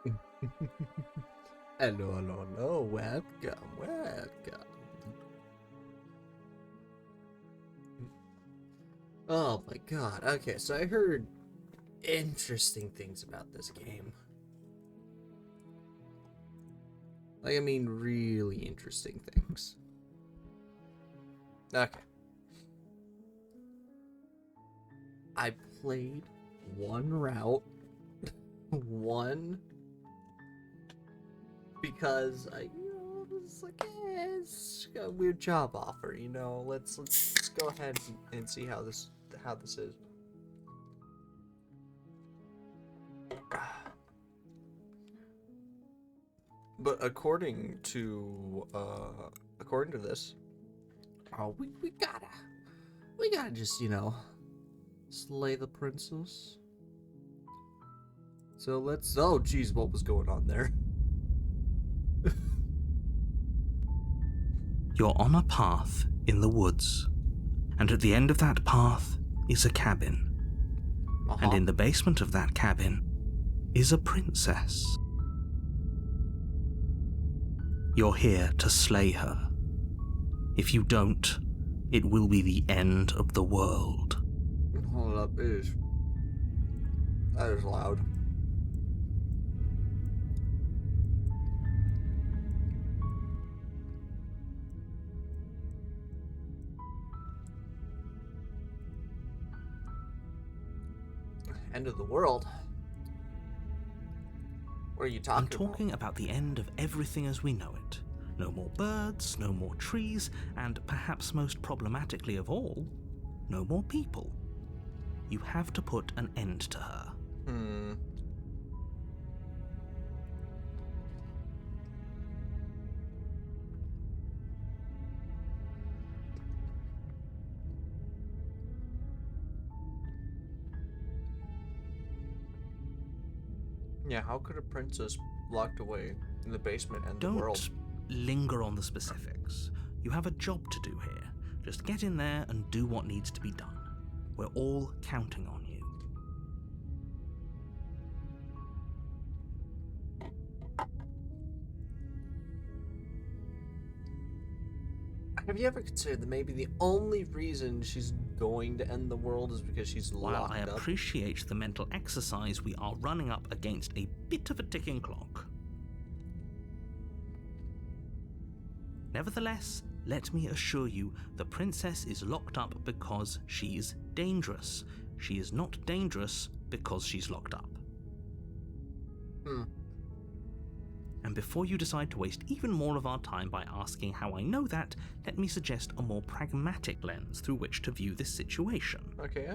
Hello, hello, hello, welcome, welcome. Oh my god, okay, so I heard interesting things about this game. Like, I mean, really interesting things. Okay. I played one route, one, because it's like, it's got a weird job offer, let's go ahead and see how this is. But according to this, we gotta just slay the princess. So let's. Oh, geez, what was going on there? You're on a path in the woods, and at the end of that path is a cabin. And in the basement of that cabin is a princess. You're here to slay her. If you don't, it will be the end of the world. Hold up, that is loud. End of the world? What are you talking about? I'm talking about the end of everything as we know it. No more birds, no more trees, and perhaps most problematically of all, no more people. You have to put an end to her. Yeah, how could a princess locked away in the basement end the world? Don't linger on the specifics. You have a job to do here. Just get in there and do what needs to be done. We're all counting on you. Have you ever considered that maybe the only reason she's going to end the world is because she's locked While I up? appreciate the mental exercise, we are running up against a bit of a ticking clock. Nevertheless, let me assure you, the princess is locked up because she's dangerous. She is not dangerous because she's locked up. And before you decide to waste even more of our time by asking how I know that, let me suggest a more pragmatic lens through which to view this situation. Okay,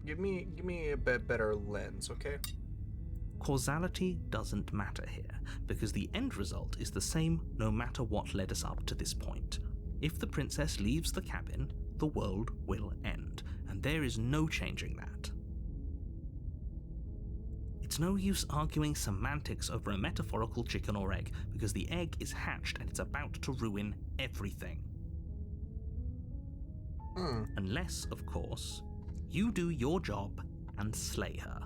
give me a bit better lens, okay? Causality doesn't matter here, because the end result is the same no matter what led us up to this point. If the princess leaves the cabin, the world will end, and there is no changing that. It's no use arguing semantics over a metaphorical chicken or egg, because the egg is hatched and it's about to ruin everything. Unless, of course, you do your job and slay her.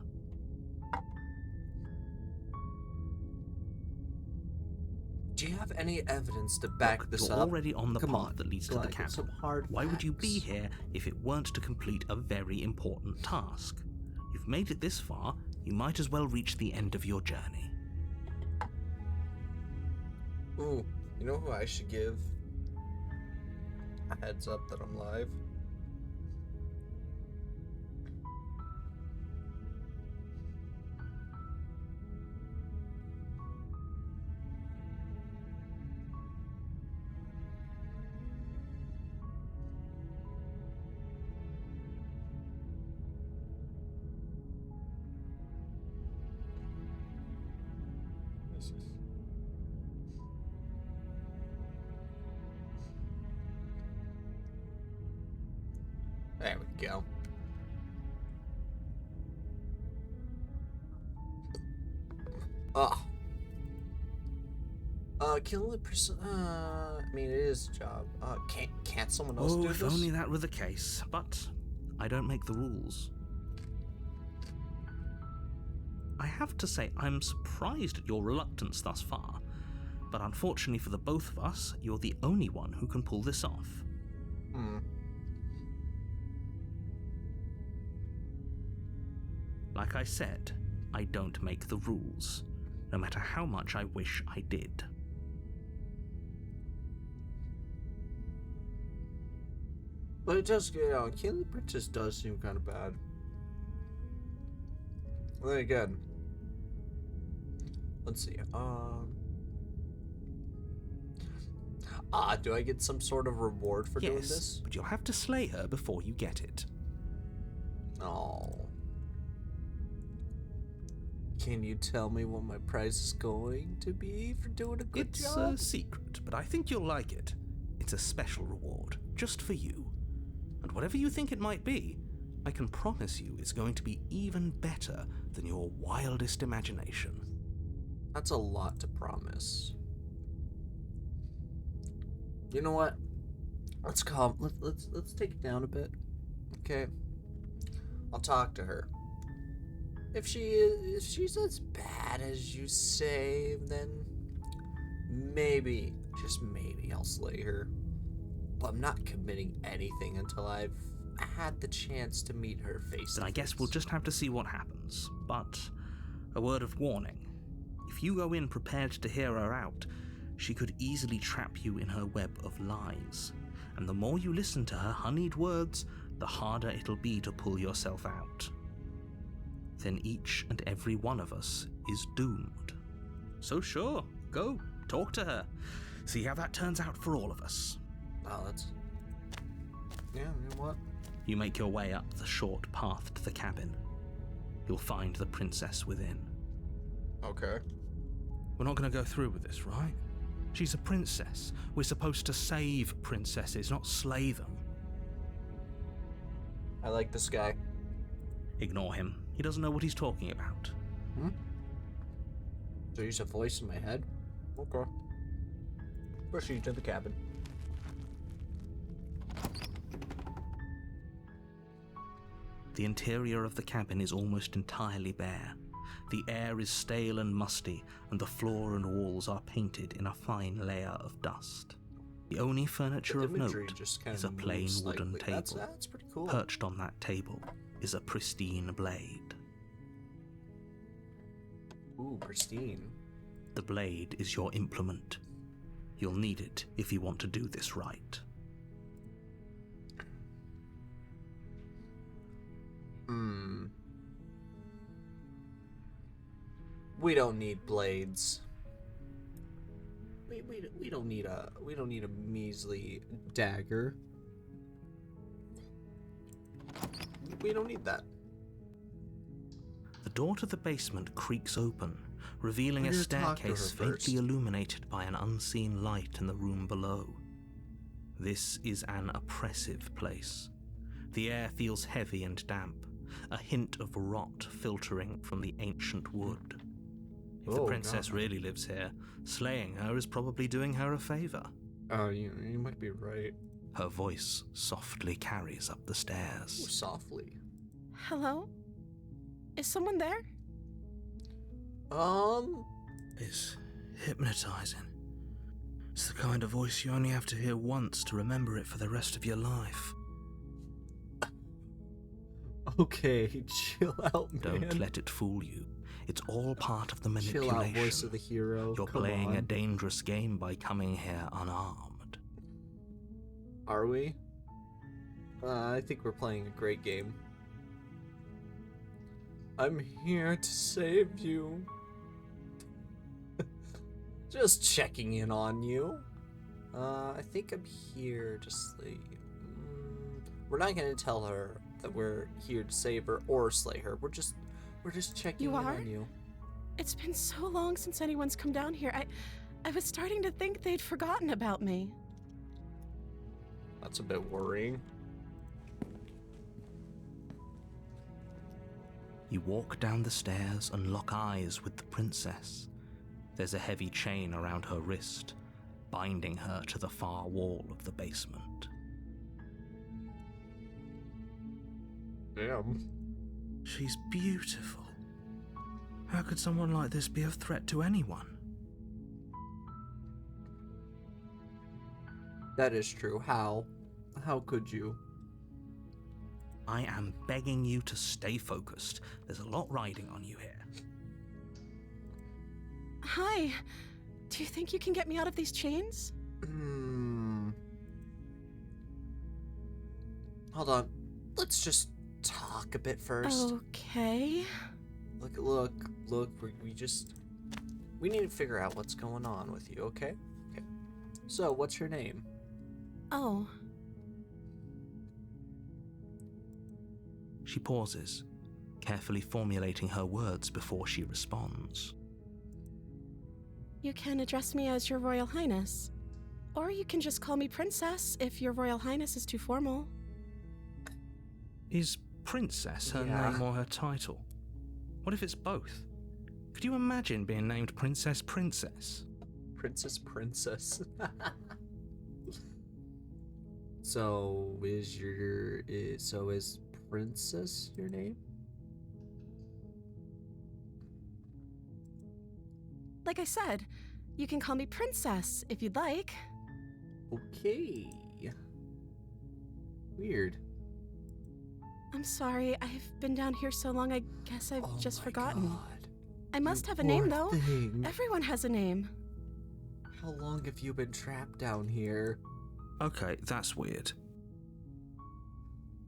Do you have any evidence to back this You're up? already on the path that leads to the cabin. Why would you be here if it weren't to complete a very important task? You've made it this far, you might as well reach the end of your journey. Ooh, you know who I should give a heads up that I'm live? There we go. Killing the person. I mean, it is a job. Can't someone else do this? If only that were the case, but I don't make the rules. I have to say I'm surprised at your reluctance thus far, but unfortunately for the both of us, you're the only one who can pull this off. Like I said, I don't make the rules, no matter how much I wish I did. But it does, killing the princess does seem kind of bad. Well, then again, let's see, do I get some sort of reward for doing this? But you'll have to slay her before you get it. Oh. Can you tell me what my price is going to be for doing a good job? It's a secret, but I think you'll like it. It's a special reward, just for you. And whatever you think it might be, I can promise you it's going to be even better than your wildest imagination. That's a lot to promise. You know what? Let's take it down a bit. Okay. I'll talk to her. If she's as bad as you say, then maybe, just maybe, I'll slay her. But I'm not committing anything until I've had the chance to meet her face to face. Then I guess we'll just have to see what happens. But a word of warning. If you go in prepared to hear her out, she could easily trap you in her web of lies. And the more you listen to her honeyed words, the harder it'll be to pull yourself out. Then each and every one of us is doomed. So sure, go, talk to her. See how that turns out for all of us. Oh, that's... Yeah, you know what? You make your way up the short path to the cabin. You'll find the princess within. Okay. We're not going to go through with this, right? She's a princess. We're supposed to save princesses, not slay them. I like this guy. Ignore him. He doesn't know what he's talking about. So he's a voice in my head? Okay. Proceed to the cabin. The interior of the cabin is almost entirely bare. The air is stale and musty, and the floor and walls are painted in a fine layer of dust. The only furniture of note is a plain wooden table. That's pretty cool. Perched on that table is a pristine blade. Ooh, pristine. The blade is your implement. You'll need it if you want to do this right. We don't need blades. We don't need a measly dagger. We don't need that. The door to the basement creaks open, revealing a staircase faintly illuminated by an unseen light in the room below. This is an oppressive place. The air feels heavy and damp, a hint of rot filtering from the ancient wood. If the princess really lives here, slaying her is probably doing her a favor. Oh, you might be right. Her voice softly carries up the stairs. Ooh, softly. Hello? Is someone there? It's hypnotizing. It's the kind of voice you only have to hear once to remember it for the rest of your life. Okay, chill out, man. Don't let it fool you. It's all part of the manipulation. Chill out, voice of the hero. You're playing a dangerous game by coming here unarmed. Are we? I think we're playing a great game. I'm here to save you. Just checking in on you. I think I'm here to slay you. We're not gonna tell her that we're here to save her or slay her. We're just checking in on you. It's been so long since anyone's come down here. I was starting to think they'd forgotten about me. That's a bit worrying. You walk down the stairs and lock eyes with the princess. There's a heavy chain around her wrist, binding her to the far wall of the basement. Damn. She's beautiful. could someone like this be a threat to anyone? That is true. How? How could you? I am begging you to stay focused. There's a lot riding on you here. Hi. Do you think you can get me out of these chains? Hold on. Let's just talk a bit first. Okay. Look. We need to figure out what's going on with you, okay? Okay. So, what's your name? Oh. She pauses, carefully formulating her words before she responds. You can address me as Your Royal Highness. Or you can just call me Princess if Your Royal Highness is too formal. Is Princess her Yeah. name or her title? What if it's both? Could you imagine being named Princess? Princess. So is Princess your name? Like I said, you can call me Princess if you'd like. Okay. Weird. I'm sorry, I've been down here so long I guess I've Oh just my forgotten. God. I must You have a name poor though. thing. Everyone has a name. How long have you been trapped down here? Okay, that's weird.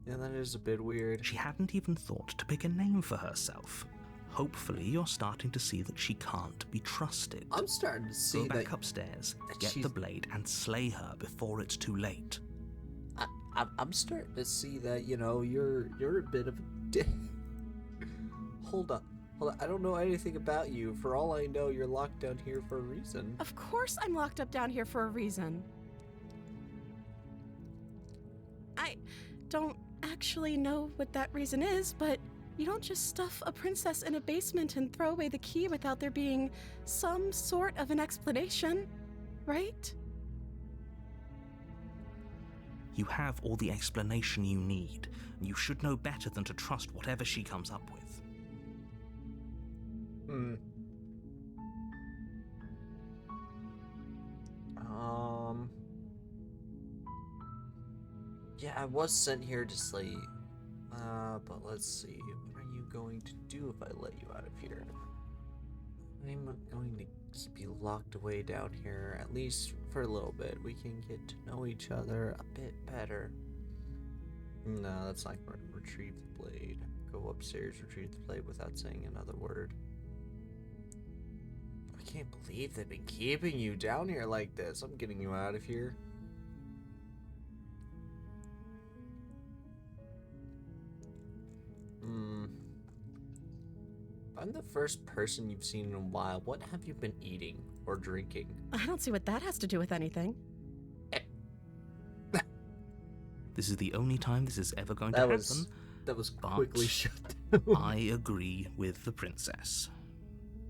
Yeah, that is a bit weird. She hadn't even thought to pick a name for herself. Hopefully, you're starting to see that she can't be trusted. I'm starting to see Go back that upstairs, that get she's- the blade, and slay her before it's too late. I'm starting to see that, you're a bit of a dick. Hold up. I don't know anything about you. For all I know, you're locked down here for a reason. Of course I'm locked up down here for a reason. I don't actually know what that reason is, but you don't just stuff a princess in a basement and throw away the key without there being some sort of an explanation, right? You have all the explanation you need, and you should know better than to trust whatever she comes up with. Yeah, I was sent here to slay you. But let's see. What are you going to do if I let you out of here? I'm going to keep you locked away down here, at least for a little bit. We can get to know each other a bit better. No, that's not going to retrieve the blade. Go upstairs, retrieve the blade without saying another word. I can't believe they've been keeping you down here like this. I'm getting you out of here. I'm the first person you've seen in a while. What have you been eating or drinking? I don't see what that has to do with anything. This is the only time this is ever going to happen. That was but quickly shut down. I agree with the princess.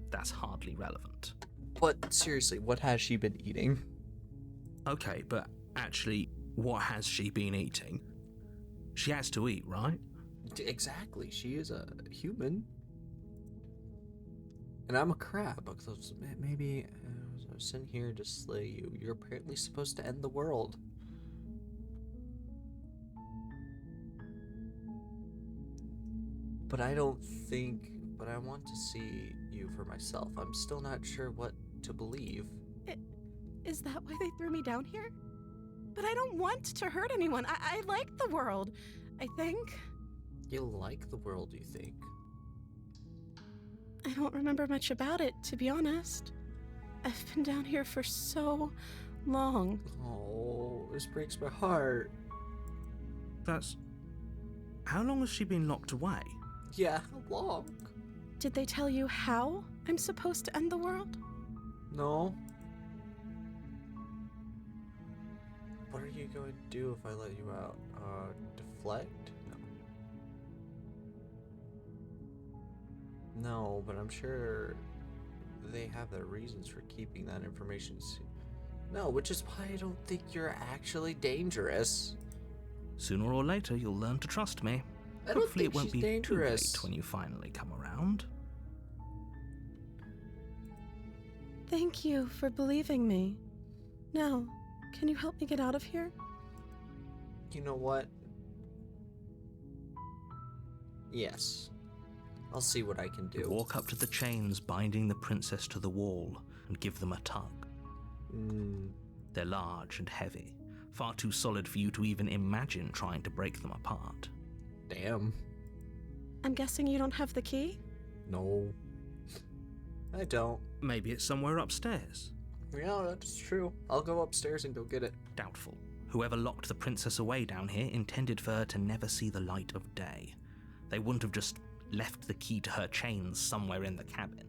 That's hardly relevant. But seriously, what has she been eating? Okay, but actually, what has she been eating? She has to eat, right? Exactly. She is a human. And I'm a crab. Because maybe I was sent here to slay you. You're apparently supposed to end the world. But I don't think... But I want to see you for myself. I'm still not sure what to believe. Is that why they threw me down here? But I don't want to hurt anyone. I like the world, I think. You like the world, you think? I don't remember much about it, to be honest. I've been down here for so long. Oh, this breaks my heart. That's... How long has she been locked away? Yeah, how long? Did they tell you how I'm supposed to end the world? No. What are you going to do if I let you out? Deflect? No. No, but I'm sure they have their reasons for keeping that information. No, which is why I don't think you're actually dangerous. Sooner or later, you'll learn to trust me. I don't Hopefully think it won't she's be dangerous. too late when you finally come around. Thank you for believing me. Now, can you help me get out of here? You know what? Yes. I'll see what I can You do. walk up to the chains binding the princess to the wall and give them a tug. They're large and heavy, far too solid for you to even imagine trying to break them apart. Damn. I'm guessing you don't have the key? No. I don't. Maybe it's somewhere upstairs. Yeah, that's true. I'll go upstairs and go get it. Doubtful. Whoever locked the princess away down here intended for her to never see the light of day. They wouldn't have just left the key to her chains somewhere in the cabin.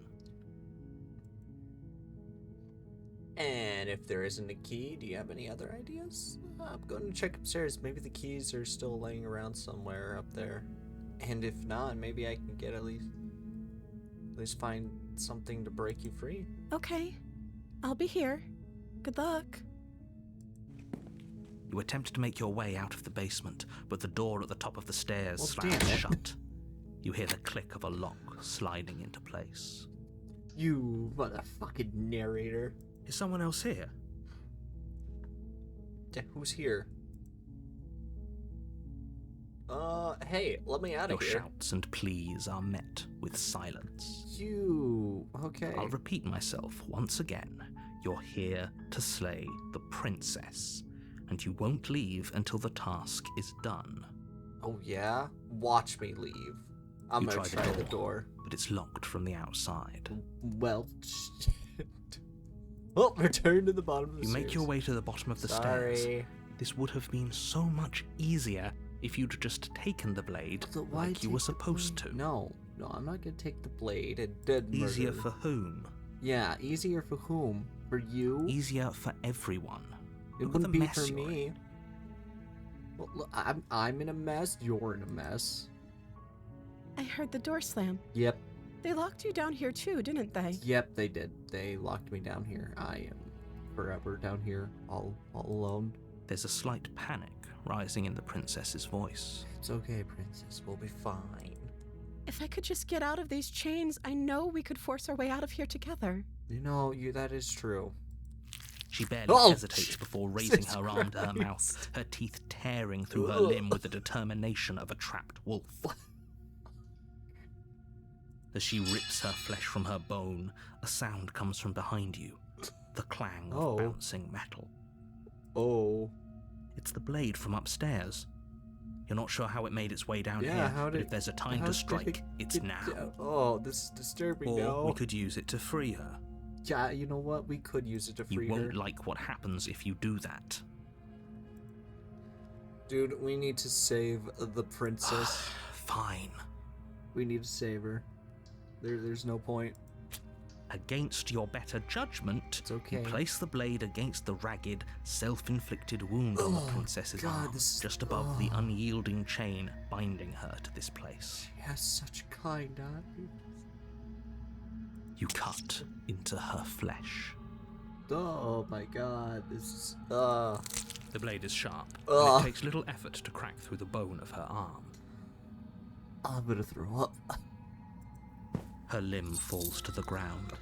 And if there isn't a key, do you have any other ideas? I'm going to check upstairs. Maybe the keys are still laying around somewhere up there. And if not, maybe I can get at least find something to break you free. Okay. I'll be here. Good luck. You attempt to make your way out of the basement, but the door at the top of the stairs Well, slams damn it. shut. You hear the click of a lock sliding into place. You motherfucking narrator. Is someone else here? Who's here? Hey, let me out Your of here. shouts and pleas are met with silence. Okay. I'll repeat myself once again. You're here to slay the princess, and you won't leave until the task is done. Oh yeah? Watch me leave. I'm You gonna try try the the door. door. But it's locked from the outside. Well, shit. Oh, return to the bottom of the You stairs. make your way to the bottom of the Sorry. stairs. This would have been so much easier if you'd just taken the blade So why like you take were the supposed blade? to. No, I'm not gonna take the blade. It did murder. Easier for whom? Yeah, easier for whom? For you? Easier for everyone. It Look at the wouldn't be mess for you're in. me. Well, look, I'm in a mess. You're in a mess. I heard the door slam. Yep, They locked you down here too, didn't they? yep, they did. They locked me down here. I am forever down here, all alone. There's a slight panic rising in the princess's voice. It's okay, princess. We'll be fine. If I could just get out of these chains, I know we could force our way out of here together. You know, that is true. She barely Oh, hesitates before raising Jesus her arm to her mouth, Christ. her teeth tearing through her Ugh. limb with the determination of a trapped wolf. As she rips her flesh from her bone, a sound comes from behind you. The clang Oh. of bouncing metal. Oh. It's the blade from upstairs. You're not sure how it made its way down Yeah, here, how but did- if there's a time how to did strike, it it's get now. down? Oh, this is disturbing Or now. we could use it to free her. Yeah, you know what? We could use it to You free her. won't like what happens if you do that. Dude, we need to save the princess. Fine. We need to save her. There's no point. Against your better judgment, It's okay. you place the blade against the ragged, self-inflicted wound on the Oh, princess's God, arm, this is- just above the oh. unyielding chain binding her to this place. She has such kind eyes. You cut into her flesh. Oh my God, this is The blade is sharp, and Ugh. it takes little effort to crack through the bone of her arm. I'm gonna throw up. Her limb falls to the ground,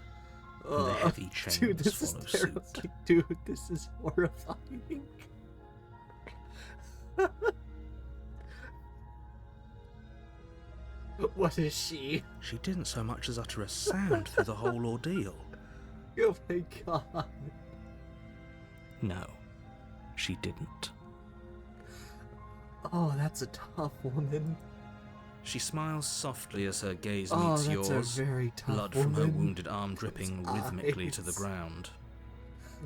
and the Ugh. heavy chains Dude, this is follow terrible. suit. Dude, this is horrifying. What is she? She didn't so much as utter a sound through the whole ordeal. Oh my God. No, she didn't. Oh, that's a tough woman. She smiles softly as her gaze Oh, meets that's yours, a very tough blood woman. from her wounded arm dripping Those rhythmically to the eyes. ground.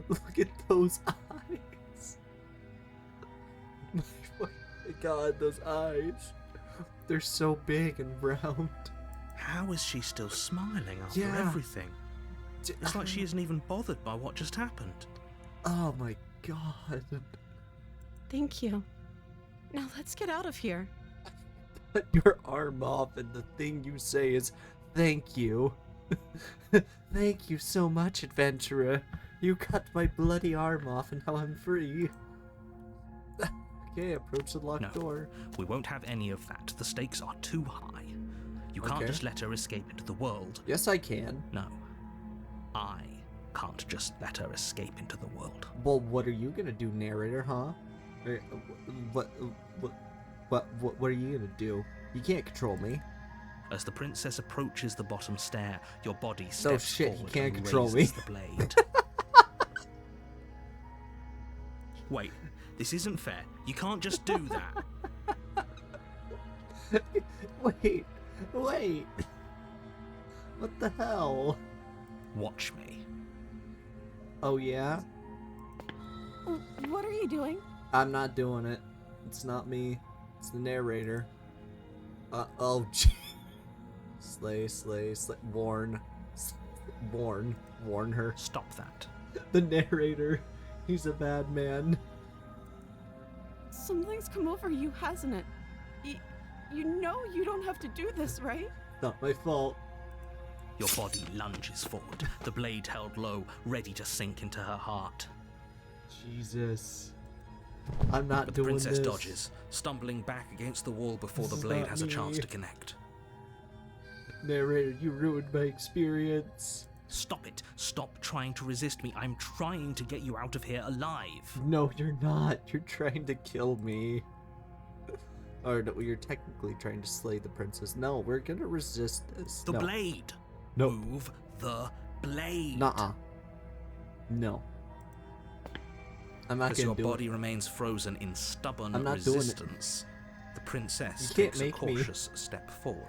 Look at those eyes. My fucking God, those eyes. They're so big and round. How is she still smiling after Yeah. everything? It's like she isn't even bothered by what just happened. Oh my God. Thank you. Now let's get out of here. Cut your arm off and the thing you say is, thank you. Thank you so much, adventurer. You cut my bloody arm off and now I'm free. Okay, approach the locked No. door. We won't have any of that. The stakes are too high. You can't Okay. just let her escape into the world. Yes, I can. No. I can't just let her escape into the world. Well, what are you gonna do, narrator, huh? What, what are you gonna do? You can't control me. As the princess approaches the bottom stair, your body steps shit, he forward can't and control me. raises the blade. Wait, this isn't fair. You can't just do that. Wait. What the hell? Watch me. Oh, yeah? What are you doing? I'm not doing it. It's not me. It's the narrator. Oh, gee. Slay. Warn her. Stop that. The narrator. He's a bad man. Something's come over you, hasn't it? You know you don't have to do this, right? Not my fault. Your body lunges forward, the blade held low, ready to sink into her heart. Jesus. I'm not But the doing princess this. dodges, stumbling back against the wall before This the is blade not has a chance me. to connect. Narrator, you ruined my experience. Stop it. Stop trying to resist me. I'm trying to get you out of here alive. No, you're not. You're trying to kill me. Or no, you're technically trying to slay the princess. No, we're gonna resist this. The No. blade. No. Move the blade. Nuh-uh. No. I'm not As gonna your do body remains frozen in stubborn I'm not doing it. resistance, the princess You can't takes a make me. cautious step forward.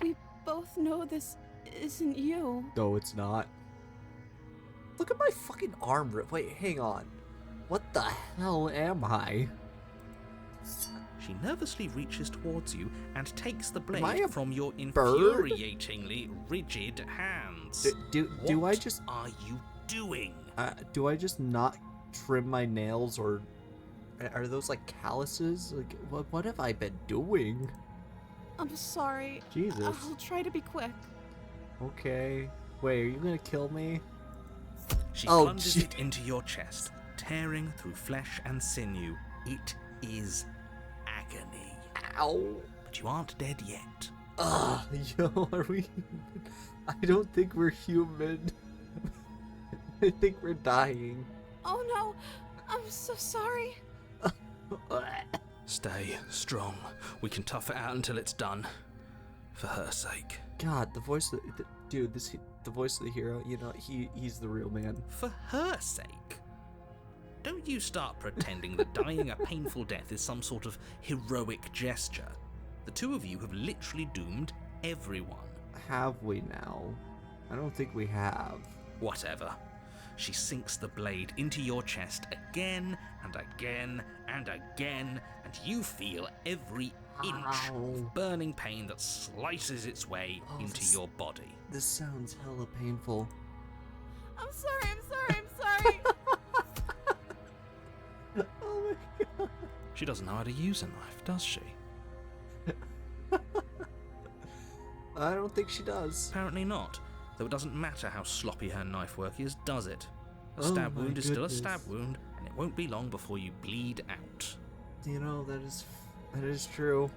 We both know this isn't you. it. No, it's not. Look at my fucking arm rip. Wait, hang on. What the hell am I? She nervously reaches towards you and takes the I blade a from your bird? infuriatingly rigid hands. Do I What just are you doing? do I just not trim my nails, or are those like calluses? Like what have I been doing? I'm sorry. Jesus. I'll try to be quick. Okay. Wait, are you gonna kill me? She Oh, plunges gee. it into your chest, tearing through flesh and sinew. It is agony. Ow. But you aren't dead yet. Ugh, yo, are we? I don't think we're human. I think we're dying. Oh no, I'm so sorry. Stay strong. We can tough it out until it's done. For her sake. God, the voice of dude, the voice of the hero. You know, he's the real man. For her sake? Don't you start pretending that dying a painful death is some sort of heroic gesture. The two of you have literally doomed everyone. Have we now? I don't think we have. Whatever. She sinks the blade into your chest again and again and again, and you feel every inch Ow. of burning pain that slices its way into this- your body. This sounds hella painful. I'm sorry. Oh my god. She doesn't know how to use a knife, does she? I don't think she does. Apparently not, though it doesn't matter how sloppy her knife work is, does it? A Oh stab my wound is still a goodness. stab wound, and it won't be long before you bleed out. You know, that is true.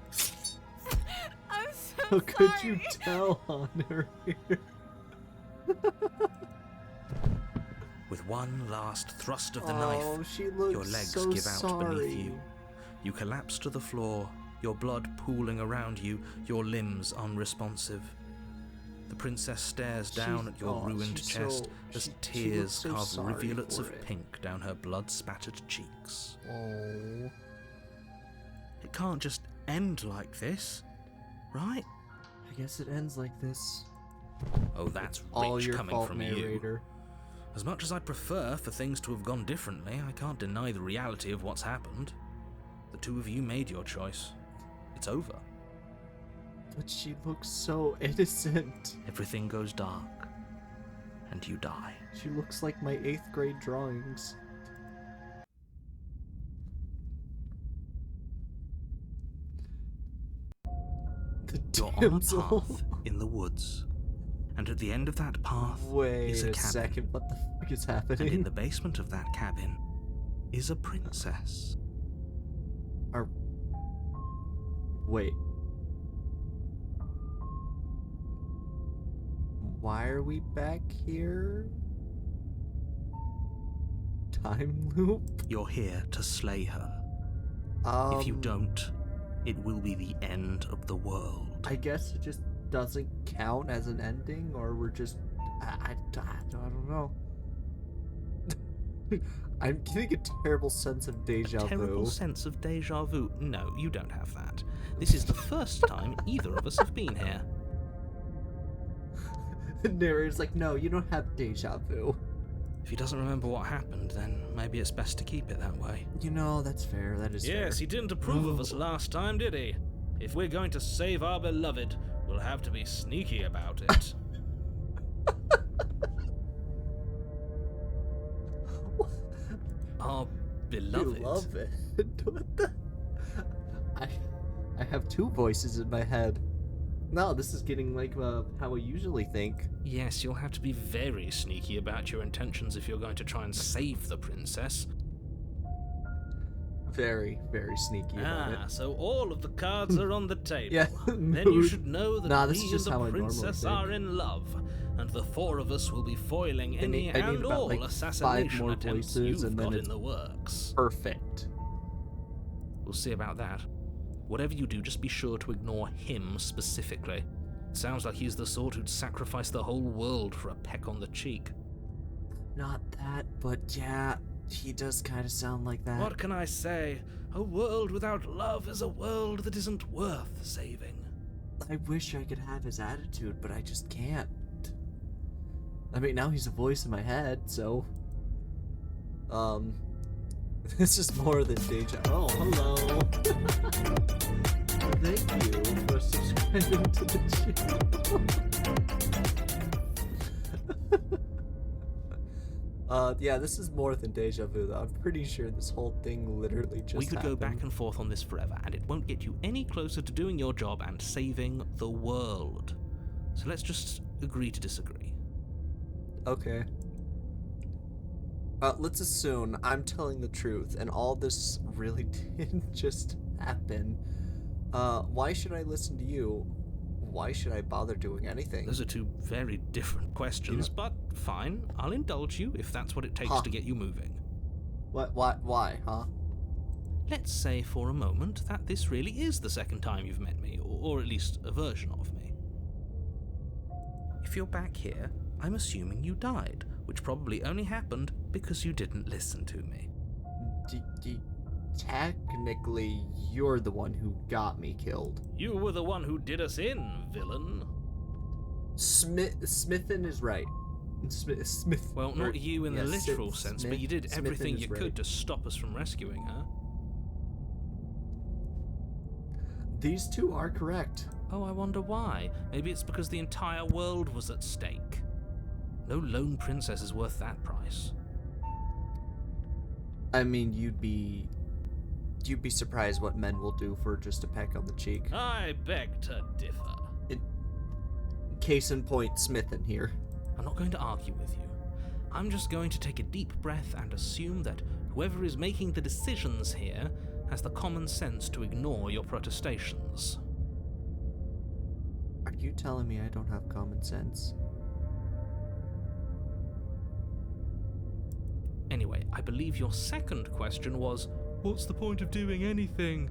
I'm so How could sorry. you tell on her here? With one last thrust of the Oh, knife, she looks your legs so give out sorry. beneath you. You collapse to the floor, your blood pooling around you, your limbs unresponsive. The princess stares down at your ruined she's chest so- as she looks tears so carve sorry rivulets for of it. pink down her blood-spattered cheeks. Oh. It can't just end like this, right? I guess it ends like this. Oh, that's All rich your coming fault, from you. narrator. As much as I'd prefer for things to have gone differently, I can't deny the reality of what's happened. The two of you made your choice. It's over. But she looks so innocent. Everything goes dark, and you die. She looks like my 8th grade drawings. The You're on a damsel. path in the woods, and at the end of that path Wait is a a cabin. second, what the fuck is And in happening? the basement of that cabin is a princess. Wait. why are we back here? Time loop? You're here to slay her. If you don't, it will be the end of the world. I guess it just doesn't count as an ending, or we're just... I don't know. I'm getting a terrible sense of deja vu. Terrible sense of deja vu? No, you don't have that. This is the first time either of us have been here. The narrator's like, no, you don't have deja vu. If he doesn't remember what happened, then maybe it's best to keep it that way. You know, that's fair. That is fair. Yes, he didn't approve of us last time, did he? If we're going to save our beloved, we'll have to be sneaky about it. Our beloved? Beloved? What the... I have two voices in my head. No, this is getting like how I usually think. Yes, you'll have to be very sneaky about your intentions if you're going to try and save the princess. Very, very sneaky about it. So all of the cards are on the table. Yeah, Then you should know that this me is just and how the I normally princess think. are in love, and the four of us will be foiling any I need and about, all like, 5 assassination more attempts voices, you've and then got in it's the works. Perfect. We'll see about that. Whatever you do, just be sure to ignore him specifically. Sounds like he's the sort who'd sacrifice the whole world for a peck on the cheek. Not that, but yeah, he does kind of sound like that. What can I say? A world without love is a world that isn't worth saving. I wish I could have his attitude, but I just can't. I mean, now he's a voice in my head, so... This is more than deja... Oh, hello! Thank you for subscribing to the channel. Yeah, this is more than deja vu, though. I'm pretty sure this whole thing literally just We could happened. go back and forth on this forever, and it won't get you any closer to doing your job and saving the world. So let's just agree to disagree. Okay. Let's assume I'm telling the truth, and all this really didn't just happen. Why should I listen to you? Why should I bother doing anything? Those are two very different questions, but fine. I'll indulge you if that's what it takes to get you moving. Why, huh? Let's say for a moment that this really is the second time you've met me, or at least a version of me. If you're back here, I'm assuming you died, which probably only happened because you didn't listen to me. Technically, you're the one who got me killed. You were the one who did us in, villain. Smithin is right. Smith. Well, not you in the literal sense, but you did Smithin everything is you right. could to stop us from rescuing her. These two are correct. Oh, I wonder why. Maybe it's because the entire world was at stake. No lone princess is worth that price. I mean, you'd be surprised what men will do for just a peck on the cheek. I beg to differ. Case in point, Smithin here. I'm not going to argue with you. I'm just going to take a deep breath and assume that whoever is making the decisions here has the common sense to ignore your protestations. Are you telling me I don't have common sense? Anyway, I believe your second question was, what's the point of doing anything?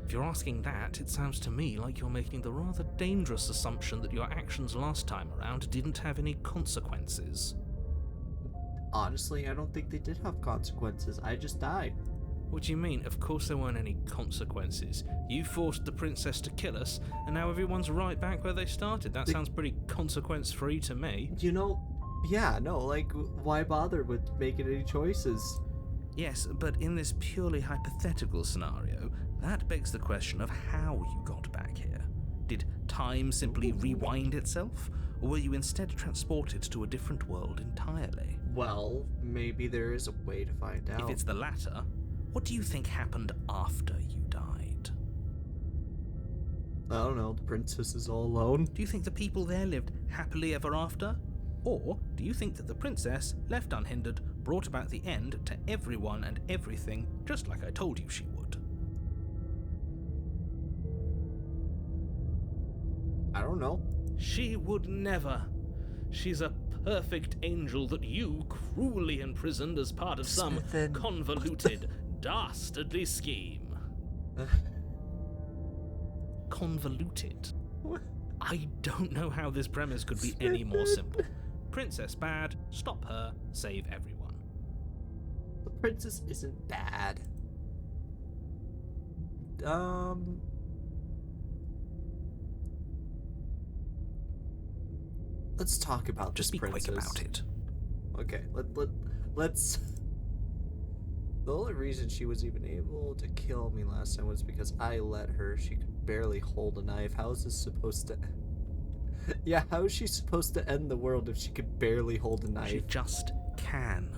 If you're asking that, it sounds to me like you're making the rather dangerous assumption that your actions last time around didn't have any consequences. Honestly, I don't think they did have consequences. I just died. What do you mean? Of course there weren't any consequences. You forced the princess to kill us, and now everyone's right back where they started. That sounds pretty consequence-free to me. You know, yeah, no, like, why bother with making any choices? Yes, but in this purely hypothetical scenario, that begs the question of how you got back here. Did time simply rewind itself, or were you instead transported to a different world entirely? Well, maybe there is a way to find out. If it's the latter, what do you think happened after you died? I don't know, the princess is all alone. Do you think the people there lived happily ever after? Or do you think that the princess, left unhindered, brought about the end to everyone and everything, just like I told you she would? I don't know. She would never. She's a perfect angel that you cruelly imprisoned as part of some Smith, convoluted, dastardly scheme. Convoluted? What? I don't know how this premise could be any more simple. Princess bad, stop her, save everyone. The princess isn't bad. Let's talk about Just this be princess. quick about it. Okay, let's. The only reason she was even able to kill me last time was because I let her. She could barely hold a knife. How is this supposed to? Yeah, how is she supposed to end the world if she could barely hold a knife? She just can.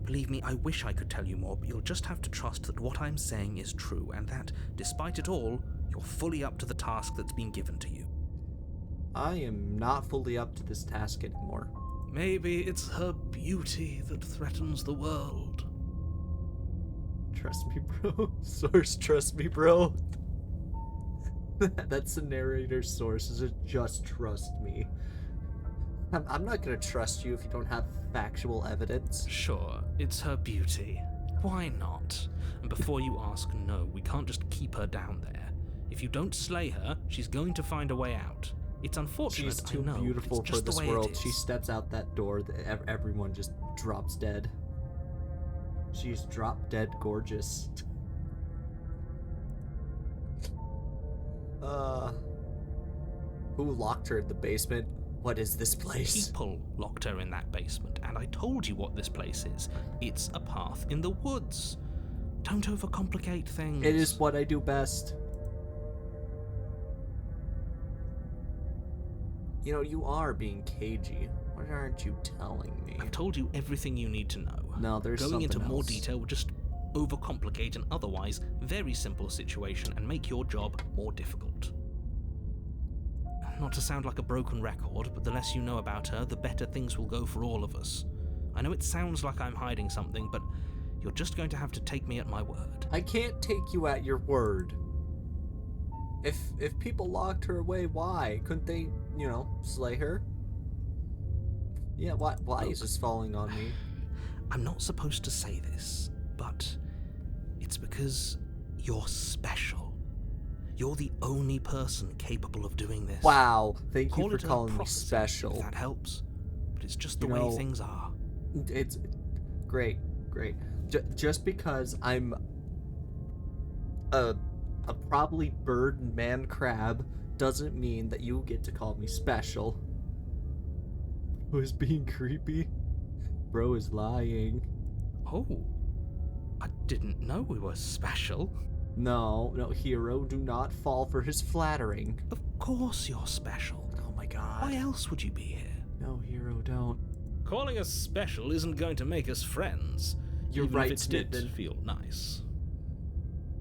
Believe me, I wish I could tell you more, but you'll just have to trust that what I'm saying is true, and that, despite it all, you're fully up to the task that's been given to you. I am not fully up to this task anymore. Maybe it's her beauty that threatens the world. Trust me, bro. Source, trust me, bro. That's the narrator's source. Is it just trust me? I'm not gonna trust you if you don't have factual evidence. Sure, it's her beauty. Why not? And before you ask, no, we can't just keep her down there. If you don't slay her, she's going to find a way out. It's unfortunate, She's too I know, but beautiful it's for just this the way world. it is. She steps out that door, everyone just drops dead. She's drop dead gorgeous. Who locked her in the basement? What is this place? People locked her in that basement, and I told you what this place is. It's a path in the woods. Don't overcomplicate things. It is what I do best. You know, you are being cagey. Why aren't you telling me? I've told you everything you need to know. No, there's Going something into more else. detail would just overcomplicate an otherwise very simple situation and make your job more difficult. Not to sound like a broken record, but the less you know about her, the better things will go for all of us. I know it sounds like I'm hiding something, but you're just going to have to take me at my word. I can't take you at your word. If people locked her away, why? Couldn't they, slay her? Yeah, why is this falling on me? I'm not supposed to say this, but it's because you're special. You're the only person capable of doing this. Wow, thank you Call for it a calling me prophecy, special. if that helps. But it's just the You way know, things are. It's great. Just because I'm a probably bird man crab doesn't mean that you get to call me special. Bro is being creepy. Bro is lying. Oh, I didn't know we were special. No, hero, do not fall for his flattering. Of course you're special. Oh my god. Why else would you be here? No, hero, don't. Calling us special isn't going to make us friends. You're even right, if it did Smithin. feel nice.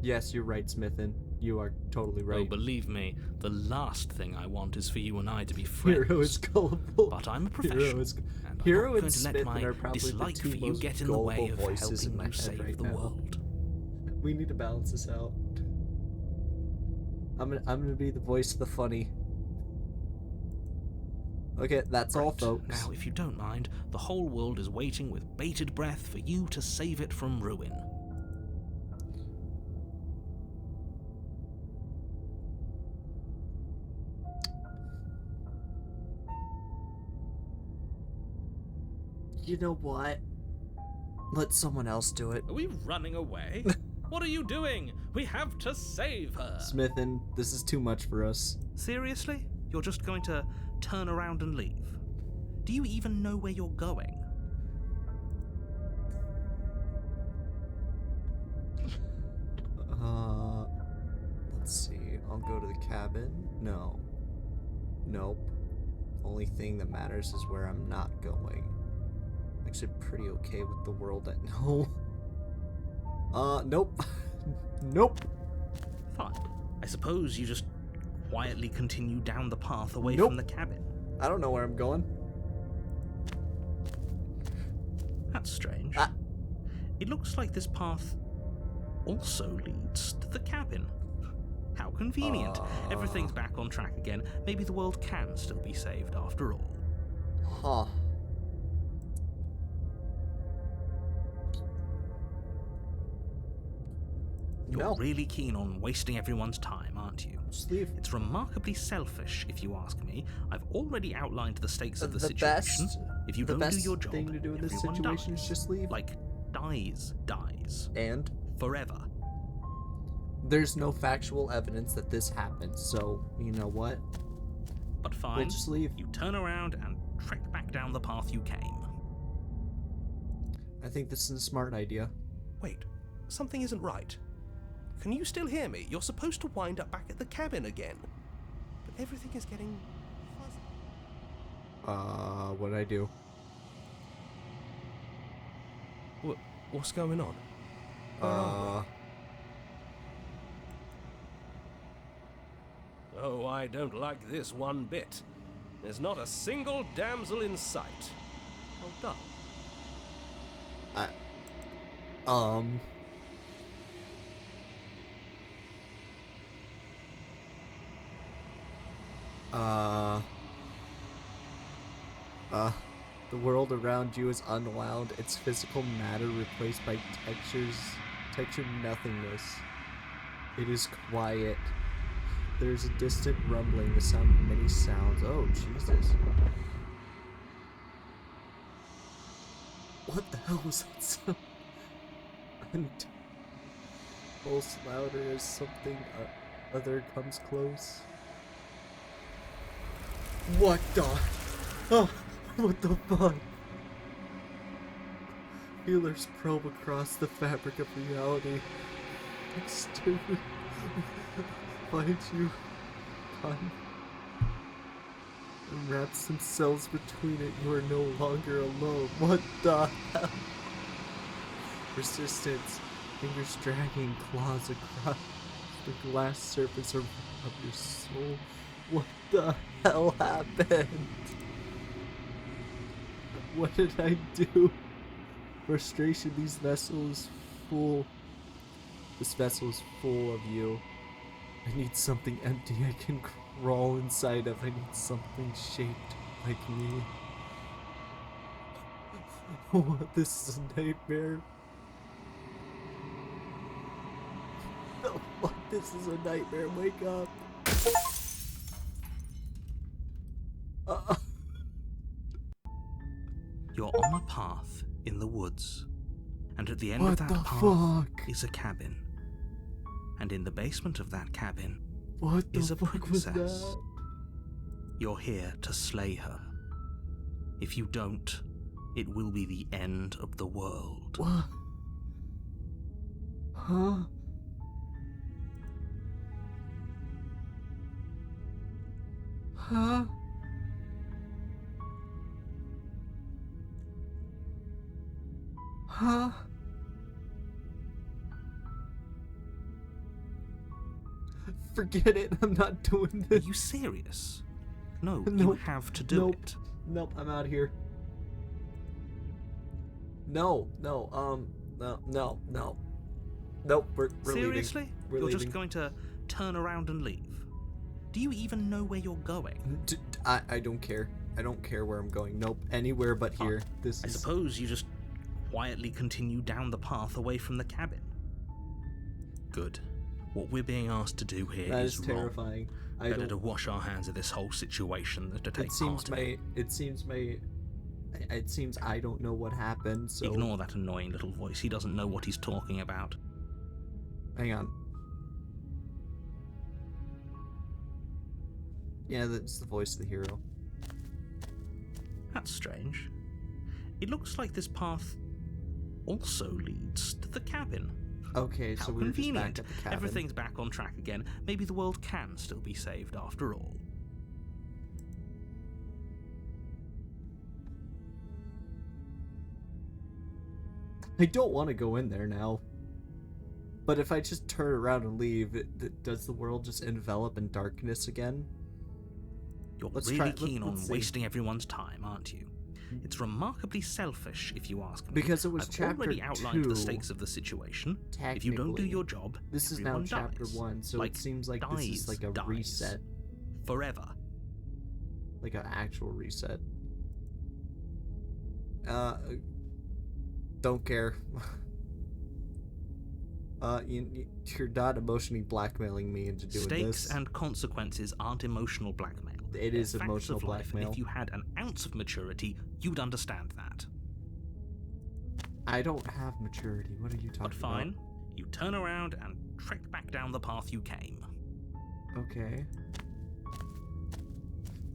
Yes, you're right, Smithin. You are totally Oh, right. believe me, the last thing I want is for you and I to be friends. Hero is gullible. But I'm a professional, and Hero I'm not and going to let Smith my are probably the dislike two for you most get in the way gullible of voices in helping my you head save right the now. world. We need to balance this out. I'm gonna be the voice of the funny. Okay, that's all, Right, folks. Now, if you don't mind, the whole world is waiting with bated breath for you to save it from ruin. You know what? Let someone else do it. Are we running away? What are you doing? We have to save her. Smithin, this is too much for us. Seriously? You're just going to turn around and leave? Do you even know where you're going? Let's see. I'll go to the cabin. No. Nope. Only thing that matters is where I'm not going. Actually, pretty okay with the world at no. Nope. Nope. Fine. I suppose you just quietly continue down the path away Nope. from the cabin. I don't know where I'm going. That's strange. Ah. It looks like this path also leads to the cabin. How convenient. Everything's back on track again. Maybe the world can still be saved after all. Huh. You're No. really keen on wasting everyone's time, aren't you? Just leave. It's remarkably selfish, if you ask me. I've already outlined the stakes of the The situation. best- If you the don't do best your job, thing to do in this everyone situation dies. is just leave. Like, dies. And Forever. there's no factual evidence that this happened, so you know what? But fine, We'll just leave. you turn around and trek back down the path you came. I think this is a smart idea. Wait, something isn't right. Can you still hear me? You're supposed to wind up back at the cabin again. But everything is getting fuzzy. What'd I do? What's going on? Where are we? Oh, I don't like this one bit. There's not a single damsel in sight. Oh, duh. The world around you is unwound, its physical matter replaced by textured nothingness. It is quiet. There is a distant rumbling, the sound of many sounds. Oh, Jesus. What the hell was that sound? And pulse louder as something other comes close. What the? Oh, what the fuck? Feelers probe across the fabric of reality. Extend. Find you. Come. And wraps themselves between it. You are no longer alone. What the hell? Resistance. Fingers dragging claws across the glass surface of your soul. What the hell happened? What did I do? Frustration, this vessel is full of you. I need something empty I can crawl inside of. I need something shaped like me. What, this is a nightmare? No, what, this is a nightmare, wake up. You're on a path in the woods, and at the end What of that the path fuck? is a cabin. And in the basement of that cabin What the is a fuck was princess. that? You're here to slay her. If you don't, it will be the end of the world. What? Huh? Huh? Huh? Forget it, I'm not doing Are this. you serious? No, you Nope. have to do Nope. it. Nope, I'm out of here. No, no, no. Nope, we're Seriously? leaving. We're You're leaving. just going to turn around and leave? Do you even know where you're going? I don't care. I don't care where I'm going. Nope, anywhere but here. This I is... suppose you just quietly continue down the path away from the cabin. Good. What we're being asked to do here That is is wrong. terrifying. I Better don't... to wash our hands of this whole situation than to take It seems part in it. it seems I don't know what happened, so... Ignore that annoying little voice. He doesn't know what he's talking about. Hang on. Yeah, that's the voice of the hero. That's strange. It looks like this path also leads to the cabin. Okay, How so we're just back convenient. at the cabin. Everything's back on track again. Maybe the world can still be saved after all. I don't want to go in there now. But if I just turn around and leave, does the world just envelop in darkness again? You're Let's really try- keen let's on see. wasting everyone's time, aren't you? It's remarkably selfish, if you ask me. Because it was I've chapter already outlined 2. the stakes of the situation. If you don't do Technically. your job, This is now everyone chapter dies. 1, so Like, it seems like this is like a dies. reset. Forever. Like an actual reset. Don't care. You're not emotionally blackmailing me into doing Stakes this. and consequences aren't emotional blackmail. It They're is facts emotional of life, blackmail. And if you had an ounce of maturity, you'd understand that. I don't have maturity. What are you talking But fine, you turn around and trek back down the path you came. about? Okay.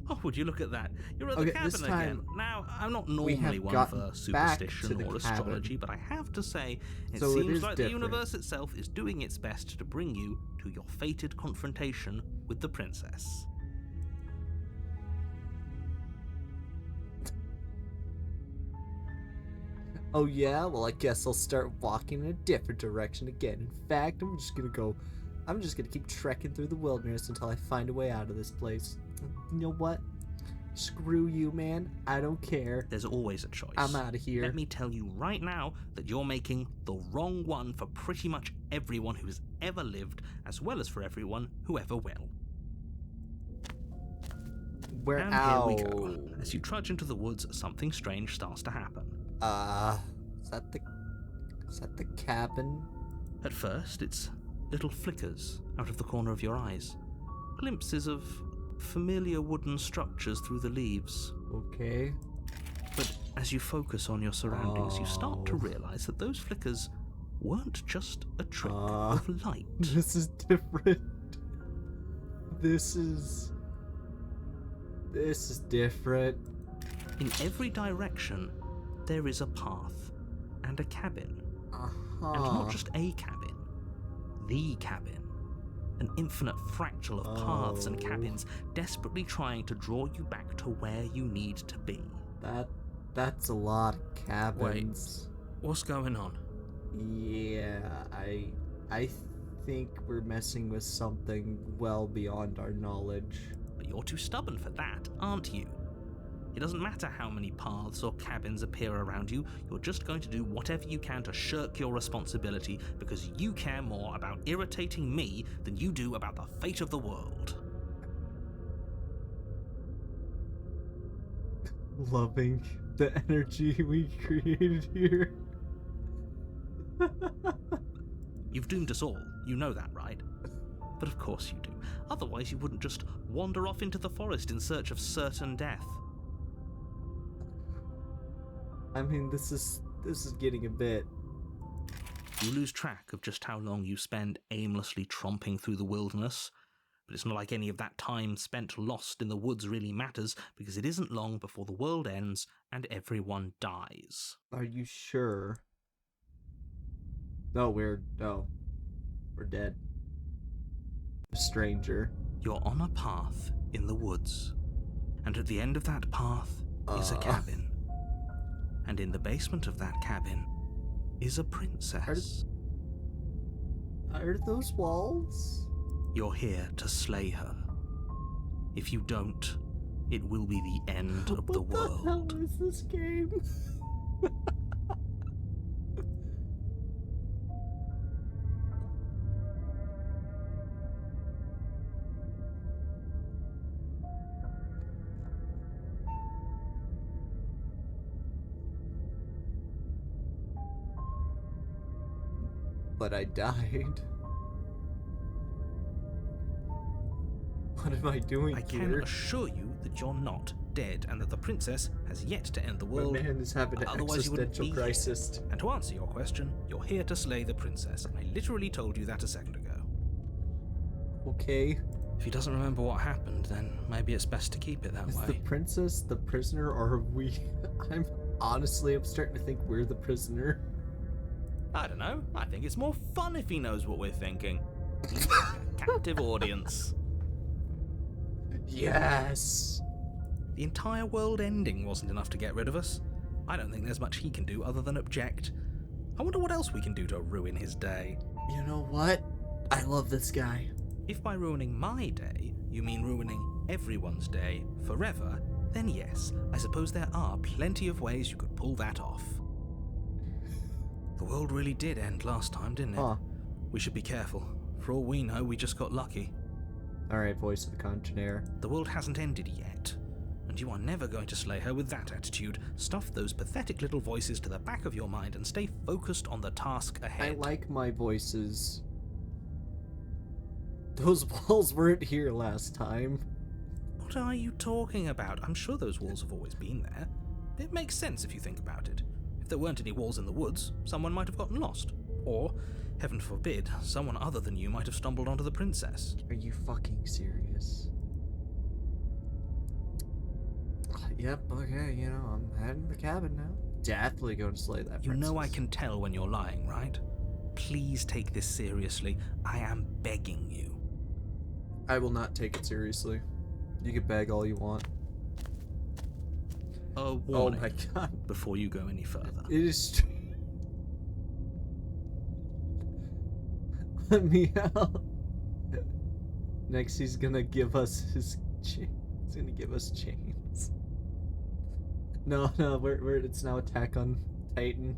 Oh, would you look at that? You're at the Okay, cabin this again. time Now, I'm not we normally have one gotten for back to superstition the or astrology, but I have to say, it So it seems is like different. the universe itself is doing its best to bring you to your fated confrontation with the princess. Oh yeah? Well, I guess I'll start walking in a different direction again. In fact, I'm just gonna keep trekking through the wilderness until I find a way out of this place. You know what? Screw you, man. I don't care. There's always a choice. I'm out of here. Let me tell you right now that you're making the wrong one for pretty much everyone who's ever lived, as well as for everyone who ever will. Where And ow. here we go. As you trudge into the woods, something strange starts to happen. Is that the cabin? At first, it's little flickers out of the corner of your eyes. Glimpses of familiar wooden structures through the leaves. Okay. But as you focus on your surroundings, you start to Oh. realize that those flickers weren't just a trick Uh. of light. This is different. This is different. In every direction, there is a path and a cabin. And not just a cabin, the cabin. An infinite fractal of paths and Oh. cabins desperately trying to draw you back to where you need to be. That's a lot of cabins. What's going on? Yeah, I think we're messing with something well beyond our knowledge. But you're too stubborn for that, aren't you? It doesn't matter how many paths or cabins appear around you, you're just going to do whatever you can to shirk your responsibility because you care more about irritating me than you do about the fate of the world. Loving the energy we created here. You've doomed us all, you know that, right? But of course you do. Otherwise you wouldn't just wander off into the forest in search of certain death. I mean, this is getting a bit. You lose track of just how long you spend aimlessly tromping through the wilderness, but it's not like any of that time spent lost in the woods really matters, because it isn't long before the world ends and everyone dies. Are you sure? No, we're dead. A stranger. You're on a path in the woods, and at the end of that path is a cabin. And in the basement of that cabin is a princess. Are those walls? You're here to slay her. If you don't, it will be the end of the world. What the hell is this game? But I died. What am I doing I can here? assure you that you're not dead, and that the princess has yet to end the My world. man is having an Otherwise you wouldn't existential be here. crisis. And to answer your question, you're here to slay the princess. I literally told you that a second ago. Okay. If he doesn't remember what happened, then maybe it's best to keep it that Is way. the princess the prisoner, or are we? I'm starting to think we're the prisoner. I don't know. I think it's more fun if he knows what we're thinking. He's like a captive audience. Yes. The entire world ending wasn't enough to get rid of us. I don't think there's much he can do other than object. I wonder what else we can do to ruin his day. You know what? I love this guy. If by ruining my day, you mean ruining everyone's day forever, then yes, I suppose there are plenty of ways you could pull that off. The world really did end last time, didn't it? Huh. We should be careful. For all we know, we just got lucky. All right, voice of the conjurer. The world hasn't ended yet, and you are never going to slay her with that attitude. Stuff those pathetic little voices to the back of your mind and stay focused on the task ahead. I like my voices. Those walls weren't here last time. What are you talking about? I'm sure those walls have always been there. It makes sense if you think about it. If there weren't any walls in the woods, someone might have gotten lost. Or, heaven forbid, someone other than you might have stumbled onto the princess. Are you fucking serious? Yep, okay, you know, I'm heading to the cabin now. Definitely going to slay that You princess. know I can tell when you're lying, right? Please take this seriously. I am begging you. I will not take it seriously. You can beg all you want. A warning Oh my god. before you go any further. It is Let me out. Next he's gonna give us his chain. He's gonna give us chains. No, we're it's now Attack on Titan.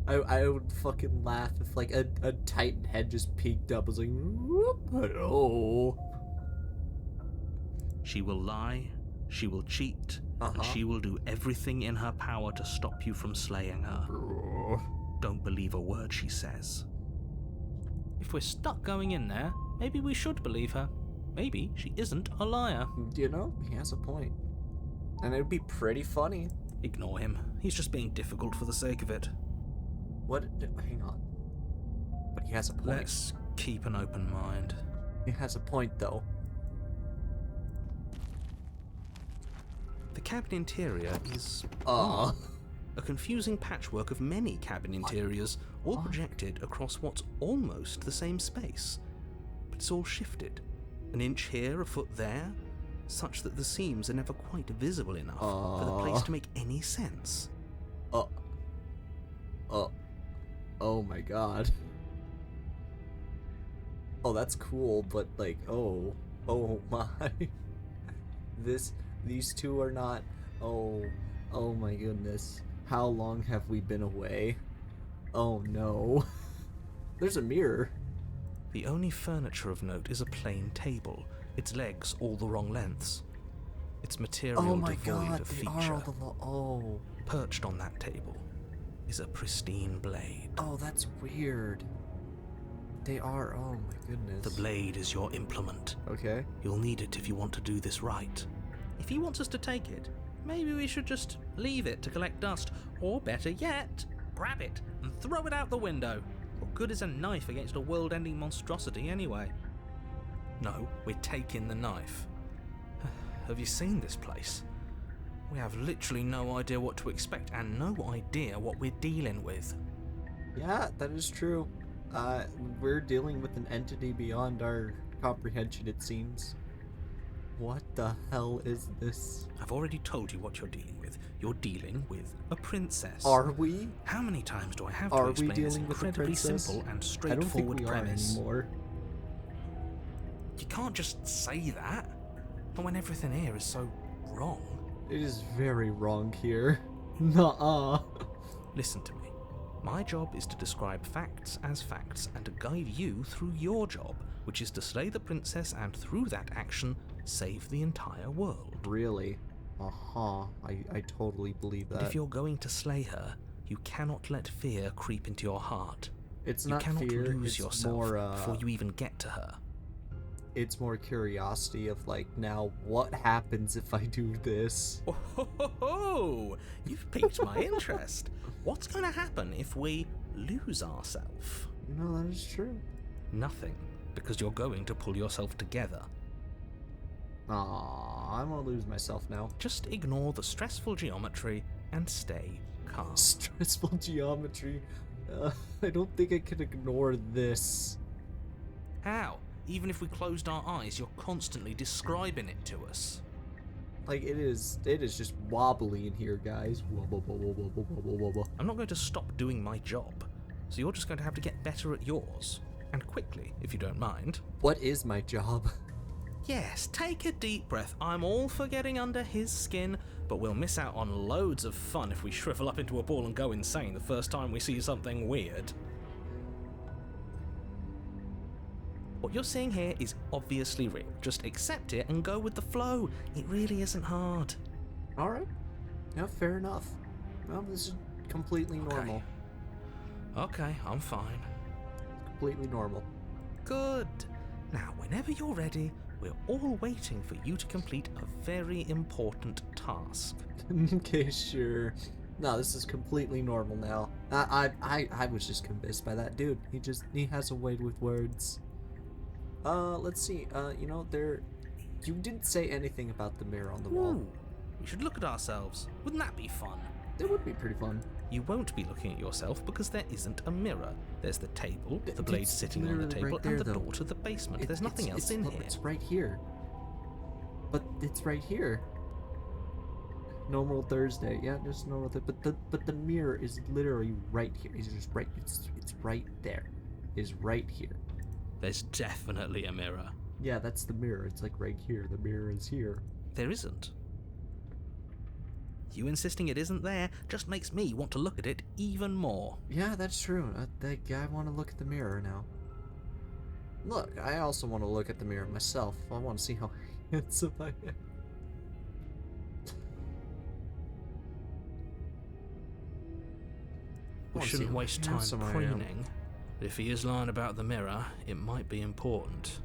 I would fucking laugh if like a Titan head just peeked up. I was like, whoop, hello. She will lie, she will cheat, and she will do everything in her power to stop you from slaying her. Don't believe a word she says. If we're stuck going in there, maybe we should believe her. Maybe she isn't a liar. You know, he has a point. And it'd be pretty funny. Ignore him. He's just being difficult for the sake of it. What? Hang on. But he has a point. Let's keep an open mind. He has a point, though. The cabin interior is Aw. a confusing patchwork of many cabin interiors, all projected across what's almost the same space. But it's all shifted. An inch here, a foot there, such that the seams are never quite visible enough for the place to make any sense. Oh my god. Oh, that's cool, but like, oh my. These two are not, oh my goodness. How long have we been away? Oh no. There's a mirror. The only furniture of note is a plain table, its legs all the wrong lengths. Its material Oh my devoid god, of they feature. are all the Perched on that table is a pristine blade. Oh, that's weird. They are, oh my goodness. The blade is your implement. Okay. You'll need it if you want to do this right. If he wants us to take it, maybe we should just leave it to collect dust. Or better yet, grab it and throw it out the window. What good is a knife against a world-ending monstrosity anyway? No, we're taking the knife. Have you seen this place? We have literally no idea what to expect and no idea what we're dealing with. Yeah, that is true. We're dealing with an entity beyond our comprehension, it seems. What the hell is this? I've already told you what you're dealing with. You're dealing with a princess. Are we? How many times do I have to Are we explain this dealing with a incredibly princess? simple and I don't think straightforward we are premise? anymore. You can't just say that. Not when everything here is so wrong. It is very wrong here. Nuh-uh. Listen to me. My job is to describe facts as facts and to guide you through your job, which is to slay the princess and through that action, save the entire world. Really? Uh-huh. I totally believe that. But if you're going to slay her, you cannot let fear creep into your heart. It's You not cannot fear, lose it's yourself more, before you even get to her. It's more curiosity of like, now what happens if I do this? Oh, ho, ho, ho. You've piqued my interest. What's going to happen if we lose ourselves? No, that is true. Nothing, because you're going to pull yourself together. Aw, I'm gonna lose myself now. Just ignore the stressful geometry and stay calm. Stressful geometry. I don't think I can ignore this. How? Even if we closed our eyes, you're constantly describing it to us. Like, it is just wobbly in here, guys. Wobble, wobble, wobble, wobble, wobble. I'm not going to stop doing my job, so you're just going to have to get better at yours. And quickly, if you don't mind. What is my job? Yes, take a deep breath. I'm all for getting under his skin, but we'll miss out on loads of fun if we shrivel up into a ball and go insane the first time we see something weird. What you're seeing here is obviously real. Just accept it and go with the flow. It really isn't hard. Alright. Yeah, fair enough. Well, this is completely normal. Okay, I'm fine. Completely normal. Good. Now, whenever you're ready, we're all waiting for you to complete a very important task. Okay, sure. No, this is completely normal now. I was just convinced by that dude. He has a way with words. Let's see. You didn't say anything about the mirror on the wall. Ooh, we should look at ourselves. Wouldn't that be fun? It would be pretty fun. You won't be looking at yourself because there isn't a mirror. There's the table, the blade It's sitting on the literally table, right there, and the though. door to the basement. There's nothing else in here. It's right here. But it's right here. Normal Thursday, yeah, just normal. But the mirror is literally right here. It's just right. It's right there. It's right here. There's definitely a mirror. Yeah, that's the mirror. It's like right here. The mirror is here. There isn't. You insisting it isn't there just makes me want to look at it even more. Yeah, that's true. I want to look at the mirror now. Look, I also want to look at the mirror myself. I want to see how handsome I am. We shouldn't waste time preening. If he is lying about the mirror, it might be important.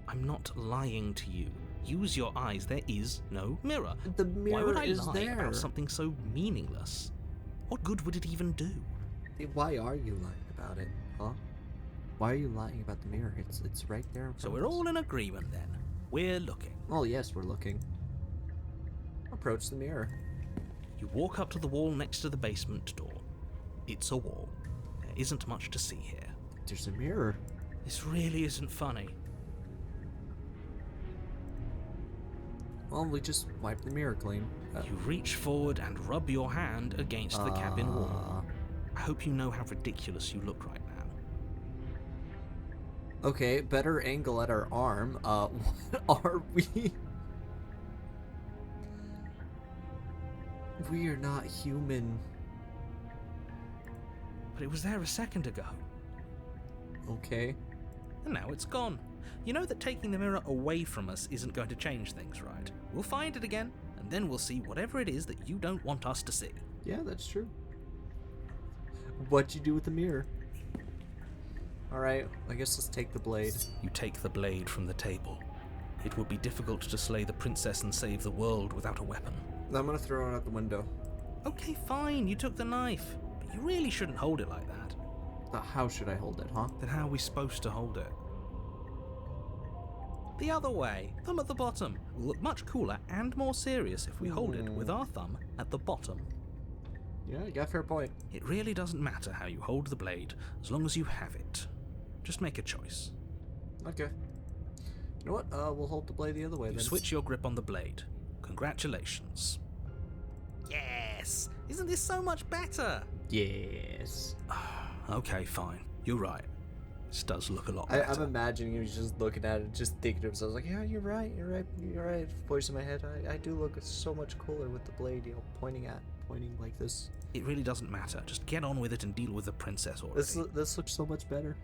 I'm not lying to you. Use your eyes. There is no mirror. The mirror Why would I is lie there. about something so meaningless? What good would it even do? Why are you lying about it, huh? Why are you lying about the mirror? It's right there in front So of we're us. all in agreement then. We're looking. Oh yes, we're looking. Approach the mirror. You walk up to the wall next to the basement door. It's a wall. There isn't much to see here. There's a mirror. This really isn't funny. Well, we just wipe the mirror clean. You reach forward and rub your hand against the cabin wall. I hope you know how ridiculous you look right now. Okay, better angle at our arm. What are we? We are not human. But it was there a second ago. Okay. And now it's gone. You know that taking the mirror away from us isn't going to change things, right? We'll find it again, and then we'll see whatever it is that you don't want us to see. Yeah, that's true. What'd you do with the mirror? Alright, I guess let's take the blade. You take the blade from the table. It would be difficult to slay the princess and save the world without a weapon. I'm gonna throw it out the window. Okay, fine, you took the knife, but you really shouldn't hold it like that. How should I hold it, huh? Then how are we supposed to hold it? The other way, thumb at the bottom. Will look much cooler and more serious if we hold it with our thumb at the bottom. Yeah, you got a fair point. It really doesn't matter how you hold the blade, as long as you have it. Just make a choice. Okay. You know what? We'll hold the blade the other way You then. switch your grip on the blade. Congratulations. Yes! Isn't this so much better? Yes. Okay, fine. You're right. This does look a lot I'm better. imagining he was just looking at it, just thinking to himself, like, yeah, you're right. Voice in my head, I do look so much cooler with the blade, pointing like this. It really doesn't matter. Just get on with it and deal with the princess already. This looks so much better.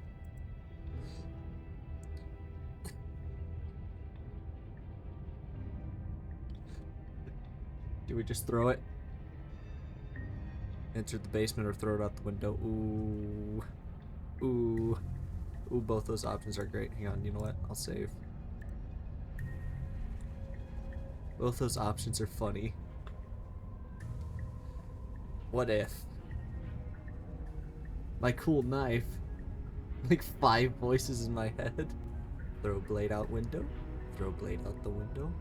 Do we just throw it? Enter the basement or throw it out the window? Ooh. Ooh. Ooh, both those options are great. Hang on, you know what? I'll save. Both those options are funny. What if? My cool knife. Like 5 voices in my head. Throw blade out window. Throw blade out the window.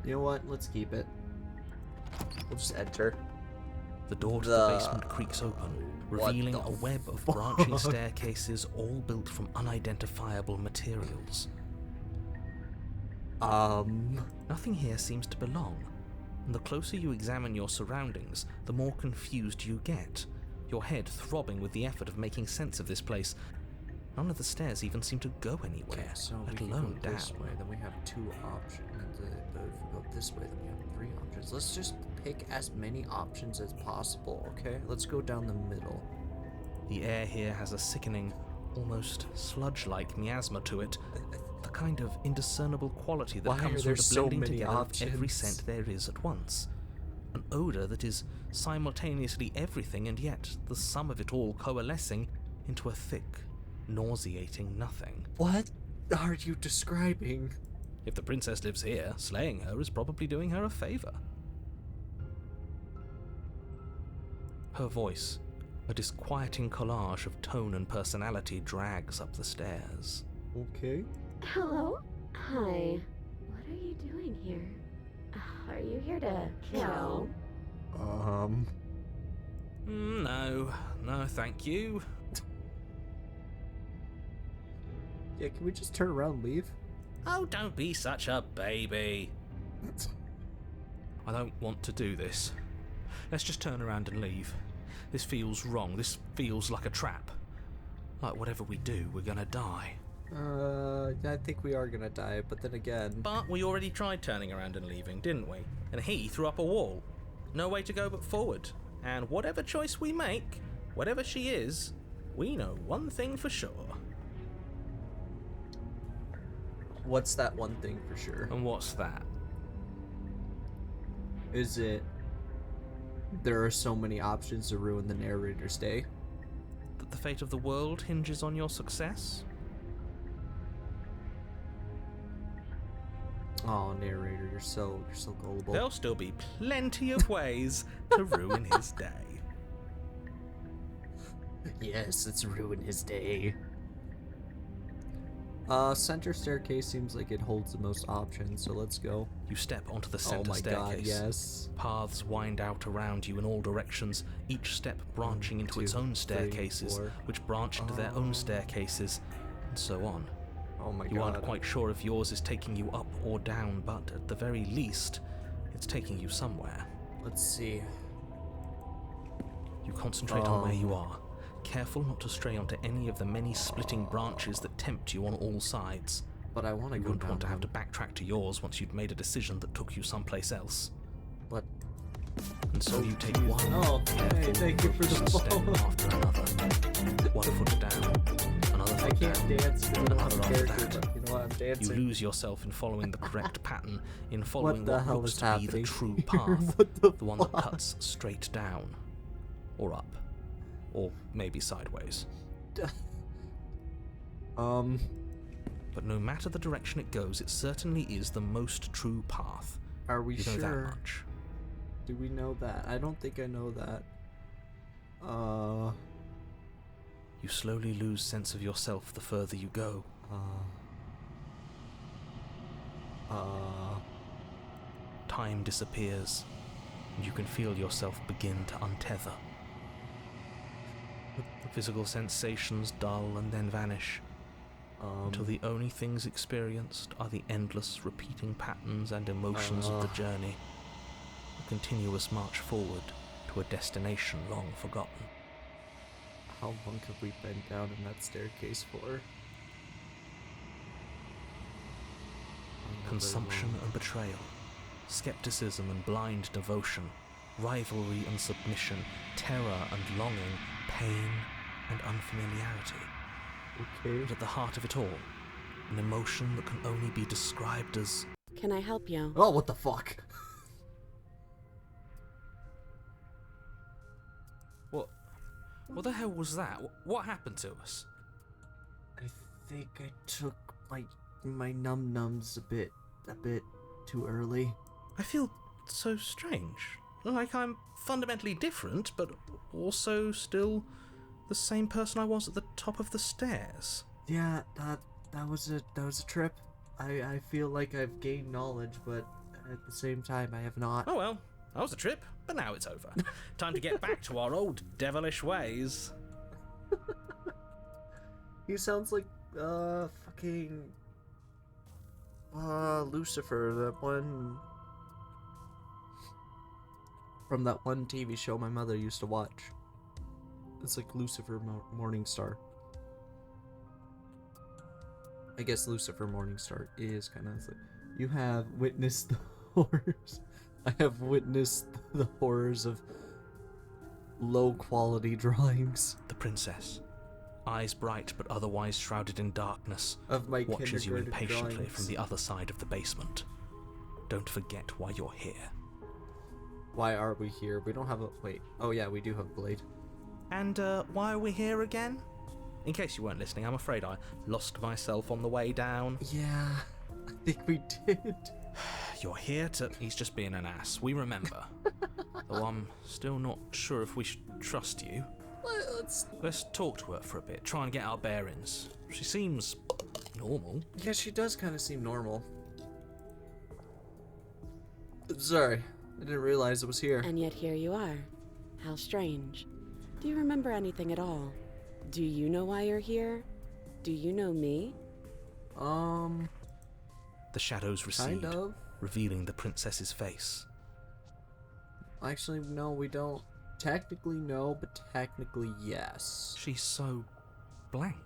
You know what? Let's keep it. We'll just enter. The door to the basement creaks open, revealing a web of branching staircases all built from unidentifiable materials. Nothing here seems to belong, and the closer you examine your surroundings, the more confused you get, your head throbbing with the effort of making sense of this place. None of the stairs even seem to go anywhere, Okay, so we let can alone go down. this way, then we have 2 options. But if we go this way, then we have 3 options. Let's just pick as many options as possible, okay? Let's go down the middle. The air here has a sickening, almost sludge-like miasma to it, the kind of indiscernible quality that Why are comes there from the so blending many together of every options? scent there is at once. An odor that is simultaneously everything and yet the sum of it all coalescing into a thick, nauseating nothing. What are you describing? If the princess lives here, slaying her is probably doing her a favor. Her voice, a disquieting collage of tone and personality, drags up the stairs. Okay. Hello? Hi. What are you doing here? Are you here to kill? No, thank you. Yeah, can we just turn around and leave? Oh, don't be such a baby. I don't want to do this. Let's just turn around and leave. This feels wrong. This feels like a trap. Like whatever we do, we're gonna die. I think we are gonna die, but then again... But we already tried turning around and leaving, didn't we? And he threw up a wall. No way to go but forward. And whatever choice we make, whatever she is, we know one thing for sure. What's that one thing for sure? And what's that? Is it... there are so many options to ruin the narrator's day? That the fate of the world hinges on your success? Oh, narrator, you're so gullible. There'll still be plenty of ways to ruin his day. Yes, let's ruin his day. Center staircase seems like it holds the most options, so let's go. You step onto the Oh center my staircase. god, yes. Paths wind out around you in all directions, each step branching into its 2, own 3, staircases, 4. which branch into their own staircases, and so on. Oh my You god. aren't quite sure if yours is taking you up or down, but at the very least, it's taking you somewhere. Let's see. You concentrate on where you are, careful not to stray onto any of the many splitting branches that tempt you on all sides. But I want to You go wouldn't down want to have to one. backtrack to yours once you'd made a decision that took you someplace else. But And so you take one Oh, careful, hey, thank you for the step follow. after another. One foot down, another I foot can't down, dance because I don't have another a after character, that. but you know what, I'm You dancing. lose yourself in following the correct pattern, in following the what hell looks is to be the happening true here? path, What the one that fuck? cuts straight down, or up, or maybe sideways. But no matter the direction it goes, it certainly is the most true path. Are we You know sure? that much. Do we know that? I don't think I know that. You slowly lose sense of yourself the further you go. Time disappears, and you can feel yourself begin to untether. Physical sensations dull and then vanish, until the only things experienced are the endless repeating patterns and emotions of the journey, a continuous march forward to a destination long forgotten. How long have we been down in that staircase for? Consumption and betrayal, skepticism and blind devotion, rivalry and submission, terror and longing, pain and unfamiliarity. Okay. But at the heart of it all, an emotion that can only be described as Can I help you? Oh, what the fuck? what the hell was that? What happened to us? I think I took my num-nums a bit too early. I feel so strange. Like I'm fundamentally different, but also still the same person I was at the top of the stairs. Yeah, that was a trip. I feel like I've gained knowledge, but at the same time I have not. Oh well, that was a trip, but now it's over. Time to get back to our old devilish ways. He sounds like fucking Lucifer, that one from that one TV show my mother used to watch. It's like Lucifer Morningstar. I guess Lucifer Morningstar is kind of like, you have witnessed the horrors. I have witnessed the horrors of low quality drawings The princess, eyes bright but otherwise shrouded in darkness, of my watches you kindergarten impatiently drawings. from the other side of the basement. Don't forget why you're here. Why are we here? We don't have a... Wait. Oh yeah, we do have a blade. And why are we here again? In case you weren't listening, I'm afraid I lost myself on the way down. Yeah, I think we did. You're here to... He's just being an ass. We remember. Though I'm still not sure if we should trust you. Let's talk to her for a bit. Try and get our bearings. She seems normal. Yeah, she does kind of seem normal. Sorry, I didn't realize it was here. And yet here you are. How strange. Do you remember anything at all? Do you know why you're here? Do you know me? The shadows recede, Kind of. revealing the princess's face. Actually, no, we don't. Technically, no, but technically, yes. She's so blank.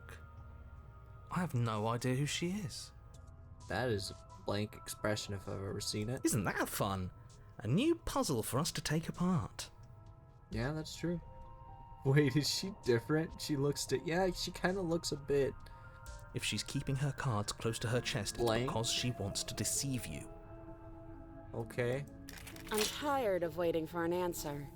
I have no idea who she is. That is a blank expression if I've ever seen it. Isn't that fun? A new puzzle for us to take apart. Yeah, that's true. Wait, is she different? She looks yeah, she kind of looks a bit... If she's keeping her cards close to her chest, Blank? it's because she wants to deceive you. Okay. I'm tired of waiting for an answer.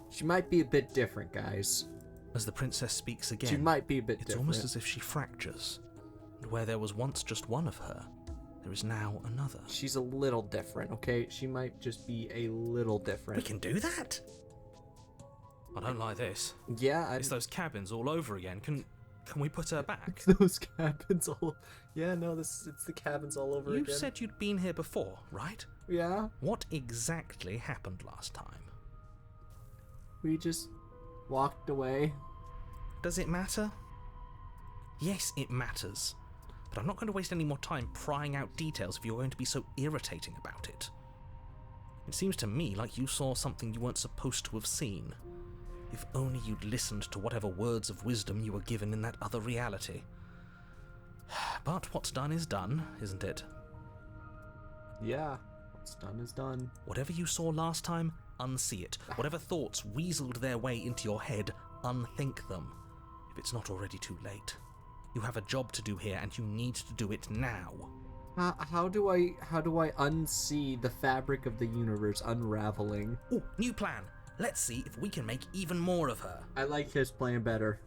She might be a bit different, guys. As the princess speaks again, She might be a bit it's different. almost as if she fractures. And where there was once just one of her, there is now another. She's a little different, okay? She might just be a little We different. can do that? I don't like this. Yeah, It's those cabins all over again. Can we put her back? those cabins all... Yeah, no, it's the cabins all over You again. said you'd been here before, right? Yeah, What exactly happened last time? we just walked away. Does it matter? Yes, it matters. But I'm not going to waste any more time prying out details if you're going to be so irritating about it. It seems to me like you saw something you weren't supposed to have seen. If only you'd listened to whatever words of wisdom you were given in that other reality. But what's done is done, isn't it? Yeah, what's done is done. Whatever you saw last time, unsee it. Whatever thoughts weaseled their way into your head, unthink them. If it's not already too late. You have a job to do here, and you need to do it now. How do I unsee the fabric of the universe unraveling? Ooh, new plan. Let's see if we can make even more of her. I like his plan better.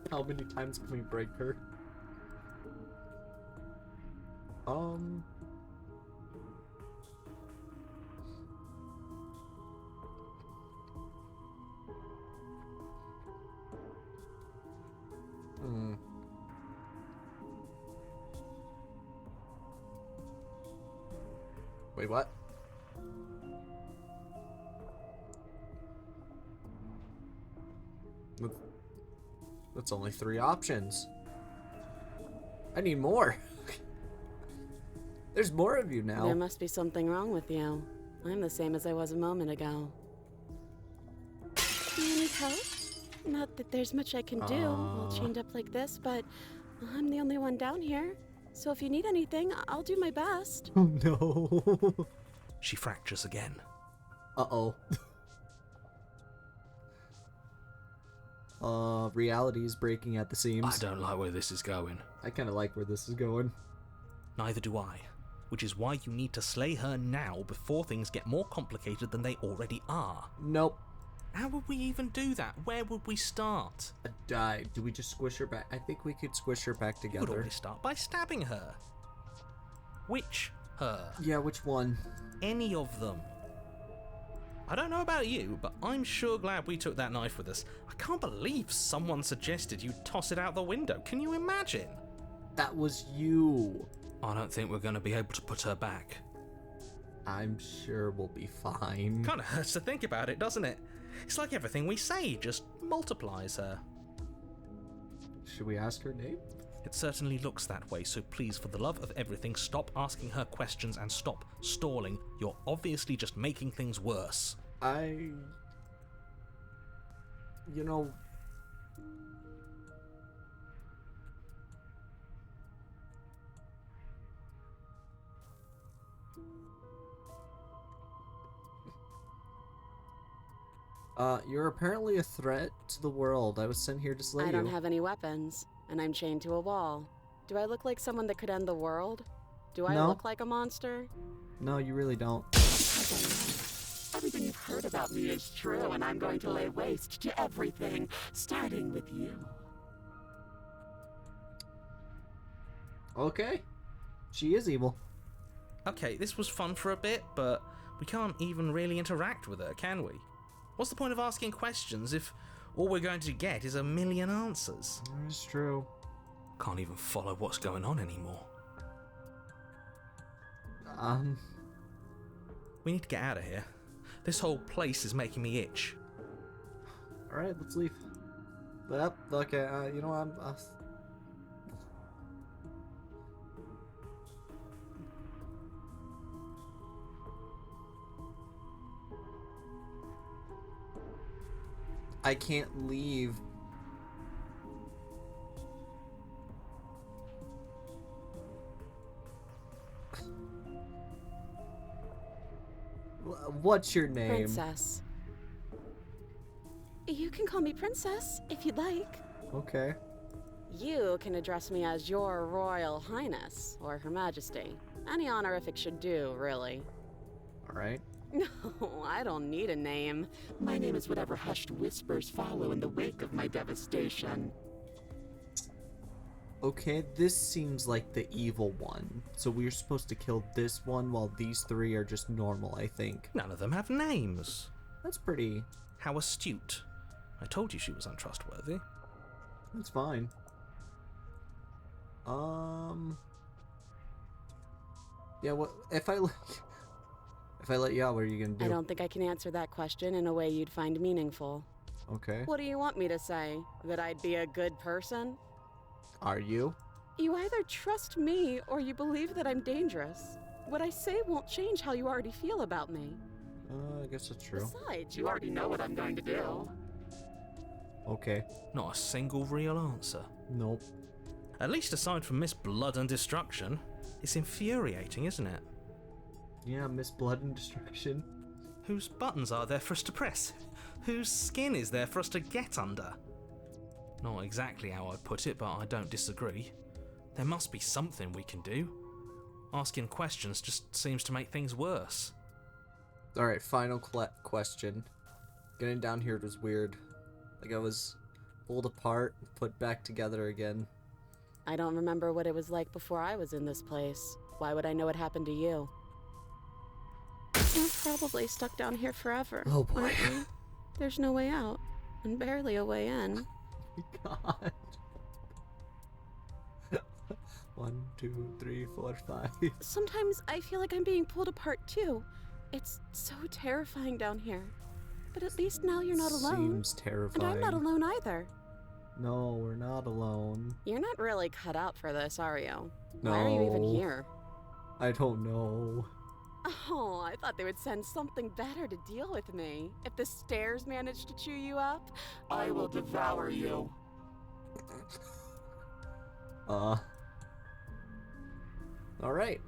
How many times can we break her? Wait, what? That's only 3 options. I need more. There's more of you now. There must be something wrong with you. I'm the same as I was a moment ago. Do you need help? Not that there's much I can do, all chained up like this, but I'm the only one down here. So if you need anything, I'll do my best. Oh no. She fractures again. Uh-oh. Reality is breaking at the seams. I don't like where this is going. I kind of like where this is going. Neither do I. Which is why you need to slay her now before things get more complicated than they already are. Nope. How would we even do that? Where would we start? Do we just squish her back? I think we could squish her back We would together. always start by stabbing her. Which her? Yeah, which one? Any of them. I don't know about you, but I'm sure glad we took that knife with us. I can't believe someone suggested you toss it out the window. Can you imagine? That was you. I don't think we're going to be able to put her back. I'm sure we'll be fine. Kind of hurts to think about it, doesn't it? It's like everything we say just multiplies her. Should we ask her name? It certainly looks that way, so please, for the love of everything, stop asking her questions and stop stalling. You're obviously just making things worse. You know... you're apparently a threat to the world. I was sent here to slay you. I don't have any weapons, and I'm chained to a wall. Do I look like someone that could end the world? Do I No. look like a monster? No, you really don't. Everything you've heard about me is true, and I'm going to lay waste to everything, starting with you. Okay. She is evil. Okay, this was fun for a bit, but we can't even really interact with her, can we? What's the point of asking questions if all we're going to get is a million answers? It's true. Can't even follow what's going on anymore. We need to get out of here. This whole place is making me itch. Alright, let's leave. Well, okay, you know what, I can't leave. What's your name? Princess. You can call me Princess, if you'd like. Okay. You can address me as Your Royal Highness, or Her Majesty. Any honorific should do, really. Alright. No, I don't need a name. My name is whatever hushed whispers follow in the wake of my devastation. Okay, this seems like the evil one. So we're supposed to kill this one while these three are just normal, I think. None of them have names. That's pretty... How astute. I told you she was untrustworthy. That's fine. Yeah, what... If I let you out, what are you gonna do? I don't think I can answer that question in a way you'd find meaningful. Okay. What do you want me to say? That I'd be a good person? Are you? You either trust me or you believe that I'm dangerous. What I say won't change how you already feel about me. I guess that's true. Besides, You already know what I'm going to do. Okay. Not a single real answer. Nope. At least aside from Miss Blood and Destruction, it's infuriating, isn't it? Yeah, Miss Blood and Destruction. Whose buttons are there for us to press? Whose skin is there for us to get under? Not exactly how I'd put it, but I don't disagree. There must be something we can do. Asking questions just seems to make things worse. Alright, final question. Getting down here was weird. Like I was pulled apart, put back together again. I don't remember what it was like before I was in this place. Why would I know what happened to you? You're probably stuck down here forever. Oh boy. aren't you? There's no way out, and barely a way in. God. 1, 2, 3, 4, 5. Sometimes I feel like I'm being pulled apart too. It's so terrifying down here. But at least now you're not alone. Seems terrifying. And I'm not alone either. No, we're not alone. You're not really cut out for this, are you? Why are you even No. here? I don't know. Oh, I thought they would send something better to deal with me. If the stairs managed to chew you up, I will devour you. Alright.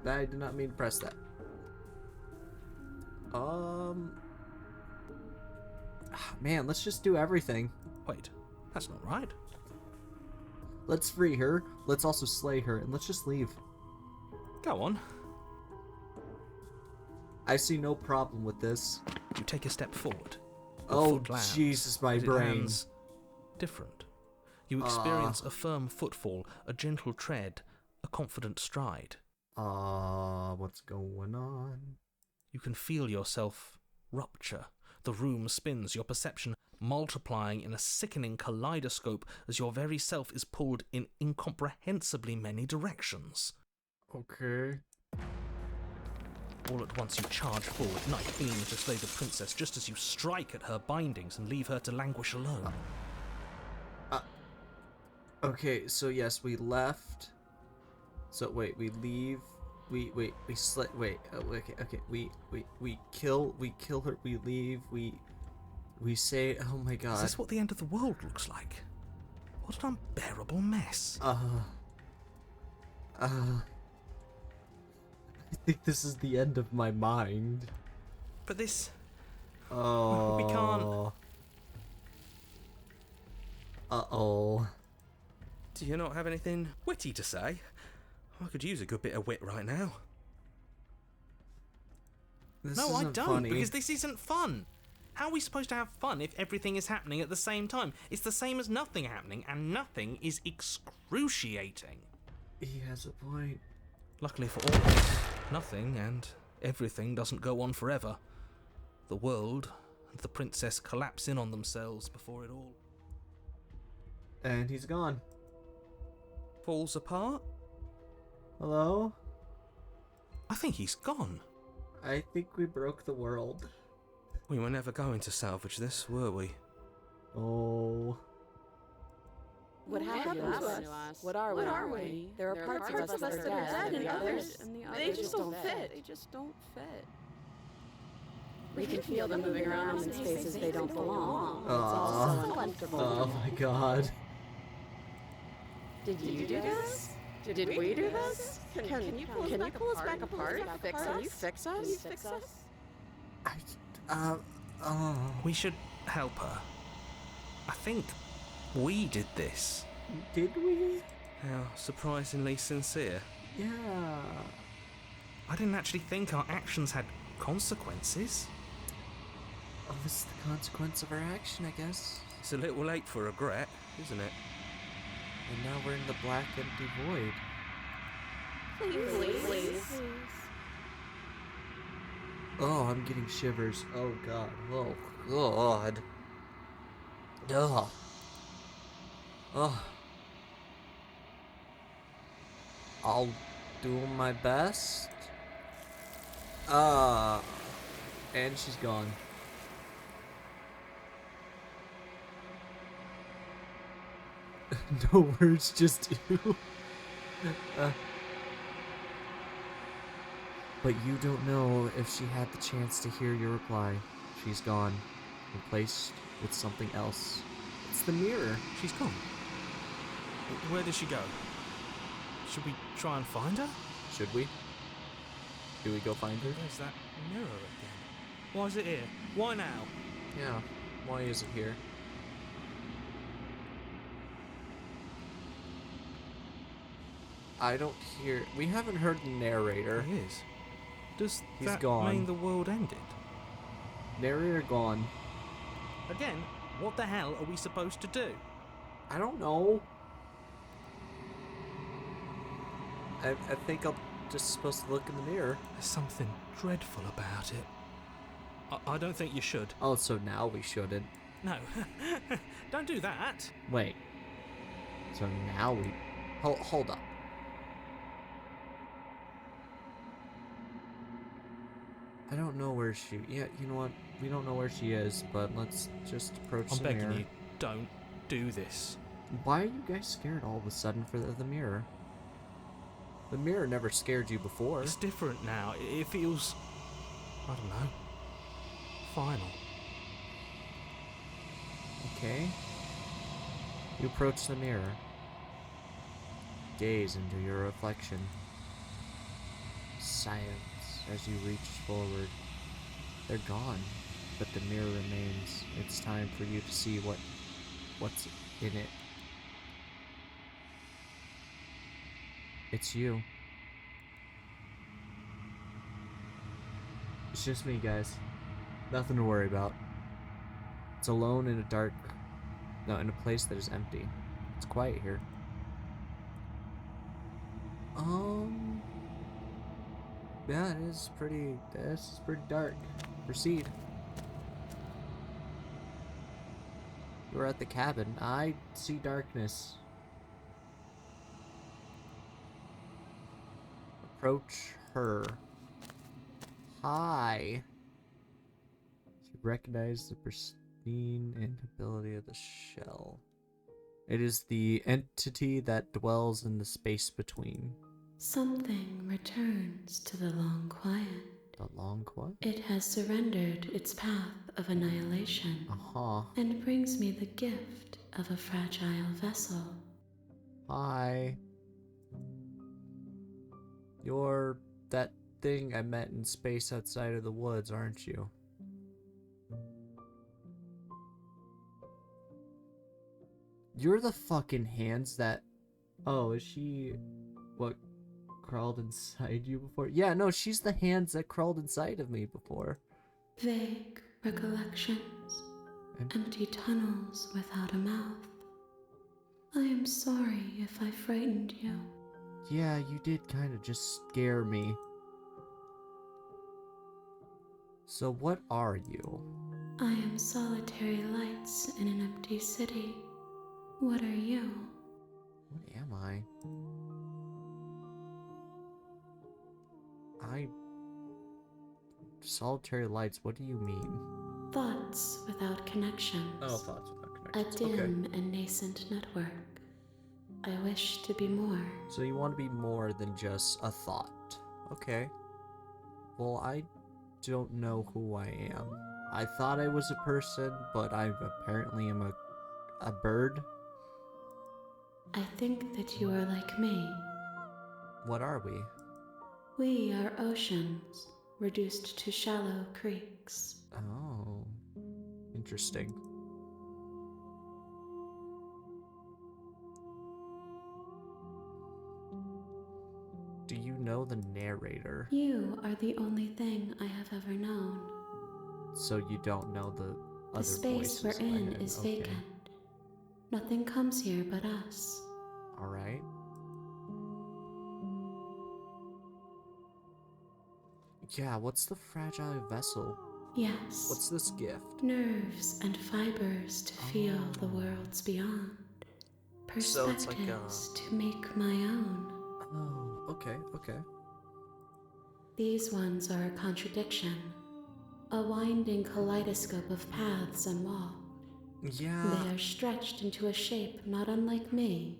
I did not mean to press that. Man, let's just do everything. Wait, that's not right. Let's free her, let's also slay her, and let's just leave. Go on. I see no problem with this. You take a step forward. Your Oh, foot lands, Jesus, my but it brain. lands different. You experience a firm footfall, a gentle tread, a confident stride. What's going on? You can feel yourself rupture. The room spins, your perception multiplying in a sickening kaleidoscope as your very self is pulled in incomprehensibly many directions. Okay. All at once you charge forward, knife aiming to slay the princess just as you strike at her bindings and leave her to languish alone. Okay, so yes, we left. So wait, we leave. We okay. We kill her. We leave. We say, oh my god. Is this what the end of the world looks like? What an unbearable mess. I think this is the end of my mind. But this... Oh. We can't... Uh-oh. Do you not have anything witty to say? I could use a good bit of wit right now. This No, I isn't don't, funny. because this isn't fun. How are we supposed to have fun if everything is happening at the same time? It's the same as nothing happening, and nothing is excruciating. He has a point. Luckily for all of us, nothing and everything doesn't go on forever. The world and the princess collapse in on themselves before it all And he's gone. Falls apart? Hello? I think he's gone. I think we broke the world. We were never going to salvage this, were we? Oh. What happened to us? What are we? There are parts of us that are dead, and the others, they just don't fit. They just don't fit. we can feel them moving around in spaces they don't belong. It's Aw. all so uncomfortable. Oh my god. Did you do this? Did we do this? Can you pull us back apart? Can you fix us? We should help her. I think we did this. Did we? How surprisingly sincere. Yeah. I didn't actually think our actions had consequences. Oh, this is the consequence of our action, I guess. It's a little late for regret, isn't it? And now we're in the black empty void. Please. Oh, I'm getting shivers. Oh god. Oh god. Ugh. Oh. I'll do my best. And she's gone. No words, just you. But you don't know if she had the chance to hear your reply. She's gone, replaced with something else. It's the mirror. She's gone. Where did she go? Should we try and find her? Should we? Do we go find her? There's that mirror again. Why is it here? Why now? Yeah. Why is it here? I don't hear. We haven't heard the narrator. He is. Does He's that gone. mean the world ended? Narrator gone. Again, what the hell are we supposed to do? I don't know. I think I'm just supposed to look in the mirror. There's something dreadful about it. I don't think you should. Oh, so now we shouldn't. No. Don't do that. Wait. So now we... Hold up. I don't know where she... Yeah, you know what? We don't know where she is, but let's just approach I'm the begging mirror. you, don't do this. Why are you guys scared all of a sudden for the mirror? The mirror never scared you before. It's different now. It feels... I don't know. Final. Okay. You approach the mirror. Gaze into your reflection. Silence as you reach forward. They're gone, but the mirror remains. It's time for you to see what's in it. It's you. It's just me, guys. Nothing to worry about. It's alone in in a place that is empty. It's quiet here. Yeah, this is pretty dark. Proceed. You're at the cabin. I see darkness. Approach her. Hi. You recognize the pristine inability of the shell. It is the entity that dwells in the space between. Something returns to the long quiet. The long quiet? It has surrendered its path of annihilation Uh-huh. and brings me the gift of a fragile vessel. Hi. You're that thing I met in space outside of the woods, aren't you? You're the fucking hands that... Oh, is she... What crawled inside you before? Yeah, no, she's the hands that crawled inside of me before. Vague recollections, And- empty tunnels without a mouth. I am sorry if I frightened you. Yeah, you did kind of just scare me. So what are you? I am solitary lights in an empty city. What are you? What am I? Solitary lights, what do you mean? Thoughts without connections. Oh, thoughts without A connections. dim and nascent network. I wish to be more. So you want to be more than just a thought. Okay. Well, I don't know who I am. I thought I was a person, but I apparently am a bird. I think that you are like me. What are we? We are oceans, reduced to shallow creeks. Oh, interesting. Do you know the narrator? You are the only thing I have ever known. So you don't know the The other space we're voices in my in head. is Okay. vacant. Nothing comes here but us. All right. Yeah, what's the fragile vessel? Yes. What's this gift? Nerves and fibers to feel the worlds beyond. So it's like Perspectives to make my own. Oh, okay, okay. These ones are a contradiction. A winding kaleidoscope of paths and walls. Yeah. They are stretched into a shape not unlike me,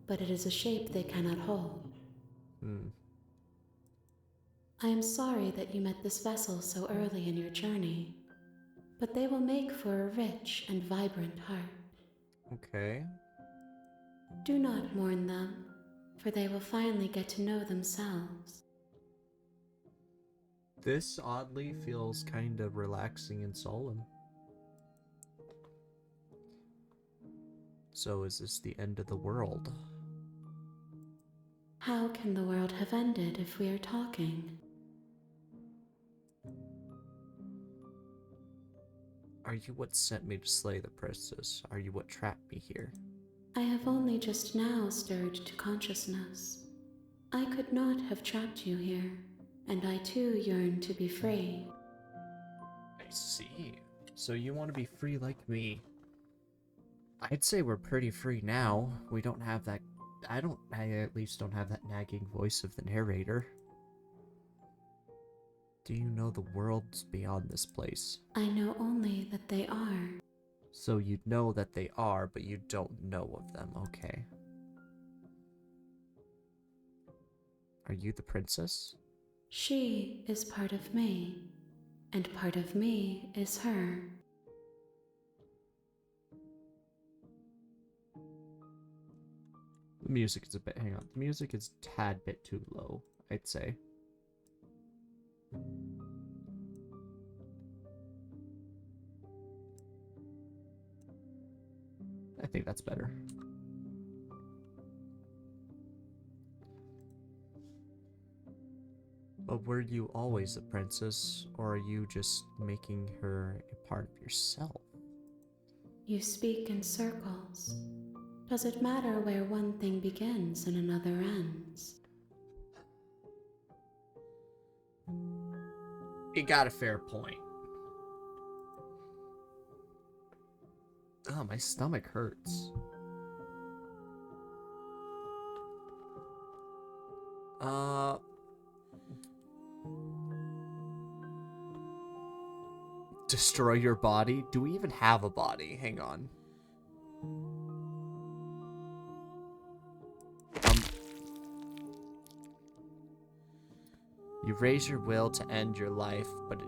but it is a shape they cannot hold. I am sorry that you met this vessel so early in your journey, but they will make for a rich and vibrant heart. Okay. Do not mourn them, for they will finally get to know themselves. This oddly feels kind of relaxing and solemn. So is this the end of the world? How can the world have ended if we are talking? Are you what sent me to slay the princess? Are you what trapped me here? I have only just now stirred to consciousness. I could not have trapped you here, and I too yearn to be free. I see. So you want to be free like me? I'd say we're pretty free now. We don't have that... I at least don't have that nagging voice of the narrator. Do you know the worlds beyond this place? I know only that they are. So you know that they are, but you don't know of them, okay. Are you the princess? She is part of me, and part of me is her. The music is a bit... Hang on. The music is a tad bit too low, I'd say. I think that's better. But were you always a princess, or are you just making her a part of yourself? You speak in circles. Does it matter where one thing begins and another ends? You got a fair point. Oh, my stomach hurts. Destroy your body? Do we even have a body? Hang on. You raise your will to end your life, but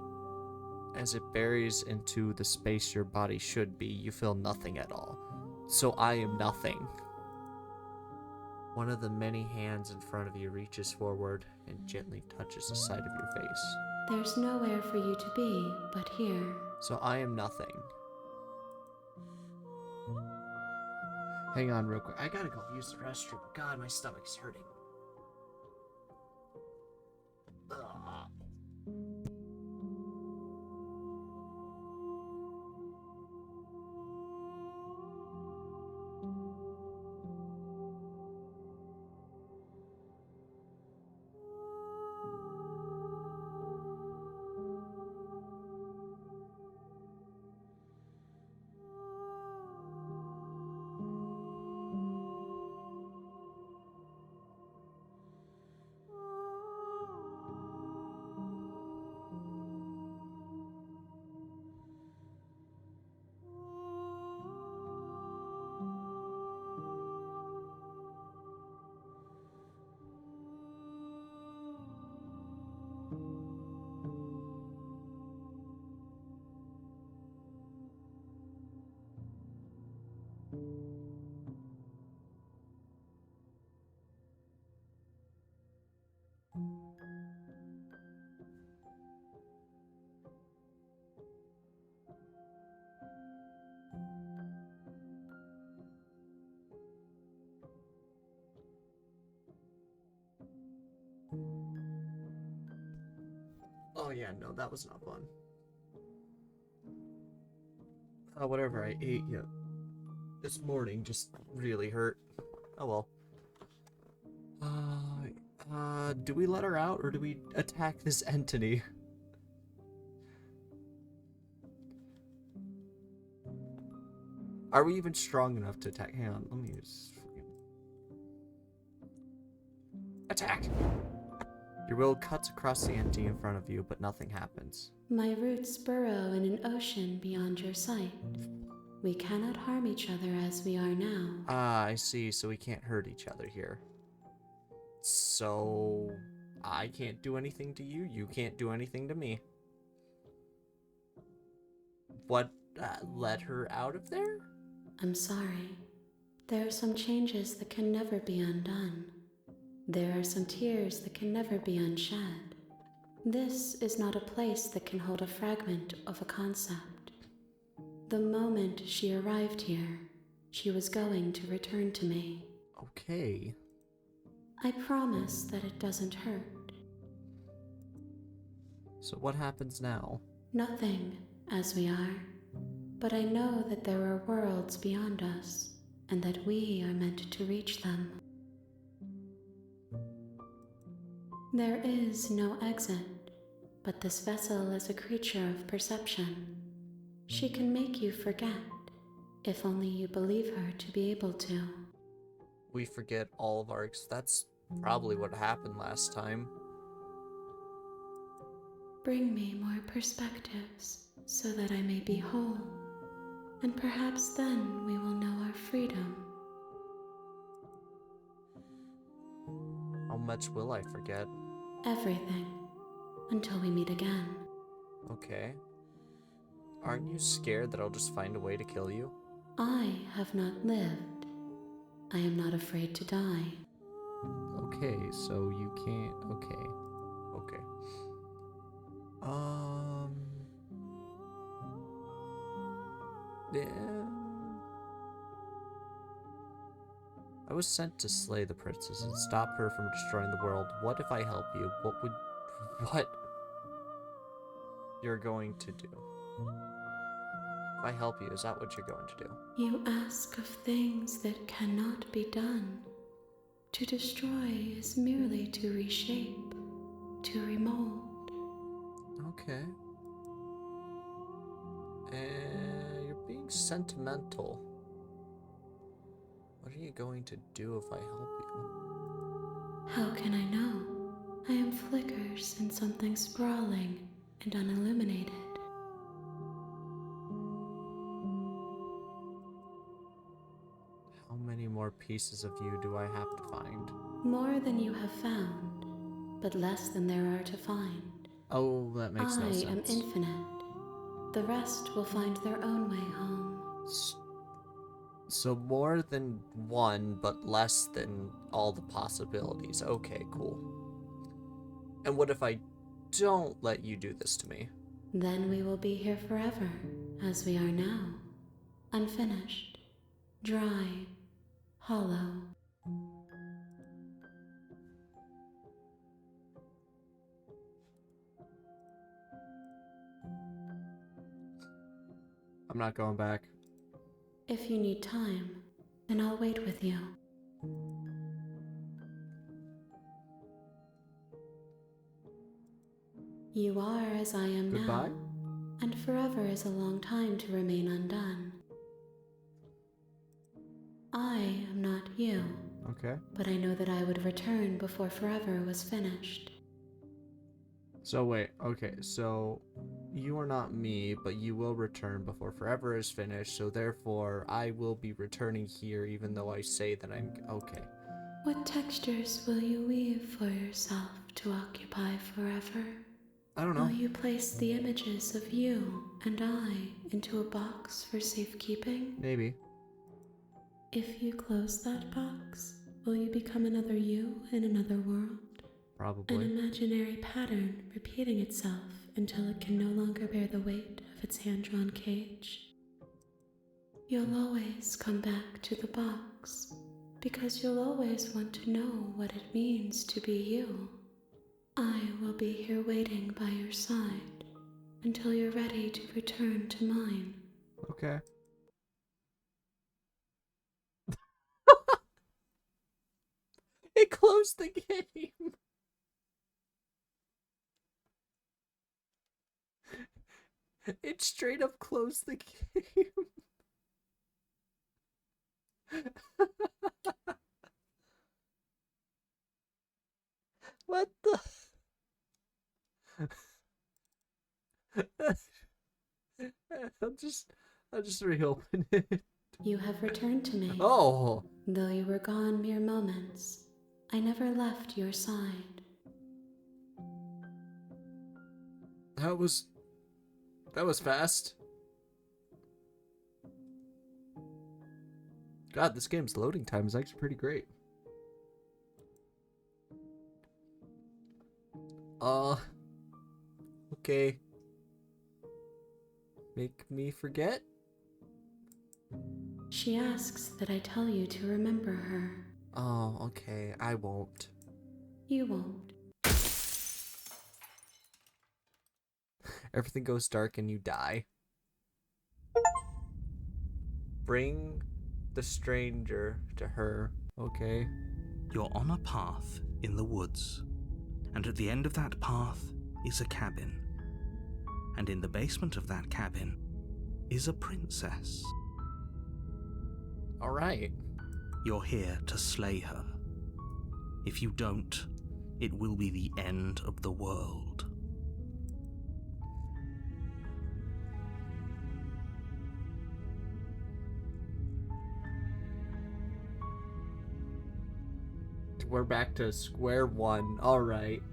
as it buries into the space your body should be, you feel nothing at all. So I am nothing. One of the many hands in front of you reaches forward and gently touches the side of your face. There's nowhere for you to be but here. So I am nothing. Hang on real quick. I gotta go use the restroom. God, my stomach's hurting. Ugh. Oh yeah, no, that was not fun. Whatever I ate this morning just really hurt. Oh well. Do we let her out or do we attack this entity? Are we even strong enough to attack? Hang on, let me just... Attack! Your will cuts across the entity in front of you, but nothing happens. My roots burrow in an ocean beyond your sight. We cannot harm each other as we are now. Ah, I see, so we can't hurt each other here. So... I can't do anything to you, you can't do anything to me. What let her out of there? I'm sorry. There are some changes that can never be undone. There are some tears that can never be unshed. This is not a place that can hold a fragment of a concept. The moment she arrived here, she was going to return to me. Okay. I promise that it doesn't hurt. So what happens now? Nothing, as we are. But I know that there are worlds beyond us, and that we are meant to reach them. There is no exit, but this vessel is a creature of perception. She can make you forget, if only you believe her to be able to. We forget all of our... That's probably what happened last time. Bring me more perspectives, so that I may be whole, and perhaps then we will know our freedom. How much will I forget? Everything, until we meet again. Okay. Aren't you scared that I'll just find a way to kill you? I have not lived. I am not afraid to die. Okay, so you can't... Okay. Okay. Yeah. I was sent to slay the princess and stop her from destroying the world. What if I help you? What you're going to do? If I help you, is that what you're going to do? You ask of things that cannot be done. To destroy is merely to reshape, to remold. Okay. You're being sentimental. What are you going to do if I help you? How can I know? I am flickers in something sprawling and unilluminated. How many more pieces of you do I have to find? More than you have found. but less than there are to find. Oh, that makes no sense. I am infinite. The rest will find their own way home. So more than one, but less than all the possibilities. Okay, cool. And what if I don't let you do this to me? Then we will be here forever, as we are now. Unfinished, dry, hollow. I'm not going back. If you need time, then I'll wait with you. You are as I am Goodbye? now, and forever is a long time to remain undone. I am not you, Okay. but I know that I would return before forever was finished. So wait, okay, so you are not me, but you will return before forever is finished, so therefore I will be returning here even though I say that I'm okay. What textures will you weave for yourself to occupy forever? I don't know. Will you place the images of you and I into a box for safekeeping? Maybe. If you close that box, will you become another you in another world? An Probably. imaginary pattern repeating itself until it can no longer bear the weight of its hand-drawn cage. You'll always come back to the box, because you'll always want to know what it means to be you. I will be here waiting by your side until you're ready to return to mine. Okay. It closed the game. It straight up closed the game. What the? I'll just reopen it. You have returned to me. Oh, Though you were gone mere moments, I never left your side. that was fast. God, this game's loading time is actually pretty great. Okay. Make me forget? She asks that I tell you to remember her. Oh, okay. I won't. You won't. Everything goes dark and you die. Bring the stranger to her, okay? You're on a path in the woods, and at the end of that path is a cabin. And in the basement of that cabin is a princess. Alright. You're here to slay her. If you don't, it will be the end of the world. We're back to square one. Alright.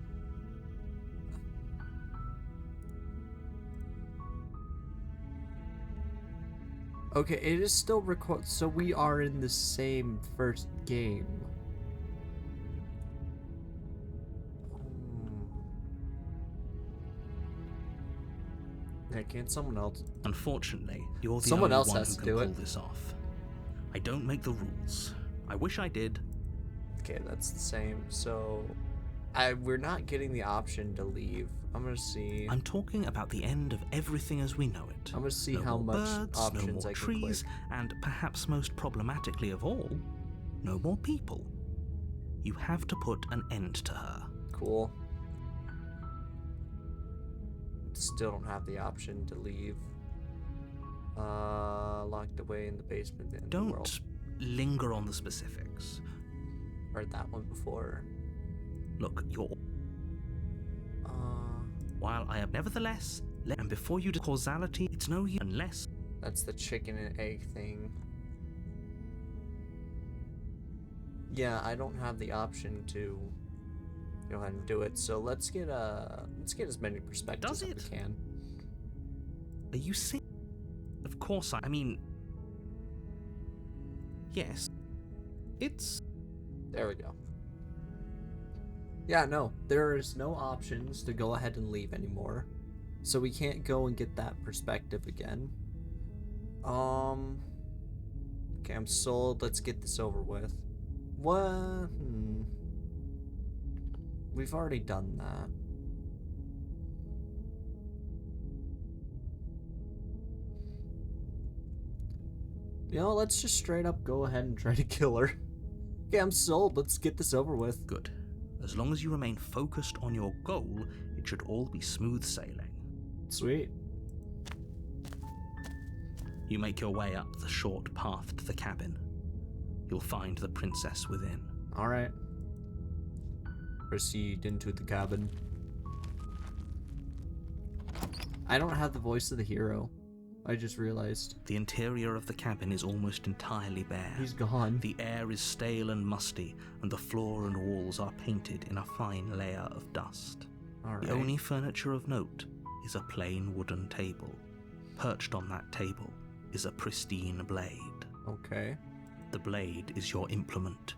Okay, it is still so we are in the same first game. Yeah, can't someone else? Unfortunately, you're the Someone only else one has who to can do pull it. this off. I don't make the rules. I wish I did. Okay, that's the same. So, we're not getting the option to leave. I'm gonna see. I'm talking about the end of everything as we know it. I'm gonna see no how more much birds, options no more I can trees, click. and perhaps most problematically of all, no more people. You have to put an end to her. Cool. Still don't have the option to leave. Locked away in the basement in the world. Don't linger on the specifics. Heard that one before. Look, you're... While I am nevertheless... And before you do causality, it's no use unless... That's the chicken and egg thing. Yeah, I don't have the option to go ahead and do it. So let's get as many perspectives Does as it? we can. Are you serious? Of course, I mean... Yes. It's... There we go. Yeah, no, there's no options to go ahead and leave anymore. So we can't go and get that perspective again. Okay, I'm sold. Let's get this over with. What? We've already done that. You know, let's just straight up go ahead and try to kill her. Okay, I'm sold. Let's get this over with. Good. As long as you remain focused on your goal, it should all be smooth sailing. Sweet. You make your way up the short path to the cabin. You'll find the princess within. Alright. Proceed into the cabin. I don't have the voice of the hero. I just realized. The interior of the cabin is almost entirely bare. He's gone. The air is stale and musty, and the floor and walls are painted in a fine layer of dust. Alright. The only furniture of note is a plain wooden table. Perched on that table is a pristine blade. Okay. The blade is your implement.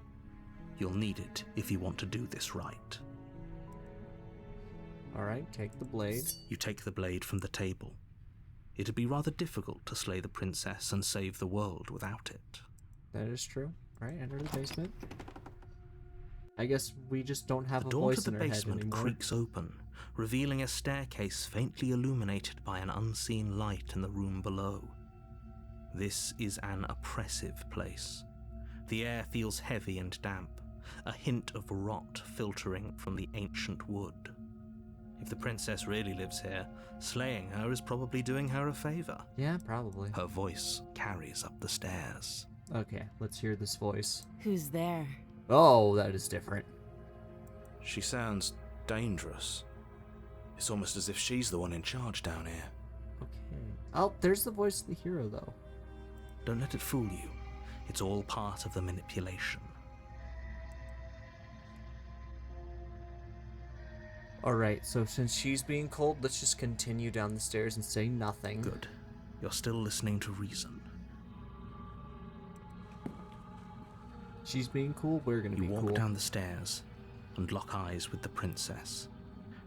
You'll need it if you want to do this right. Alright, take the blade. You take the blade from the table. It'd be rather difficult to slay the princess and save the world without it. That is true. Alright, enter the basement. I guess we just don't have The a door voice to the in our head basement anymore. creaks open, revealing a staircase faintly illuminated by an unseen light in the room below. This is an oppressive place. The air feels heavy and damp, a hint of rot filtering from the ancient wood. If the princess really lives here, slaying her is probably doing her a favor. Yeah, probably. Her voice carries up the stairs. Okay, let's hear this voice. Who's there? Oh, that is different. She sounds dangerous. It's almost as if she's the one in charge down here. Okay. Oh, there's the voice of the hero, though. Don't let it fool you. It's all part of the manipulation. Alright, so since she's being cold, let's just continue down the stairs and say nothing. Good. You're still listening to reason. She's being cool, we're gonna You be walk cool. down the stairs and lock eyes with the princess.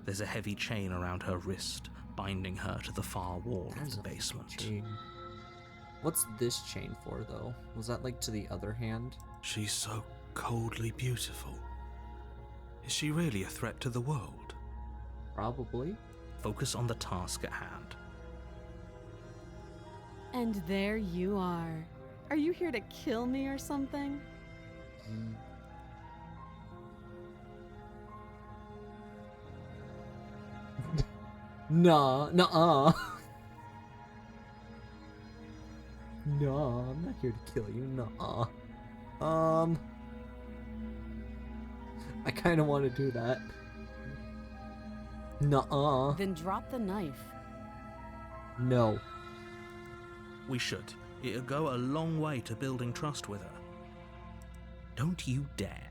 There's a heavy chain around her wrist, binding her to the far wall That of is the a fucking basement. chain. What's this chain for, though? Was that like to the other hand? She's so coldly beautiful. Is she really a threat to the world? Probably. Focus on the task at hand. And there you are. Are you here to kill me or something? Nah, nuh-uh. No, I'm not here to kill you, nuh-uh. I kinda wanna do that. Nuh-uh. Then drop the knife. No. We should. It'll go a long way to building trust with her. Don't you dare.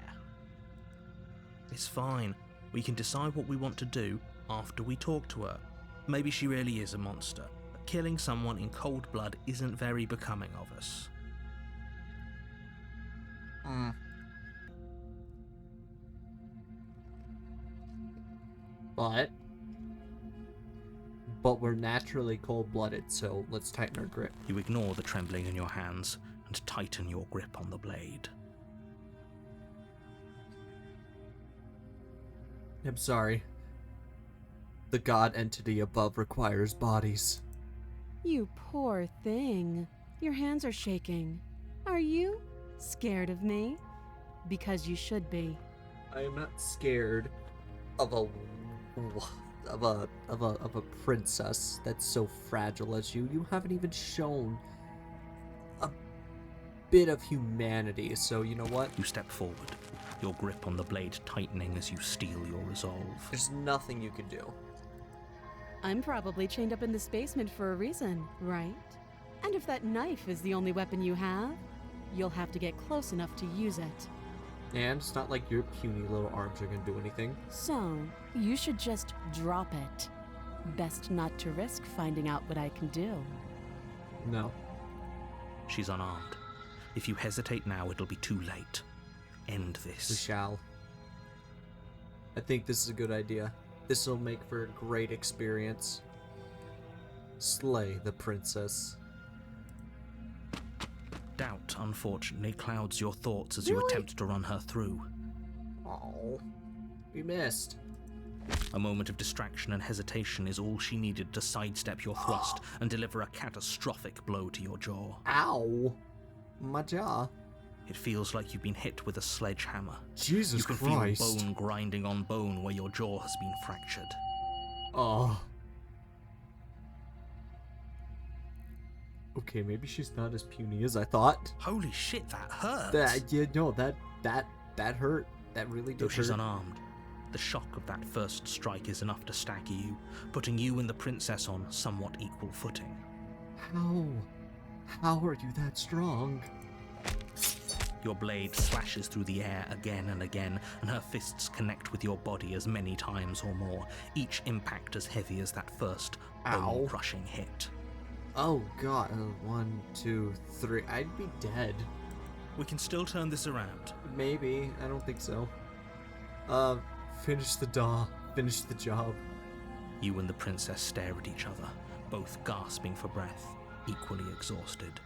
It's fine. We can decide what we want to do after we talk to her. Maybe she really is a monster, but killing someone in cold blood isn't very becoming of us. But we're naturally cold-blooded, so let's tighten our grip. You ignore the trembling in your hands and tighten your grip on the blade. I'm sorry. The god entity above requires bodies. You poor thing. Your hands are shaking. Are you scared of me? Because you should be. I am not scared of a princess that's so fragile as you. You haven't even shown a bit of humanity, so you know what? You step forward, your grip on the blade tightening as you steel your resolve. There's nothing you can do. I'm probably chained up in this basement for a reason, right? And if that knife is the only weapon you have, you'll have to get close enough to use it. And it's not like your puny little arms are gonna do anything. So, you should just drop it. Best not to risk finding out what I can do. No. She's unarmed. If you hesitate now, it'll be too late. End We this. shall. I think this is a good idea. This will make for a great experience. Slay the princess. Doubt, unfortunately, clouds your thoughts as you Really? attempt to run her through. Oh, we missed. A moment of distraction and hesitation is all she needed to sidestep your thrust and deliver a catastrophic blow to your jaw. Ow, my jaw. It feels like you've been hit with a sledgehammer. Jesus You can Christ. feel bone grinding on bone where your jaw has been fractured. Oh. Okay, maybe she's not as puny as I thought. Holy shit, that hurts! That hurt. That really Though did she's hurt. unarmed, the shock of that first strike is enough to stagger you, putting you and the princess on somewhat equal footing. How are you that strong? Your blade slashes through the air again and again, and her fists connect with your body as many times or more, each impact as heavy as that first Ow. bone-crushing hit. Oh god, 1, 2, 3. I'd be dead. We can still turn this around. Maybe. I don't think so. Finish the finish the job. You and the princess stare at each other, both gasping for breath, equally exhausted.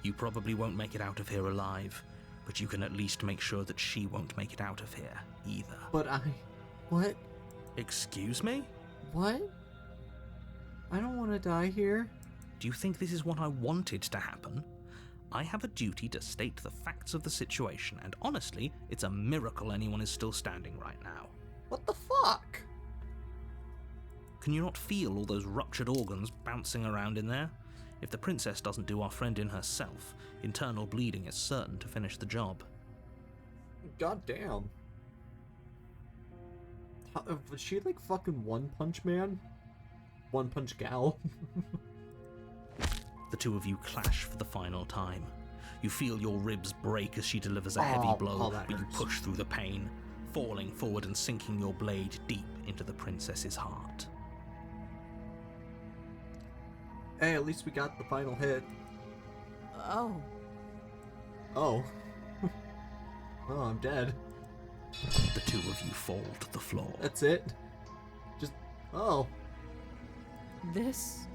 You probably won't make it out of here alive, but you can at least make sure that she won't make it out of here either. But what? Excuse me? What? I don't want to die here. Do you think this is what I wanted to happen? I have a duty to state the facts of the situation, and honestly, it's a miracle anyone is still standing right now. What the fuck? Can you not feel all those ruptured organs bouncing around in there? If the princess doesn't do our friend in herself, internal bleeding is certain to finish the job. God damn. Was she like fucking One Punch Man? One Punch Gal? The two of you clash for the final time. You feel your ribs break as she delivers a heavy blow, that but you hurts. push through the pain, falling forward and sinking your blade deep into the princess's heart. Hey, at least we got the final hit. Oh. Oh. Oh, I'm dead. The two of you fall to the floor. That's it? Just... Oh. This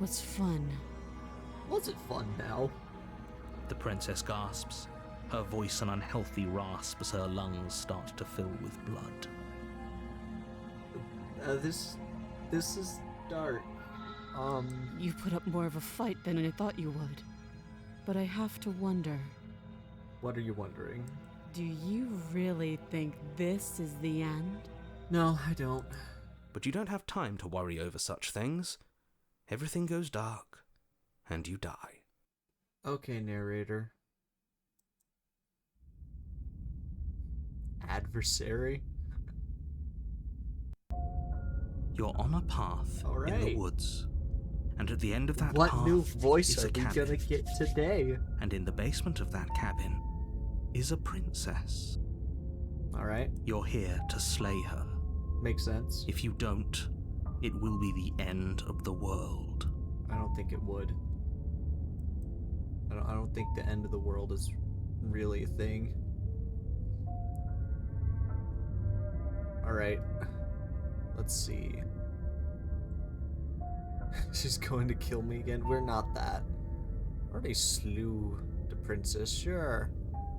was fun. Was it fun now? The princess gasps, her voice an unhealthy rasp as her lungs start to fill with blood. This is dark. You put up more of a fight than I thought you would. But I have to wonder, What are you wondering? do you really think this is the end? No, I don't. But you don't have time to worry over such things. Everything goes dark, and you die. Okay, narrator. Adversary? You're on a path All in right. the woods. And at the end of that What path new voice is are a we cabin. gonna get today? And in the basement of that cabin is a princess. Alright, You're here to slay her. makes sense. If you don't, it will be the end of the world. I don't think it would. I don't think the end of the world is really a thing. Alright. Let's see. She's going to kill me again? We're not that. Already slew the princess, sure.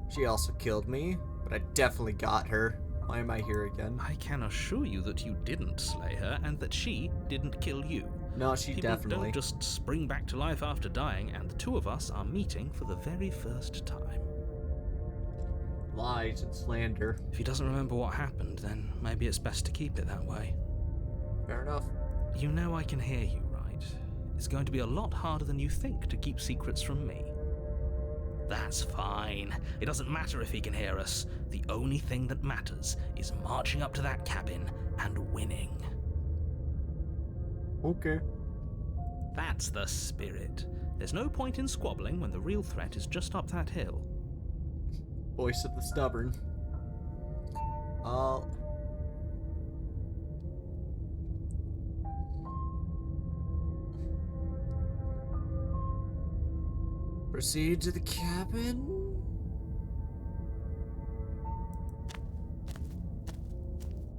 She also killed me, but I definitely got her. Why am I here again? I can assure you that you didn't slay her and that she didn't kill you. No, she People definitely. don't just spring back to life after dying, and the two of us are meeting for the very first time. Lies and slander. If he doesn't remember what happened, then maybe it's best to keep it that way. Fair enough. You know I can hear you, right? It's going to be a lot harder than you think to keep secrets from me. That's fine. It doesn't matter if he can hear us. The only thing that matters is marching up to that cabin and winning. Okay. That's the spirit. There's no point in squabbling when the real threat is just up that hill. Voice of the stubborn. I'll... proceed to the cabin?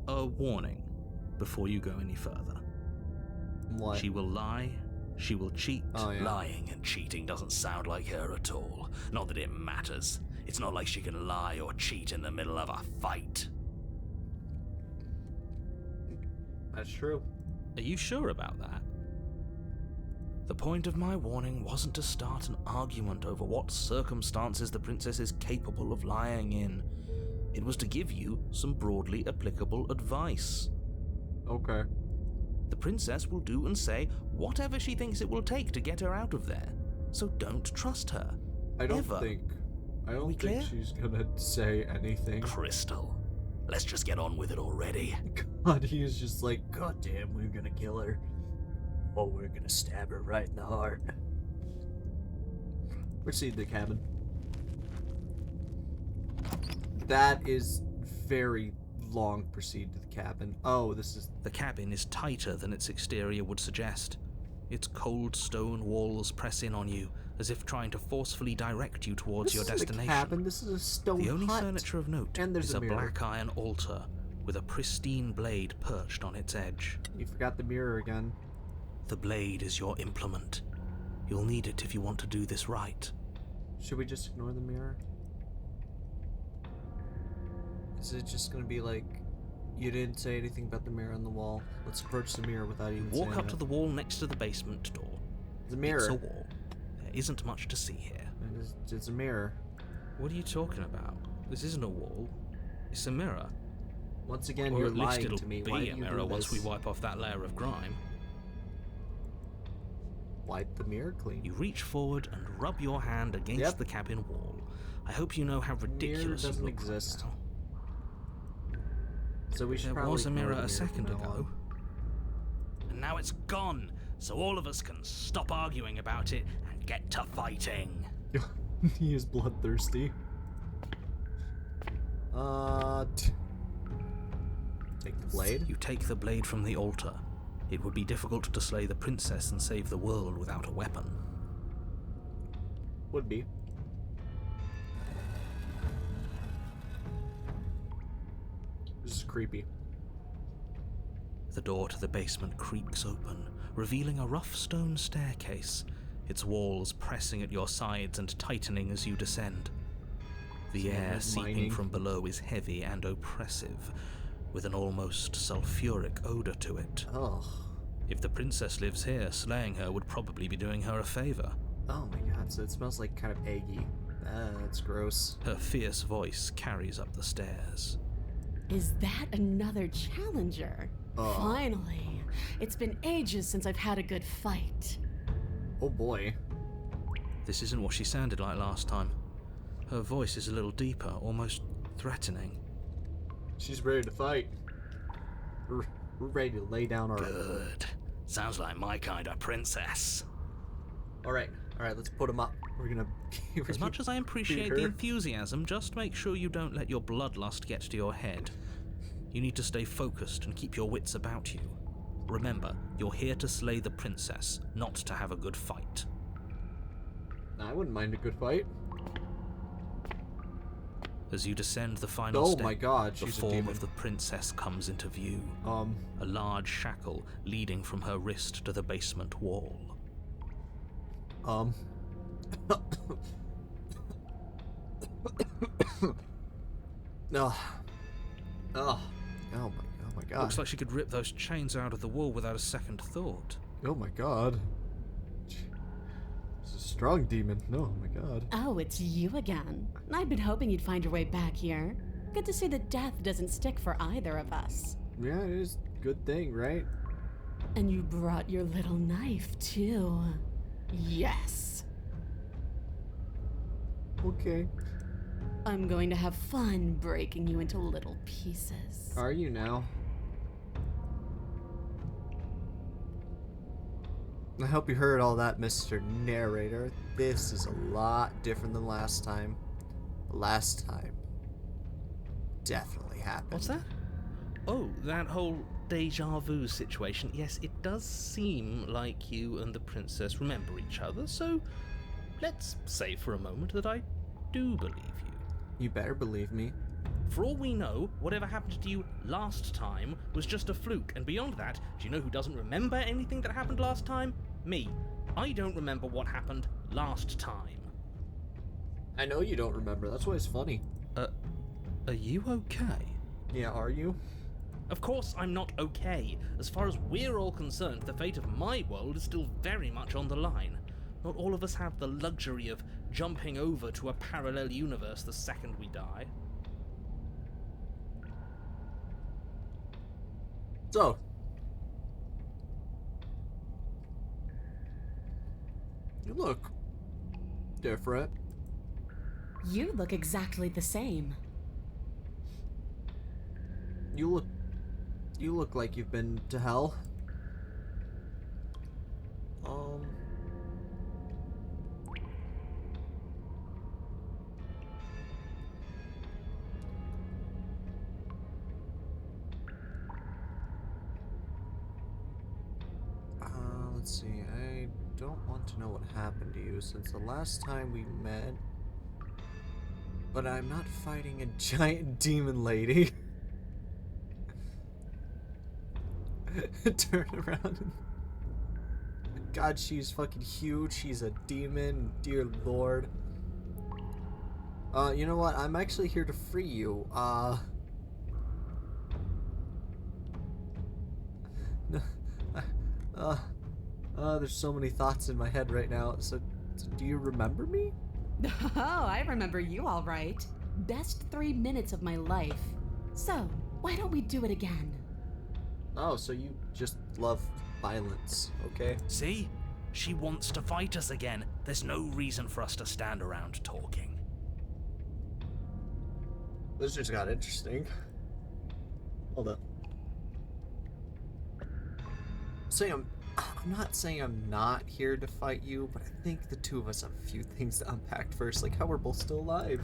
A warning before you go any further. What? She will lie, she will cheat. Oh, yeah. Lying and cheating doesn't sound like her at all. Not that it matters. It's not like she can lie or cheat in the middle of a fight. That's true. Are you sure about that? The point of my warning wasn't to start an argument over what circumstances the princess is capable of lying in. It was to give you some broadly applicable advice. Okay. The princess will do and say whatever she thinks it will take to get her out of there. So don't trust her. I don't Ever. think we clear? she's gonna say anything. Crystal, let's just get on with it already. God, he is just like, God damn, we're gonna kill her. Oh, we're gonna stab her right in the heart. Proceed to the cabin. That is very long. Proceed to the cabin. Oh, this is... The cabin is tighter than its exterior would suggest. Its cold stone walls press in on you, as if trying to forcefully direct you towards your destination. This is a cabin. This is a stone The only hut. furniture of note And there's is a a mirror. black iron altar with a pristine blade perched on its edge. You forgot the mirror again. The blade is your implement. You'll need it if you want to do this right. Should we just ignore the mirror? Is it just gonna be like, you didn't say anything about the mirror on the wall? Let's approach the mirror without even saying Walk up it. to the wall next to the basement door. The mirror. It's a wall. There isn't much to see here. It's a mirror. What are you talking about? This isn't a wall. It's a mirror. Once again, Or you're at least lying it'll to me. be Why a do you mirror do once we this? wipe off that layer of grime. Wipe the mirror clean. You reach forward and rub your hand against Yep. the cabin wall. I hope you know how ridiculous you doesn't look exist. right now. So we should There probably was a ignore mirror the a second from now ago. And now it's gone, so all of us can stop arguing about it and get to fighting. on. He is bloodthirsty. Take the blade. You take the blade from the altar. It would be difficult to slay the princess and save the world without a weapon. Would be. This is creepy. The door to the basement creaks open, revealing a rough stone staircase, its walls pressing at your sides and tightening as you descend. The air Mining. seeping from below is heavy and oppressive, with an almost sulfuric odor to it. Oh. If the princess lives here, slaying her would probably be doing her a favor. Oh my god, so it smells like kind of eggy. That's gross. Her fierce voice carries up the stairs. Is that another challenger? Oh. Finally. It's been ages since I've had a good fight. Oh boy. This isn't what she sounded like last time. Her voice is a little deeper, almost threatening. She's ready to fight. We're ready to lay down our... Good. Sounds like my kind of princess. Alright, let's put him up. We're gonna... As much as I appreciate her. the enthusiasm, just make sure you don't let your bloodlust get to your head. You need to stay focused and keep your wits about you. Remember, you're here to slay the princess, not to have a good fight. I wouldn't mind a good fight. As you descend the final Oh step, my god, the she's a form demon. of the princess comes into view. A large shackle leading from her wrist to the basement wall. No. Oh my god. Looks like she could rip those chains out of the wall without a second thought. Oh my god. It's a strong demon. No, oh my god. Oh, it's you again. I'd been hoping you'd find your way back here. Good to see that death doesn't stick for either of us. Yeah, it is a good thing, right? And you brought your little knife, too. Yes. Okay. I'm going to have fun breaking you into little pieces. Are you now? I hope you heard all that, Mr. Narrator. This is a lot different than last time. Last time, definitely happened. What's that? Oh, that whole deja vu situation. Yes, it does seem like you and the princess remember each other, so let's say for a moment that I do believe you. You better believe me. For all we know, whatever happened to you last time was just a fluke, and beyond that, do you know who doesn't remember anything that happened last time? Me. I don't remember what happened last time. I know you don't remember, that's why it's funny. Are you okay? Yeah, are you? Of course I'm not okay. As far as we're all concerned, the fate of my world is still very much on the line. Not all of us have the luxury of jumping over to a parallel universe the second we die. So, you look different. You look exactly the same. You look like you've been to hell. Let's see, I don't want to know what happened to you since the last time we met. But I'm not fighting a giant demon lady. Turn around. God, she's fucking huge. She's a demon. Dear Lord. You know what? I'm actually here to free you. There's so many thoughts in my head right now. So do you remember me? Oh, I remember you all right. Best 3 minutes of my life. So, why don't we do it again? Oh, so you just love violence, okay? See? She wants to fight us again. There's no reason for us to stand around talking. This just got interesting. Hold up. I'm not saying I'm not here to fight you, but I think the two of us have a few things to unpack first, like how we're both still alive.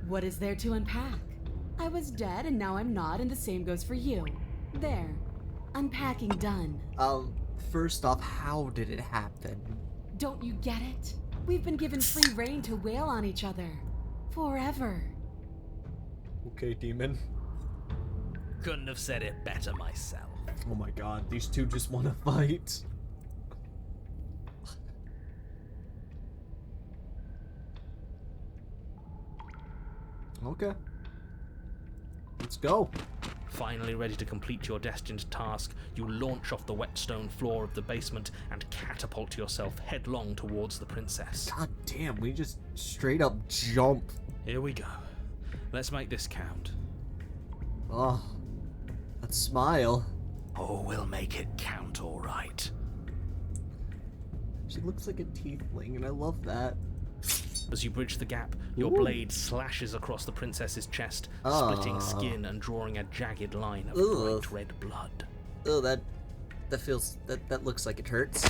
What is there to unpack? I was dead and now I'm not, and the same goes for you. There. Unpacking done. First off, how did it happen? Don't you get it? We've been given free rein to wail on each other. Forever. Okay, demon. Couldn't have said it better myself. Oh my god, these two just want to fight. Okay. Let's go. Finally ready to complete your destined task, you launch off the wet stone floor of the basement and catapult yourself headlong towards the princess. God damn, we just straight up jump. Here we go. Let's make this count. Oh, that smile. Oh, we'll make it count all right. She looks like a tiefling, and I love that. As you bridge the gap, your Ooh. blade slashes across the princess's chest, splitting skin and drawing a jagged line of Ugh. bright red blood. Oh, that looks like it hurts.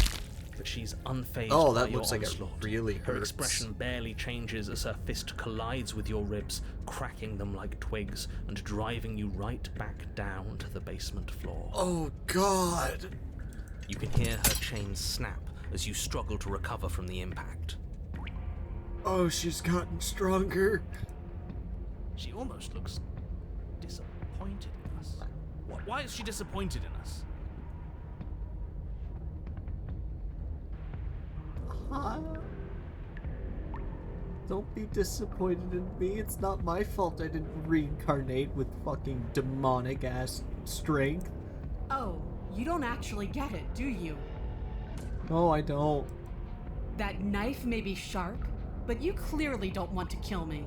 But she's unfazed Oh, by that your looks like it onslaught. really Her hurts. expression barely changes as her fist collides with your ribs, cracking them like twigs and driving you right back down to the basement floor. Oh god. You can hear her chains snap as you struggle to recover from the impact. Oh, she's gotten stronger. She almost looks disappointed in us. Why is she disappointed in us? Don't be disappointed in me. It's not my fault I didn't reincarnate with fucking demonic ass strength. Oh, you don't actually get it, do you? No, I don't. That knife may be sharp, but you clearly don't want to kill me.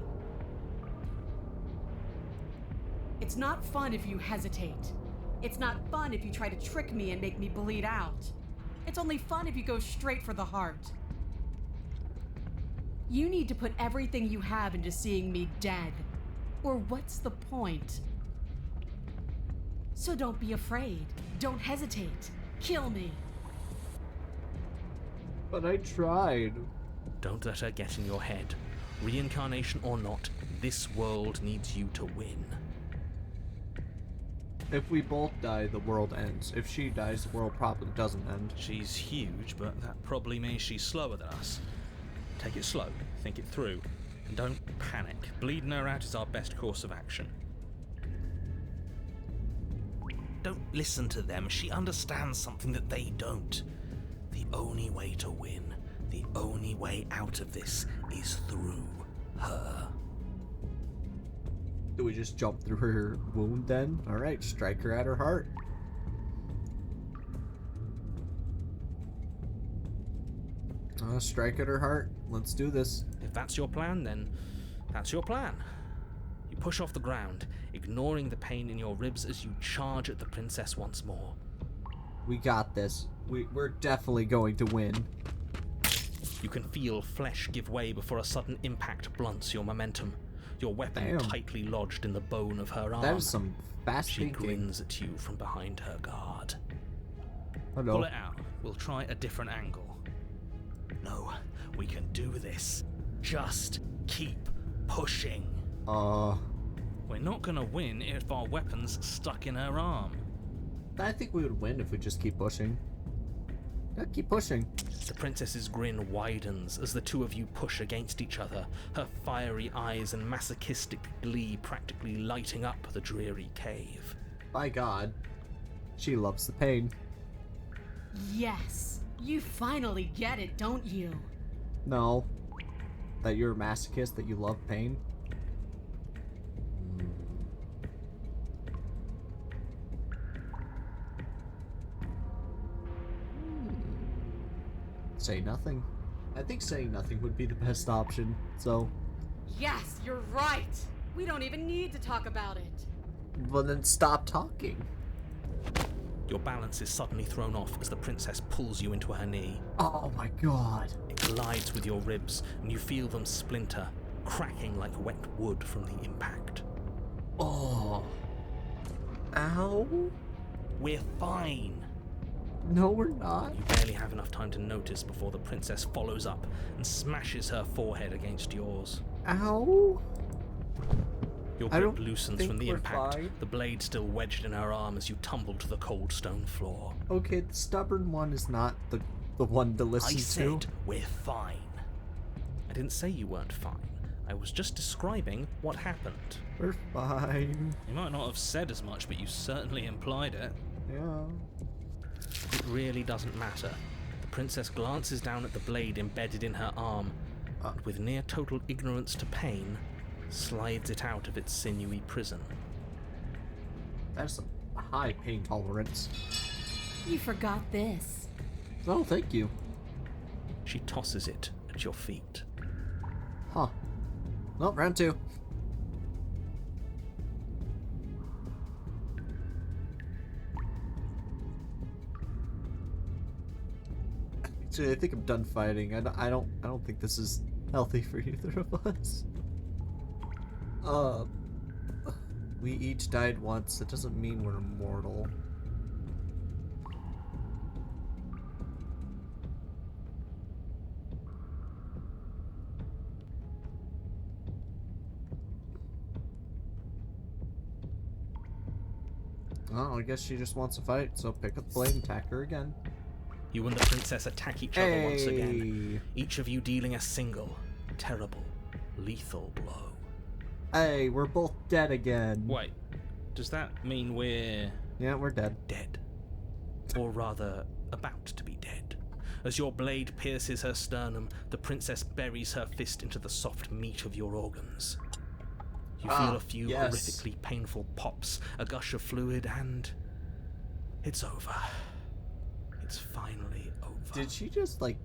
It's not fun if you hesitate. It's not fun if you try to trick me and make me bleed out. It's only fun if you go straight for the heart. You need to put everything you have into seeing me dead. Or what's the point? So don't be afraid. Don't hesitate. Kill me. But I tried. Don't let her get in your head. Reincarnation or not, this world needs you to win. If we both die, the world ends. If she dies, the world probably doesn't end. She's huge, but that probably means she's slower than us. Take it slow, think it through, and don't panic. Bleeding her out is our best course of action. Don't listen to them. She understands something that they don't. The only way to win, the only way out of this is through her. Do we just jump through her wound then? Alright, strike her at her heart. Strike at her heart. Let's do this. If that's your plan, then that's your plan. You push off the ground, ignoring the pain in your ribs as you charge at the princess once more. We got this. We're definitely going to win. You can feel flesh give way before a sudden impact blunts your momentum. Your weapon tightly lodged in the bone of her arm. That is some fast She thinking. grins at you from behind her guard. Hello. Pull it out. We'll try a different angle. No, we can do this. Just keep pushing. We're not gonna win if our weapon's stuck in her arm. I think we would win if we just keep pushing. Yeah, keep pushing. The princess's grin widens as the two of you push against each other, her fiery eyes and masochistic glee practically lighting up the dreary cave. By God, she loves the pain. Yes, you finally get it, don't you? No. That you're a masochist, that you love pain. Say nothing. I think saying nothing would be the best option, so... Yes, you're right. We don't even need to talk about it. Well then stop talking. Your balance is suddenly thrown off as the princess pulls you into her knee. Oh my God. It collides with your ribs, and you feel them splinter, cracking like wet wood from the impact. Oh. Ow. We're fine. No, we're not. You barely have enough time to notice before the princess follows up and smashes her forehead against yours. Ow. Your grip loosens from the impact, the blade still wedged in her arm as you tumble to the cold stone floor. Okay, the stubborn one is not the one to listen I said to. we're fine. I didn't say you weren't fine. I was just describing what happened. We're fine. You might not have said as much, but you certainly implied it. Yeah. It really doesn't matter. The princess glances down at the blade embedded in her arm, and with near total ignorance to pain, slides it out of its sinewy prison. That's a high pain tolerance. You forgot this. Oh, thank you. She tosses it at your feet. Huh. Well, round two. Actually, I think I'm done fighting. I don't think this is healthy for either of us. We each died once. That doesn't mean we're immortal. Oh, I guess she just wants to fight, so pick up the blade and attack her again. You and the princess attack each other once again, each of you dealing a single, terrible, lethal blow. Hey, we're both dead again. Wait, does that mean we're... Yeah, we're dead. Dead. Or rather, about to be dead. As your blade pierces her sternum, the princess buries her fist into the soft meat of your organs. You feel a few horrifically painful pops, a gush of fluid, and... it's over. It's finally over. Did she just, like,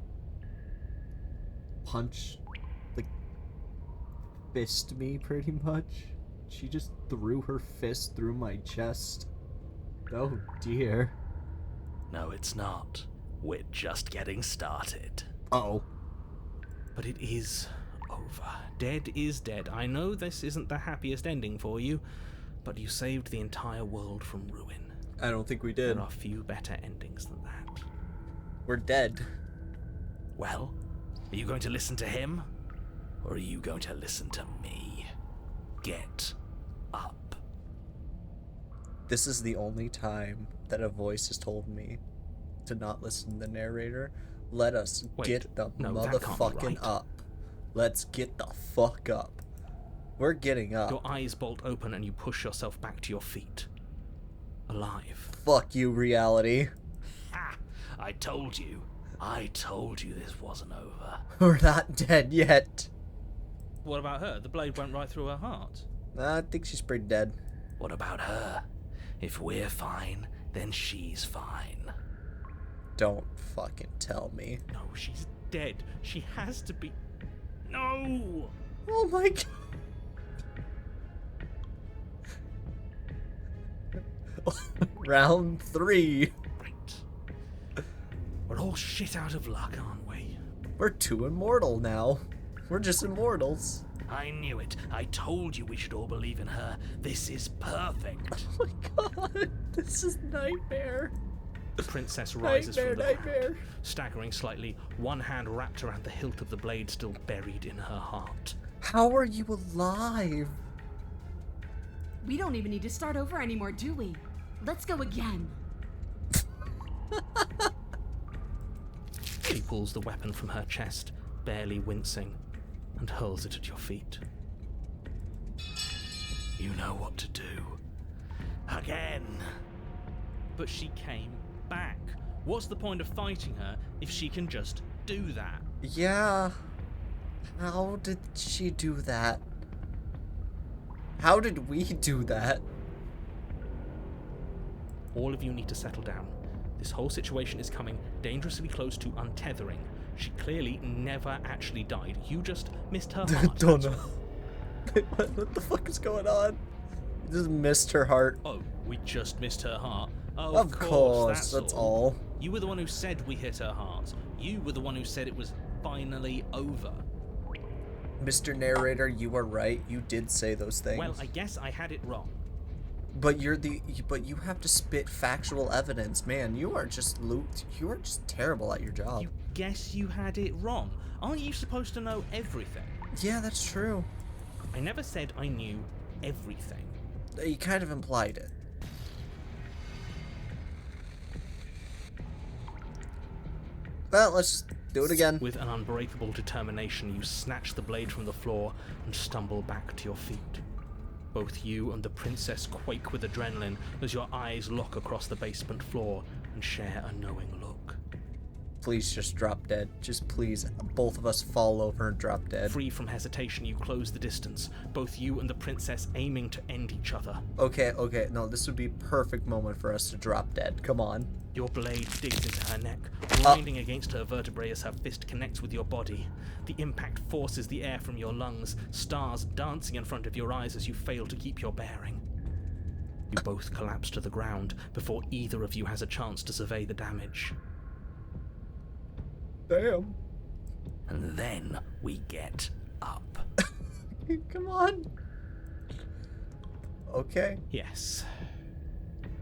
punch, like, fist me, pretty much? She just threw her fist through my chest. Oh, dear. No, it's not. We're just getting started. Uh-oh. But it is over. Dead is dead. I know this isn't the happiest ending for you, but you saved the entire world from ruin. I don't think we did. There are few better endings than that. We're dead. Well, are you going to listen to him? Or are you going to listen to me? Get up. This is the only time that a voice has told me to not listen to the narrator. Let us get the no, that can't be motherfucking right. up. Let's get the fuck up. We're getting up. Your eyes bolt open and you push yourself back to your feet. Alive. Fuck you, reality. Ha! I told you this wasn't over. We're not dead yet. What about her? The blade went right through her heart. I think she's pretty dead. What about her? If we're fine, then she's fine. Don't fucking tell me. No, she's dead. She has to be... No! Oh my god. Round 3. Right. We're all shit out of luck, aren't we? We're 2 immortal now. We're just immortals. I knew it. I told you we should all believe in her. This is perfect. Oh my god. This is nightmare. The princess rises from the Nightmare. ground, staggering slightly, one hand wrapped around the hilt of the blade still buried in her heart. How are you alive? We don't even need to start over anymore, do we? Let's go again. She pulls the weapon from her chest, barely wincing, and hurls it at your feet. You know what to do. Again. But she came back. What's the point of fighting her if she can just do that? Yeah. How did she do that? How did we do that? All of you need to settle down. This whole situation is coming dangerously close to untethering. She clearly never actually died. You just missed her heart. Don't know. What the fuck is going on? Just missed her heart. Oh, we just missed her heart. Oh, Of course, that's all. You were the one who said we hit her heart. You were the one who said it was finally over. Mr. Narrator, you are right. You did say those things. Well, I guess I had it wrong. But you have to spit factual evidence, man. You are just terrible at your job. You guess you had it wrong. Aren't you supposed to know everything? Yeah, that's true. I never said I knew everything. You kind of implied it. Well, let's just do it again. With an unbreakable determination, you snatch the blade from the floor and stumble back to your feet. Both you and the princess quake with adrenaline as your eyes lock across the basement floor and share a knowing look. Please just drop dead. Just please, both of us fall over and drop dead. Free from hesitation, you close the distance, both you and the princess aiming to end each other. Okay, no, this would be a perfect moment for us to drop dead. Come on. Your blade digs into her neck, grinding against her vertebrae as her fist connects with your body. The impact forces the air from your lungs, stars dancing in front of your eyes as you fail to keep your bearing. You both collapse to the ground before either of you has a chance to survey the damage. Damn. And then we get up. Come on. Okay. Yes.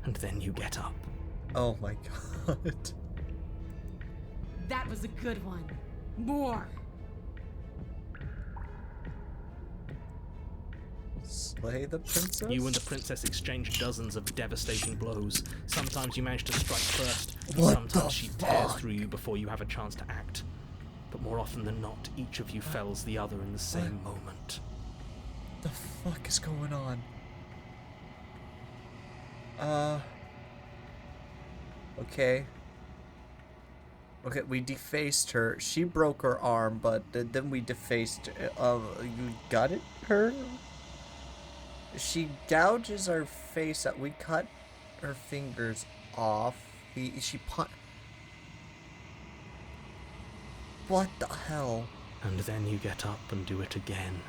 And then you get up. Oh my god. That was a good one. More. Slay the princess? You and the princess exchange dozens of devastating blows. Sometimes you manage to strike first, and What sometimes the she tears fuck? through you before you have a chance to act. But more often than not, each of you fells the other in the same moment. The fuck is going on? Okay. Okay, we defaced her. She broke her arm, but then we defaced. You got it, her? She gouges our face out. We cut her fingers off. She pun. What the hell? And then you get up and do it again,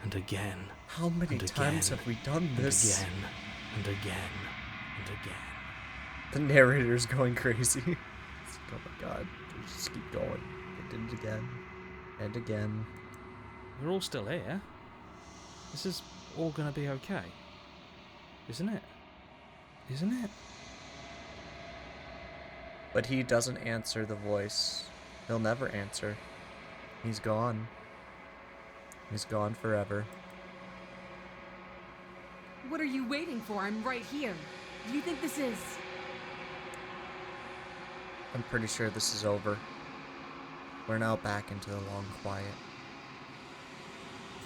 and again. How many and times again, have we done this? And again, and again, and again. The narrator's going crazy. Oh my god. Just keep going. I did it again. And again. We're all still here. This is all gonna be okay. Isn't it? Isn't it? But he doesn't answer the voice. He'll never answer. He's gone. He's gone forever. What are you waiting for? I'm right here. Do you think this is... I'm pretty sure this is over. We're now back into the long quiet.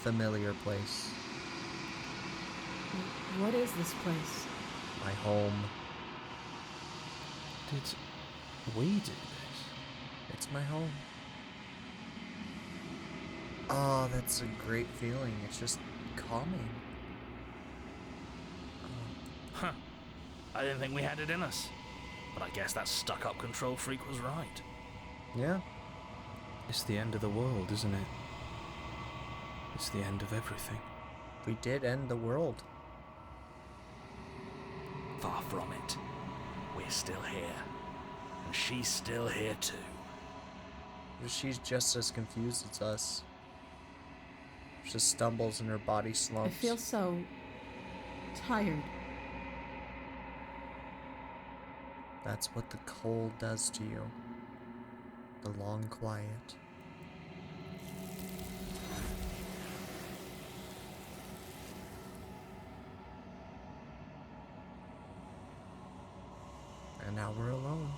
Familiar place. What is this place? My home. Did we do this? It's my home. Oh, that's a great feeling. It's just calming. Huh. I didn't think we had it in us. But I guess that stuck-up control freak was right. Yeah. It's the end of the world, isn't it? It's the end of everything. We did end the world. Far from it. We're still here. And she's still here too. She's just as confused as us. She just stumbles and her body I slumps. feel so... tired. That's what the cold does to you. The long quiet. And now we're alone.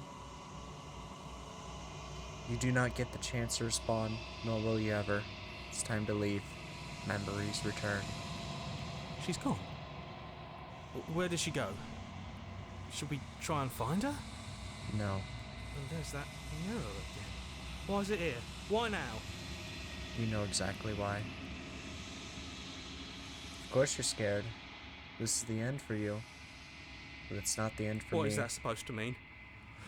You do not get the chance to respond, nor will you ever. It's time to leave. Memories return. She's gone. Where did she go? Should we try and find her? No. And there's that mirror again. Why is it here? Why now? You know exactly why. Of course you're scared. This is the end for you. But it's not the end for me. What is that supposed to mean?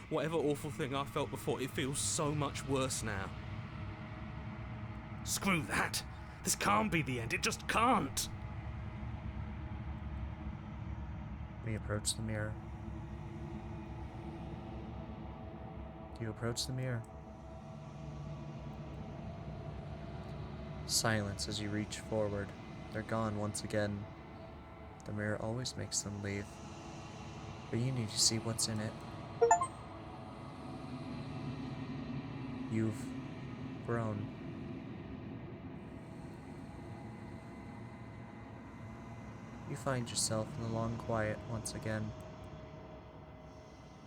Whatever awful thing I felt before, it feels so much worse now. Screw that! This can't be the end. It just can't! We approach the mirror. You approach the mirror. Silence as you reach forward. They're gone once again. The mirror always makes them leave. But you need to see what's in it. You've grown. You find yourself in the long quiet once again.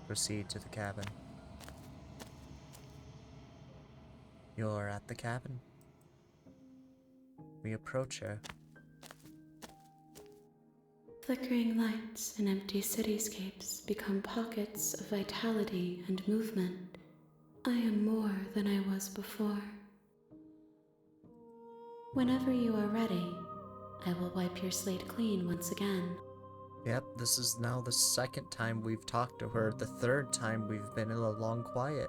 Proceed to the cabin. You're at the cabin. We approach her. Flickering lights and empty cityscapes become pockets of vitality and movement. I am more than I was before. Whenever you are ready, I will wipe your slate clean once again. Yep, this is now the second time we've talked to her, the third time we've been in a long quiet.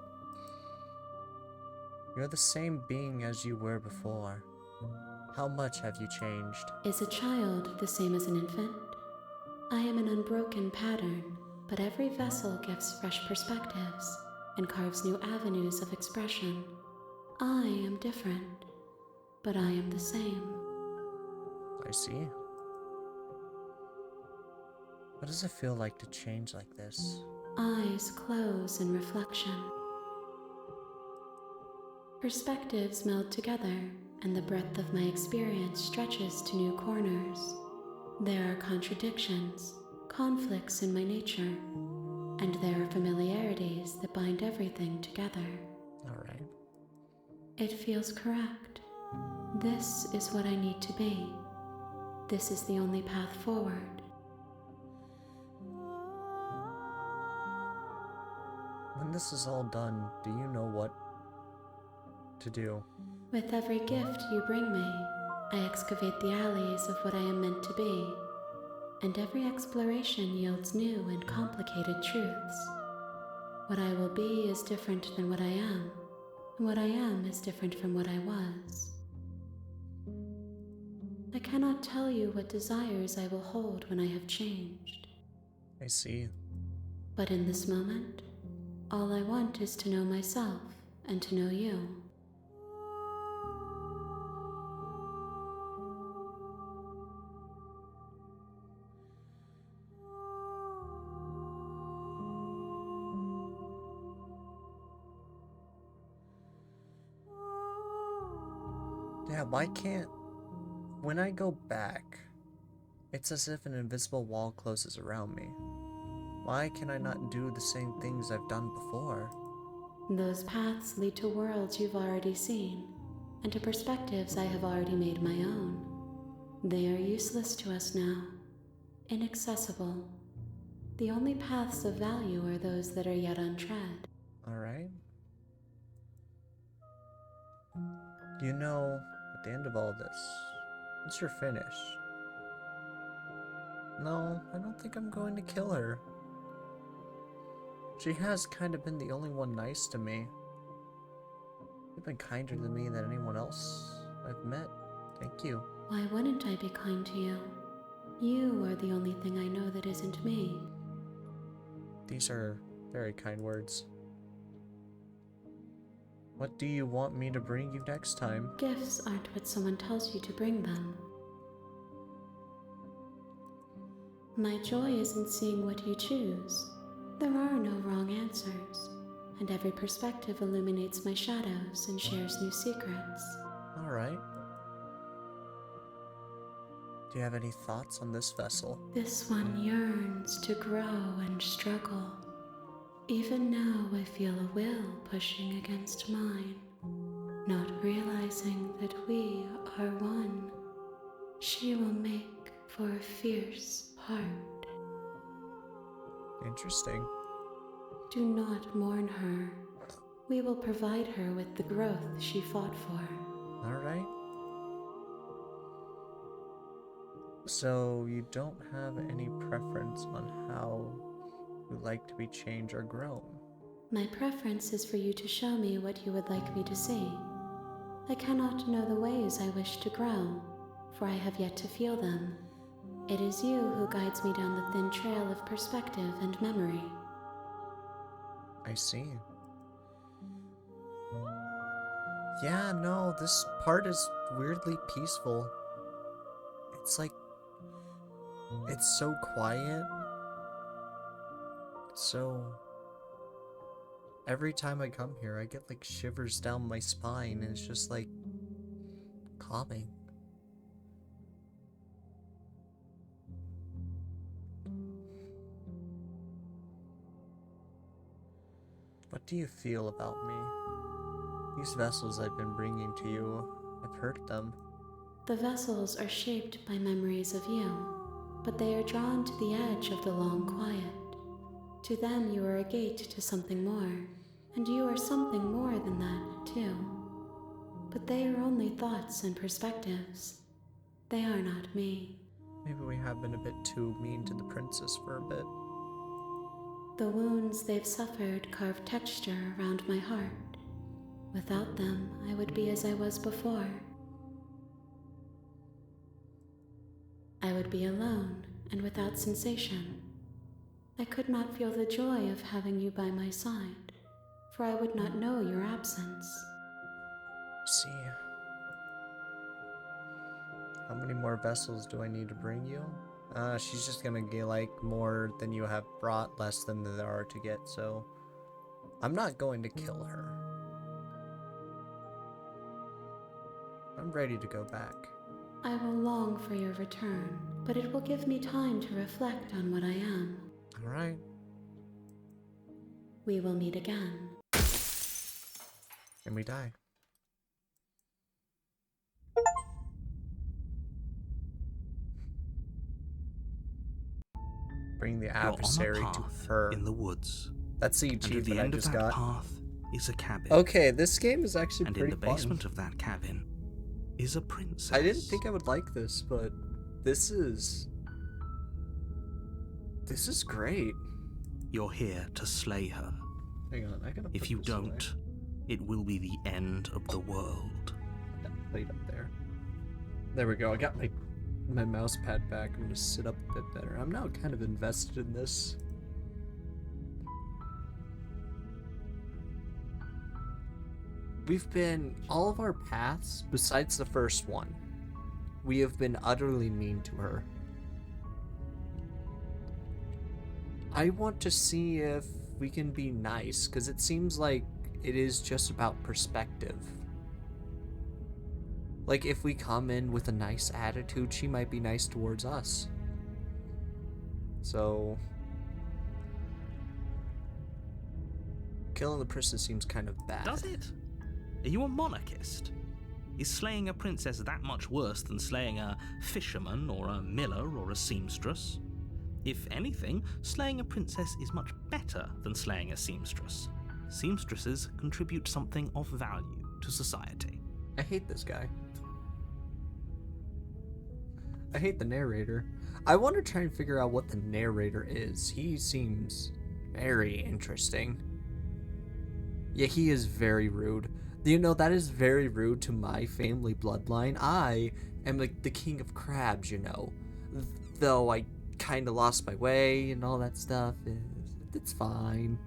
You're the same being as you were before. How much have you changed? Is a child the same as an infant? I am an unbroken pattern, but every vessel gives fresh perspectives and carves new avenues of expression. I am different, but I am the same. I see. What does it feel like to change like this? Eyes close in reflection. Perspectives meld together, and the breadth of my experience stretches to new corners. There are contradictions, conflicts in my nature, and there are familiarities that bind everything together. Alright. It feels correct. This is what I need to be. This is the only path forward. When this is all done, do you know what to do? With every gift you bring me, I excavate the alleys of what I am meant to be, and every exploration yields new and complicated truths. What I will be is different than what I am, and what I am is different from what I was. I cannot tell you what desires I will hold when I have changed. I see. But in this moment, all I want is to know myself and to know you. Yeah, why can't... When I go back, It's as if an invisible wall closes around me. Why can I not do the same things I've done before? Those paths lead to worlds you've already seen, and to perspectives I have already made my own. They are useless to us now, inaccessible. The only paths of value are those that are yet untread. Alright. You know, at the end of all this, once you're finished, no, I don't think I'm going to kill her. She has kind of been the only one nice to me. You've been kinder to me than anyone else I've met. Thank you. Why wouldn't I be kind to you? You are the only thing I know that isn't me. These are very kind words. What do you want me to bring you next time? Gifts aren't what someone tells you to bring them. My joy is in seeing what you choose. There are no wrong answers, and every perspective illuminates my shadows and shares new secrets. Alright. Do you have any thoughts on this vessel? This one yearns to grow and struggle. Even now I feel a will pushing against mine, not realizing that we are one. She will make for a fierce heart. Interesting. Do not mourn her. We will provide her with the growth she fought for. Alright. So, you don't have any preference on how you like to be changed or grown? My preference is for you to show me what you would like me to see. I cannot know the ways I wish to grow, for I have yet to feel them. It is you who guides me down the thin trail of perspective and memory. I see. Yeah, no, this part is weirdly peaceful. It's like, it's so quiet. So, every time I come here, I get like shivers down my spine, and it's just like calming. What do you feel about me? These vessels I've been bringing to you, I've hurt them. The vessels are shaped by memories of you, but they are drawn to the edge of the long quiet. To them you are a gate to something more, and you are something more than that, too. But they are only thoughts and perspectives. They are not me. Maybe we have been a bit too mean to the princess for a bit. The wounds they've suffered carve texture around my heart. Without them, I would be as I was before. I would be alone and without sensation. I could not feel the joy of having you by my side, for I would not know your absence. See. How many more vessels do I need to bring you? She's just gonna get like more than you have brought, less than there are to get, so I'm not going to kill her. I'm ready to go back. I will long for your return, but it will give me time to reflect on what I am. Alright. We will meet again. And we die. Bring the adversary to her. In the woods. That's the And at achievement the I end of just that got. path is a cabin. Okay, this game is actually And pretty in the fun. basement of that cabin is a princess. I didn't think I would like this, but this is great. You're here to slay her. Hang on, I gotta put If you this don't, it will be the end of the world. away. That plate up there. There we go. I got my mouse pad back. I'm gonna sit up a bit better. I'm now kind of invested in this. We've been all of our paths, besides the first one, we have been utterly mean to her. I want to see if we can be nice, because it seems like it is just about perspective. Like, if we come in with a nice attitude, she might be nice towards us. So killing the princess seems kind of bad. Does it? Are you a monarchist? Is slaying a princess that much worse than slaying a fisherman or a miller or a seamstress? If anything, slaying a princess is much better than slaying a seamstress. Seamstresses contribute something of value to society. I hate this guy. I hate the narrator. I want to try and figure out what the narrator is. He seems very interesting. Yeah, he is very rude. You know, that is very rude to my family bloodline. I am like the king of crabs, you know. Though I kind of lost my way and all that stuff. It's fine.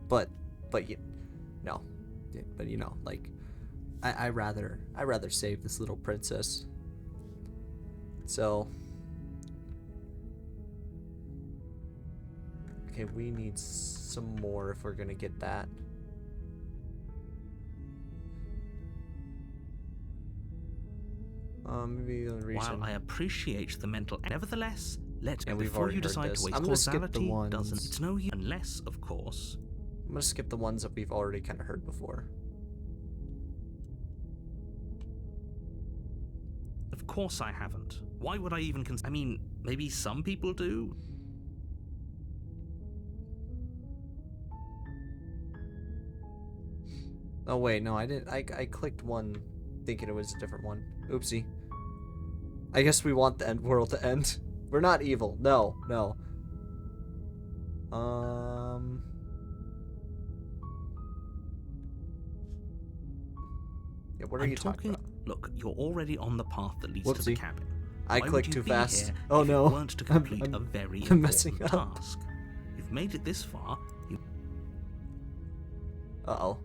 But you know, but you know, like I rather save this little princess. So okay, we need some more if we're gonna get that. Maybe the reason. While I appreciate the mental, nevertheless, let's Yeah, we've before already you heard decide this. to waste I'm gonna skip the causality ones. doesn't. It's no use unless, of course. I'm gonna skip the ones that we've already kind of heard before. Of course I haven't. Why would I even I mean, maybe some people do. Oh wait, no, I didn't. I clicked one thinking it was a different one. Oopsie. I guess we want the end world to end. We're not evil. No. Yeah, what are you talking about? Look, you're already on the path that leads to the Whoopsie. cabin. I Why clicked would you too be fast. here Oh if no. It weren't to complete I'm a very I'm messing important up. task. You've made it this far. Uh-oh.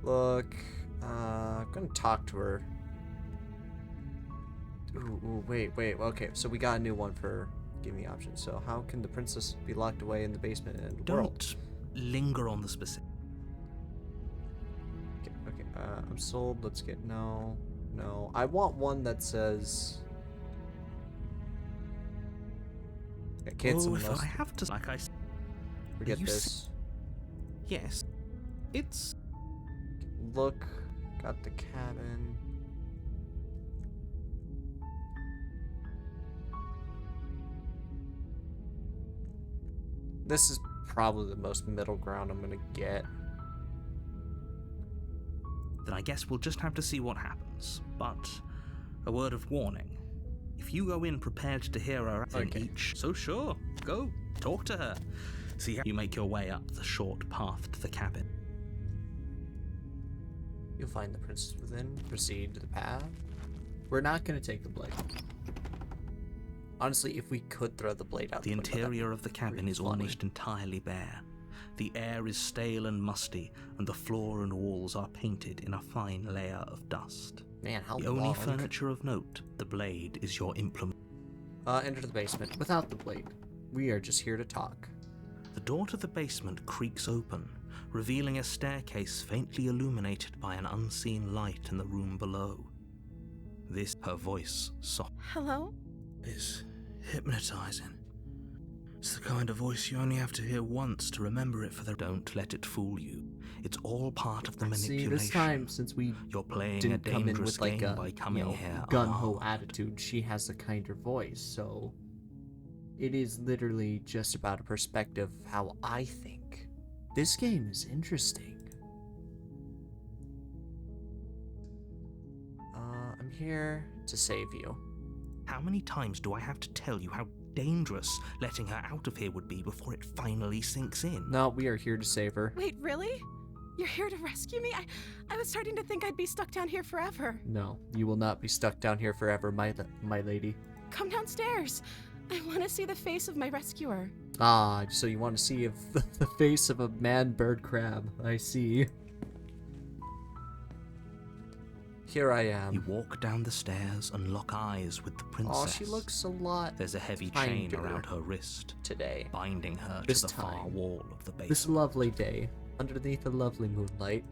Look. I'm gonna talk to her. Ooh, wait. Okay, so we got a new one for give me options. So how can the princess be locked away in the basement and world? Don't linger on the specific. Okay, I'm sold. Let's get no. I want one that says. Yeah, cancel if most. I have to, like I said, Forget you this. yes, it's Look, got the cabin. This is probably the most middle ground I'm gonna get. then I guess we'll just have to see what happens. But a word of warning. If you go in prepared to hear her in each, so sure, go, talk to her. See how you make your way up the short path to the cabin. You'll find the princess within. Proceed to the path. We're not gonna take the blade. Honestly, if we could throw the blade out The window, interior of the cabin really is funny. almost entirely bare. The air is stale and musty, and the floor and walls are painted in a fine layer of dust. Man, how The long? only furniture of note, the blade, is your implement. Enter the basement without the blade. We are just here to talk. The door to the basement creaks open, revealing a staircase faintly illuminated by an unseen light in the room below. This, her voice, soft. Hello? Is hypnotizing. It's the kind of voice you only have to hear once to remember it for the... Don't let it fool you. It's all part of the See, manipulation. this time, since we You're playing a didn't come in dangerous with like game a by coming here gung-ho armed. attitude, she has a kinder voice, so it is literally just about a perspective of how I think. This game is interesting. I'm here to save you. How many times do I have to tell you how dangerous letting her out of here would be before it finally sinks in? No, we are here to save her. Wait, really? You're here to rescue me? I was starting to think I'd be stuck down here forever. No, you will not be stuck down here forever, my lady. Come downstairs. I want to see the face of my rescuer. Ah, so you want to see if the face of a man-bird crab. I see. Here I am. You walk down the stairs and lock eyes with the princess. Oh, she looks a lot There's a heavy chain kinder around her wrist, today. binding her This to the far time. wall of the basement. This lovely day, underneath a lovely moonlight.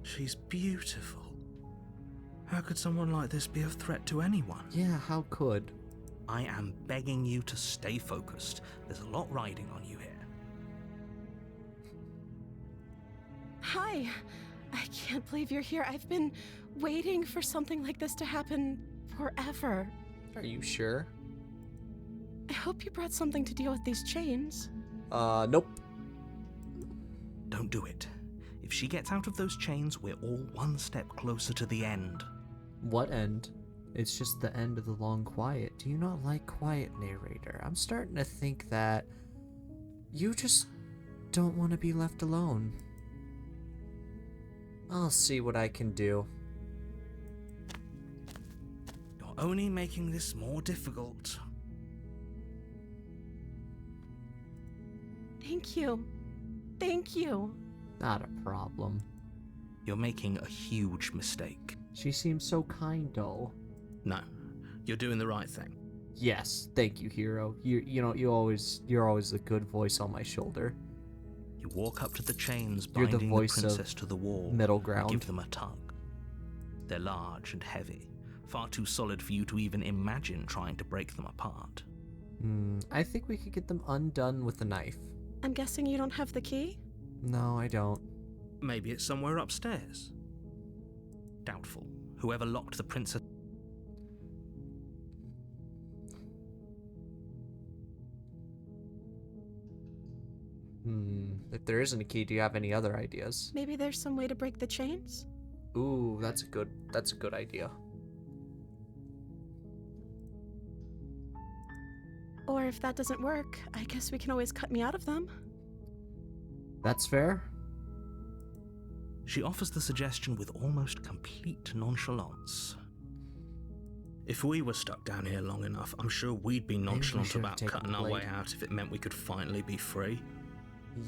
She's beautiful. How could someone like this be a threat to anyone? Yeah, how could? I am begging you to stay focused. There's a lot riding on you here. Hi. I can't believe you're here. I've been waiting for something like this to happen forever. Are you sure? I hope you brought something to deal with these chains. Nope. Don't do it. If she gets out of those chains, we're all one step closer to the end. What end? It's just the end of the long quiet. Do you not like quiet, narrator? I'm starting to think that you just don't want to be left alone. I'll see what I can do. You're only making this more difficult. Thank you. Thank you. Not a problem. You're making a huge mistake. She seems so kind, though. No, you're doing the right thing. Yes, thank you, hero. You're always a good voice on my shoulder. You walk up to the chains, You're the binding the voice of princess to the wall. middle and ground. give them a tug. They're large and heavy, far too solid for you to even imagine trying to break them apart. I think we could get them undone with a knife. I'm guessing you don't have the key? No, I don't. Maybe it's somewhere upstairs. Doubtful. Whoever locked the princess... If there isn't a key, do you have any other ideas? Maybe there's some way to break the chains? Ooh, that's a good idea. Or if that doesn't work, I guess we can always cut me out of them. That's fair. She offers the suggestion with almost complete nonchalance. If we were stuck down here long enough, I'm sure we'd be nonchalant should've about taken cutting the our way blade. out if it meant we could finally be free.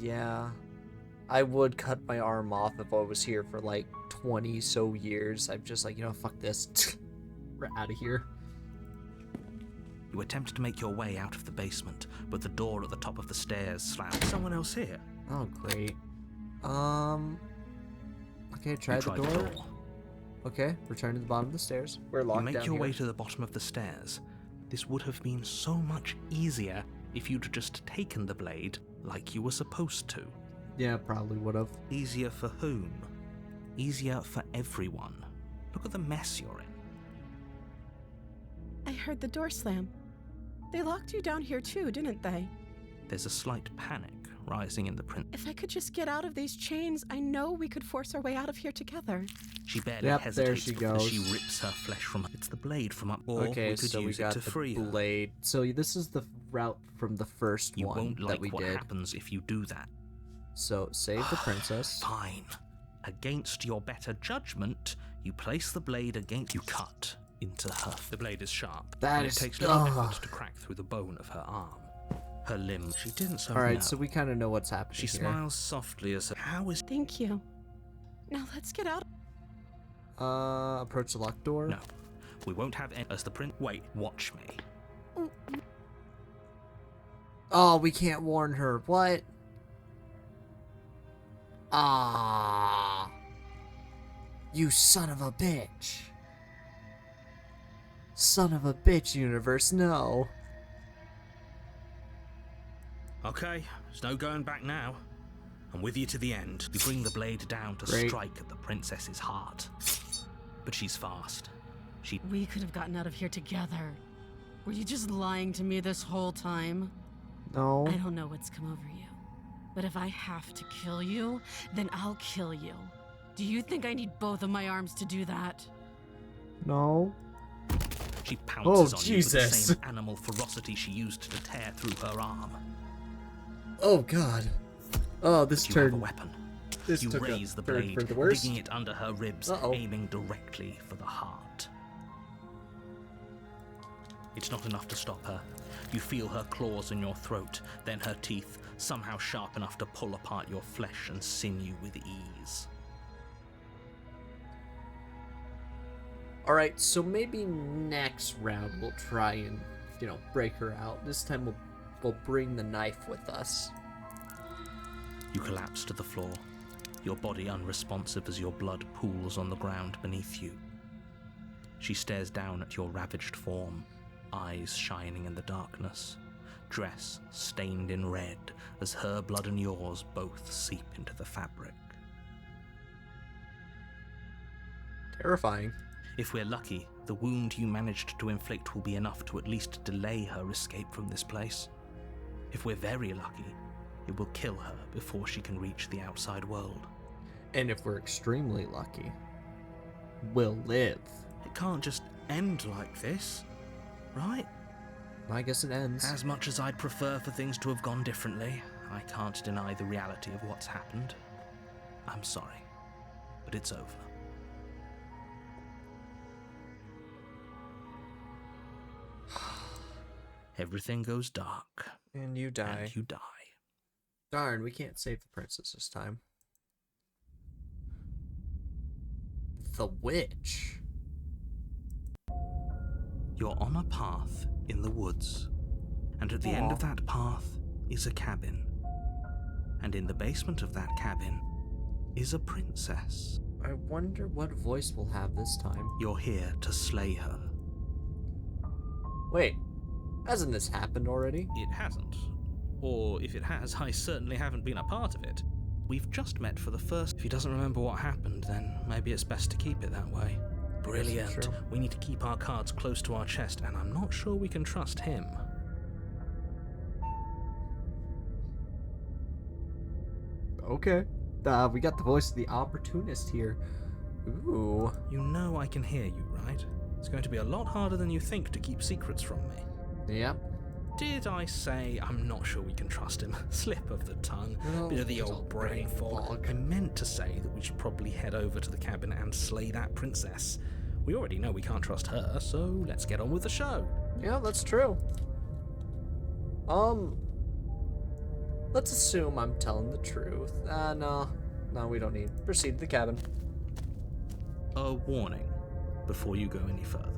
Yeah. I would cut my arm off if I was here for like 20 so years. I'm just like, fuck this. We're out of here. You attempt to make your way out of the basement, but the door at the top of the stairs slams. Someone else here. Oh, great. Okay, try You the door. Okay, return to the bottom of the stairs. We're You locked make down your here. way to the bottom of the stairs. This would have been so much easier if you'd just taken the blade like you were supposed to. Yeah, probably would have. Easier for whom? Easier for everyone. Look at the mess you're in. I heard the door slam. They locked you down here too, didn't they? There's a slight panic rising in the prince. If I could just get out of these chains, I know we could force our way out of here together. She barely Yep, hesitates there she before goes. she rips her flesh from... It's the blade from up... Or Okay, we could so we use got it to the free her. blade. So this is the route from the first You one won't that like we what did. happens if you do that. So save the princess. Fine. Against your better judgment, you place the blade against... You cut into her... The blade is sharp. That and is- it takes no effort to crack through the bone of her arm. Her limb... She didn't so All right, know. so we kind of know what's happening She here. smiles softly as... How is... Thank you. Now let's get out. Approach the locked door. No. We won't have any... As the prince... Wait, watch me. Oh, we can't warn her. What? Ah. You son of a bitch. Son of a bitch, universe, no. Okay, there's no going back now. I'm with you to the end. You bring the blade down to Great. strike at the princess's heart. But she's fast. She... We could have gotten out of here together. Were you just lying to me this whole time? No. I don't know what's come over you. But if I have to kill you, then I'll kill you. Do you think I need both of my arms to do that? No. She pounces Oh, on you with the Jesus. same animal ferocity she used to tear through her arm. Oh, God. Oh, this But you have a turned... weapon. This You took a raise the turn blade, for the worse. digging it under her ribs, Uh-oh. aiming directly for the heart. It's not enough to stop her. You feel her claws in your throat, then her teeth, somehow sharp enough to pull apart your flesh and sinew with ease. Alright, so maybe next round we'll try and, break her out. This time we'll bring the knife with us. You collapse to the floor, your body unresponsive as your blood pools on the ground beneath you. She stares down at your ravaged form, eyes shining in the darkness, dress stained in red as her blood and yours both seep into the fabric. Terrifying. If we're lucky, the wound you managed to inflict will be enough to at least delay her escape from this place. If we're very lucky, it will kill her before she can reach the outside world. And if we're extremely lucky, we'll live. It can't just end like this, right? I guess it ends. As much as I'd prefer for things to have gone differently, I can't deny the reality of what's happened. I'm sorry, but it's over. Everything goes dark. And you die. And you die. Darn, we can't save the princess this time. The witch. You're on a path in the woods, and at the end of that path is a cabin. And in the basement of that cabin is a princess. I wonder what voice we'll have this time. You're here to slay her. Wait, hasn't this happened already? It hasn't. Or if it has, I certainly haven't been a part of it. We've just met for the first. If he doesn't remember what happened, then maybe it's best to keep it that way. Brilliant. We need to keep our cards close to our chest, and I'm not sure we can trust him. Okay. We got the voice of the opportunist here. Ooh. You know I can hear you, right? It's going to be a lot harder than you think to keep secrets from me. Yep. Did I say I'm not sure we can trust him? Slip of the tongue. Well, Bit of the old brain fog. I meant to say that we should probably head over to the cabin and slay that princess. We already know we can't trust her, so let's get on with the show. Yeah, that's true. Let's assume I'm telling the truth. No, we don't need. Proceed to the cabin. A warning before you go any further.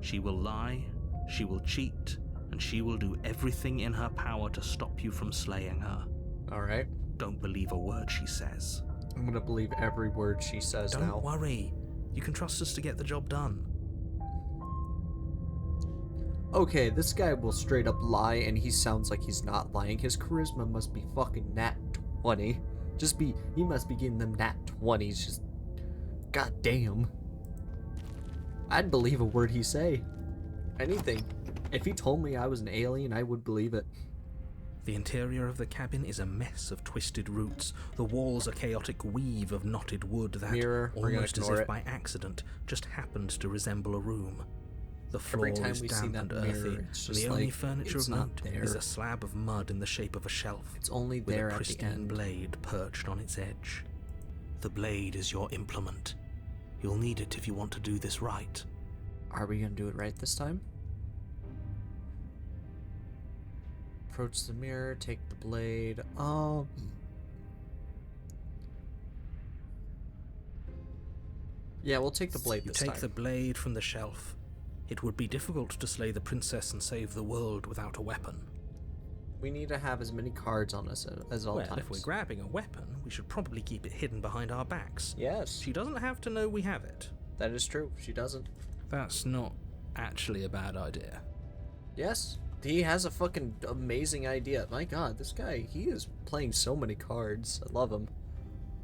She will lie, she will cheat, and she will do everything in her power to stop you from slaying her. Alright. Don't believe a word she says. I'm gonna believe every word she says now. Don't worry. You can trust us to get the job done. Okay, this guy will straight up lie, and he sounds like he's not lying. His charisma must be fucking nat 20. He must be getting them nat 20s. Just, god damn. I'd believe a word he say. Anything. If he told me I was an alien, I would believe it. The interior of the cabin is a mess of twisted roots. The walls a chaotic weave of knotted wood that, Mirror, almost as if by accident, just happened to resemble a room. The floor Every time is we see damp that and mirror, earthy, it's and just the only like, furniture it's of not note there. is a slab of mud in the shape of a shelf, It's only with there a at the pristine end. blade perched on its edge. The blade is your implement. You'll need it if you want to do this right. Are we gonna do it right this time? Approach the mirror, take the blade. Yeah, we'll take the blade this time. You take the blade from the shelf. It would be difficult to slay the princess and save the world without a weapon. We need to have as many cards on us as all Well, times. if we're grabbing a weapon, we should probably keep it hidden behind our backs. Yes, She doesn't have to know we have it. that is true. She doesn't. That's not actually a bad idea. Yes, he has a fucking amazing idea. My god, this guy, he is playing so many cards. I love him.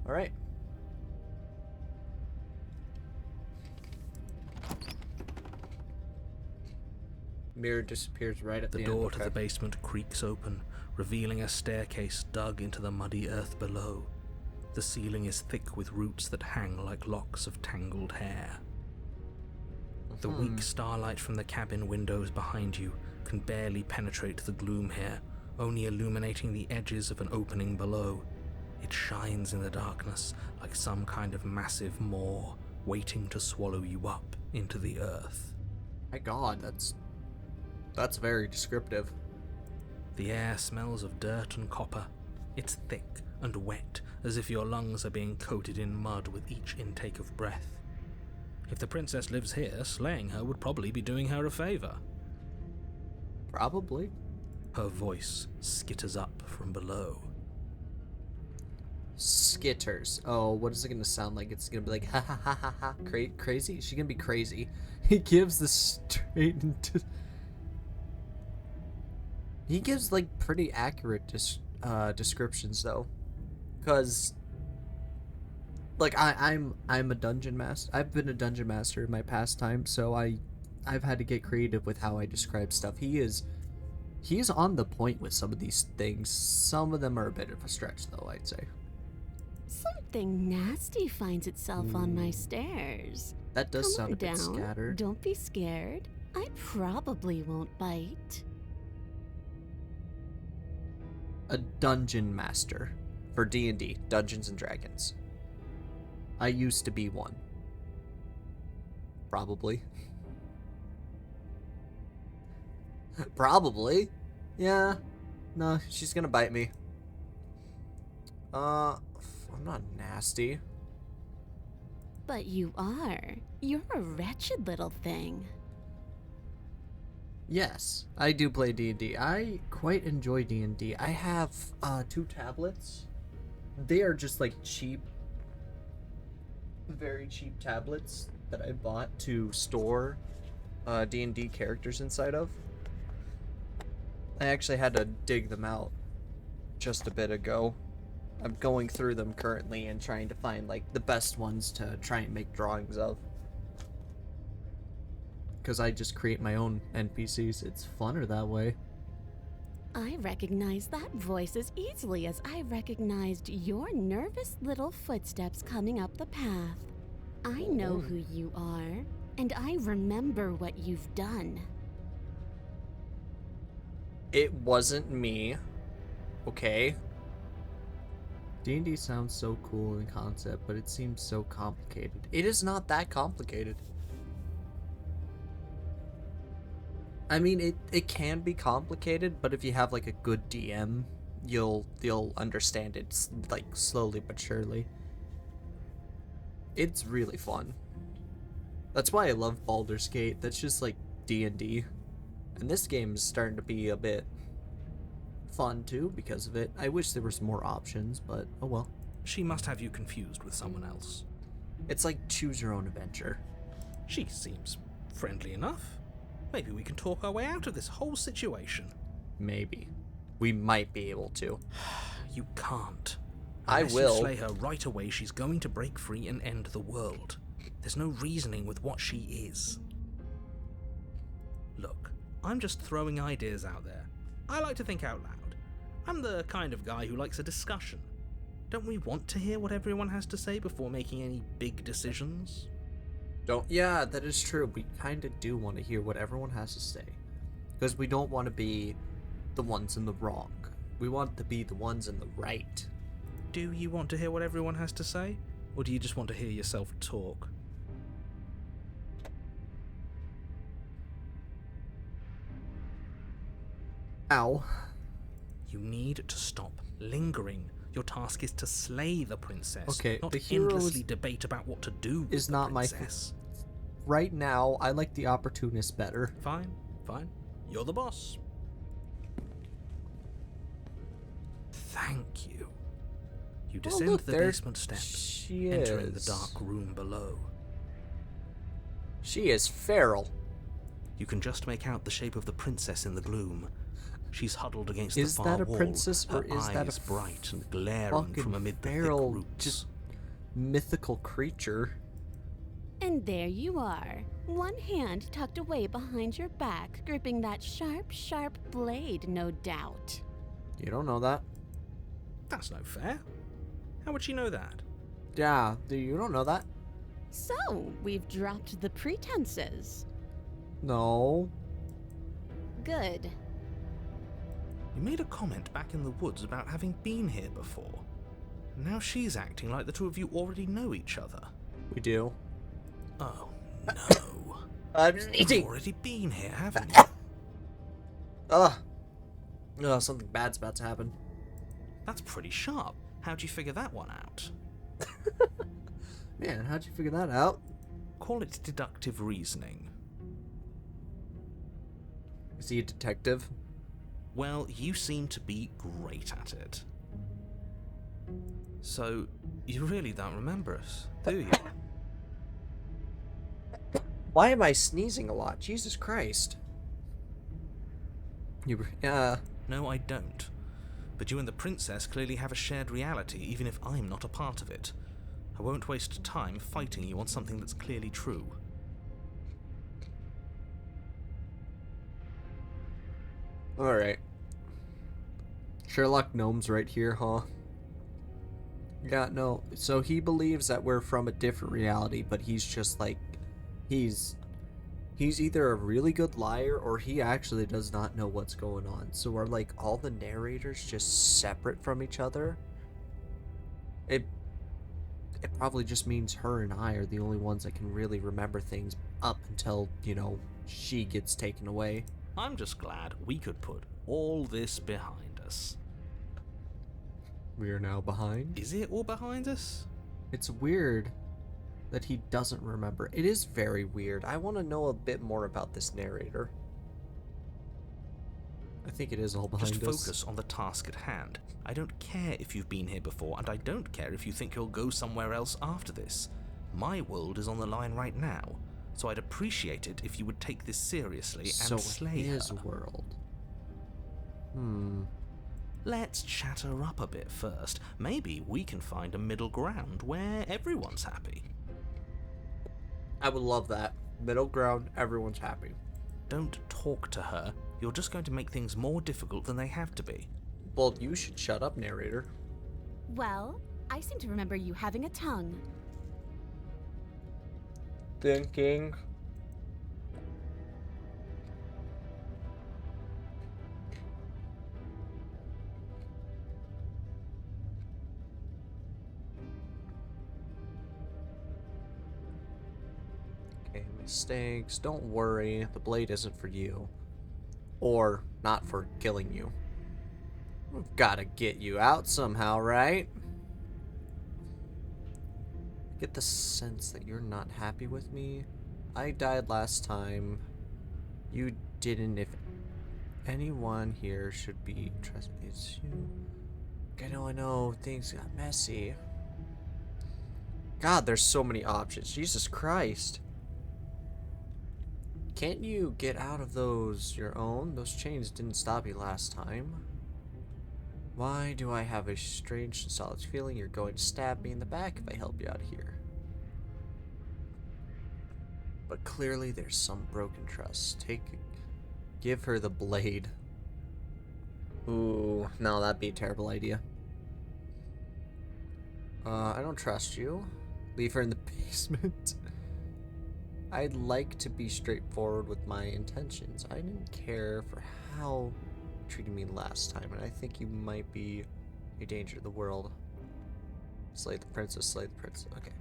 Alright. Mirror disappears right at the The end. door to the basement creaks open, revealing a staircase dug into the muddy earth below. The ceiling is thick with roots that hang like locks of tangled hair. The weak starlight from the cabin windows behind you can barely penetrate the gloom here, only illuminating the edges of an opening below. It shines in the darkness like some kind of massive maw waiting to swallow you up into the earth. My god, that's very descriptive. The air smells of dirt and copper. It's thick and wet, as if your lungs are being coated in mud with each intake of breath. If the princess lives here, slaying her would probably be doing her a favor. Probably. Her voice skitters up from below. skitters. Oh, what is it gonna sound like? It's gonna be like ha ha ha ha ha. Crazy? She's gonna be crazy. He gives the straight into. He gives like pretty accurate descriptions though, because like I'm a dungeon master. I've been a dungeon master in my past time, so I've had to get creative with how I describe stuff. He's on the point with some of these things. Some of them are a bit of a stretch though, I'd say. Something nasty finds itself on my stairs. That does Come sound on a bit down. scattered. Don't be scared. I probably won't bite. A dungeon master for D&D, Dungeons and Dragons. I used to be one. Probably. Probably. Yeah. No, she's gonna bite me. I'm not nasty. But you are. You're a wretched little thing. Yes, I do play D&D. I quite enjoy D&D. I have 2 tablets. They are just like cheap, very cheap tablets that I bought to store D&D characters inside of. I actually had to dig them out just a bit ago. I'm going through them currently and trying to find like the best ones to try and make drawings of. Because I just create my own NPCs. It's funner that way. I recognize that voice as easily as I recognized your nervous little footsteps coming up the path. I know who you are, and I remember what you've done. It wasn't me. Okay. D&D sounds so cool in concept, but it seems so complicated. It is not that complicated. I mean, it can be complicated, but if you have like a good DM, you'll understand it like slowly but surely. It's really fun. That's why I love Baldur's Gate. That's just like D&D. And this game is starting to be a bit fun too because of it. I wish there was more options, but oh well. She must have you confused with someone else. It's like choose your own adventure. She seems friendly enough. Maybe we can talk our way out of this whole situation. Maybe. We might be able to. You can't. I Unless will. you slay her right away, she's going to break free and end the world. There's no reasoning with what she is. Look, I'm just throwing ideas out there. I like to think out loud. I'm the kind of guy who likes a discussion. Don't we want to hear what everyone has to say before making any big decisions? Yeah, that is true. We kind of do want to hear what everyone has to say. Because we don't want to be the ones in the wrong. We want to be the ones in the right. Do you want to hear what everyone has to say? Or do you just want to hear yourself talk? Ow. You need to stop lingering. Your task is to slay the princess, Okay, not the hero endlessly debate about what to do with is the not princess. Right now, I like the opportunist better. Fine. You're the boss. Thank you. You descend look, the there basement steps, she entering the is. dark room below. She is feral. You can just make out the shape of the princess in the gloom. She's huddled against Is the far that a wall, princess, or her is that eyes a bright and glaring fucking from amid the thick feral, roots. just mythical creature? And there you are, one hand tucked away behind your back, gripping that sharp, sharp blade, no doubt. You don't know that? That's no fair. How would she know that? Yeah, you don't know that? So, we've dropped the pretenses. No. Good. You made a comment back in the woods about having been here before. Now she's acting like the two of you already know each other. We do. Oh, no. I'm just You've eating. already been here, haven't you? Ugh. Oh, something bad's about to happen. That's pretty sharp. How'd you figure that one out? Man, how'd you figure that out? Call it deductive reasoning. Is he a detective? Well, you seem to be great at it. So, you really don't remember us, do you? Why am I sneezing a lot? Jesus Christ. No, I don't. But you and the princess clearly have a shared reality, even if I'm not a part of it. I won't waste time fighting you on something that's clearly true. Alright. Sherlock Gnome's right here, huh? Yeah, no. So he believes that we're from a different reality, but he's just like, he's either a really good liar or he actually does not know what's going on. So are like all the narrators just separate from each other? It probably just means her and I are the only ones that can really remember things up until, you know, she gets taken away. I'm just glad we could put all this behind us. We are now behind. Is it all behind us? It's weird that he doesn't remember. It is very weird. I want to know a bit more about this narrator. I think it is all behind us. Just focus on the task at hand. I don't care if you've been here before, and I don't care if you think you'll go somewhere else after this. My world is on the line right now, so I'd appreciate it if you would take this seriously and slay his her. world. Let's chat her up a bit first. Maybe we can find a middle ground where everyone's happy. I would love that. Middle ground, everyone's happy. Don't talk to her. You're just going to make things more difficult than they have to be. Well, you should shut up, narrator. Well, I seem to remember you having a tongue. Thinking. Okay, mistakes. Don't worry. The blade isn't for you. Or not for killing you. We've got to get you out somehow, right? Get the sense that you're not happy with me. I died last time. You didn't. If anyone here should be, trust me, it's you. I know. Things got messy. God, there's so many options. Jesus Christ. Can't you get out of those your own? Those chains didn't stop you last time. Why do I have a strange and solid feeling you're going to stab me in the back if I help you out of here? But clearly there's some broken trust. Give her the blade. Ooh, no, that'd be a terrible idea. I don't trust you. Leave her in the basement. I'd like to be straightforward with my intentions. I didn't care for how you treated me last time, and I think you might be a danger to the world. Slay the princess, slay the prince. Okay.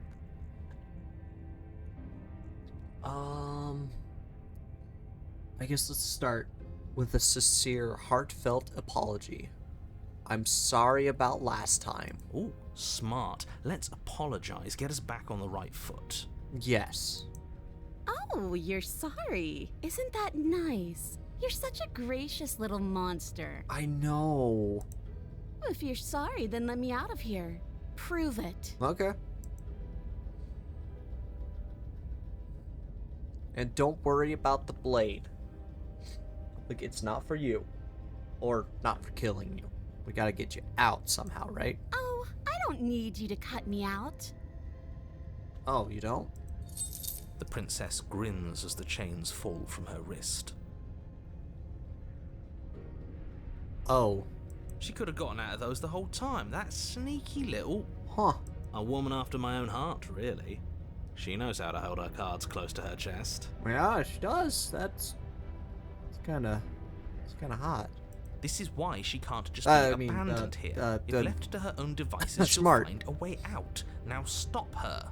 I guess let's start with a sincere, heartfelt apology. I'm sorry about last time. Ooh, smart. Let's apologize. Get us back on the right foot. Yes. Oh, you're sorry. Isn't that nice? You're such a gracious little monster. I know. If you're sorry, then let me out of here. Prove it. Okay. And don't worry about the blade. Like, it's not for you. Or not for killing you. We gotta get you out somehow, right? Oh, I don't need you to cut me out. Oh, you don't? The princess grins as the chains fall from her wrist. Oh. She could have gotten out of those the whole time. That sneaky little... Huh. A woman after my own heart, really. She knows how to hold her cards close to her chest. Yeah, she does. It's kind of hot. This is why she can't just be abandoned here. If left to her own devices, she'll smart. find a way out. Now stop her.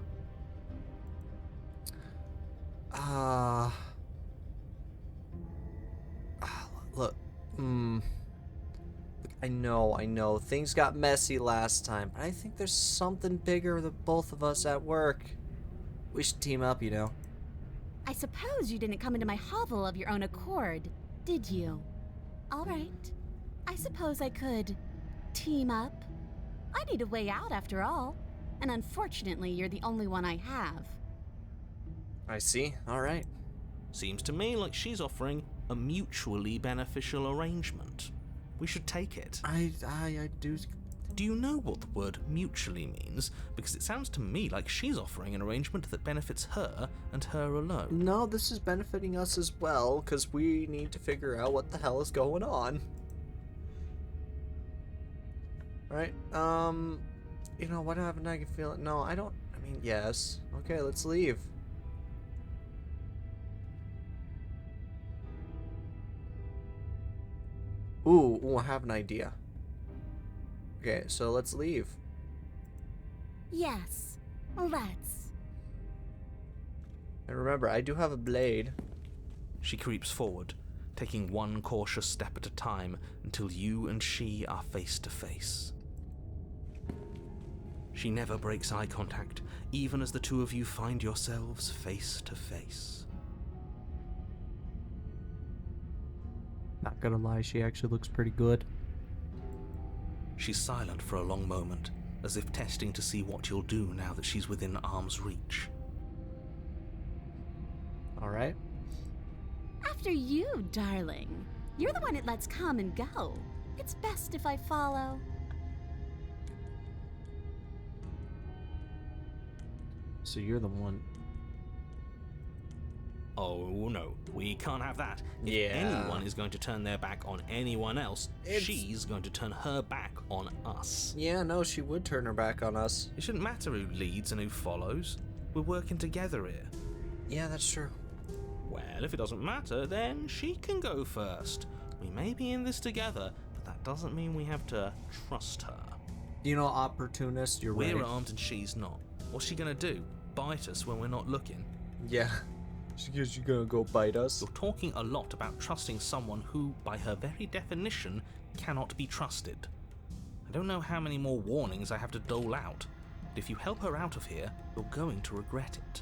Look, I know, things got messy last time, but I think there's something bigger than both of us at work. We should team up, you know. I suppose you didn't come into my hovel of your own accord, did you? All right. I suppose I could team up. I need a way out after all. And unfortunately, you're the only one I have. I see. All right. Seems to me like she's offering a mutually beneficial arrangement. We should take it. I do. Do you know what the word mutually means? Because it sounds to me like she's offering an arrangement that benefits her and her alone. No, this is benefiting us as well, because we need to figure out what the hell is going on. Right? You know, what haven't I feel it? No, I don't. I mean, yes. Okay, let's leave. Ooh, I have an idea. Okay, so let's leave. Yes, let's. And remember, I do have a blade. She creeps forward, taking one cautious step at a time until you and she are face to face. She never breaks eye contact, even as the two of you find yourselves face to face. Not gonna lie, she actually looks pretty good. She's silent for a long moment, as if testing to see what you'll do now that she's within arm's reach. Alright. After you, darling. You're the one it lets come and go. It's best if I follow. So you're the one. Oh no, we can't have that. If Yeah. anyone is going to turn their back on anyone else, she's going to turn her back on us. Yeah, no, she would turn her back on us. It shouldn't matter who leads and who follows. We're working together here. Yeah, that's true. Well, if it doesn't matter, then she can go first. We may be in this together, but that doesn't mean we have to trust her. You know, opportunist, you're right. We're armed and she's not. What's she gonna do? Bite us when we're not looking? Yeah. She's gonna go bite us. You're talking a lot about trusting someone who, by her very definition, cannot be trusted. I don't know how many more warnings I have to dole out, but if you help her out of here, you're going to regret it.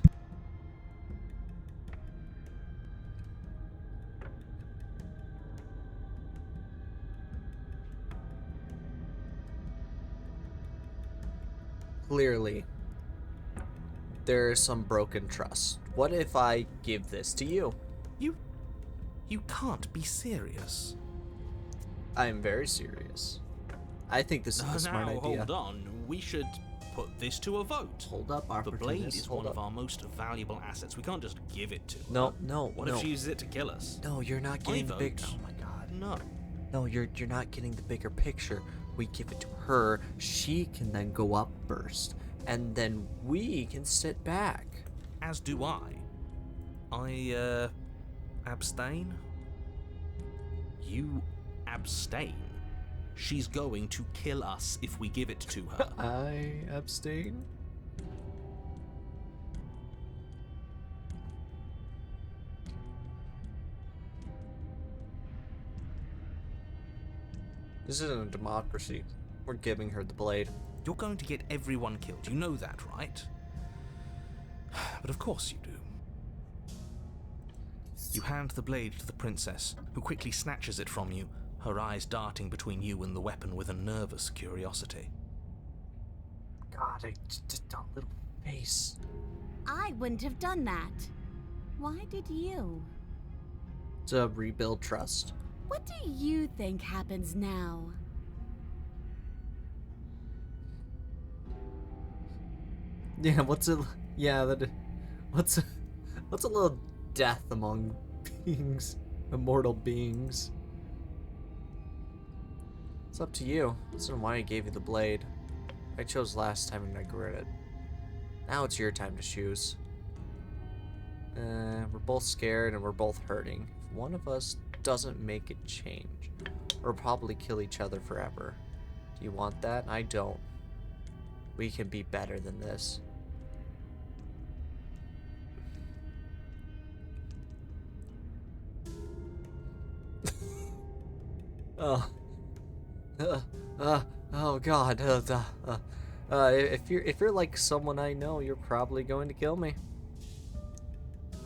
Clearly, there is some broken trust. What if I give this to you? You can't be serious. I am very serious. I think this is a smart now, idea. hold on. We should put this to a vote. Hold up, The opportunist. blade is hold one up. of our most valuable assets. We can't just give it to her. No. What if she uses it to kill us? No, you're not getting the big. vote. Oh my god. No. No, you're not getting the bigger picture. We give it to her. She can then go up first, and then we can sit back. As do I. I, abstain? You abstain? She's going to kill us if we give it to her. I abstain. This isn't a democracy. We're giving her the blade. You're going to get everyone killed. You know that, right? But of course you do. You hand the blade to the princess, who quickly snatches it from you, her eyes darting between you and the weapon with a nervous curiosity. God, just a little face. I wouldn't have done that. Why did you? To rebuild trust. What do you think happens now? Yeah, what's a little death among beings, immortal beings? It's up to you. This is why I gave you the blade. I chose last time and I regret it. Now it's your time to choose. We're both scared and we're both hurting. If one of us doesn't make a change, we'll probably kill each other forever. Do you want that? I don't. We can be better than this. Oh God. If you're like someone I know, you're probably going to kill me.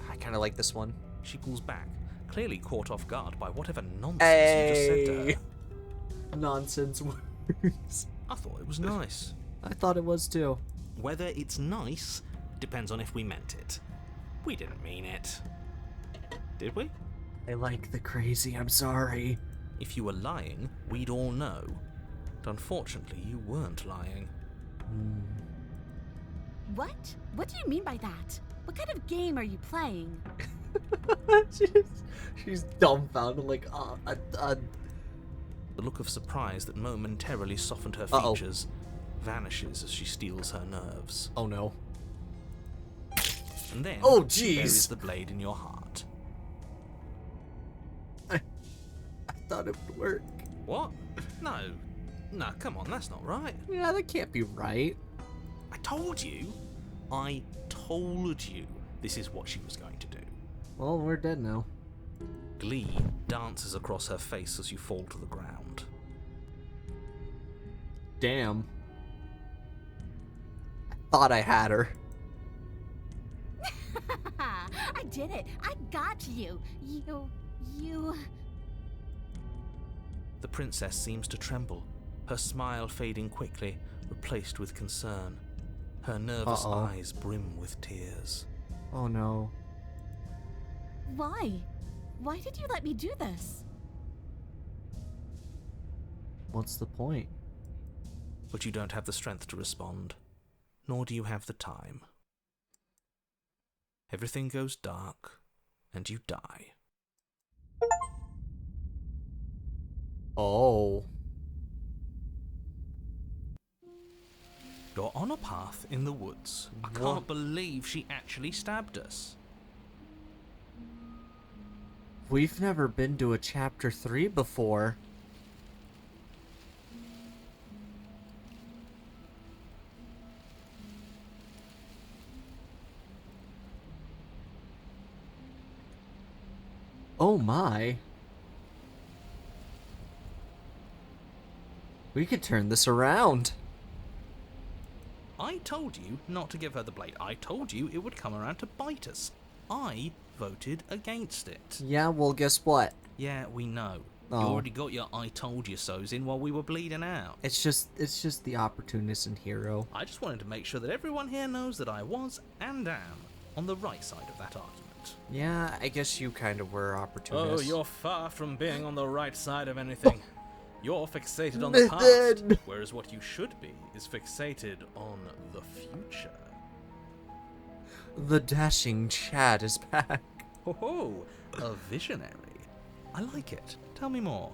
I kind of like this one. She pulls back, clearly caught off guard by whatever nonsense you just said to her. Nonsense words. I thought it was nice. I thought it was too. Whether it's nice depends on if we meant it. We didn't mean it. Did we? I like the crazy, I'm sorry. If you were lying, we'd all know. But unfortunately, you weren't lying. What? What do you mean by that? What kind of game are you playing? she's dumbfounded, like, The look of surprise that momentarily softened her Uh-oh. features vanishes as she steels her nerves. oh no. And then Oh, she buries jeez. the blade in your heart. I thought it would work. What? No. No, come on, that's not right. Yeah, that can't be right. I told you. I told you this is what she was going to do. Well, we're dead now. Glee dances across her face as you fall to the ground. Damn. I thought I had her. I did it. I got you. You. The princess seems to tremble, her smile fading quickly, replaced with concern. Her nervous Uh-oh. eyes brim with tears. Oh no. Why? Why did you let me do this? What's the point? But you don't have the strength to respond, nor do you have the time. Everything goes dark, and you die. Oh. You're on a path in the woods. I What? can't believe she actually stabbed us. We've never been to a chapter 3 before. Oh my. We could turn this around. I told you not to give her the blade. I told you it would come around to bite us. I voted against it. Yeah, well, guess what? Yeah, we know. You Oh. already got your I told you so's in while we were bleeding out. It's just the opportunist and hero. I just wanted to make sure that everyone here knows that I was and am on the right side of that argument. Yeah, I guess you kind of were Oh, opportunist. you're far from being on the right side of anything. You're fixated on the past, whereas what you should be is fixated on the future. The dashing Chad is back. Ho, a visionary. I like it. Tell me more.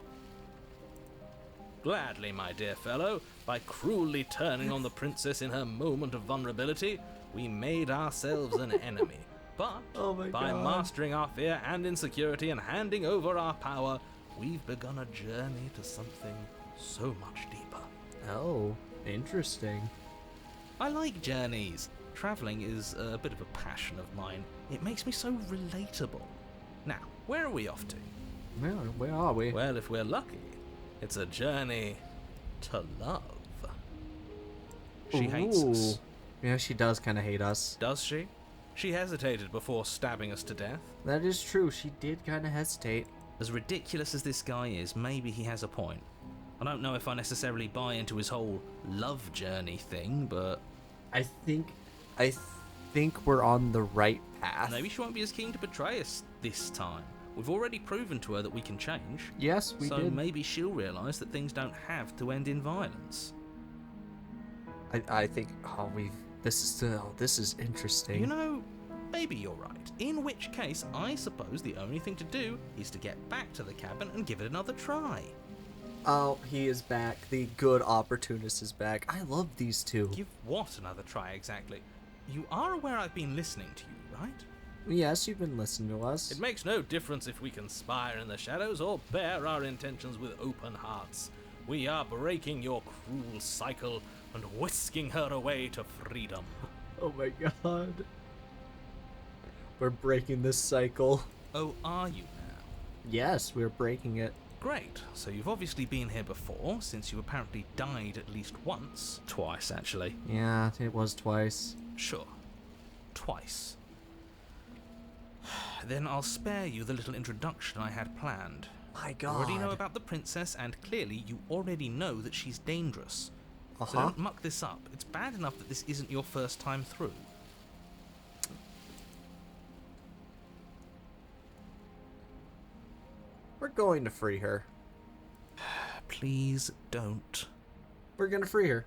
Gladly, my dear fellow. By cruelly turning on the princess in her moment of vulnerability, we made ourselves an enemy. But Oh my by God. mastering our fear and insecurity and handing over our power, we've begun a journey to something so much deeper. Oh, interesting. I like journeys. Traveling is a bit of a passion of mine. It makes me so relatable. Now, where are we off to? Where are we? Well, if we're lucky, it's a journey to love. She hates us. Yeah, she does kind of hate us. Does she? She hesitated before stabbing us to death. That is true. She did kind of hesitate. As ridiculous as this guy is, maybe he has a point. I don't know if I necessarily buy into his whole love journey thing, but I think we're on the right path. maybe she won't be as keen to betray us this time. We've already proven to her that we can change. Yes, we so did. maybe she'll realise that things don't have to end in violence. I think. Oh, this is interesting. You know, maybe you're right. In which case, I suppose the only thing to do is to get back to the cabin and give it another try. Oh, he is back. The good opportunist is back. I love these two. Give what another try exactly? You are aware I've been listening to you, right? Yes, you've been listening to us. It makes no difference if we conspire in the shadows or bear our intentions with open hearts. We are breaking your cruel cycle and whisking her away to freedom. Oh my god. We're breaking this cycle. Oh, are you now? Yes, we're breaking it. Great. So you've obviously been here before, since you apparently died at least once. Twice, actually. Yeah, it was twice. Sure. Twice. Then I'll spare you the little introduction I had planned. My You god. already know about the princess, and clearly you already know that she's dangerous. So don't muck this up. It's bad enough that this isn't your first time through. We're going to free her. Please don't. We're gonna free her.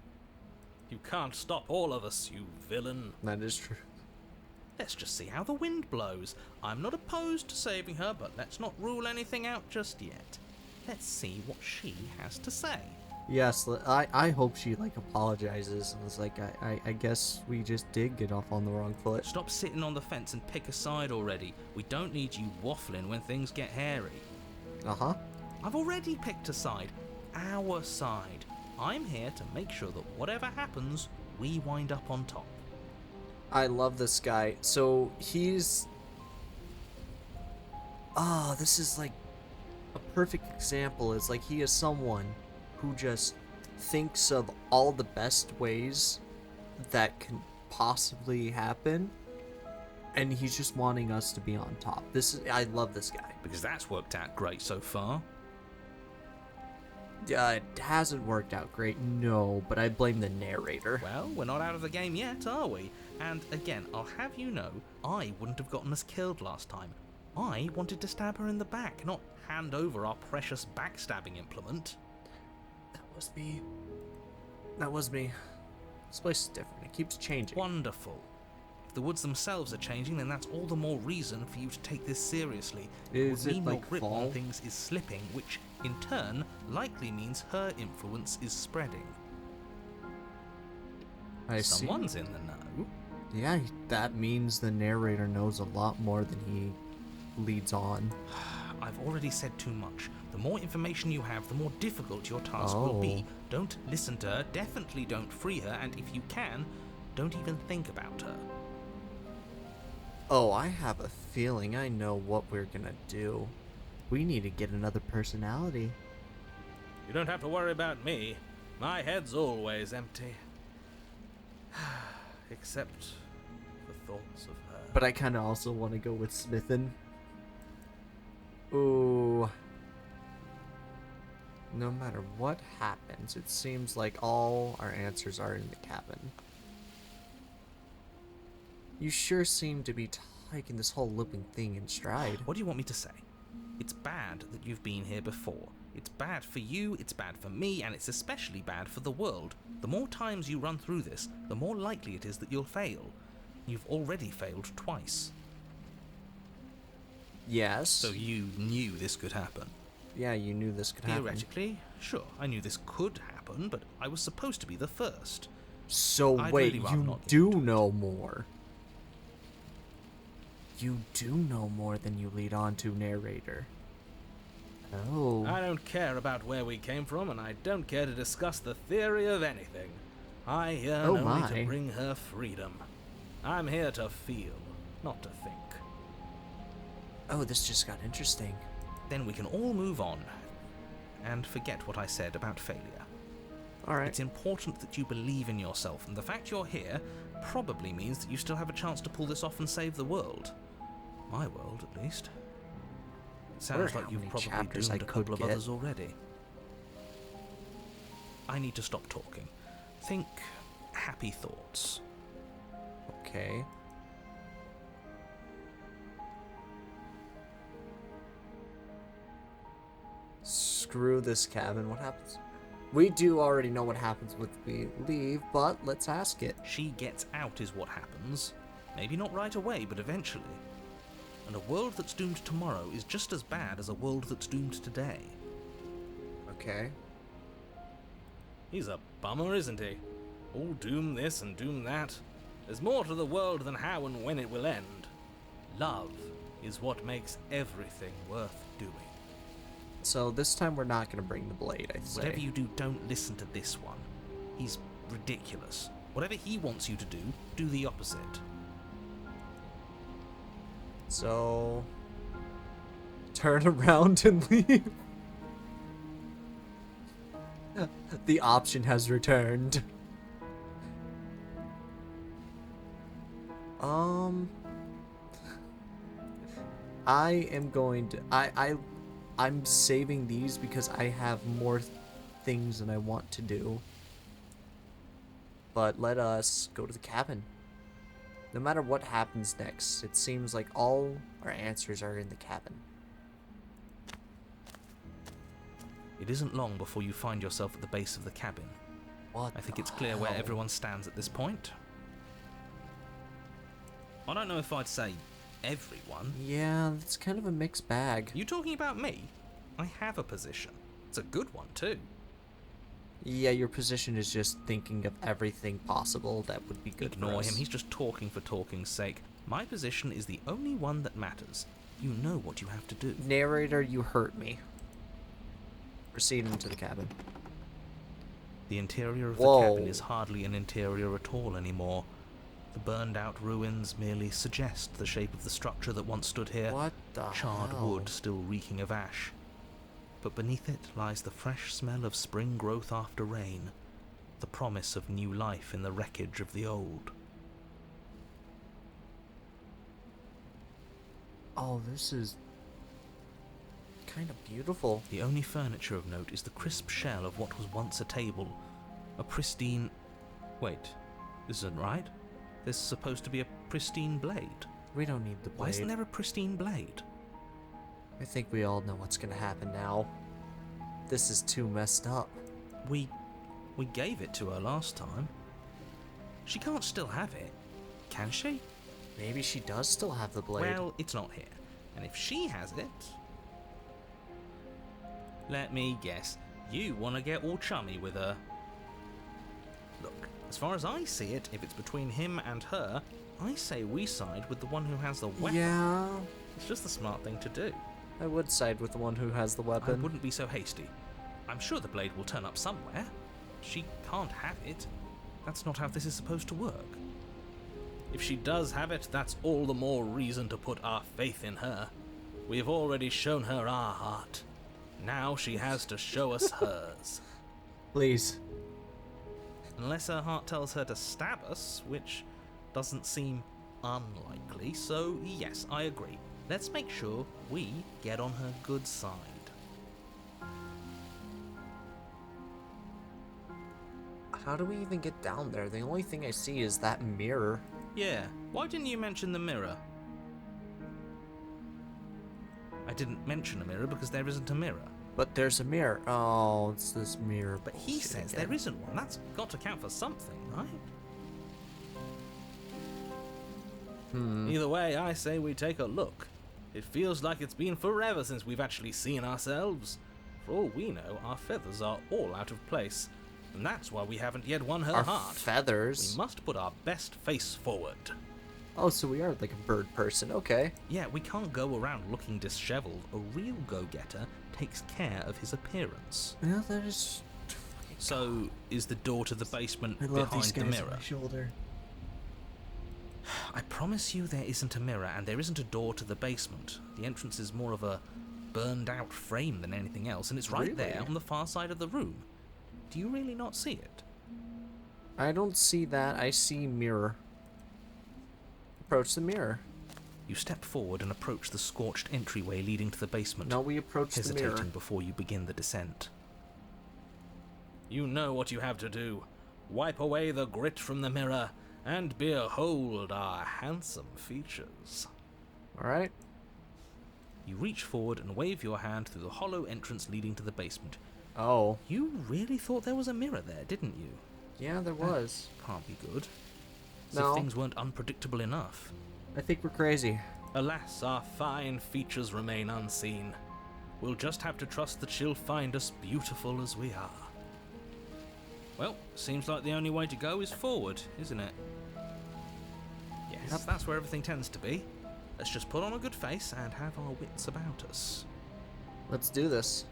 You can't stop all of us, you villain. That is true. Let's just see how the wind blows. I'm not opposed to saving her, but let's not rule anything out just yet. Let's see what she has to say. Yes, I hope she, like, apologizes and is like, I guess we just did get off on the wrong foot. Stop sitting on the fence and pick a side already. We don't need you waffling when things get hairy. Uh-huh. I've already picked a side. Our side. I'm here to make sure that whatever happens, we wind up on top. I love this guy. So, he's... Oh, this is, like, a perfect example. It's like he is someone who just thinks of all the best ways that can possibly happen, and he's just wanting us to be on top. I love this guy. Because that's worked out great so far. It hasn't worked out great, no, but I blame the narrator. Well, we're not out of the game yet, are we? And again, I'll have you know, I wouldn't have gotten us killed last time. I wanted to stab her in the back, not hand over our precious backstabbing implement. That was me. This place is different. It keeps changing. Wonderful. If the woods themselves are changing, then that's all the more reason for you to take this seriously. Is would it mean like your grip fall? on things is slipping, which in turn likely means her influence is spreading. I see. Someone's in the know. Yeah, that means the narrator knows a lot more than he leads on. I've already said too much. The more information you have, the more difficult your task will be. Don't listen to her, definitely don't free her, and if you can, don't even think about her. Oh, I have a feeling I know what we're gonna do. We need to get another personality. You don't have to worry about me. My head's always empty. Except for thoughts of her. But I kind of also want to go with Smithin. Ooh. No matter what happens, it seems like all our answers are in the cabin. You sure seem to be taking this whole looping thing in stride. What do you want me to say? It's bad that you've been here before. It's bad for you, it's bad for me, and it's especially bad for the world. The more times you run through this, the more likely it is that you'll fail. You've already failed twice. Yes. So you knew this could happen. Yeah, you knew this could happen. Theoretically, sure, I knew this could happen, but I was supposed to be the first. So I'd wait, really rather you not do get into it. know more. You do know more than you lead on to, narrator. Oh. I don't care about where we came from, and I don't care to discuss the theory of anything. I yearn only my. to bring her freedom. I'm here to feel, not to think. Oh, this just got interesting. Then we can all move on and forget what I said about failure. Alright. It's important that you believe in yourself, and the fact you're here probably means that you still have a chance to pull this off and save the world. My world, at least. Sounds Wonder like how you've many probably chapters doomed I a couple of could get. others already. I need to stop talking. Think happy thoughts. Okay. Screw this cabin. What happens? We do already know what happens when we leave, but let's ask it. She gets out is what happens. Maybe not right away, but eventually. And a world that's doomed tomorrow is just as bad as a world that's doomed today. Okay. He's a bummer, isn't he? All doom this and doom that. There's more to the world than how and when it will end. Love is what makes everything worth doing. So this time we're not going to bring the blade, I say. Whatever you do, don't listen to this one. He's ridiculous. Whatever he wants you to do, do the opposite. So... turn around and leave. The option has returned. I am going to... I'm saving these because I have more things that I want to do. but let us go to the cabin. No matter what happens next, it seems like all our answers are in the cabin. It isn't long before you find yourself at the base of the cabin. What I think the it's clear where hell? everyone stands at this point. I don't know if I'd say everyone. Yeah, it's kind of a mixed bag. You talking about me? I have a position. It's a good one, too. Yeah, your position is just thinking of everything possible that would be good for Ignore us. him, he's just talking for talking's sake. My position is the only one that matters. You know what you have to do. Narrator, you hurt me. Proceed into the cabin. The interior of Whoa. the cabin is hardly an interior at all anymore. The burned out ruins merely suggest the shape of the structure that once stood here. What the Charred hell? wood still reeking of ash. But beneath it lies the fresh smell of spring growth after rain, the promise of new life in the wreckage of the old. Oh, this is kind of beautiful. The only furniture of note is the crisp shell of what was once a table, a pristine... Wait, this isn't right. There's supposed to be a pristine blade. We don't need the blade. Why isn't there a pristine blade? I think we all know what's gonna happen now. This is too messed up. We gave it to her last time. She can't still have it, can she? Maybe she does still have the blade. Well, it's not here. And if she has it... Let me guess. You want to get all chummy with her. Look, as far as I see it, if it's between him and her, I say we side with the one who has the weapon. Yeah, It's just the smart thing to do. I would side with the one who has the I weapon. wouldn't be so hasty. I'm sure the blade will turn up somewhere. She can't have it. That's not how this is supposed to work. If she does have it, that's all the more reason to put our faith in her. We've already shown her our heart. Now she has to show us hers. Please. Unless her heart tells her to stab us, which doesn't seem unlikely, so yes, I agree. Let's make sure we get on her good side. How do we even get down there? The only thing I see is that mirror. Yeah, why didn't you mention the mirror? I didn't mention a mirror because there isn't a mirror. But there's a mirror. Oh, it's this mirror. But he bullshit says again. there isn't one. That's got to count for something, right? Either way, I say we take a look. It feels like it's been forever since we've actually seen ourselves. For all we know, our feathers are all out of place. And that's why we haven't yet won her Our heart. feathers. We must put our best face forward. Oh, so we are like a bird person. Okay. Yeah, we can't go around looking disheveled. A real go-getter takes care of his appearance. Yeah, that is. So, is the door to the basement I love behind these the guys mirror? on my shoulder. I promise you there isn't a mirror, and there isn't a door to the basement. The entrance is more of a burned-out frame than anything else, and it's right there Really? on the far side of the room. Do you really not see it? I don't see that. I see mirror. Approach the mirror. You step forward and approach the scorched entryway leading to the basement, No, we approach the mirror. hesitating before you begin the descent. You know what you have to do. Wipe away the grit from the mirror, and behold our handsome features. Alright. You reach forward and wave your hand through the hollow entrance leading to the basement. Oh. You really thought there was a mirror there, didn't you? Yeah, there was. Can't be good. As No. if things weren't unpredictable enough. I think we're crazy. Alas, our fine features remain unseen. We'll just have to trust that she'll find us beautiful as we are. Well, seems like the only way to go is forward, isn't it? Yes, Yep. that's where everything tends to be. Let's just put on a good face and have our wits about us. Let's do this.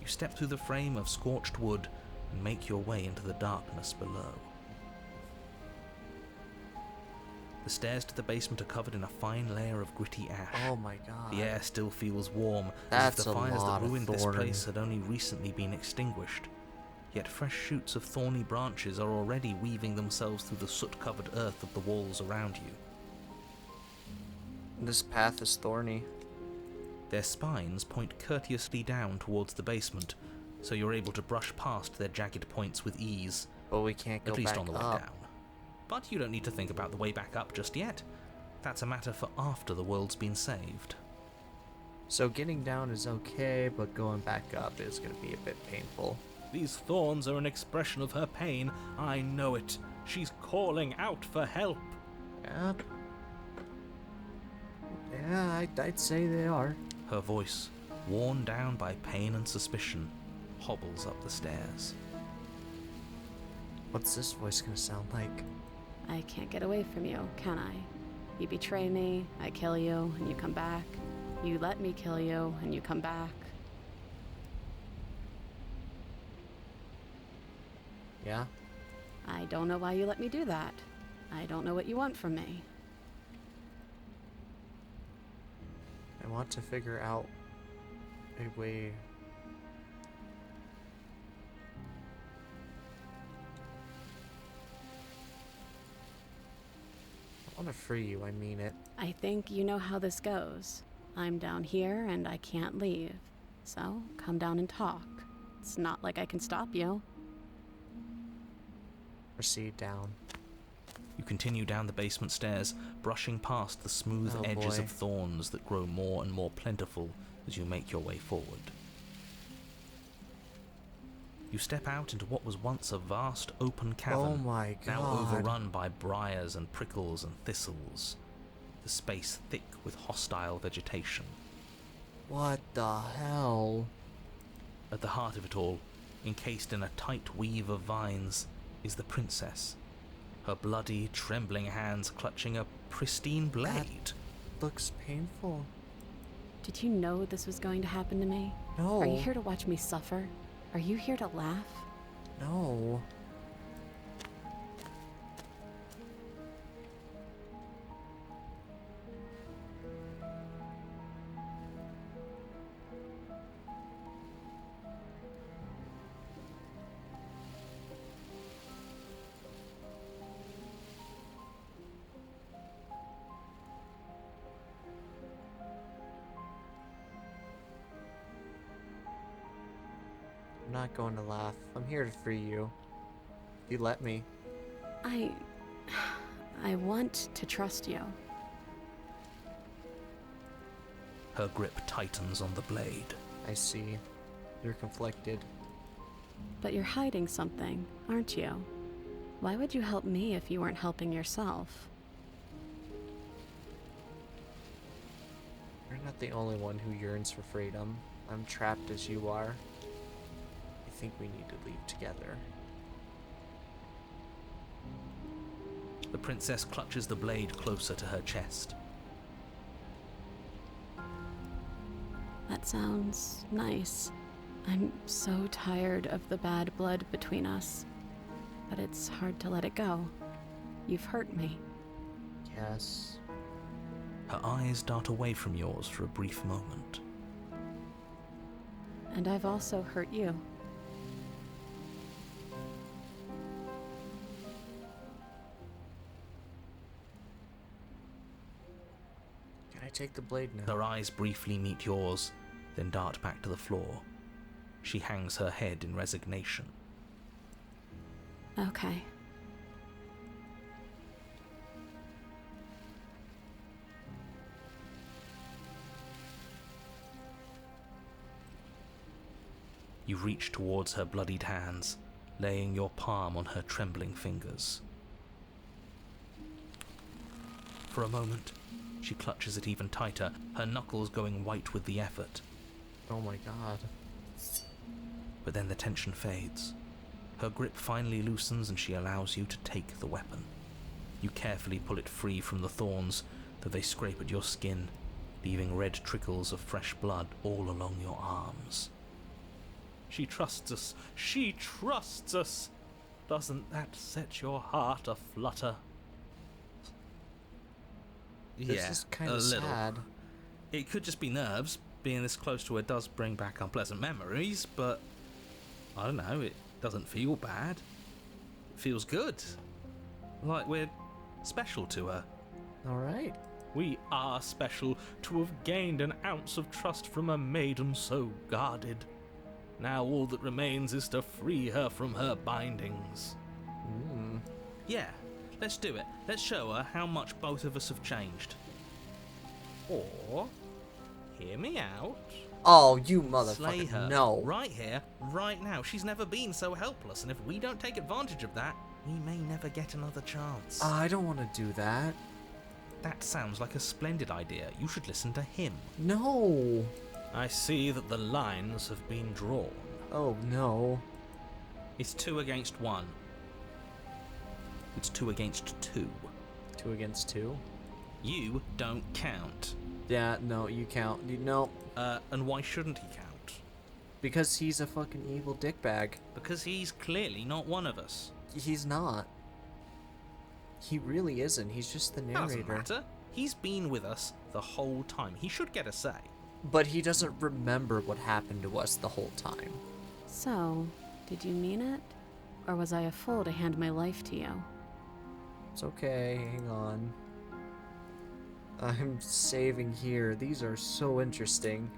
You step through the frame of scorched wood and make your way into the darkness below. The stairs to the basement are covered in a fine layer of gritty ash. Oh my god. The air still feels warm, That's as if the a fires lot that of ruined this thorn. place had only recently been extinguished. Yet fresh shoots of thorny branches are already weaving themselves through the soot-covered earth of the walls around you. This path is thorny. Their spines point courteously down towards the basement, so you're able to brush past their jagged points with ease, But we can't go at least back on the way up. down. But you don't need to think about the way back up just yet. That's a matter for after the world's been saved. So getting down is okay, but going back up is going to be a bit painful. These thorns are an expression of her pain. I know it. She's calling out for help. Yeah. Yeah, I'd say they are. Her voice, worn down by pain and suspicion, hobbles up the stairs. What's this voice going to sound like? I can't get away from you, can I? You betray me, I kill you, and you come back. You let me kill you, and you come back. Yeah? I don't know why you let me do that. I don't know what you want from me. I want to figure out a way. I want to free you, I mean it. I think you know how this goes. I'm down here, and I can't leave. So, come down and talk. It's not like I can stop you. Proceed down. You continue down the basement stairs, brushing past the smooth Oh, edges boy. of thorns that grow more and more plentiful as you make your way forward. You step out into what was once a vast open cavern, Oh my now god. overrun by briars and prickles and thistles, the space thick with hostile vegetation. What the hell? At the heart of it all, encased in a tight weave of vines, is the princess, her bloody, trembling hands clutching a pristine blade. Looks painful. Did you know this was going to happen to me? No. Are you here to watch me suffer? Are you here to laugh? No. I'm not going to laugh. I'm here to free you. If you let me. I want to trust you. Her grip tightens on the blade. I see. You're conflicted. But you're hiding something, aren't you? Why would you help me if you weren't helping yourself? You're not the only one who yearns for freedom. I'm trapped as you are. I think we need to leave together. The princess clutches the blade closer to her chest. That sounds nice. I'm so tired of the bad blood between us. But it's hard to let it go. You've hurt me. Yes. Her eyes dart away from yours for a brief moment. And I've also hurt you. Can I take the blade now? Her eyes briefly meet yours, then dart back to the floor. She hangs her head in resignation. Okay. You reach towards her bloodied hands, laying your palm on her trembling fingers. For a moment, she clutches it even tighter, her knuckles going white with the effort. Oh my god. But then the tension fades. Her grip finally loosens and she allows you to take the weapon. You carefully pull it free from the thorns, though they scrape at your skin, leaving red trickles of fresh blood all along your arms. She trusts us. She trusts us. Doesn't that set your heart aflutter? This is kind of sad. It could just be nerves. Being this close to her does bring back unpleasant memories, but I don't know, it doesn't feel bad. It feels good. Like we're special to her. Alright. We are special to have gained an ounce of trust from a maiden so guarded. Now all that remains is to free her from her bindings. Yeah, let's do it. Let's show her how much both of us have changed. Or, hear me out. Oh, you Slay her. motherfucker. No. Right here, right now. She's never been so helpless, and if we don't take advantage of that, we may never get another chance. I don't want to do that. That sounds like a splendid idea. You should listen to him. No. I see that the lines have been drawn. Oh, no. It's 2 against 1. It's 2 against 2. 2 against 2? You don't count. Yeah, no, you count. No. And why shouldn't he count? Because he's a fucking evil dickbag. Because he's clearly not one of us. He's not. He really isn't. He's just the narrator. Doesn't matter. He's been with us the whole time. He should get a say. But he doesn't remember what happened to us the whole time. So, did you mean it? Or was I a fool to hand my life to you? It's okay, hang on. I'm saving here. These are so interesting.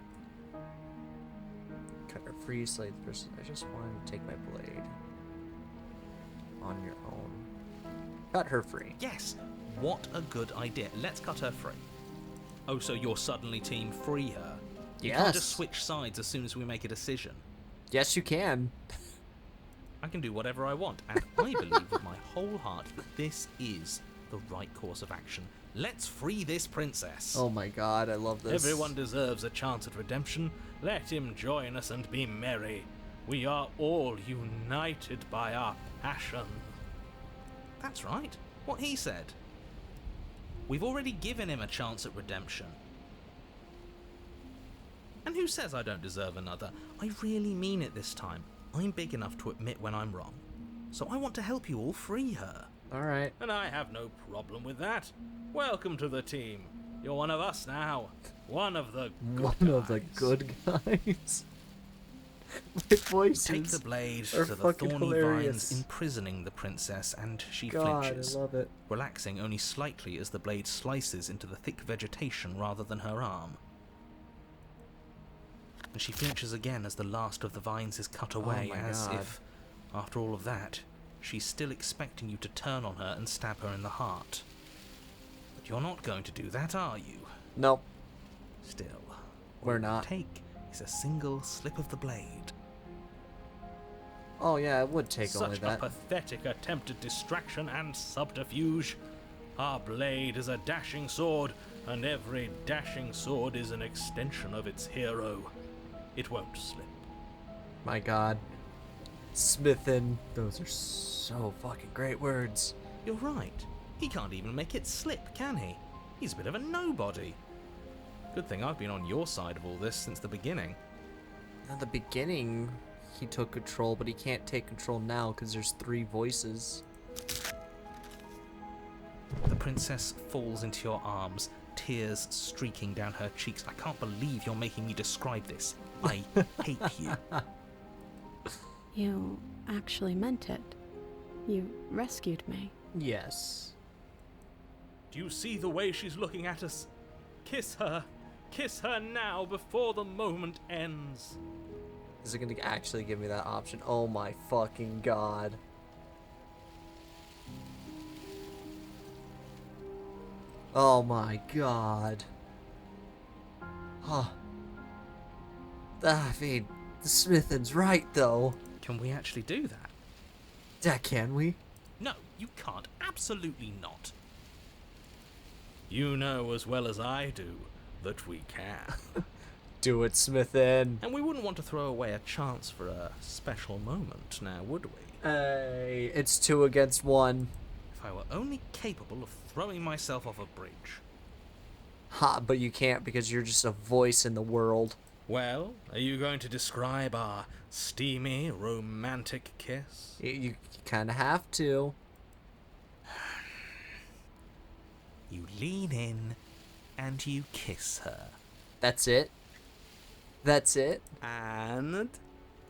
Cut or free slay the person. I just wanted to take my blade. On your own. Cut her free. Yes, what a good idea. Let's cut her free. Oh, so you're suddenly team free her? You can't just Yes. switch sides as soon as we make a decision. Yes, you can. I can do whatever I want, and I believe with my whole heart that this is the right course of action. Let's free this princess. Oh my god, I love this. Everyone deserves a chance at redemption. Let him join us and be merry. We are all united by our passion. That's right. What he said. We've already given him a chance at redemption. And who says I don't deserve another? I really mean it this time. I'm big enough to admit when I'm wrong. So I want to help you all free her. Alright. And I have no problem with that. Welcome to the team. You're one of us now. One of the good One of the guys. good guys. My voices Take the blade are to the fucking thorny hilarious. vines imprisoning the princess, and she God, flinches, I love it. relaxing only slightly as the blade slices into the thick vegetation rather than her arm. And she flinches again as the last of the vines is cut away, my as God. if, after all of that, she's still expecting you to turn on her and stab her in the heart. But you're not going to do that, are you? Nope. Still, We're all you not. take is a single slip of the blade. Oh yeah, it would take only Such a that. pathetic attempt at distraction and subterfuge. Our blade is a dashing sword, and every dashing sword is an extension of its hero. It won't slip. My god. Smithin'. Those are so fucking great words. You're right. He can't even make it slip, can he? He's a bit of a nobody. Good thing I've been on your side of all this since the beginning. At the beginning, he took control, but he can't take control now because there's 3 voices. The princess falls into your arms, tears streaking down her cheeks. I can't believe you're making me describe this. I hate you. You actually meant it. You rescued me. Yes. Do you see the way she's looking at us? Kiss her. Kiss her now before the moment ends. Is it gonna actually give me that option? Oh my fucking god. Oh my god. Huh. I mean, the Smithin's right though. Can we actually do that? Yeah, can we? No, you can't. Absolutely not. You know as well as I do that we can. Do it, Smithin. And we wouldn't want to throw away a chance for a special moment, now would we? Hey, it's 2 against 1. If I were only capable of throwing myself off a bridge. Ha, but you can't because you're just a voice in the world. Well, are you going to describe our steamy, romantic kiss? You kind of have to. You lean in and you kiss her. That's it? That's it? And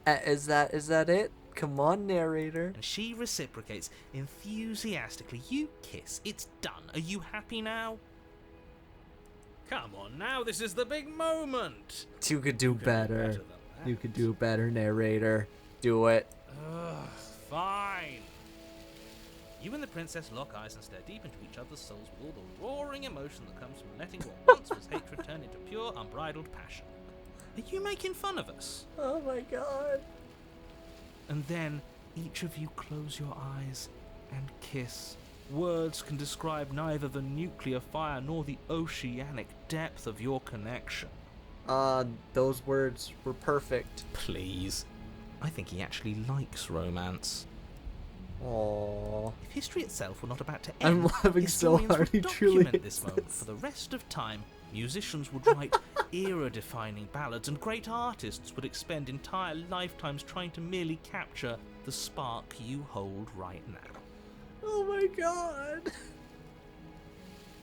Is that it? Come on, narrator. And she reciprocates enthusiastically. You kiss. It's done. Are you happy now? Come on now, this is the big moment. You could do You can better. than You could do better, narrator. Do it. Ugh, fine. You and the princess lock eyes and stare deep into each other's souls with all the roaring emotion that comes from letting what once was hatred turn into pure, unbridled passion. Are you making fun of us? Oh my god. And then each of you close your eyes and kiss. Words can describe neither the nuclear fire nor the oceanic depth of your connection. Those words were perfect. Please. I think he actually likes romance. Aww. If history itself were not about to I'm end, laughing so historians hard, would he truly document this moment exists. for the rest of time. Musicians would write era-defining ballads, and great artists would expend entire lifetimes trying to merely capture the spark you hold right now. Oh my god.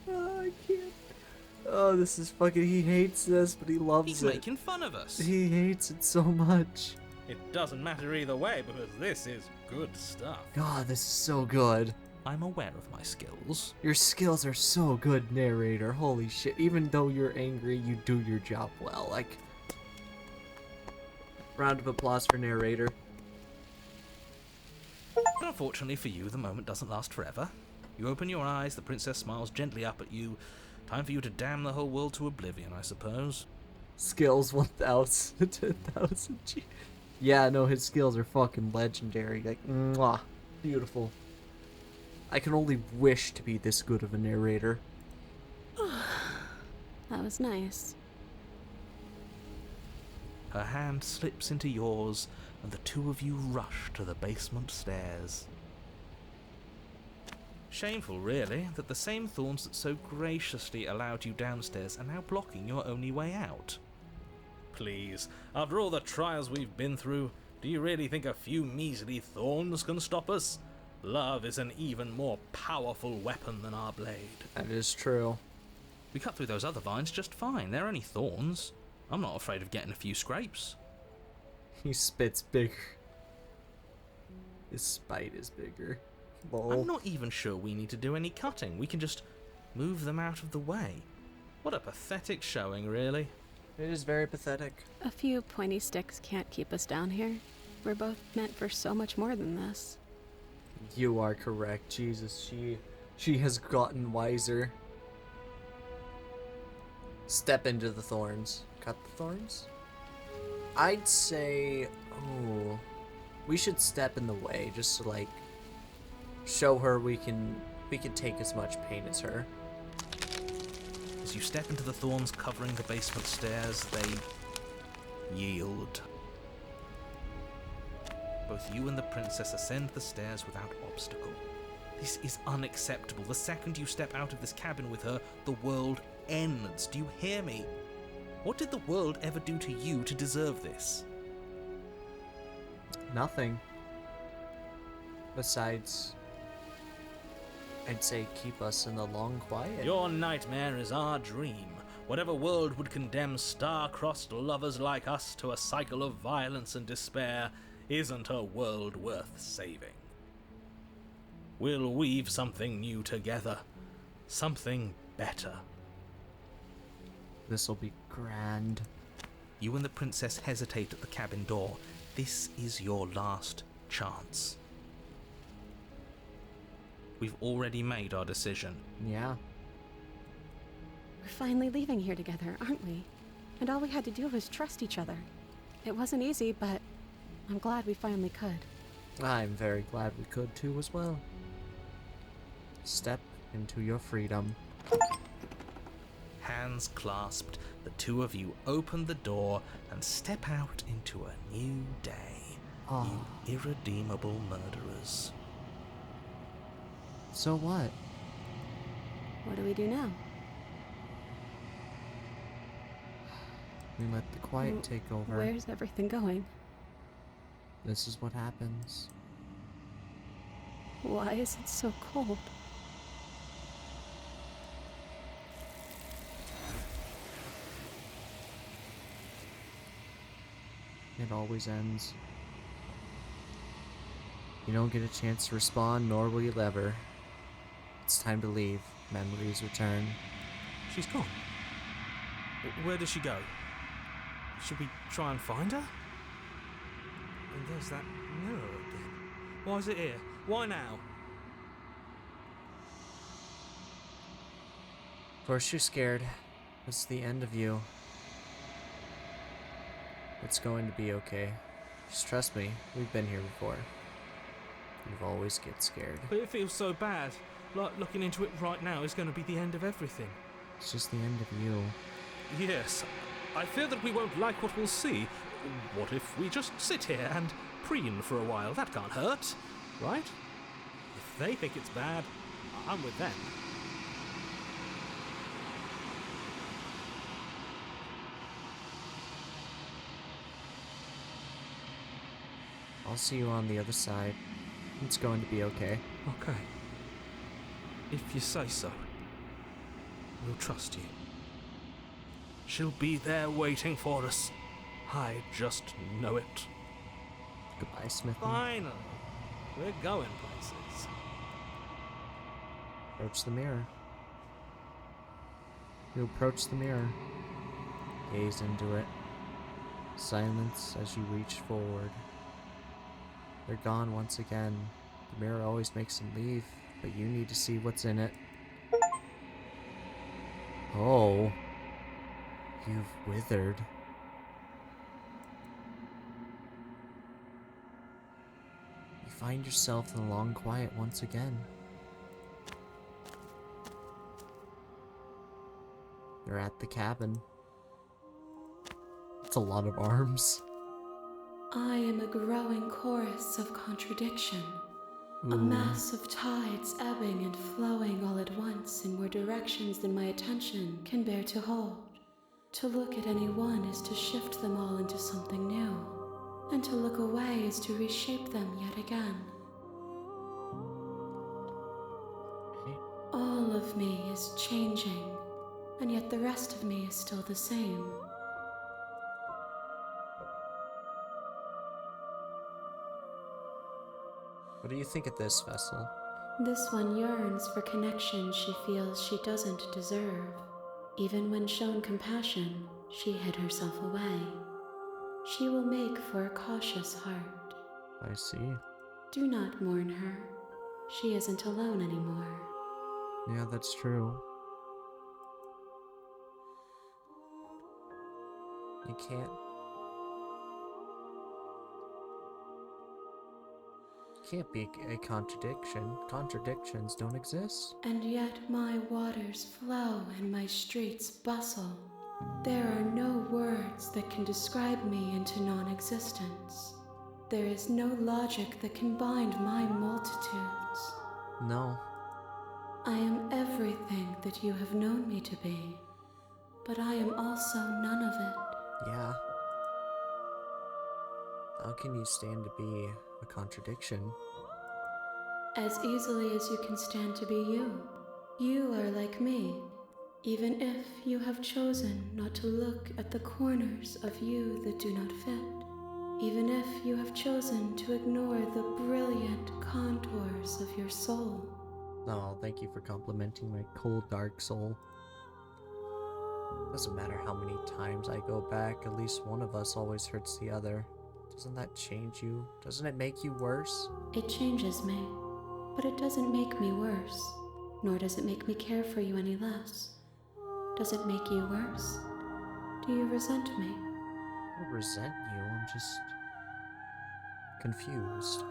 Oh, I can't. Oh, this is fucking. He hates this, but he loves He's it. making fun of us. He hates it so much. It doesn't matter either way because this is good stuff. God, this is so good. I'm aware of my skills. Your skills are so good, narrator. Holy shit. Even though you're angry, you do your job well. Like, round of applause for narrator. But unfortunately for you, the moment doesn't last forever. You open your eyes, the princess smiles gently up at you. Time for you to damn the whole world to oblivion, I suppose. Skills 1000, 10,000. Yeah, no, his skills are fucking legendary. Like, mwah. Beautiful. I can only wish to be this good of a narrator. That was nice. Her hand slips into yours, and the two of you rush to the basement stairs. Shameful, really, that the same thorns that so graciously allowed you downstairs are now blocking your only way out. Please, after all the trials we've been through, do you really think a few measly thorns can stop us? Love is an even more powerful weapon than our blade. That is true. We cut through those other vines just fine. They're only thorns. I'm not afraid of getting a few scrapes. He spits bigger. His spite is bigger. Lol. I'm not even sure we need to do any cutting. We can just move them out of the way. What a pathetic showing, really. It is very pathetic. A few pointy sticks can't keep us down here. We're both meant for so much more than this. You are correct. Jesus, she has gotten wiser. Step into the thorns. Cut the thorns? I'd say, we should step in the way just to like show her we can take as much pain as her. As you step into the thorns covering the basement stairs, they yield. Both you and the princess ascend the stairs without obstacle. This is unacceptable. The second you step out of this cabin with her, the world ends. Do you hear me? What did the world ever do to you to deserve this? Nothing. Besides, I'd say keep us in the long quiet. Your nightmare is our dream. Whatever world would condemn star-crossed lovers like us to a cycle of violence and despair isn't a world worth saving. We'll weave something new together. Something better. This'll be grand. You and the princess hesitate at the cabin door. This is your last chance. We've already made our decision. Yeah. We're finally leaving here together, aren't we? And all we had to do was trust each other. It wasn't easy, but I'm glad we finally could. I'm very glad we could too as well. Step into your freedom. Hands clasped, the two of you open the door and step out into a new day. Oh. You irredeemable murderers. So what? What do we do now? We let the quiet take over. Where's everything going? This is what happens. Why is it so cold? It always ends. You don't get a chance to respond, nor will you ever. It's time to leave. Memories return. She's gone. Where does she go? Should we try and find her? And there's that mirror again. Why is it here? Why now? Of course you're scared. It's the end of you. It's going to be okay. Just trust me, we've been here before. You've always get scared. But it feels so bad. Like looking into it right now is going to be the end of everything. It's just the end of you. Yes, I fear that we won't like what we'll see. What if we just sit here and preen for a while? That can't hurt, right? If they think it's bad, I'm with them. I'll see you on the other side. It's going to be okay. Okay. If you say so. We'll trust you. She'll be there waiting for us. I just know it. Goodbye, Smith. Finally. We're going places. Approach the mirror. You approach the mirror. Gaze into it. Silence as you reach forward. They're gone once again. The mirror always makes them leave, but you need to see what's in it. Oh. You've withered. You find yourself in the long quiet once again. You're at the cabin. It's a lot of arms. I am a growing chorus of contradiction. A Ooh. mass of tides ebbing and flowing all at once in more directions than my attention can bear to hold. To look at any one is to shift them all into something new, and to look away is to reshape them yet again. All of me is changing, and yet the rest of me is still the same. What do you think of this vessel? This one yearns for connection she feels she doesn't deserve. Even when shown compassion, she hid herself away. She will make for a cautious heart. I see. Do not mourn her. She isn't alone anymore. Yeah, that's true. You can't be a contradiction. Contradictions don't exist. And yet my waters flow and my streets bustle. There are no words that can describe me into non-existence. There is no logic that can bind my multitudes. No. I am everything that you have known me to be, but I am also none of it. Yeah. How can you stand to be a contradiction? As easily as you can stand to be you. You are like me, even if you have chosen not to look at the corners of you that do not fit. Even if you have chosen to ignore the brilliant contours of your soul. No, thank you for complimenting my cold, dark soul. Doesn't matter how many times I go back, at least one of us always hurts the other. Doesn't that change you? Doesn't it make you worse? It changes me, but it doesn't make me worse, nor does it make me care for you any less. Does it make you worse? Do you resent me? I don't resent you, I'm just confused.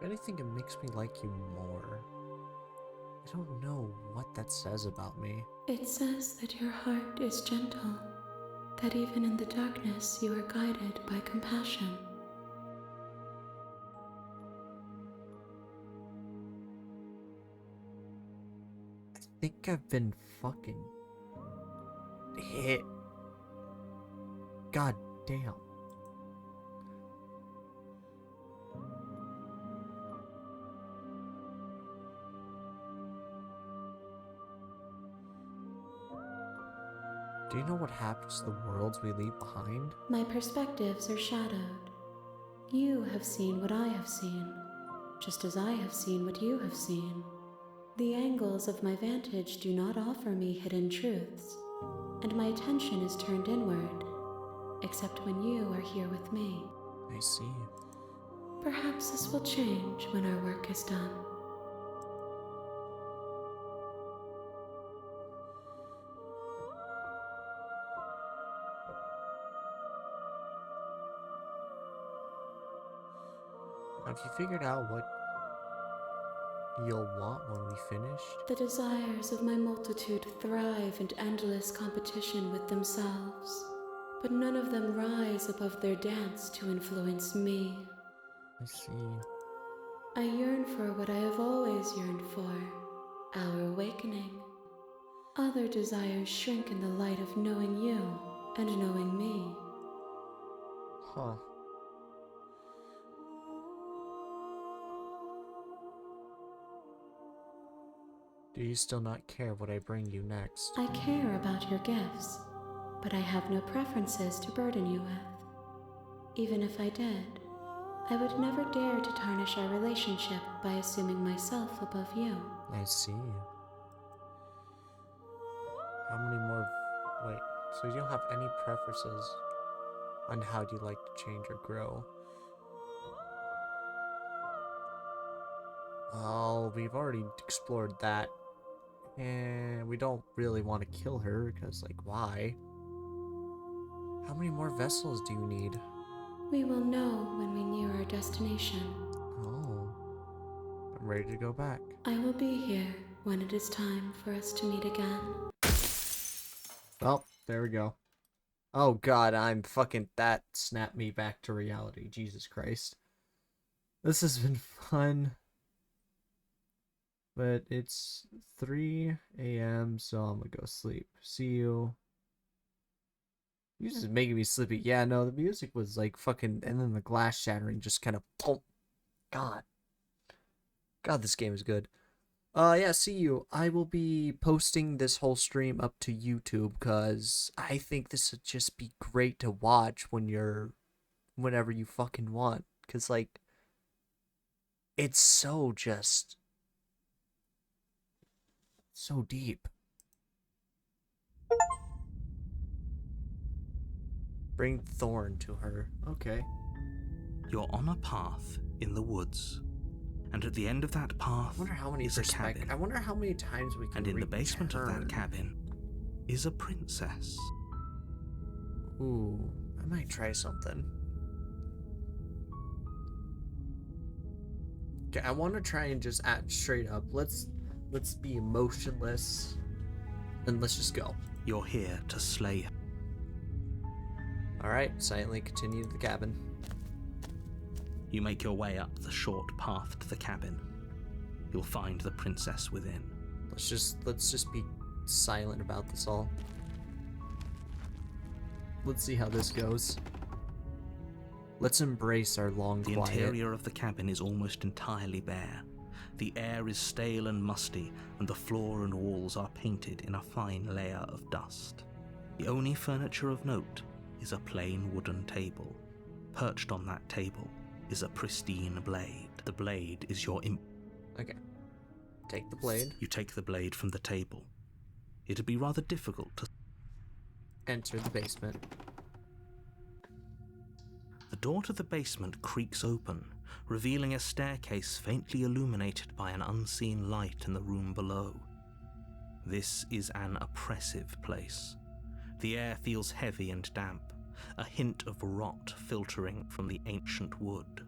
If anything, it makes me like you more. I don't know what that says about me. It says that your heart is gentle, that even in the darkness you are guided by compassion. I think I've been fucking hit. God damn. Do you know what happens to the worlds we leave behind? My perspectives are shadowed. You have seen what I have seen, just as I have seen what you have seen. The angles of my vantage do not offer me hidden truths, and my attention is turned inward, except when you are here with me. I see. Perhaps this will change when our work is done. Have you figured out what you'll want when we finish? The desires of my multitude thrive in endless competition with themselves, but none of them rise above their dance to influence me. I see. I yearn for what I have always yearned for, our awakening. Other desires shrink in the light of knowing you and knowing me. Huh. Do you still not care what I bring you next? I care about your gifts, but I have no preferences to burden you with. Even if I did, I would never dare to tarnish our relationship by assuming myself above you. I see. How many more... Wait, so you don't have any preferences on how do you like to change or grow? Well, we've already explored that. And we don't really want to kill her, because, like, why? How many more vessels do you need? We will know when we near our destination. Oh. I'm ready to go back. I will be here when it is time for us to meet again. Well, there we go. Oh god, I'm fucking... That snapped me back to reality. Jesus Christ. This has been fun. But it's 3 a.m., so I'm gonna go sleep. See you. Music is making me sleepy. Yeah, no, the music was like fucking... And then the glass shattering just kind of... God. God, this game is good. Yeah, see you. I will be posting this whole stream up to YouTube, because I think this would just be great to watch when you're... Whenever you fucking want. Because, like... It's so just... So deep. Bring Thorn to her. Okay. You're on a path in the woods, and at the end of that path I wonder how many is a cabin. I wonder how many times we can And in the basement of return. that cabin is a princess. Ooh, I might try something. Okay, I want to try and just act straight up. Let's be emotionless, and let's just go. You're here to slay her. Alright, silently continue to the cabin. You make your way up the short path to the cabin. You'll find the princess within. Let's just be silent about this all. Let's see how this goes. Let's embrace our long The quiet. interior of the cabin is almost entirely bare. The air is stale and musty, and the floor and walls are painted in a fine layer of dust. The only furniture of note is a plain wooden table. Perched on that table is a pristine blade. The blade is your Okay. Take the blade. You take the blade from the table. It'd be rather difficult to... Enter the basement. The door to the basement creaks open, revealing a staircase faintly illuminated by an unseen light in the room below. This is an oppressive place. The air feels heavy and damp, a hint of rot filtering from the ancient wood.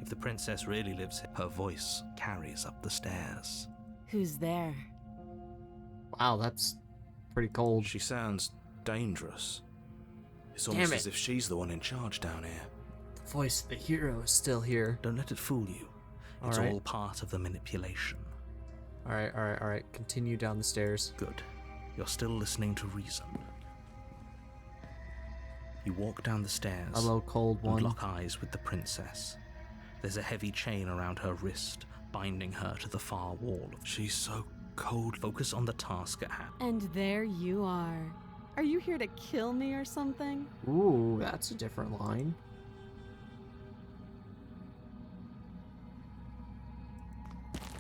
If the princess really lives here, her voice carries up the stairs. Who's there? Wow, that's pretty cold. She sounds dangerous. It's Damn almost it. as if she's the one in charge down here. The voice of the hero is still here. Don't let it fool you. It's all part of the manipulation. Alright. Continue down the stairs. Good. You're still listening to reason. You walk down the stairs. Hello, cold and one. lock eyes with the princess. There's a heavy chain around her wrist, binding her to the far wall. She's so cold. Focus on the task at hand. And there you are. Are you here to kill me or something? Ooh, that's a different line.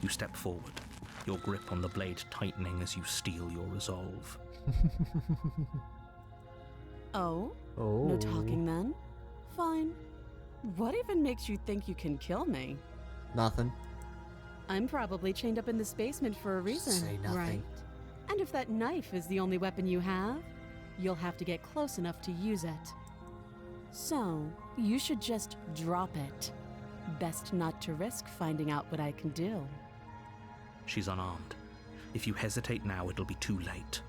You step forward, your grip on the blade tightening as you steel your resolve. Oh? Oh. No talking then? Fine. What even makes you think you can kill me? Nothing. I'm probably chained up in this basement for a reason, Say nothing. right? And if that knife is the only weapon you have, you'll have to get close enough to use it. So, you should just drop it. Best not to risk finding out what I can do. She's unarmed. If you hesitate now, it'll be too late.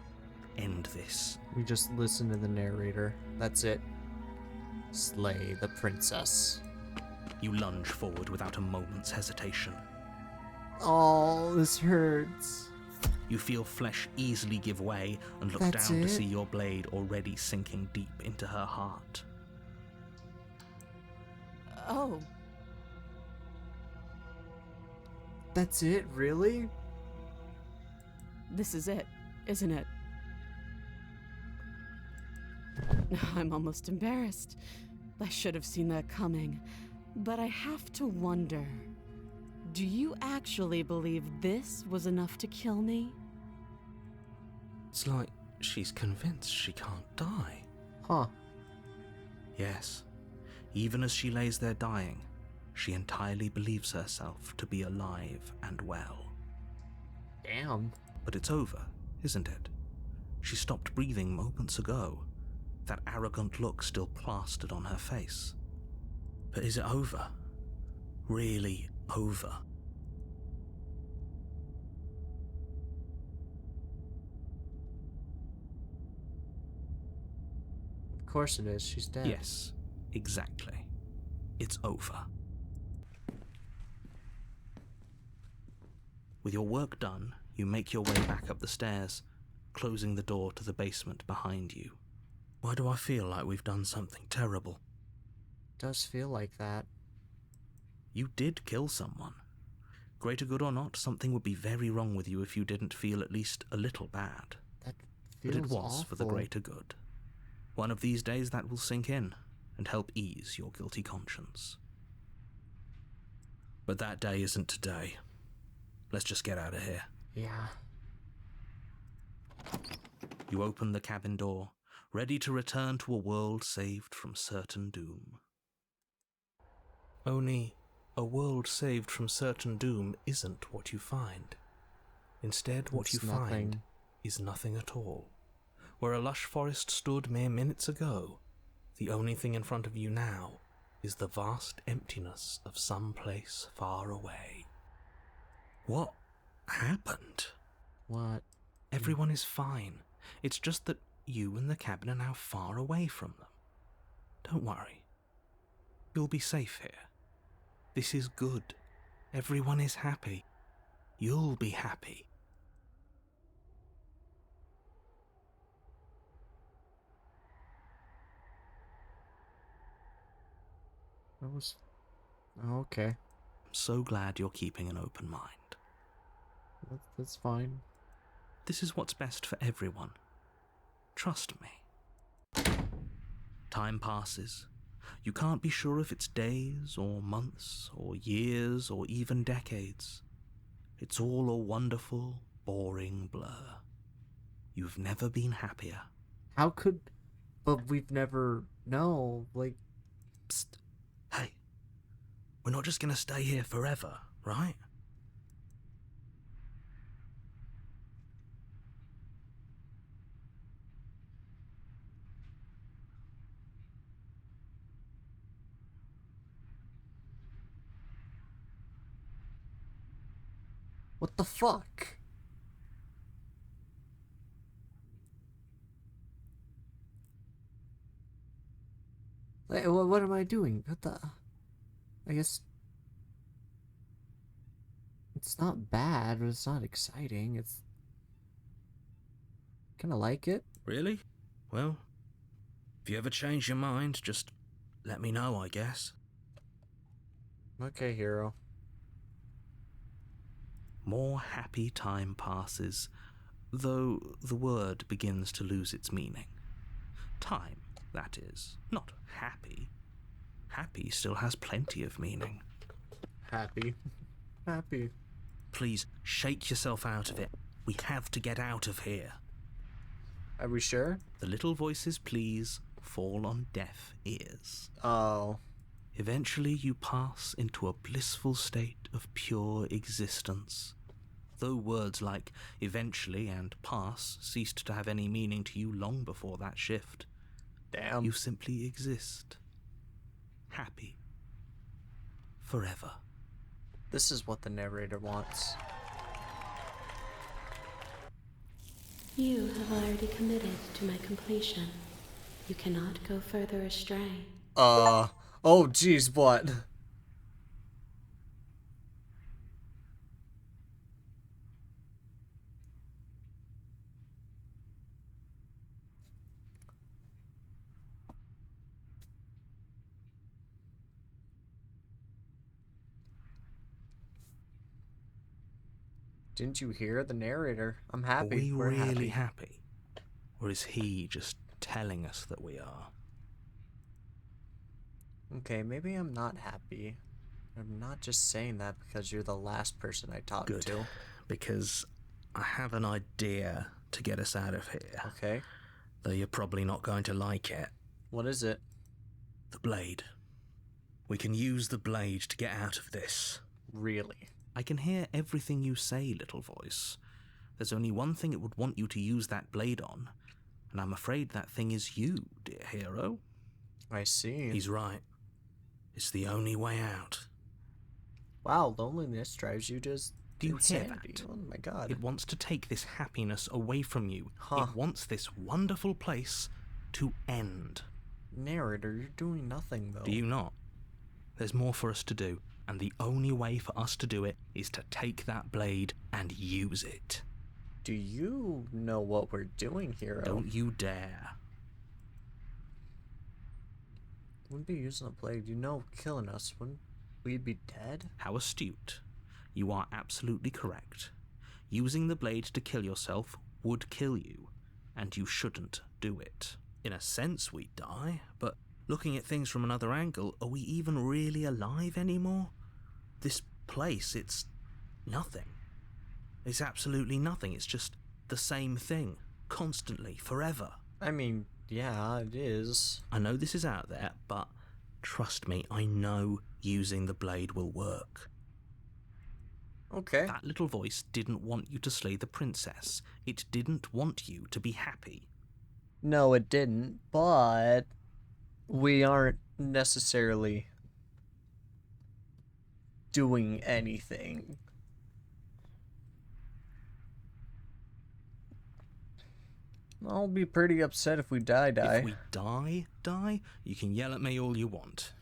End this. We just listen to the narrator. That's it. Slay the princess. You lunge forward without a moment's hesitation. Oh, this hurts. You feel flesh easily give way and look That's down it? to see your blade already sinking deep into her heart. Oh, That's it, really? this is it, isn't it? I'm almost embarrassed. I should have seen that coming. But I have to wonder, do you actually believe this was enough to kill me? It's like she's convinced she can't die. Huh. Yes, even as she lays there dying, she entirely believes herself to be alive and well. Damn. But it's over, isn't it? She stopped breathing moments ago, that arrogant look still plastered on her face. But is it over? Really over? Of course it is. She's dead. Yes, exactly. It's over. With your work done, you make your way back up the stairs, closing the door to the basement behind you. Why do I feel like we've done something terrible? Does feel like that. You did kill someone. Greater good or not, something would be very wrong with you if you didn't feel at least a little bad. That But feels it was for the awful. greater good. One of these days that will sink in and help ease your guilty conscience. But that day isn't today. Let's just get out of here. Yeah. You open the cabin door, ready to return to a world saved from certain doom. Only a world saved from certain doom isn't what you find. Instead, what It's you nothing. find is nothing at all. Where a lush forest stood mere minutes ago, the only thing in front of you now is the vast emptiness of some place far away. What happened? What? Everyone is fine. It's just that you and the cabin are now far away from them. Don't worry. You'll be safe here. This is good. Everyone is happy. You'll be happy. That was... Oh, okay. I'm so glad you're keeping an open mind. That's fine. This is what's best for everyone. Trust me. Time passes. You can't be sure if it's days or months or years or even decades. It's all a wonderful, boring blur. You've never been happier. How could... But we've never... No, like... Psst. Hey. We're not just gonna stay here forever, right? What the fuck? Like, what am I doing? What the... I guess... It's not bad, but it's not exciting. It's... Kinda like it. Really? Well, if you ever change your mind, just let me know, I guess. Okay, hero. More happy time passes, though the word begins to lose its meaning. Time, that is. Not happy. Happy still has plenty of meaning. Happy. Happy. Please, shake yourself out of it. We have to get out of here. Are we sure? The little voice's pleas fall on deaf ears. Oh. Eventually you pass into a blissful state of pure existence. Though words like eventually and pass ceased to have any meaning to you long before that shift. Damn. You simply exist. Happy. Forever. This is what the narrator wants. You have already committed to my completion. You cannot go further astray. Oh jeez, what? Didn't you hear the narrator? I'm happy. Are we We're really happy. happy? Or is he just telling us that we are? Okay, maybe I'm not happy. I'm not just saying that because you're the last person I talked Good. to. Because I have an idea to get us out of here. Okay. Though you're probably not going to like it. What is it? The blade. We can use the blade to get out of this. Really? I can hear everything you say, little voice. There's only one thing it would want you to use that blade on, and I'm afraid that thing is you, dear hero. I see. He's right. It's the only way out. Wow, loneliness drives you to Do you hear insanity. that? Oh my god. It wants to take this happiness away from you. Huh. It wants this wonderful place to end. Narrator, you're doing nothing though. Do you not? There's more for us to do, and the only way for us to do it is to take that blade and use it. Do you know what we're doing, hero? Don't you dare. Wouldn't be using a blade. You know, killing us. Wouldn't we be dead? How astute. You are absolutely correct. Using the blade to kill yourself would kill you, and you shouldn't do it. In a sense, we die, but looking at things from another angle, are we even really alive anymore? This place, it's nothing. It's absolutely nothing. It's just the same thing, constantly, forever. I mean, yeah, it is. I know this is out there, but trust me, I know using the blade will work. Okay. That little voice didn't want you to slay the princess. It didn't want you to be happy. No, it didn't, but we aren't necessarily doing anything. I'll be pretty upset if we die. If we die, you can yell at me all you want.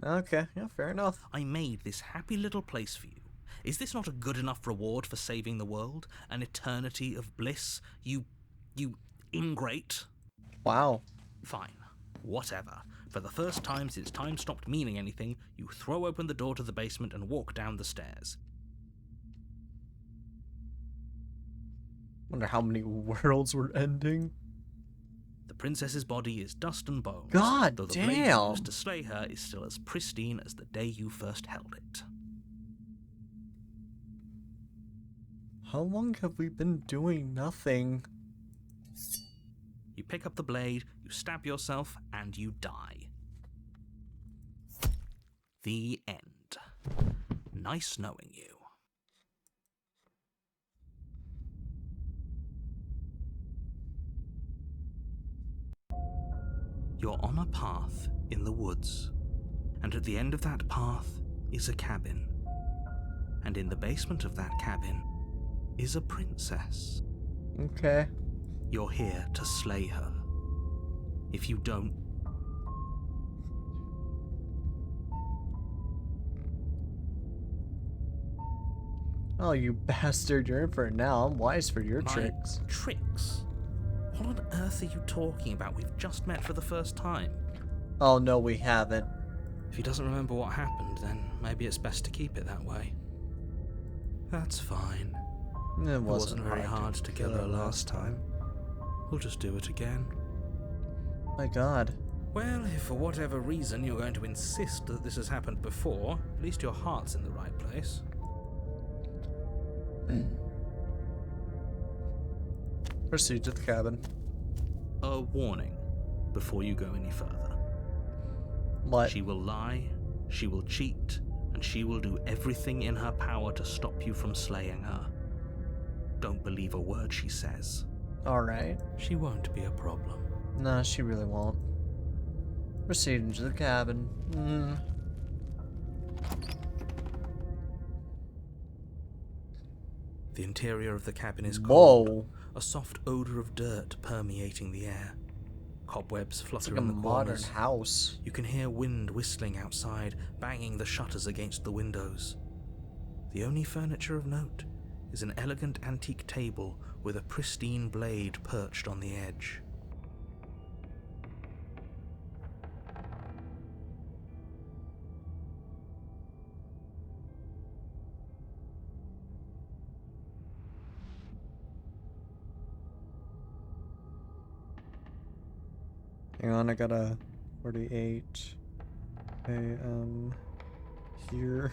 Okay, yeah, fair enough. I made this happy little place for you. Is this not a good enough reward for saving the world? An eternity of bliss? You ingrate? Wow. Fine. Whatever. For the first time since time stopped meaning anything, you throw open the door to the basement and walk down the stairs. Wonder how many worlds we're ending. The princess's body is dust and bones. God though the damn. blade used to slay her is still as pristine as the day you first held it. How long have we been doing nothing? You pick up the blade, you stab yourself, and you die. The end. Nice knowing you. You're on a path in the woods, and at the end of that path is a cabin. And in the basement of that cabin is a princess. Okay. You're here to slay her. If you don't... Oh, you bastard, you're in for it now. I'm wise for your My tricks. Tricks? What on earth are you talking about? We've just met for the first time. Oh, no, we haven't. If he doesn't remember what happened, then maybe it's best to keep it that way. That's fine. It wasn't very hard to kill her last time. We'll just do it again. My god. Well, if for whatever reason you're going to insist that this has happened before, at least your heart's in the right place. Proceed to the cabin. A warning before you go any further. What? She will lie, she will cheat, and she will do everything in her power to stop you from slaying her. Don't believe a word she says. Alright. She won't be a problem. No, she really won't. Proceed into the cabin. The interior of the cabin is cold. Whoa. A soft odor of dirt permeating the air. Cobwebs It's flutter like a in the modern corners. house. You can hear wind whistling outside, banging the shutters against the windows. The only furniture of note is an elegant antique table with a pristine blade perched on the edge. Hang on, I got a 48 a.m. here.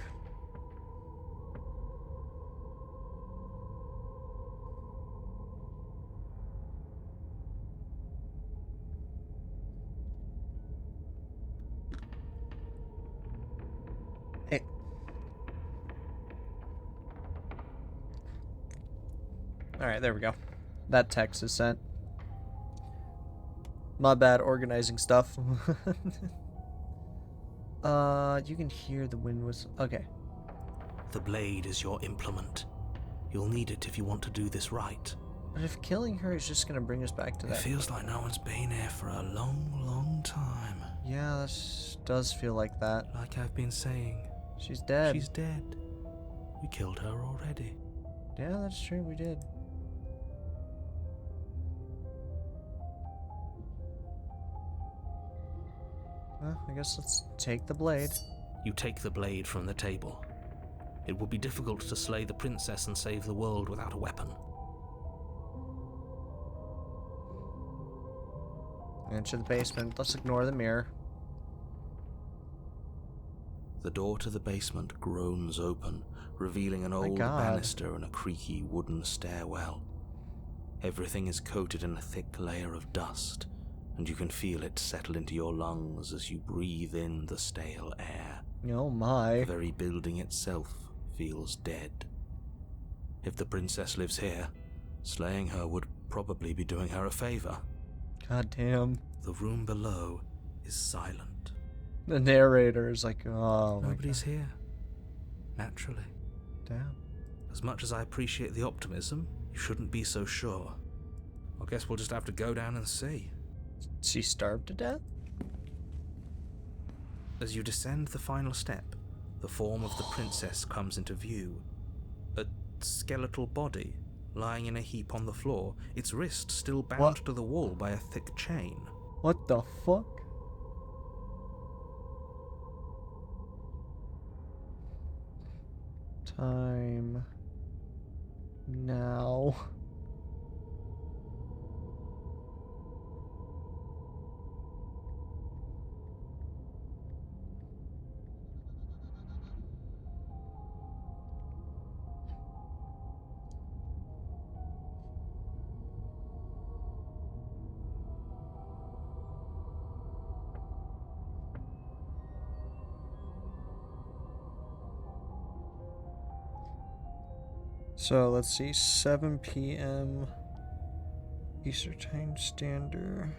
Hey. Alright, there we go. That text is sent. My bad organizing stuff. You can hear the wind whistle. Okay. The blade is your implement. You'll need it if you want to do this right. But if killing her is just gonna bring us back to It that. feels like no one's been here for a long, long time. Yeah, that does feel like that. Like I've been saying, She's dead. she's dead. We killed her already. Yeah, that's true, we did. Well, I guess let's take the blade. You take the blade from the table. It will be difficult to slay the princess and save the world without a weapon. Enter the basement. Let's ignore the mirror. The door to the basement groans open, revealing an old God. banister and a creaky wooden stairwell. Everything is coated in a thick layer of dust, and you can feel it settle into your lungs as you breathe in the stale air. Oh my. The very building itself feels dead. If the princess lives here, slaying her would probably be doing her a favor. God damn. The room below is silent. The narrator is like, oh my Nobody's here. Naturally. damn. As much as I appreciate the optimism, you shouldn't be so sure. I guess we'll just have to go down and see. She starved to death? As you descend the final step, the form of the princess comes into view. A skeletal body, lying in a heap on the floor, its wrist still bound What? to the wall by a thick chain. What the fuck? Time now. So let's see, 7 p.m. Eastern Time Standard.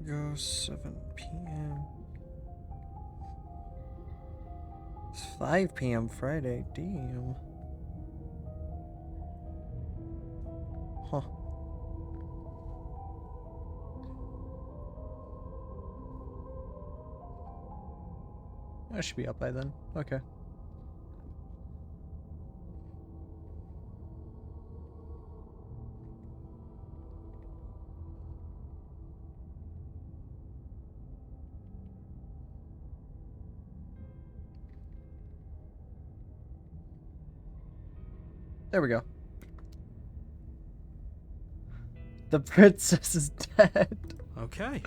Go 7 p.m. It's 5 p.m. Friday. Damn. Huh. I should be up by then. Okay. There we go. The princess is dead. Okay.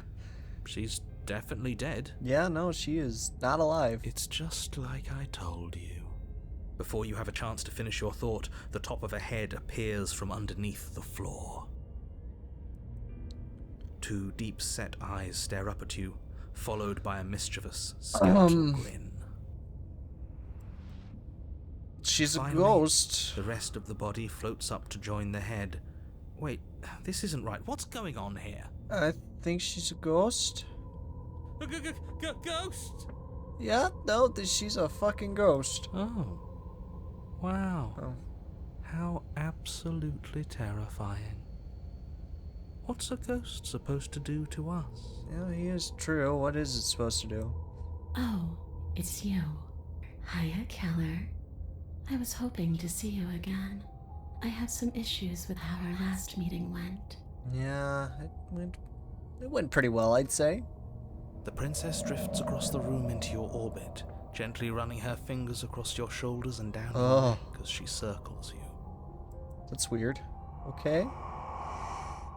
She's definitely dead. Yeah, no, she is not alive. It's just like I told you. Before you have a chance to finish your thought, the top of a head appears from underneath the floor. Two deep-set eyes stare up at you, followed by a mischievous, skeletal grin. She's a Finally, ghost. The rest of the body floats up to join the head. Wait, this isn't right. What's going on here? I think she's a ghost. Ghost? Yeah, no, she's a fucking ghost. Oh. Wow. Oh. How absolutely terrifying. What's a ghost supposed to do to us? Yeah, he is true. What is it supposed to do? Oh, it's you. Hiya, Keller. I was hoping to see you again. I have some issues with how our last meeting went. Yeah, it went pretty well, I'd say. The princess drifts across the room into your orbit, gently running her fingers across your shoulders and down your neck as she circles you. That's weird. Okay.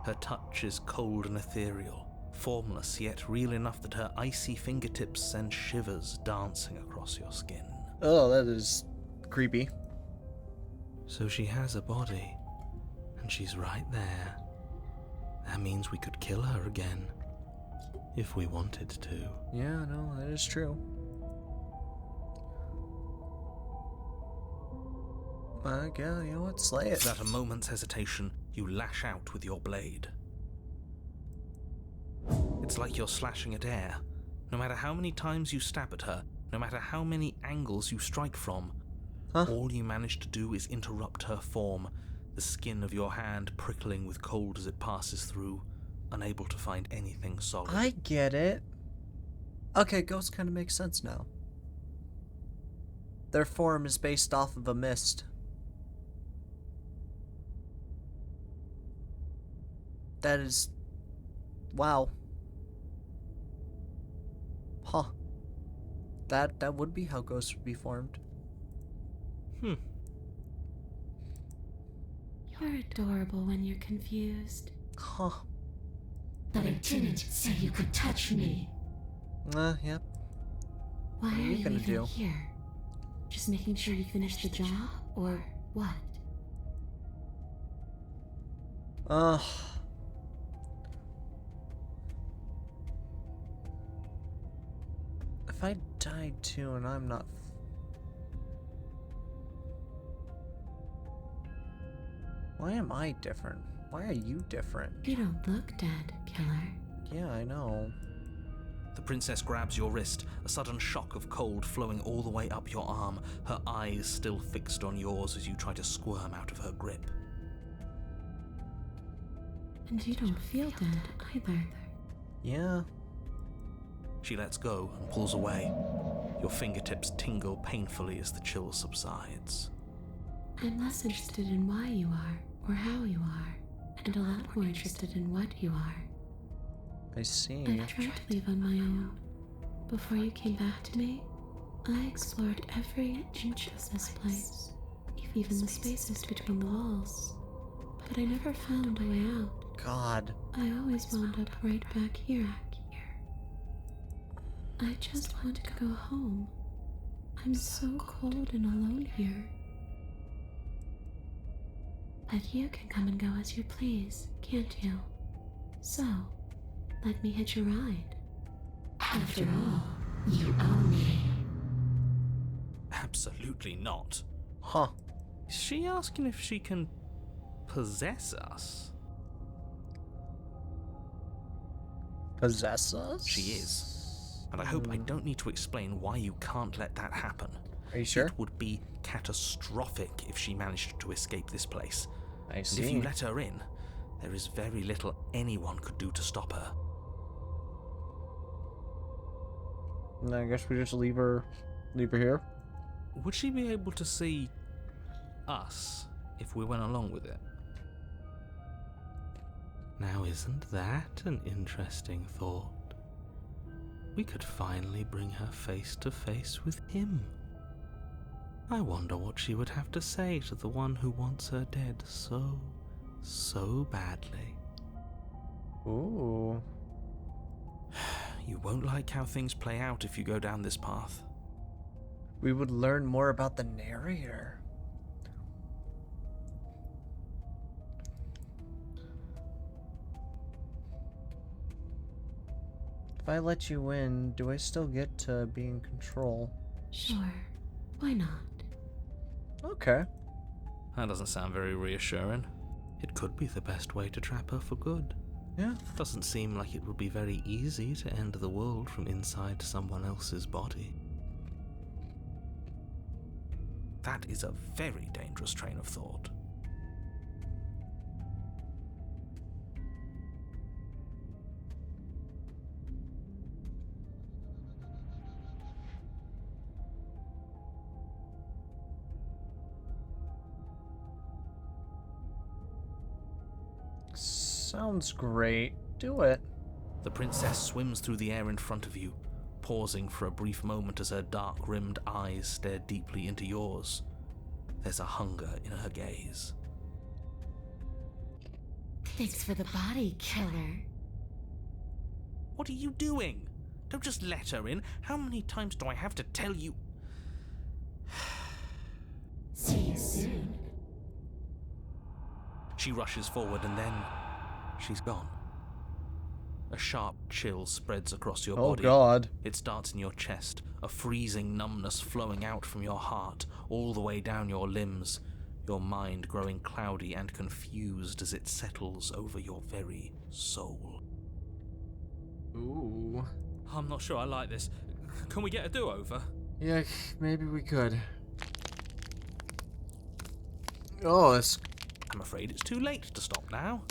Her touch is cold and ethereal, formless yet real enough that her icy fingertips send shivers dancing across your skin. Oh, that is creepy. So she has a body, and she's right there. That means we could kill her again, if we wanted to. Yeah, no, that is true. My God, you know what? Slay it. Without a moment's hesitation, you lash out with your blade. It's like you're slashing at air. No matter how many times you stab at her, no matter how many angles you strike from, all you manage to do is interrupt her form, the skin of your hand prickling with cold as it passes through, unable to find anything solid. I get it. Okay, ghosts kind of make sense now. Their form is based off of a mist. That is... wow. Huh. That would be how ghosts would be formed. You're adorable when you're confused. Huh. But I didn't say you could touch me. Yep. Why What are are you you gonna even do? here? Just making sure you finish the job, or what? If I died too and I'm not... Why am I different? Why are you different? You don't look dead, Killer. Yeah, I know. The princess grabs your wrist, a sudden shock of cold flowing all the way up your arm, her eyes still fixed on yours as you try to squirm out of her grip. And you don't feel dead either. Yeah. She lets go and pulls away. Your fingertips tingle painfully as the chill subsides. I'm less interested in why you are, or how you are, and a lot more interested in what you are. I see. I've tried to leave on my own. Before you came back to me, I explored every inch of this place, even the spaces between the walls. But I never found a way out. God. I always wound up right back here. I just want to go home. I'm so cold and alone here. But you can come and go as you please, can't you? So, let me hitch a ride. After all, you own me. Absolutely not. Huh. Is she asking if she can possess us? Possess us? She is. And I hope I don't need to explain why you can't let that happen. Are you sure? It would be catastrophic if she managed to escape this place. I And see. if you let her in, there is very little anyone could do to stop her. I guess we just leave her here. Would she be able to see us if we went along with it? Now, isn't that an interesting thought? We could finally bring her face to face with him. I wonder what she would have to say to the one who wants her dead so badly. Ooh. You won't like how things play out if you go down this path. We would learn more about the narrator. If I let you in, do I still get to be in control? Sure. Why not? Okay. That doesn't sound very reassuring. It could be the best way to trap her for good. Yeah. Doesn't seem like it would be very easy to end the world from inside someone else's body. That is a very dangerous train of thought. Sounds great. Do it. The princess swims through the air in front of you, pausing for a brief moment as her dark-rimmed eyes stare deeply into yours. There's a hunger in her gaze. Thanks for the body, killer. What are you doing? Don't just let her in. How many times do I have to tell you? See you soon. She rushes forward and then she's gone. A sharp chill spreads across your body. Oh god. It starts in your chest, a freezing numbness flowing out from your heart, all the way down your limbs, your mind growing cloudy and confused as it settles over your very soul. Ooh. I'm not sure I like this. Can we get a do-over? Yeah, maybe we could. Oh, this... I'm afraid it's too late to stop now.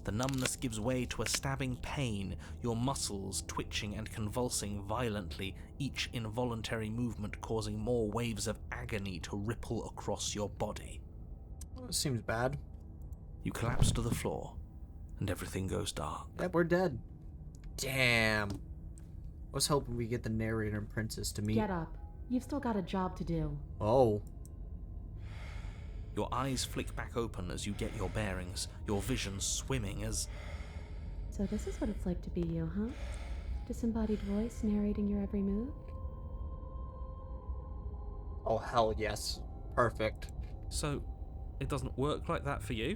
The numbness gives way to a stabbing pain, your muscles twitching and convulsing violently, each involuntary movement causing more waves of agony to ripple across your body. seems bad. You collapse to the floor, and everything goes dark. Yep, we're dead. Damn. I was hoping we get the narrator and princess to meet. Get up. You've still got a job to do. Oh. Your eyes flick back open as you get your bearings, your vision swimming as... So this is what it's like to be you, huh? Disembodied voice narrating your every move? Oh, hell yes. Perfect. So, it doesn't work like that for you?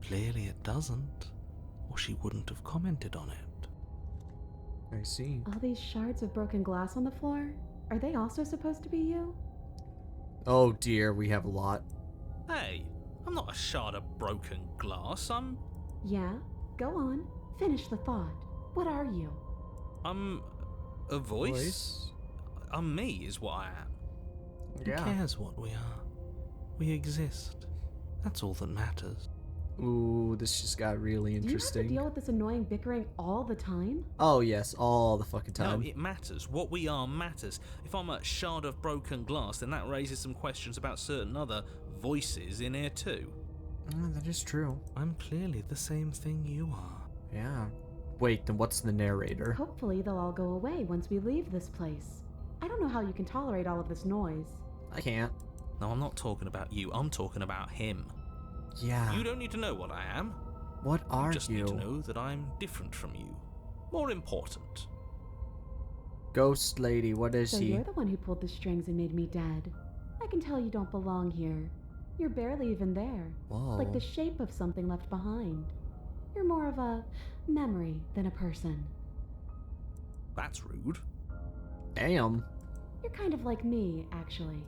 Clearly it doesn't, or she wouldn't have commented on it. I see. All these shards of broken glass on the floor? Are they also supposed to be you? Oh dear, we have a lot. Hey, I'm not a shard of broken glass. Yeah? Go on. Finish the thought. What are you? I'm a voice? I'm me is what I am. Who cares what we are? We exist. That's all that matters. Ooh, this just got really Do you have to interesting. deal with this annoying bickering all the time? Oh yes, all the fucking time. No, it matters. What we are matters. If I'm a shard of broken glass, then that raises some questions about certain other voices in here too. That is true. I'm clearly the same thing you are. Yeah. Wait, then what's the narrator? Hopefully they'll all go away once we leave this place. I don't know how you can tolerate all of this noise. I can't. No, I'm not talking about you. I'm talking about him. Yeah. You don't need to know what I am. What are You just need to know that I'm different from you. More important. Ghost lady, what is So he? you're the one who pulled the strings and made me dead. I can tell you don't belong here. You're barely even there. Whoa. Like the shape of something left behind. You're more of a memory than a person. That's rude. Damn. You're kind of like me, actually.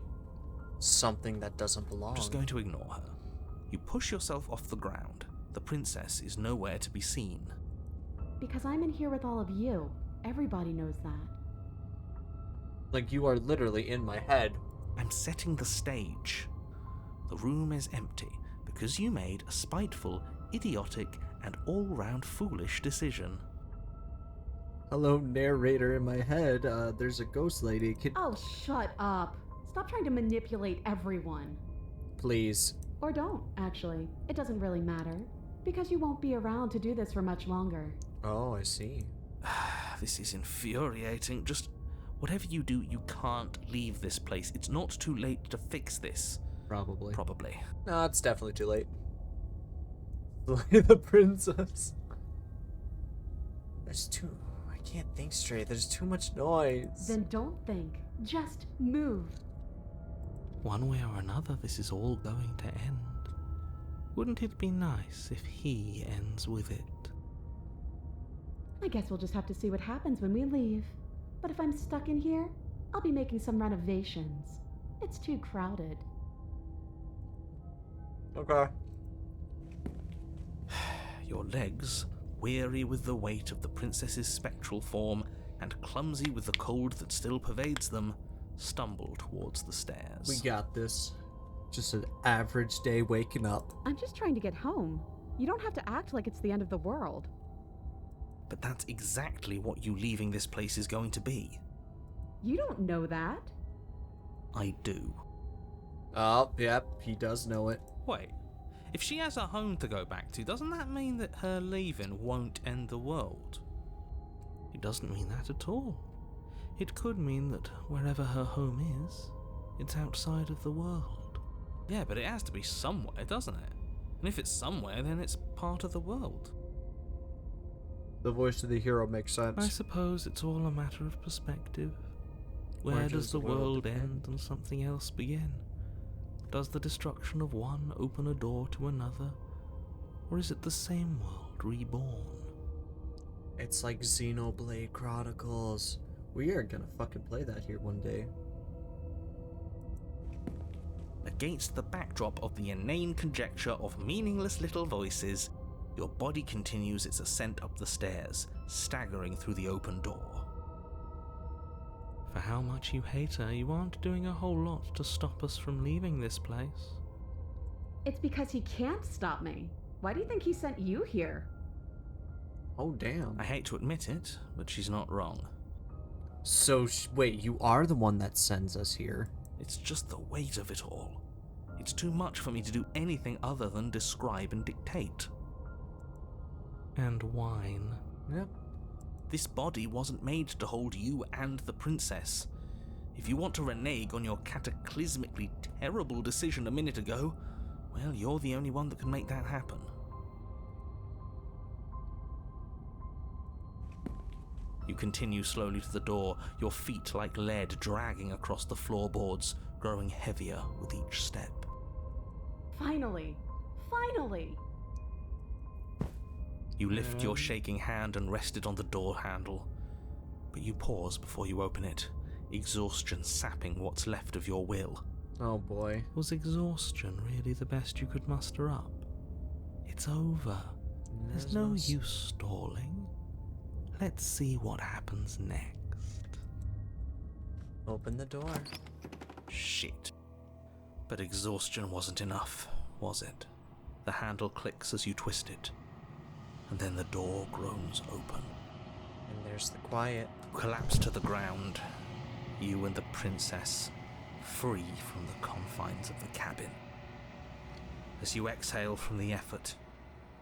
Something that doesn't belong. I'm just going to ignore her. You push yourself off the ground. The princess is nowhere to be seen. Because I'm in here with all of you. Everybody knows that. Like you are literally in my head. I'm setting the stage. The room is empty because you made a spiteful, idiotic, and all-round foolish decision. Hello, narrator in my head. There's a ghost lady. Oh, shut up. Stop trying to manipulate everyone. Please. Or don't, actually. It doesn't really matter. Because you won't be around to do this for much longer. Oh, I see. This is infuriating. Just whatever you do, you can't leave this place. It's not too late to fix this. Probably. Probably. No, it's definitely too late. Slay the princess. I can't think straight. There's too much noise. Then don't think. Just move. One way or another, this is all going to end. Wouldn't it be nice if he ends with it? I guess we'll just have to see what happens when we leave. But if I'm stuck in here, I'll be making some renovations. It's too crowded. Okay. Your legs, weary with the weight of the princess's spectral form and clumsy with the cold that still pervades them, stumble towards the stairs. We got this. Just an average day waking up. I'm just trying to get home. You don't have to act like it's the end of the world. But that's exactly what you leaving this place is going to be. You don't know that. I do. Oh, yep, he does know it. Wait, if she has a home to go back to, doesn't that mean that her leaving won't end the world? It doesn't mean that at all. It could mean that wherever her home is, it's outside of the world. Yeah, but it has to be somewhere, doesn't it? And if it's somewhere, then it's part of the world. The voice of the hero makes sense. I suppose it's all a matter of perspective. Where does the world end and something else begin? Does the destruction of one open a door to another? Or is it the same world reborn? It's like Xenoblade Chronicles. We are gonna fucking play that here one day. Against the backdrop of the inane conjecture of meaningless little voices, your body continues its ascent up the stairs, staggering through the open door. For how much you hate her, you aren't doing a whole lot to stop us from leaving this place. It's because he can't stop me. Why do you think he sent you here? Oh, damn. I hate to admit it, but she's not wrong. So, wait, you are the one that sends us here. It's just the weight of it all. It's too much for me to do anything other than describe and dictate. And whine. Yep. This body wasn't made to hold you and the princess. If you want to renege on your cataclysmically terrible decision a minute ago, well, you're the only one that can make that happen. You continue slowly to the door, your feet like lead dragging across the floorboards, growing heavier with each step. Finally! Finally! You lift your shaking hand and rest it on the door handle, but you pause before you open it, exhaustion sapping what's left of your will. Oh boy. Was exhaustion really the best you could muster up? It's over. There's no use stalling. Let's see what happens next. Open the door. Shit. But exhaustion wasn't enough, was it? The handle clicks as you twist it, and then the door groans open. And there's the quiet. You collapse to the ground, you and the princess, free from the confines of the cabin. As you exhale from the effort,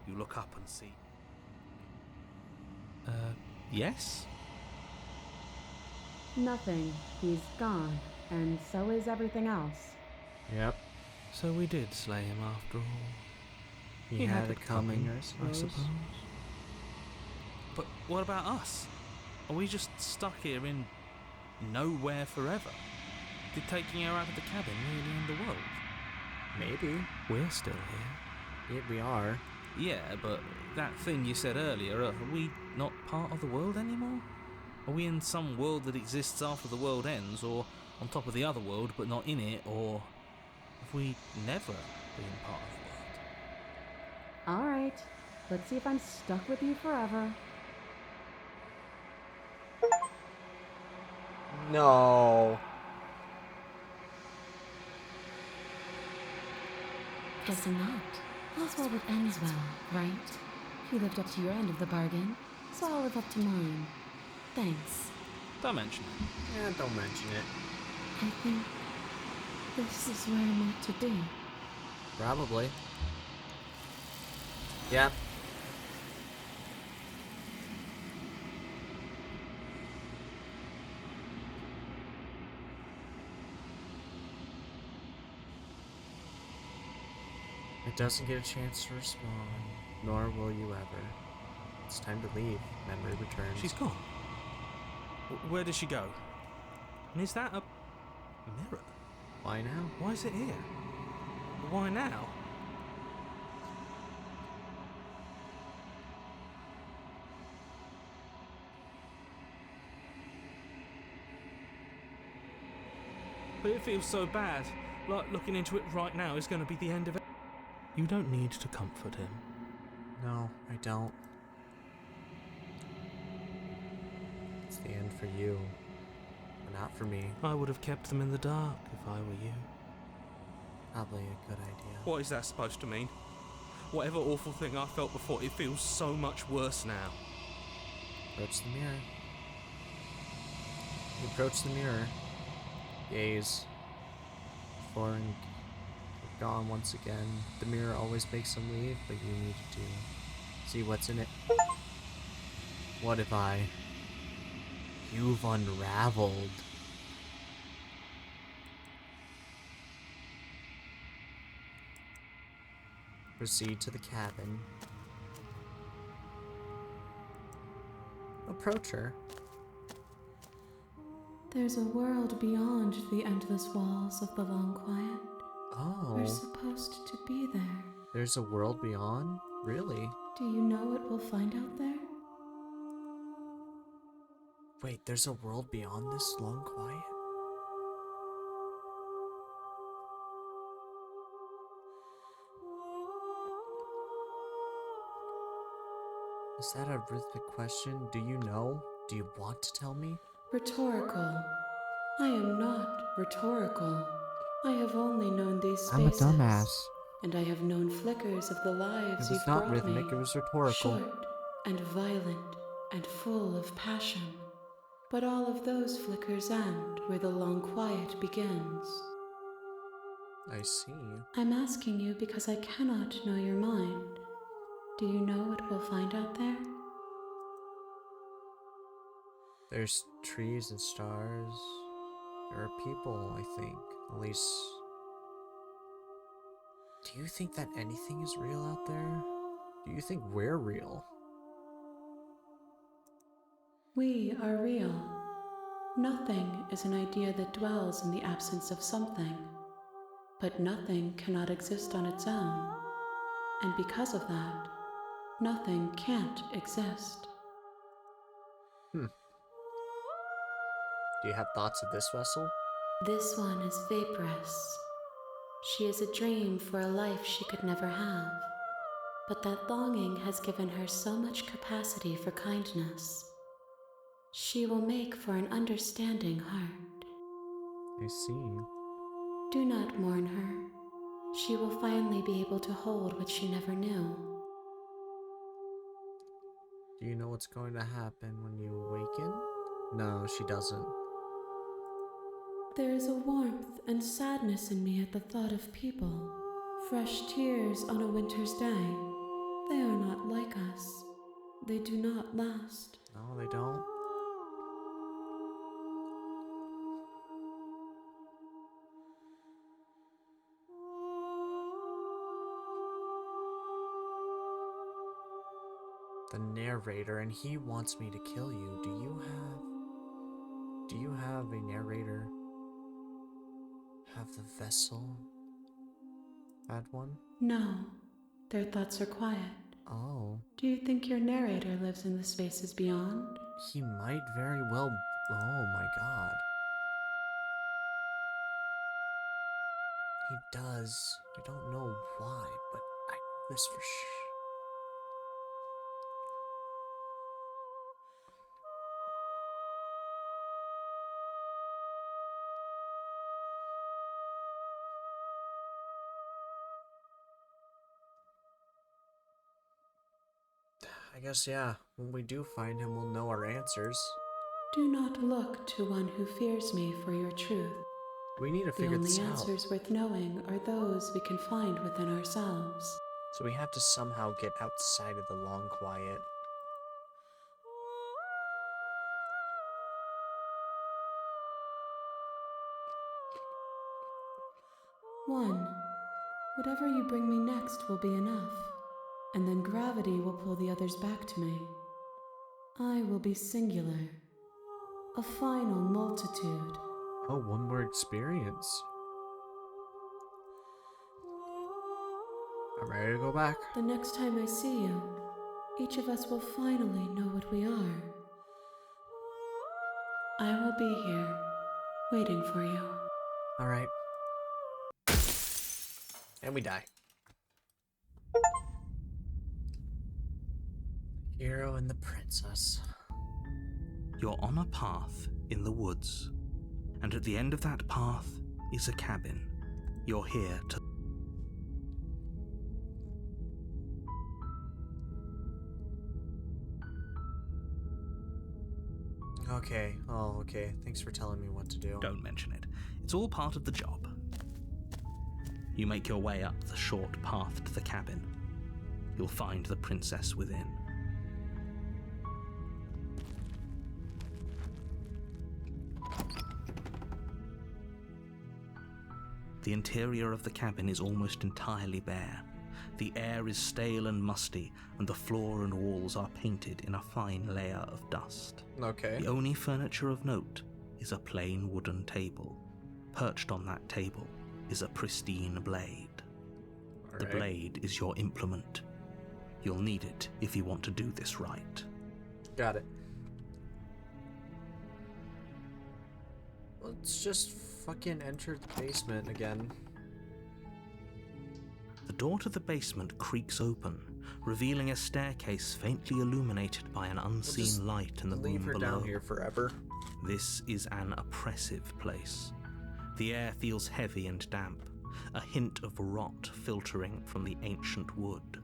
you look up and see... yes? Nothing. He's gone. And so is everything else. Yep. So we did slay him after all. He had it coming, I suppose. But what about us? Are we just stuck here in nowhere forever? Did taking her out of the cabin really end the world? Maybe. We're still here. Yeah, we are. Yeah, but that thing you said earlier, are we not part of the world anymore? Are we in some world that exists after the world ends, or on top of the other world but not in it, or have we never been part of the world? Alright. Let's see if I'm stuck with you forever. No. Guessing not. All's well that ends well, right? You lived up to your end of the bargain, so I'll live up to mine. Thanks. Don't mention it. Yeah, don't mention it. I think this is where I'm meant to be. Probably. Yep. It doesn't get a chance to respond, nor will you ever. It's time to leave. Memory returns. She's gone. Where did she go? And is that a Mirror? Why now? Why is it here? why now? But it feels so bad. Like looking into it right now is going to be the end of it. You don't need to comfort him. No, I don't. It's the end for you, but not for me. I would have kept them in the dark if I were you. Probably a good idea. What is that supposed to mean? Whatever awful thing I felt before, it feels so much worse now. Approach the mirror. You approach the mirror. Gaze. Before and gone once again. The mirror always makes them leave, but you need to see what's in it. What have I? You've unraveled. Proceed to the cabin. Approach her. There's a world beyond the endless walls of the long quiet. We're Oh, supposed to be there. there's a world beyond? Really? Do you know what we'll find out there? Wait, there's a world beyond this long quiet? Is that a rhythmic question? Do you know? Do you want to tell me? Rhetorical. I am not rhetorical. I have only known these I'm a spaces. dumbass. And I have known flickers of the lives It was you've not brought rhythmic, me. it was rhetorical. Short and violent and full of passion. But all of those flickers end where the long quiet begins. I see. I'm asking you because I cannot know your mind. Do you know what we'll find out there? There's trees and stars. There are people, I think. At least... Do you think that anything is real out there? Do you think we're real? We are real. Nothing is an idea that dwells in the absence of something. But nothing cannot exist on its own. And because of that, nothing can't exist. Do you have thoughts of this vessel? This one is vaporous. She is a dream for a life she could never have. But that longing has given her so much capacity for kindness. She will make for an understanding heart. I see. Do not mourn her. She will finally be able to hold what she never knew. Do you know what's going to happen when you awaken? No, she doesn't. There is a warmth and sadness in me at the thought of people. Fresh tears on a winter's day. They are not like us. They do not last. No, they don't. The narrator, and he wants me to kill you. Do you have a narrator? Have the vessel had one? No, their thoughts are quiet. Oh, Do you think your narrator lives in the spaces beyond? he might very well. Oh my god. He does. I don't know why, but I know this for sure. I guess, yeah, when we do find him, we'll know our answers. Do not look to one who fears me for your truth. We need to The figure only this out. answers worth knowing are those we can find within ourselves. So we have to somehow get outside of the long quiet. One, whatever you bring me next will be enough, and then gravity will pull the others back to me. I will be singular. A final multitude. Oh, one more experience. I'm ready to go back. The next time I see you, each of us will finally know what we are. I will be here, waiting for you. Alright. And we die. Hero and the princess. You're on a path in the woods, and at the end of that path is a cabin. You're here to... Okay. Oh, okay. Thanks for telling me what to do. Don't mention it. It's all part of the job. You make your way up the short path to the cabin. You'll find the princess within. The interior of the cabin is almost entirely bare. The air is stale and musty, and the floor and walls are painted in a fine layer of dust. Okay. The only furniture of note is a plain wooden table. Perched on that table is a pristine blade. The blade is your implement. You'll need it if you want to do this right. Got it. Let's just fucking enter the basement again. The door to the basement creaks open, revealing a staircase faintly illuminated by an unseen light in the room Leave her below. down here forever. This is an oppressive place. The air feels heavy and damp, a hint of rot filtering from the ancient wood.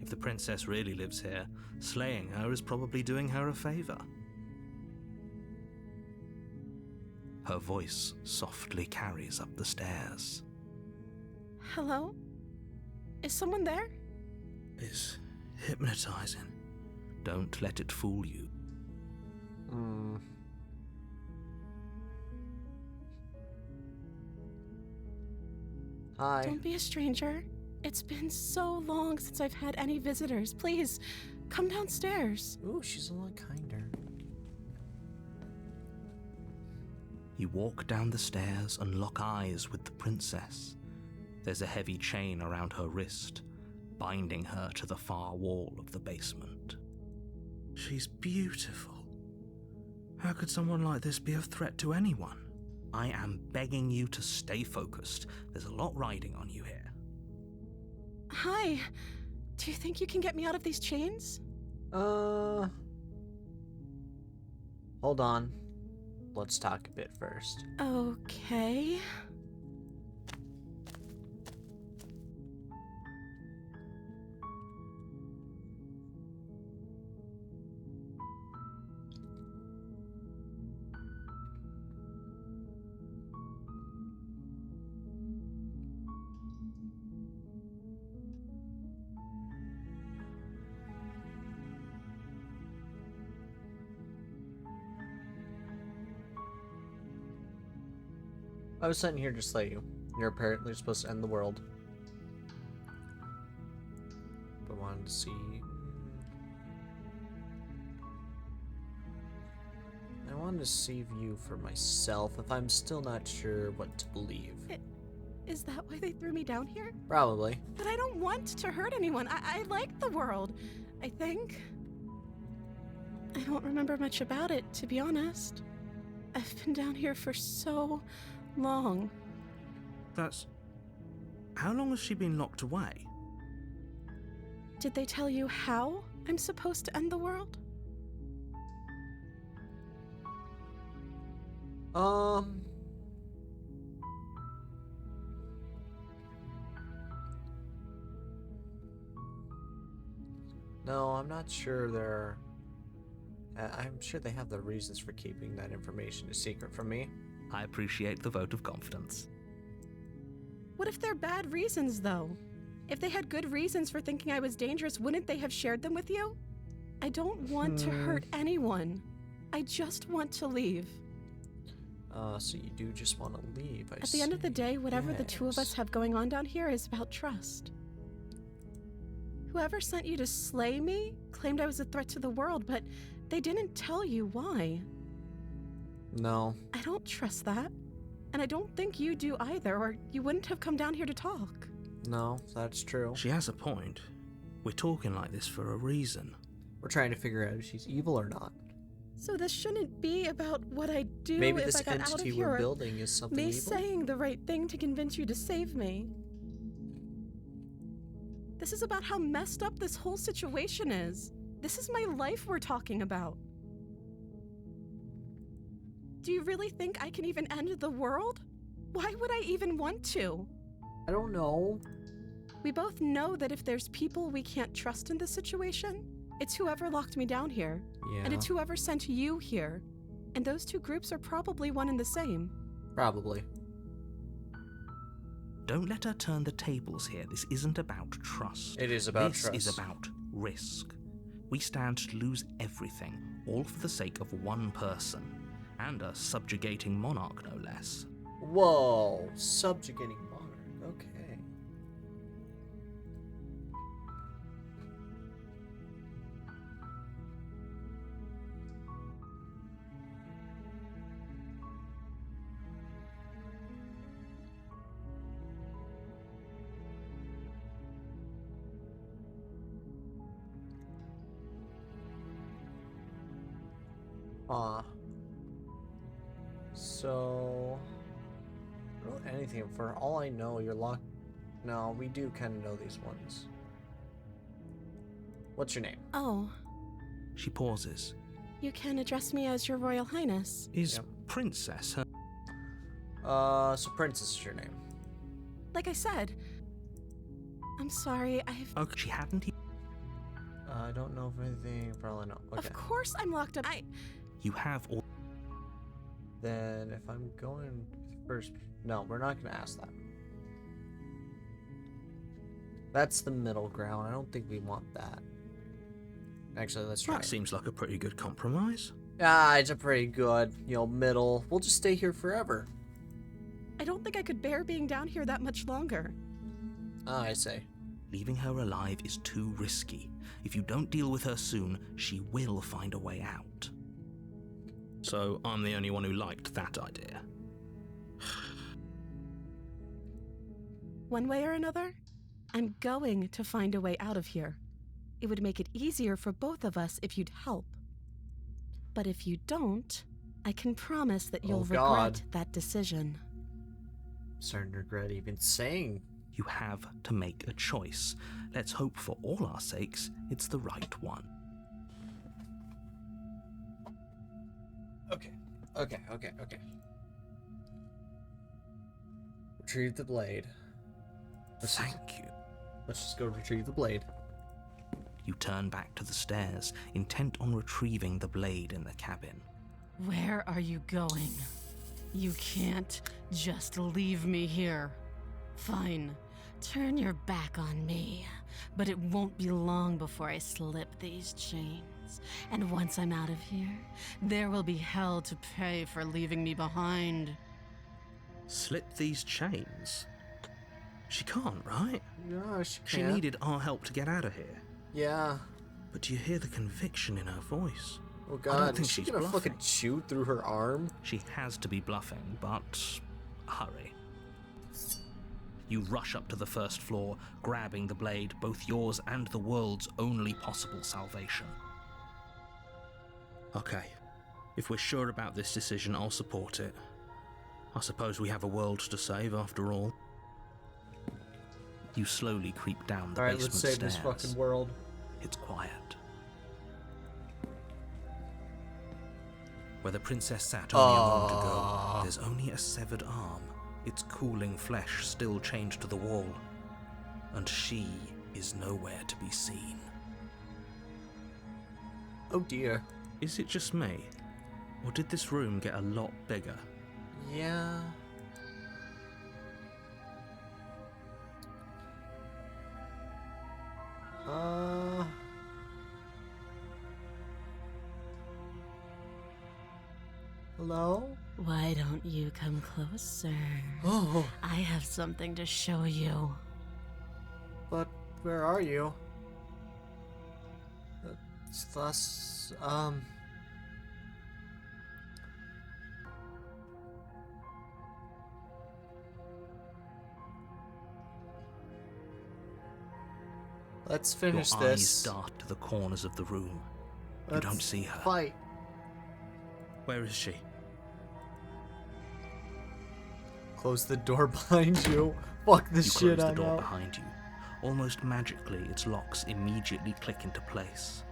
If the princess really lives here, slaying her is probably doing her a favor. Her voice softly carries up the stairs. Hello? Is someone there? It's hypnotizing. Don't let it fool you. Hi. Don't be a stranger. It's been so long since I've had any visitors. Please, come downstairs. Ooh, she's a lot kinder. You walk down the stairs and lock eyes with the princess. There's a heavy chain around her wrist, binding her to the far wall of the basement. She's beautiful. How could someone like this be a threat to anyone? I am begging you to stay focused. There's a lot riding on you here. Hi. Do you think you can get me out of these chains? Hold on. Let's talk a bit first. Okay. I was sitting here to slay you. You're apparently supposed to end the world. But wanted to see... I wanted to save you for myself if I'm still not sure what to believe. Is that why they threw me down here? Probably. But I don't want to hurt anyone. I like the world, I think. I don't remember much about it, to be honest. I've been down here for so long. That's... How long has she been locked away? Did they tell you how I'm supposed to end the world? No, I'm not sure they're... I'm sure they have their reasons for keeping that information a secret from me. I appreciate the vote of confidence. What if they're bad reasons, though? If they had good reasons for thinking I was dangerous, wouldn't they have shared them with you? I don't want to hurt anyone. I just want to leave. So you do just want to leave, I At the end of the day, whatever the two of us Yes. have going on down here is about trust. Whoever sent you to slay me claimed I was a threat to the world, but They didn't tell you why. No. I don't trust that. And I don't think you do either, or you wouldn't have come down here to talk. No, that's true. She has a point. We're talking like this for a reason. We're trying to figure out if she's evil or not. So this shouldn't be about what I do Maybe if this I got out of entity here, we're or building is something me evil. saying the right thing to convince you to save me. This is about how messed up this whole situation is. This is my life we're talking about. Do you really think I can even end the world? Why would I even want to? I don't know. We both know that if there's people we can't trust in this situation, it's whoever locked me down here. Yeah. And it's whoever sent you here. And those two groups are probably one and the same. Probably. Don't let her turn the tables here. This isn't about trust. It is about this trust. This is about risk. We stand to lose everything, all for the sake of one person, and a subjugating monarch, no less. Whoa, subjugating monarch. Okay. So, I don't know anything. For all I know, you're locked. No, we do kind of know these ones. What's your name? Oh, She pauses. you can address me as Your Royal Highness. Is Yep. Princess her? So Princess is your name. Like I said, I'm sorry, Okay, she hadn't. I don't know of anything. Probably not. Okay. Of course I'm locked up. You have all. Then if I'm going first, no, we're not gonna ask that. That's the middle ground. I don't think we want that. Actually, let's try. That seems like a pretty good compromise. Ah, it's a pretty good, middle. We'll just stay here forever. I don't think I could bear being down here that much longer. Ah, I say. Leaving her alive is too risky. If you don't deal with her soon, she will find a way out. So I'm the only one who liked that idea. One way or another, I'm going to find a way out of here. It would make it easier for both of us if you'd help. But if you don't, I can promise that you'll God. regret that decision. I'm starting to regret even saying. You have to make a choice. Let's hope for all our sakes it's the right one. Okay. Retrieve the blade. Thank you. Let's just go retrieve the blade. You turn back to the stairs, intent on retrieving the blade in the cabin. Where are you going? You can't just leave me here. Fine, turn your back on me, but it won't be long before I slip these chains. And once I'm out of here, there will be hell to pay for leaving me behind. Slip these chains? She can't, right? Yeah, she She can. needed our help to get out of here. Yeah. But do you hear the conviction in her voice? Oh I God, don't think is she she's gonna bluffing. fucking shoot through her arm? She has to be bluffing, but hurry. You rush up to the first floor, grabbing the blade, both yours and the world's only possible salvation. Okay, if we're sure about this decision, I'll support it. I suppose we have a world to save after all. You slowly creep down the Alright, basement let's save stairs. this fucking world. It's quiet. Where the princess sat only a moment ago, there's only a severed arm, its cooling flesh still chained to the wall, and she is nowhere to be seen. Oh dear. Is it just me? Or did this room get a lot bigger? Yeah. Hello? Why don't you come closer? Oh, I have something to show you. but where are you? It's less, Let's finish Your this. eyes dart to the corners of the room. You Let's don't see her. Fight. Where is she? Close the door behind you. Fuck this You shit, close the I'm door out. behind you. Almost magically, its locks immediately click into place.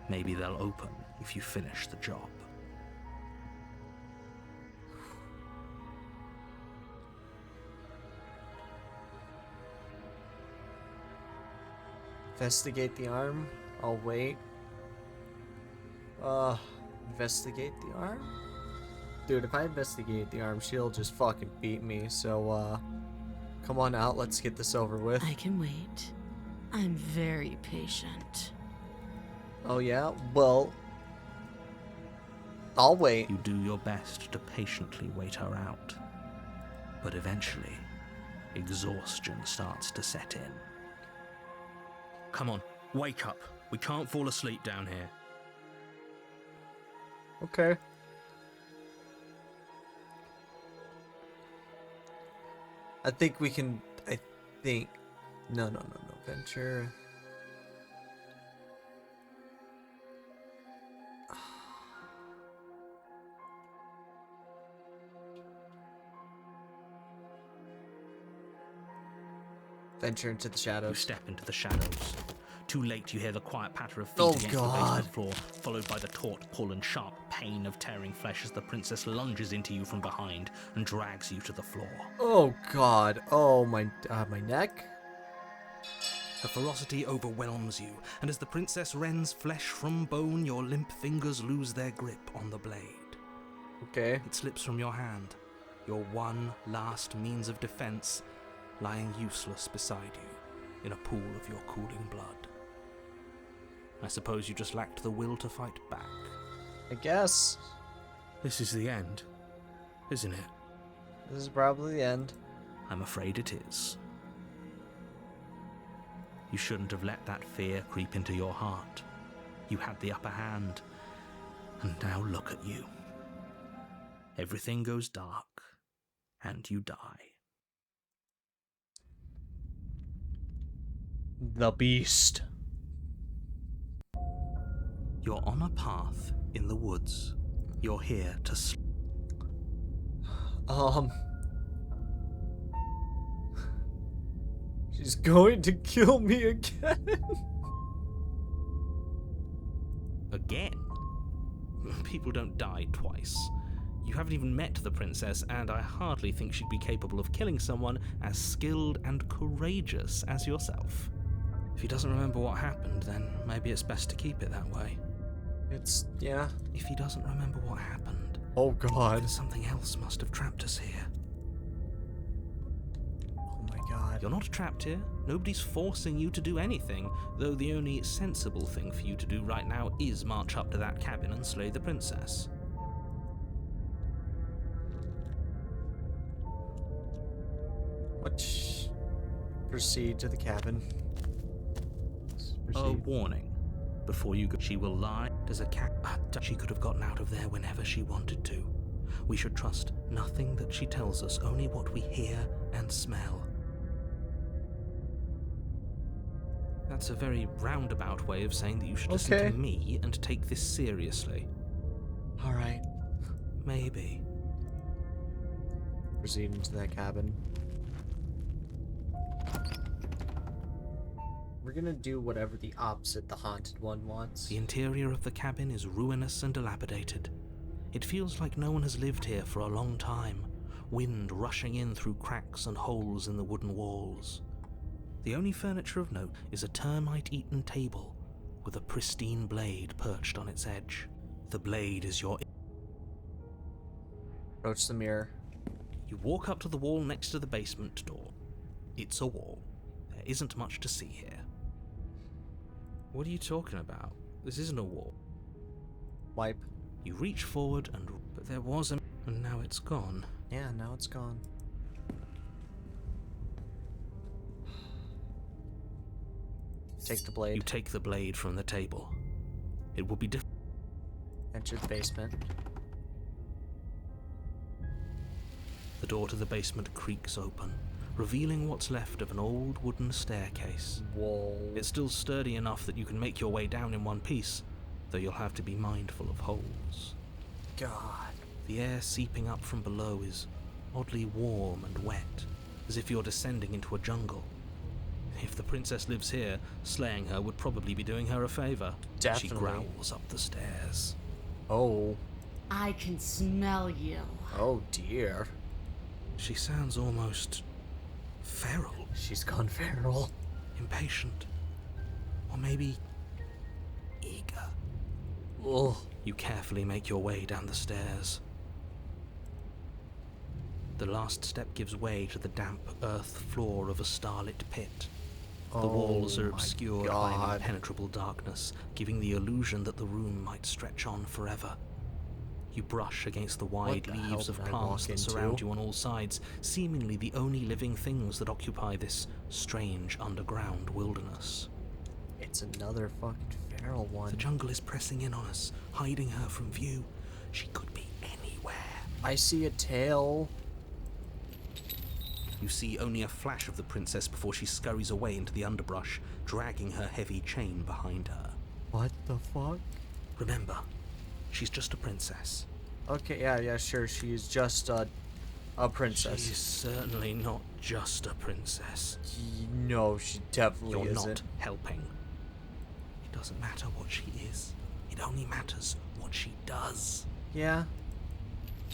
Maybe they'll open if you finish the job. Investigate the arm. I'll wait. Investigate the arm? Dude, if I investigate the arm, she'll just fucking beat me. So, come on out. Let's get this over with. I can wait. I'm very patient. Oh, yeah? Well, I'll wait. You do your best to patiently wait her out. But eventually, exhaustion starts to set in. Come on, wake up. We can't fall asleep down here. Okay. I think we can. I think. No. Venture. Venture into the You shadows. step into the shadows. Too late, you hear the quiet patter of feet Oh, against God. the basement floor, followed by the taut pull and sharp pain of tearing flesh as the princess lunges into you from behind and drags you to the floor. Oh God. Oh my neck. Her ferocity overwhelms you, and as the princess rends flesh from bone, your limp fingers lose their grip on the blade. Okay. It slips from your hand, your one last means of defense lying useless beside you in a pool of your cooling blood. I suppose you just lacked the will to fight back. I guess. This is the end, isn't it? This is probably the end. I'm afraid it is. You shouldn't have let that fear creep into your heart. You had the upper hand, and now look at you. Everything goes dark, and you die. The beast. You're on a path in the woods. You're here to She's going to kill me again. Again? People don't die twice. You haven't even met the princess, and I hardly think she'd be capable of killing someone as skilled and courageous as yourself. If he doesn't remember what happened, then maybe it's best to keep it that way. Yeah. If he doesn't remember what happened, Oh God. then something else must have trapped us here. Oh my God. You're not trapped here. Nobody's forcing you to do anything, though the only sensible thing for you to do right now is march up to that cabin and slay the princess. Let's proceed to the cabin. Let's A proceed. warning. Before you go, she will lie as a cat. She could have gotten out of there whenever she wanted to. We should trust nothing that she tells us, only what we hear and smell. That's a very roundabout way of saying that you should listen Okay. to me and take this seriously. All right. Maybe. Proceed into that cabin. We're gonna do whatever the opposite the haunted one wants. The interior of the cabin is ruinous and dilapidated. It feels like no one has lived here for a long time, wind rushing in through cracks and holes in the wooden walls. The only furniture of note is a termite-eaten table with a pristine blade perched on its edge. The blade is your... Approach the mirror. You walk up to the wall next to the basement door. It's a wall. There isn't much to see here. What are you talking about? This isn't a wall. Wipe. You reach forward but there was a... and now it's gone. Yeah, now it's gone. Take the blade. You take the blade from the table. It will be different. Enter the basement. The door to the basement creaks open. revealing what's left of an old wooden staircase. Whoa. It's still sturdy enough that you can make your way down in one piece, though you'll have to be mindful of holes. God. The air seeping up from below is oddly warm and wet, as if you're descending into a jungle. If the princess lives here, slaying her would probably be doing her a favor. Definitely. She growls up the stairs. Oh. I can smell you. Oh dear. She sounds almost feral, She's gone feral. impatient, or maybe eager. Ugh. You carefully make your way down the stairs. The last step gives way to the damp earth floor of a starlit pit. The walls are obscured by an impenetrable darkness, giving the illusion that the room might stretch on forever. You brush against the wide leaves of plants that surround you on all sides, seemingly the only living things that occupy this strange underground wilderness. It's another fucking feral one. The jungle is pressing in on us, hiding her from view. She could be anywhere. I see a tail. You see only a flash of the princess before she scurries away into the underbrush, dragging her heavy chain behind her. What the fuck? Remember, she's just a princess. Okay, yeah, sure. She's just a princess. She's certainly not just a princess. No, she definitely You're isn't. not helping. It doesn't matter what she is. It only matters what she does. Yeah.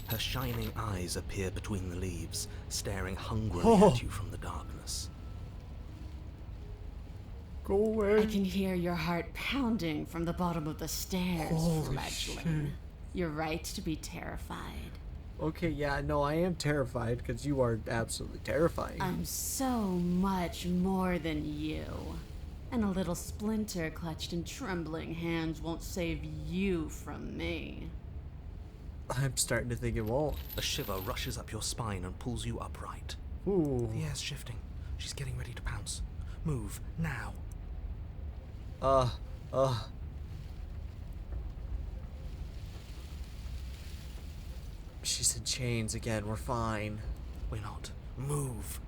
Her shining eyes appear between the leaves, staring hungrily at you from the darkness. Go away. I can hear your heart pounding from the bottom of the stairs, fledgling. You're right to be terrified. Okay, yeah, no, I am terrified because you are absolutely terrifying. I'm so much more than you. And a little splinter clutched in trembling hands won't save you from me. I'm starting to think it won't. A shiver rushes up your spine and pulls you upright. Ooh. The air's shifting. She's getting ready to pounce. Move, now. She's in chains again. We're fine. We're not. Move.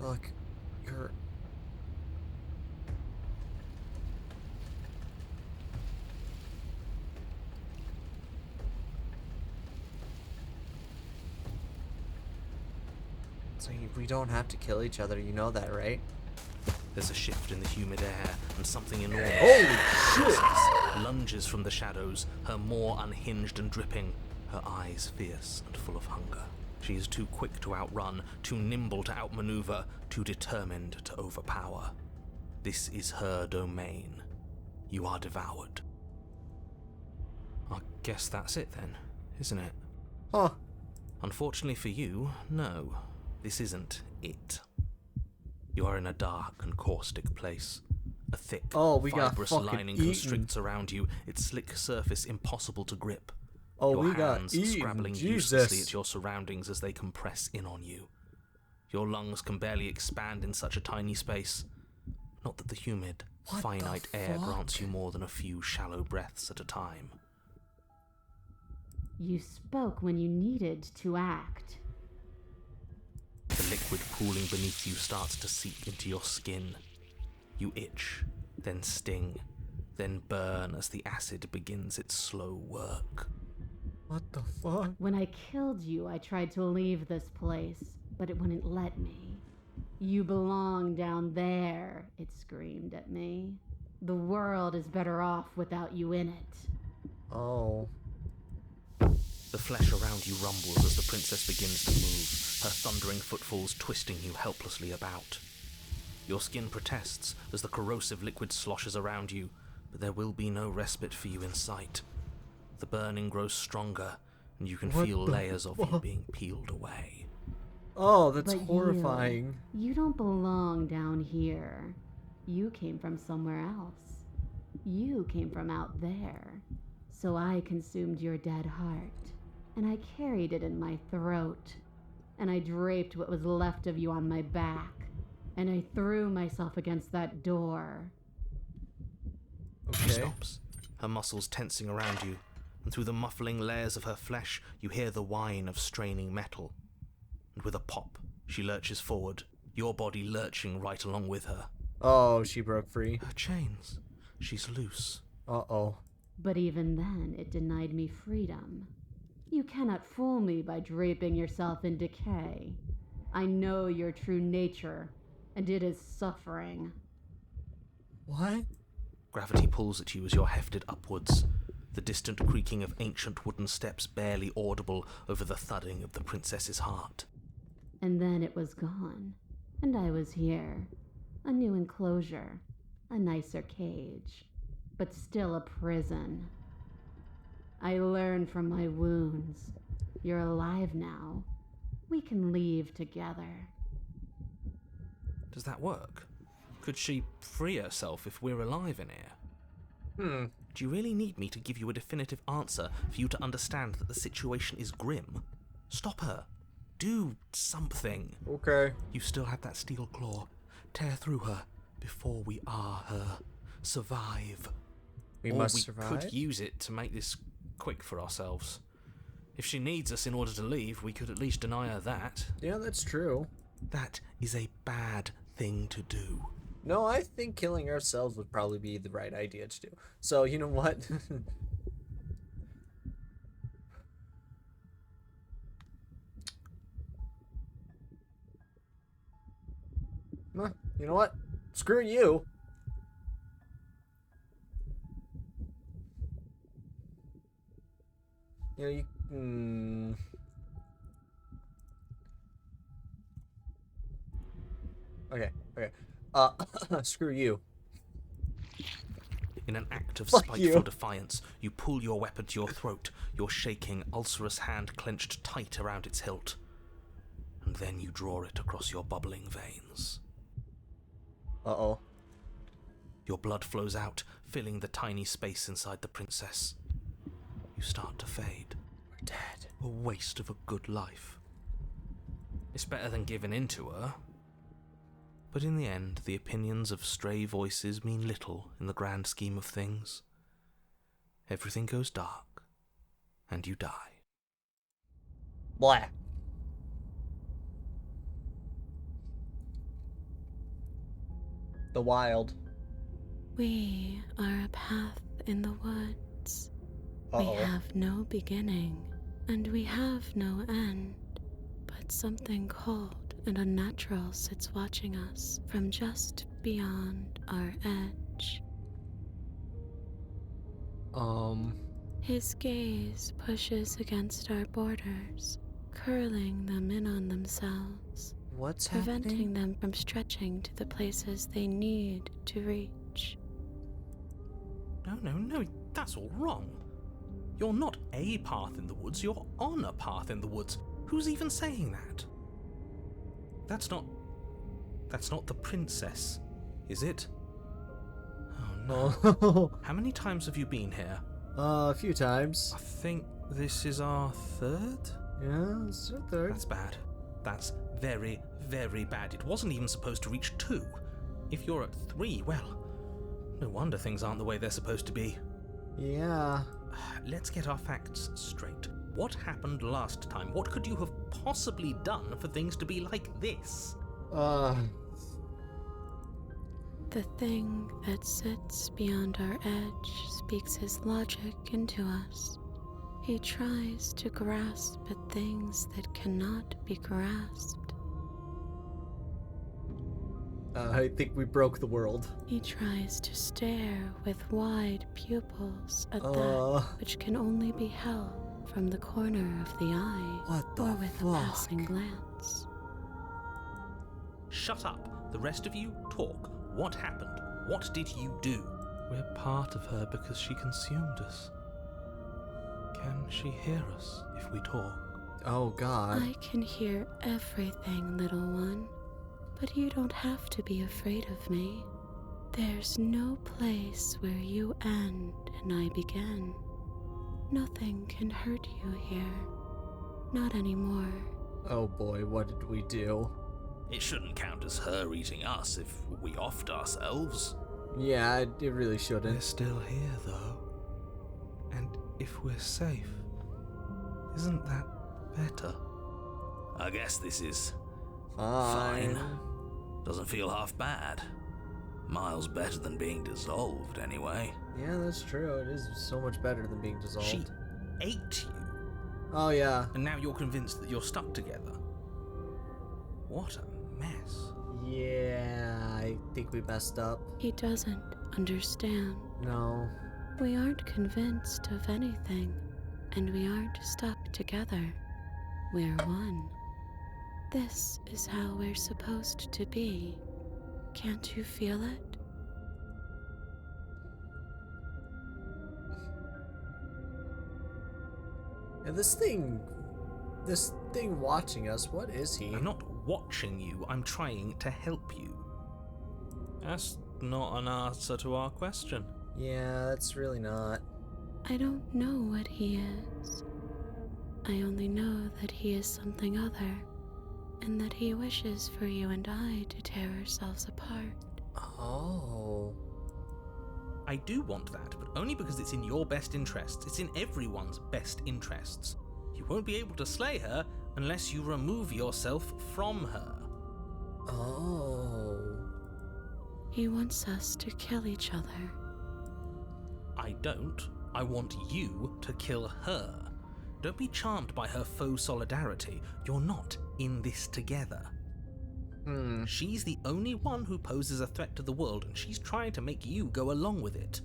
Look, you're... So we don't have to kill each other, you know that, right? There's a shift in the humid air, and something enormous Holy shit! lunges from the shadows, her maw unhinged and dripping, her eyes fierce and full of hunger. She is too quick to outrun, too nimble to outmaneuver, too determined to overpower. This is her domain. You are devoured. I guess that's it then, isn't it? Huh. Unfortunately for you, no. This isn't it. You are in a dark and caustic place. A thick, we got fibrous fucking lining eaten. constricts around you, its slick surface impossible to grip. Oh, Your we got hands eaten. scrabbling uselessly at your surroundings as they compress in on you. Your lungs can barely expand in such a tiny space. Not that the humid, finite air grants you more than a few shallow breaths at a time. You spoke when you needed to act. The liquid pooling beneath you starts to seep into your skin. You itch, then sting, then burn as the acid begins its slow work. What the fuck? When I killed you, I tried to leave this place, but it wouldn't let me. You belong down there, it screamed at me. The world is better off without you in it. Oh. The flesh around you rumbles as the princess begins to move, her thundering footfalls twisting you helplessly about. Your skin protests as the corrosive liquid sloshes around you, but there will be no respite for you in sight. The burning grows stronger, and you can feel layers of you being peeled away. Oh, that's But horrifying. You don't belong down here. You came from somewhere else. You came from out there. So I consumed your dead heart, and I carried it in my throat, and I draped what was left of you on my back, and I threw myself against that door. She Okay. stops, her muscles tensing around you, and through the muffling layers of her flesh, you hear the whine of straining metal. And with a pop, She lurches forward, your body lurching right along with her. Oh, she broke free. Her chains. She's loose. Uh-oh. But even then, it denied me freedom. You cannot fool me by draping yourself in decay. I know your true nature, and it is suffering. What? Gravity pulls at you as you're hefted upwards, the distant creaking of ancient wooden steps barely audible over the thudding of the princess's heart. And then it was gone, and I was here. A new enclosure, a nicer cage, but still a prison. I learned from my wounds. You're alive now. We can leave together. Does that work? Could she free herself if we're alive in here? Do you really need me to give you a definitive answer for you to understand that the situation is grim? Stop her. Do something. Okay. You still have that steel claw. Tear through her before we are her. Survive. We or must we survive? could use it to make this quick for ourselves. If she needs us in order to leave, we could at least deny her that. Yeah, that's true. That is a bad thing to do. No, I think killing ourselves would probably be the right idea to do. So, you know what? You know what? Screw you. You know, you... Okay. Screw you. In an act of Fuck spiteful you. defiance, you pull your weapon to your throat, your shaking, ulcerous hand clenched tight around its hilt. And then you draw it across your bubbling veins. Uh-oh. Your blood flows out, filling the tiny space inside the princess. You start to fade. We're dead. A waste of a good life. It's better than giving in to her. But in the end, the opinions of stray voices mean little in the grand scheme of things. Everything goes dark, and you die. Blah. The wild. We are a path in the woods. Uh-oh. We have no beginning, and we have no end. But something cold and unnatural sits watching us from just beyond our edge. His gaze pushes against our borders, curling them in on themselves, What's preventing happening? them from stretching to the places they need to reach. No, that's all wrong. You're not a path in the woods, you're on a path in the woods. Who's even saying that? That's not the princess, is it? Oh no. Oh. How many times have you been here? A few times. I think this is our third? Yeah, it's the third. That's bad. That's very, very bad. It wasn't even supposed to reach 2. If you're at 3, well, no wonder things aren't the way they're supposed to be. Yeah. Let's get our facts straight. What happened last time? What could you have possibly done for things to be like this? The thing that sits beyond our edge speaks his logic into us. He tries to grasp at things that cannot be grasped. I think we broke the world. He tries to stare with wide pupils at that which can only be held from the corner of the eye, What the or with fuck? a passing glance. Shut up. The rest of you, talk. What happened? What did you do? We're part of her because she consumed us. Can she hear us if we talk? Oh God. I can hear everything, little one, but you don't have to be afraid of me. There's no place where you end and I begin. Nothing can hurt you here. Not anymore. Oh boy, what did we do? It shouldn't count as her eating us if we offed ourselves. Yeah, it really We're shouldn't. still here, though. And if we're safe, isn't that better? I guess this is Fine. Doesn't feel half bad. Miles better than being dissolved, anyway. Yeah, that's true. It is so much better than being dissolved. She ate you, Oh, yeah. and now you're convinced that you're stuck together. What a mess. Yeah, I think we messed up. He doesn't understand. No. We aren't convinced of anything, and we aren't stuck together. We're one. This is how we're supposed to be. Can't you feel it? And this thing watching us, what is he? I'm not watching you, I'm trying to help you. That's not an answer to our question. Yeah, that's really not. I don't know what he is. I only know that he is something other, and that he wishes for you and I to tear ourselves apart. Oh. I do want that, but only because it's in your best interests. It's in everyone's best interests. You won't be able to slay her unless you remove yourself from her. Oh. He wants us to kill each other. I don't. I want you to kill her. Don't be charmed by her faux solidarity. You're not in this together. She's the only one who poses a threat to the world, and she's trying to make you go along with it.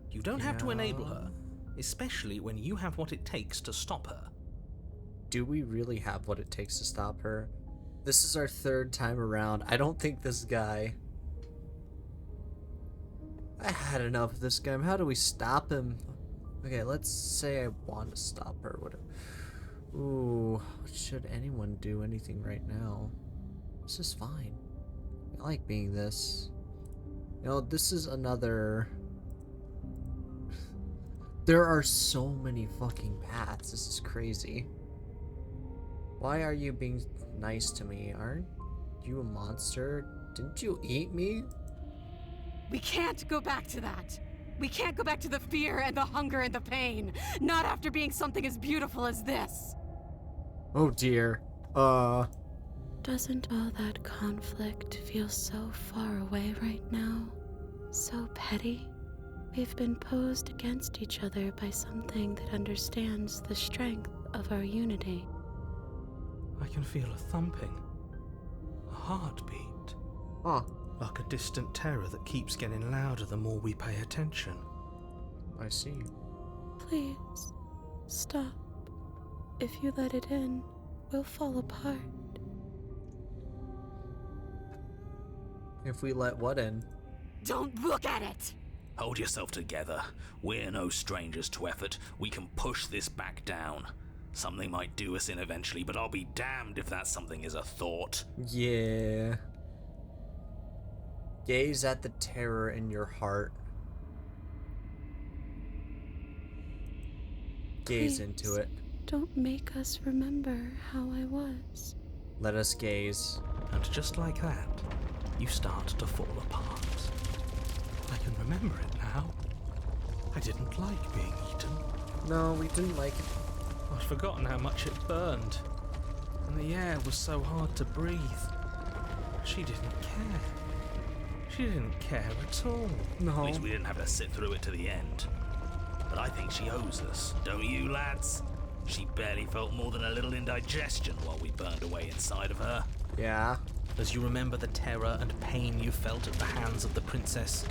You don't have to enable her, especially when you have what it takes to stop her. Do we really have what it takes to stop her? This is our third time around. I don't think this guy... I had enough of this guy. How do we stop him? Okay, let's say I want to stop her. What? Ooh, should anyone do anything right now? This is fine. I like being this. You know, this is another... There are so many fucking paths. This is crazy. Why are you being nice to me? Aren't you a monster? Didn't you eat me? We can't go back to that. We can't go back to the fear and the hunger and the pain. Not after being something as beautiful as this. Oh dear. Doesn't all that conflict feel so far away right now? So petty? We've been posed against each other by something that understands the strength of our unity. I can feel a thumping. A heartbeat. Huh. Like a distant terror that keeps getting louder the more we pay attention. I see. Please, stop. If you let it in, we'll fall apart. If we let what in? Don't look at it! Hold yourself together. We're no strangers to effort. We can push this back down. Something might do us in eventually, but I'll be damned if that something is a thought. Yeah. Gaze at the terror in your heart. Gaze Please, into it. Don't make us remember how I was. Let us gaze. And just like that, you start to fall apart. I can remember it now. I didn't like being eaten. No, we didn't like it. I'd forgotten how much it burned. And the air was so hard to breathe. She didn't care. She didn't care at all. No. At least we didn't have to sit through it to the end. But I think she owes us, don't you, lads? She barely felt more than a little indigestion while we burned away inside of her. Yeah. As you remember the terror and pain you felt at the hands of the princess,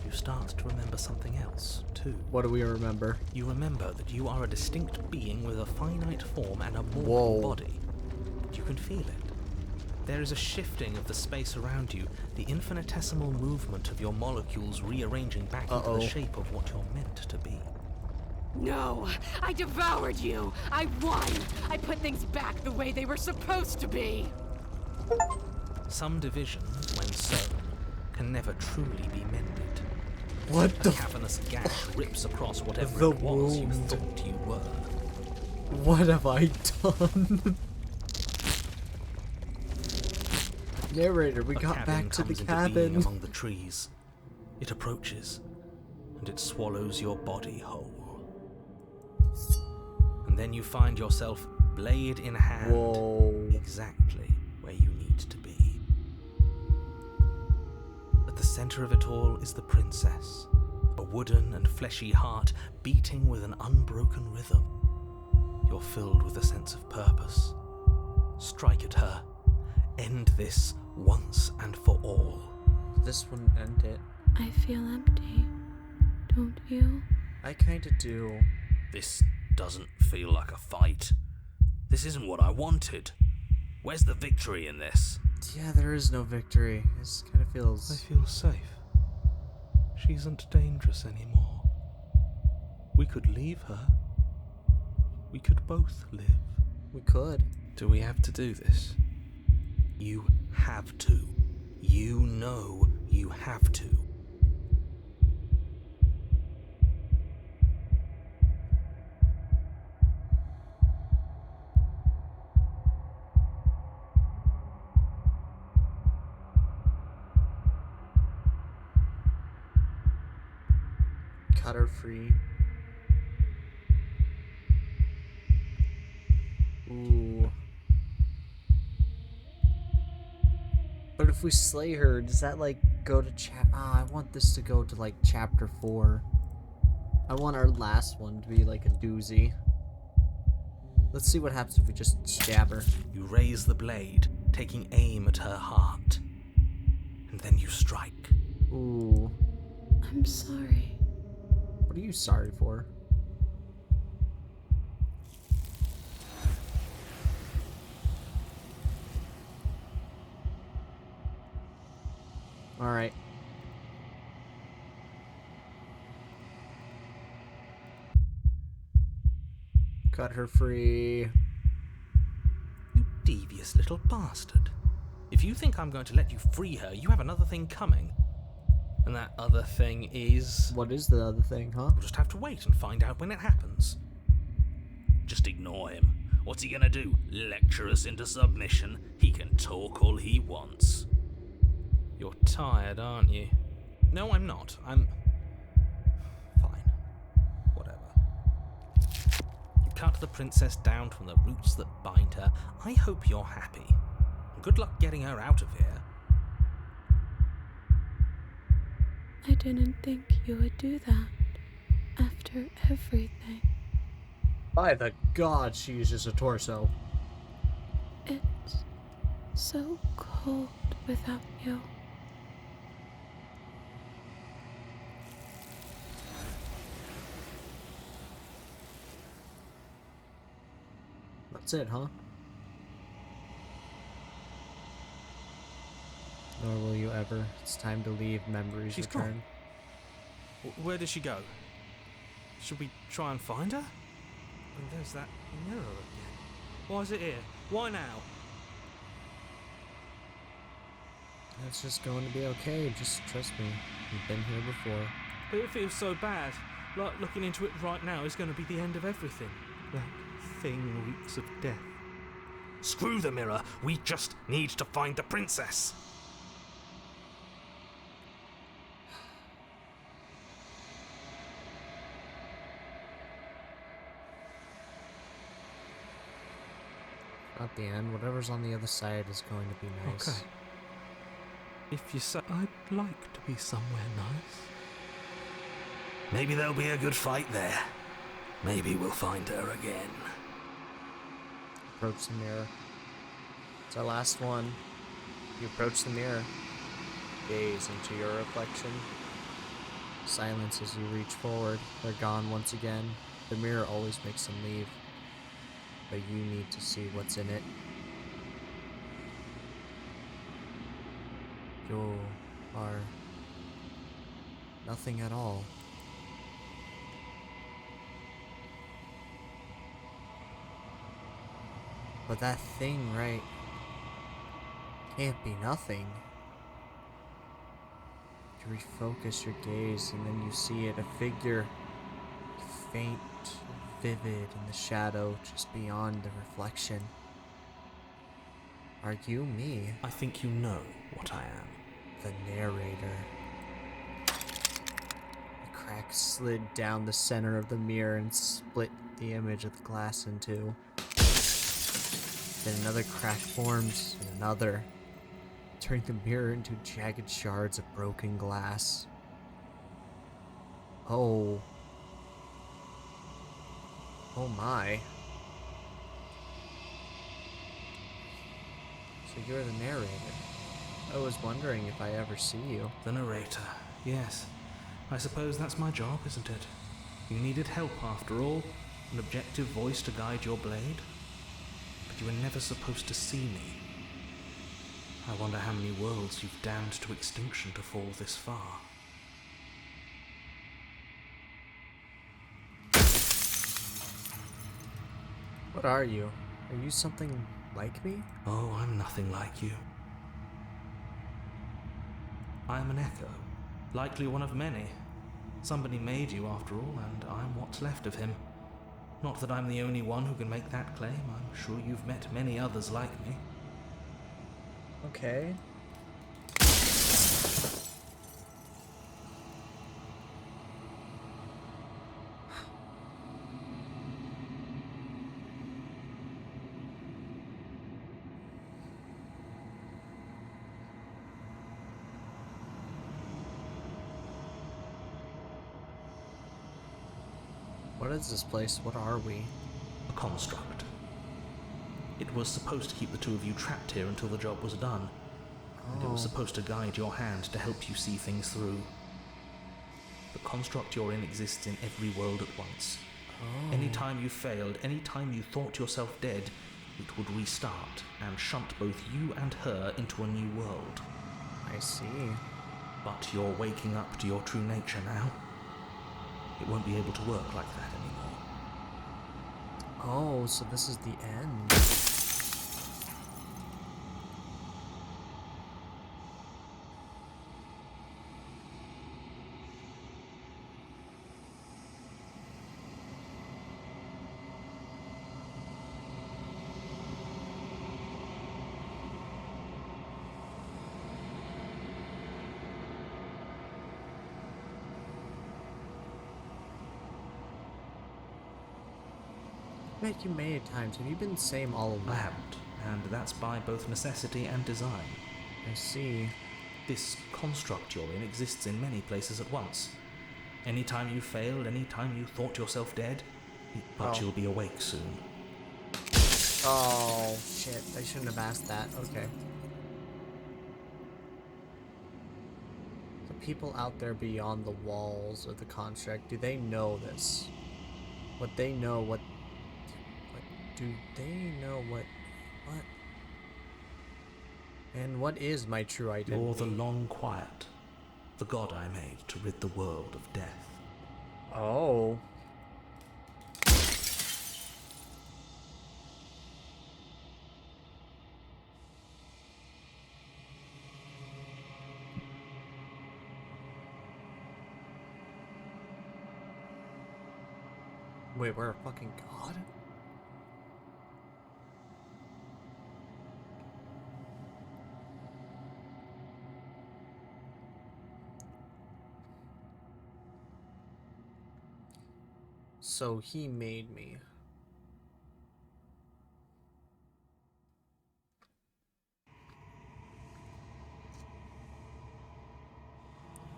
you start to remember something else, too. What do we remember? You remember that you are a distinct being with a finite form and a mortal body. You can feel it. There is a shifting of the space around you, the infinitesimal movement of your molecules rearranging back into the shape of what you're meant to be. No, I devoured you. I won. I put things back the way they were supposed to be. Some division, when sown, can never truly be mended. What a cavernous gash rips across whatever it was you thought you were. What have I done? Narrator, we got back to the cabin. Among the trees. It approaches, and it swallows your body whole. And then you find yourself, blade in hand, exactly where you need to be. At the center of it all is the princess, a wooden and fleshy heart beating with an unbroken rhythm. You're filled with a sense of purpose. Strike at her. End this once and for all. This wouldn't end it. I feel empty, don't you? I kinda do. This doesn't feel like a fight. This isn't what I wanted. Where's the victory in this? Yeah, there is no victory. This kinda feels... I feel safe. She isn't dangerous anymore. We could leave her. We could both live. We could. Do we have to do this? You have to. You know you have to. Cut her free. Ooh. But if we slay her, does that like go to I want this to go to like chapter 4. I want our last one to be like a doozy. Let's see what happens if we just stab her. You raise the blade, taking aim at her heart. And then you strike. Ooh. I'm sorry. What are you sorry for? Alright. Cut her free. You devious little bastard. If you think I'm going to let you free her, you have another thing coming. And that other thing is... What is the other thing, huh? We'll just have to wait and find out when it happens. Just ignore him. What's he gonna do? Lecture us into submission? He can talk all he wants. You're tired, aren't you? No, I'm not. I'm... fine. Whatever. You cut the princess down from the roots that bind her. I hope you're happy. Good luck getting her out of here. I didn't think you would do that after everything. By the god, she is just a torso. It's so cold without you. That's it, huh? Nor will you ever. It's time to leave. Memories She's return. gone. Where did she go? Should we try and find her? And there's that mirror again. Why is it here? Why now? It's just going to be okay. Just trust me. We've been here before. But it feels so bad. Like looking into it right now is going to be the end of everything. That thing reeks of death. Screw the mirror. We just need to find the princess. At the end, whatever's on the other side is going to be nice. Okay. If you say, I'd like to be somewhere nice. Maybe there'll be a good fight there. Maybe we'll find her again. Approach the mirror. It's our last one. You approach the mirror. Gaze into your reflection. Silence as you reach forward. They're gone once again. The mirror always makes them leave. But you need to see what's in it. You are nothing at all. But that thing, right, can't be nothing. You refocus your gaze and then you see it, a figure, faint, vivid in the shadow just beyond the reflection. Are you me? I think you know what I am. The narrator. The crack slid down the center of the mirror and split the image of the glass in two. Then another crack forms, and another. turning the mirror into jagged shards of broken glass. Oh. Oh my. So you're the narrator. I was wondering if I ever see you. The narrator. Yes. I suppose that's my job, isn't it? You needed help after all. An objective voice to guide your blade. But you were never supposed to see me. I wonder how many worlds you've damned to extinction to fall this far. What are you? Are you something like me? Oh, I'm nothing like you. I'm an echo. Likely one of many. Somebody made you after all, and I'm what's left of him. Not that I'm the only one who can make that claim. I'm sure you've met many others like me. Okay. What is this place? What are we? A construct. It was supposed to keep the two of you trapped here until the job was done. And it was supposed to guide your hand to help you see things through. The construct you're in exists in every world at once. Anytime you failed, anytime you thought yourself dead, it would restart and shunt both you and her into a new world. I see. But you're waking up to your true nature now. It won't be able to work like that anymore. Oh, so this is the end. Met you many times. Have you been the same all along? I haven't, and that's by both necessity and design. I see. This construct you're in exists in many places at once. Anytime you failed, anytime you thought yourself dead, but you'll be awake soon. Oh, shit. I shouldn't have asked that. Okay. The people out there beyond the walls of the construct, do they know this? What they know, what do they know what? And what is my true identity? You're the long quiet, the god I made to rid the world of death. Oh. Wait, we're a fucking god? So he made me.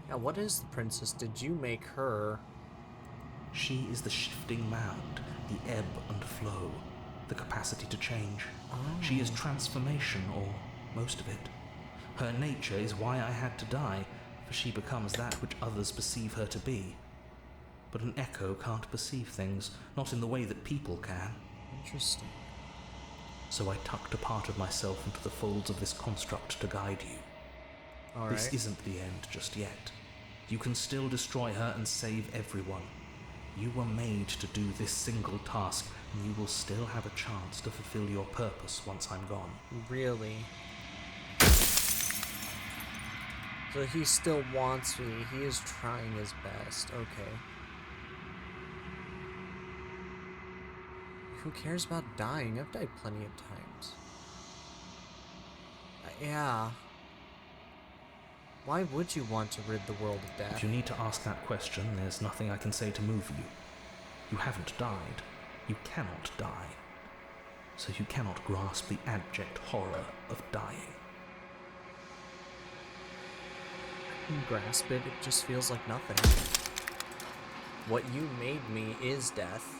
Yeah, what is the princess? Did you make her? She is the shifting mound, the ebb and flow, the capacity to change. She is transformation, or most of it. Her nature is why I had to die, for she becomes that which others perceive her to be. But an echo can't perceive things, not in the way that people can. Interesting. So I tucked a part of myself into the folds of this construct to guide you. All This right. isn't the end just yet. You can still destroy her and save everyone. You were made to do this single task, and you will still have a chance to fulfill your purpose once I'm gone. Really? So he still wants me. He is trying his best. Okay. Who cares about dying? I've died plenty of times. Yeah. Why would you want to rid the world of death? If you need to ask that question, there's nothing I can say to move you. You haven't died. You cannot die. So you cannot grasp the abject horror of dying. can grasp it, it just feels like nothing. What you made me is death.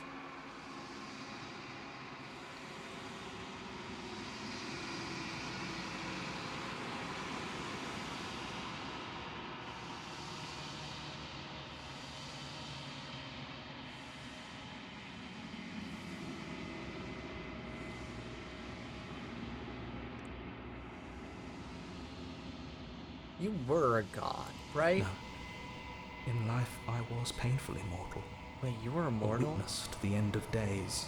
You were a god, right? No. In life, I was painfully mortal. Wait, you were A immortal? witness to the end of days.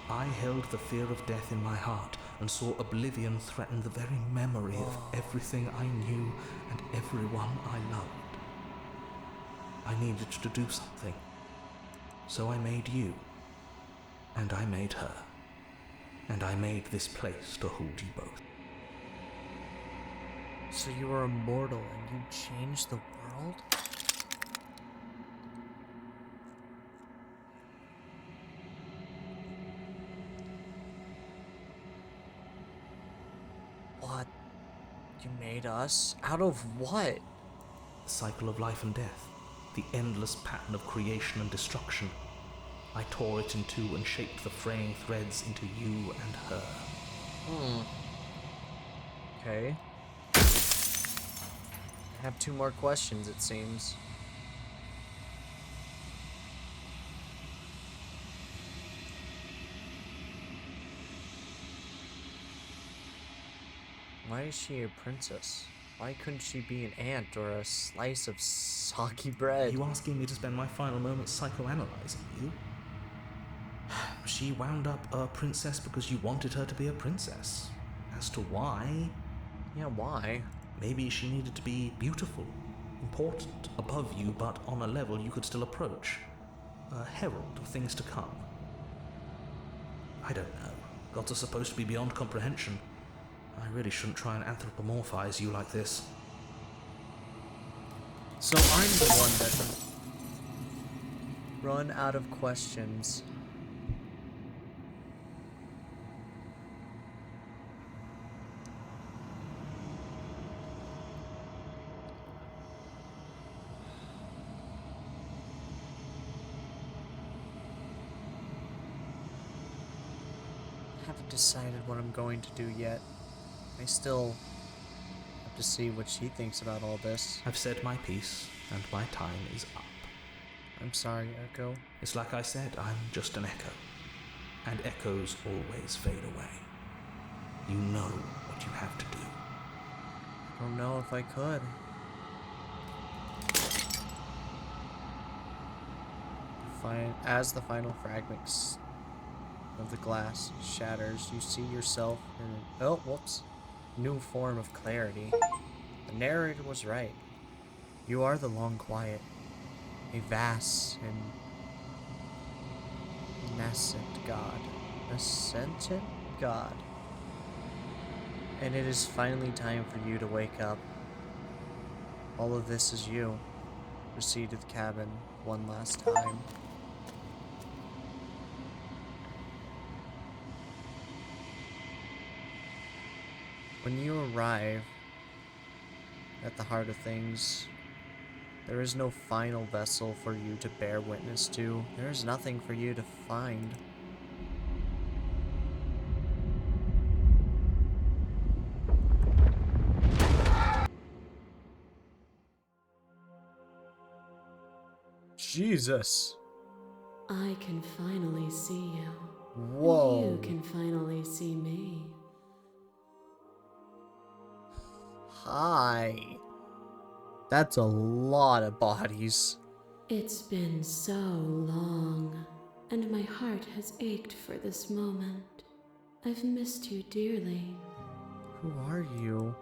I held the fear of death in my heart and saw oblivion threaten the very memory of everything I knew and everyone I loved. I needed to do something. So I made you. And I made her. And I made this place to hold you both. So you were immortal and you changed the world? What? You made us? Out of what? The cycle of life and death. The endless pattern of creation and destruction. I tore it in two and shaped the fraying threads into you and her. Okay. I have 2 more questions, it seems. Why is she a princess? Why couldn't she be an ant or a slice of soggy bread? Are you asking me to spend my final moments psychoanalyzing you? She wound up a princess because you wanted her to be a princess. As to why? Yeah, why? Maybe she needed to be beautiful, important, above you, but on a level you could still approach. A herald of things to come. I don't know. Gods are supposed to be beyond comprehension. I really shouldn't try and anthropomorphize you like this. So I'm the one that run out of questions. I haven't decided what I'm going to do yet. I still have to see what she thinks about all this. I've said my piece, and my time is up. I'm sorry, Echo. It's like I said, I'm just an echo. And echoes always fade away. You know what you have to do. I don't know if I could. As the final fragments of the glass shatters, you see yourself in an new form of clarity. The narrator was right. You are the long quiet, a vast and nascent god. Ascendant god. And it is finally time for you to wake up. All of this is you. Proceed to the cabin one last time. When you arrive at the heart of things, there is no final vessel for you to bear witness to. There is nothing for you to find. Jesus. I can finally see you. Whoa. You can finally see me. Hi. That's a lot of bodies. It's been so long, and my heart has ached for this moment. I've missed you dearly. Who are you?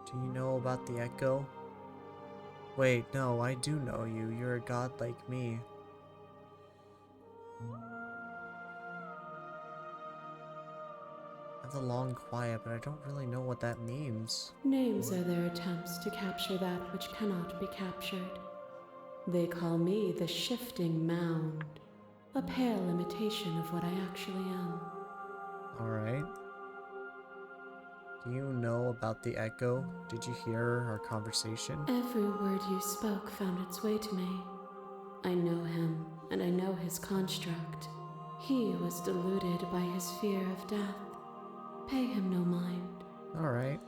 Do you know about the Echo? Wait, no, I do know you. You're a god like me. I have the long quiet, but I don't really know what that means. Names are their attempts to capture that which cannot be captured. They call me the Shifting Mound, a pale imitation of what I actually am. Alright. Do you know about the echo? Did you hear our conversation? Every word you spoke found its way to me. I know him, and I know his construct. He was deluded by his fear of death. Pay him no mind. Alright.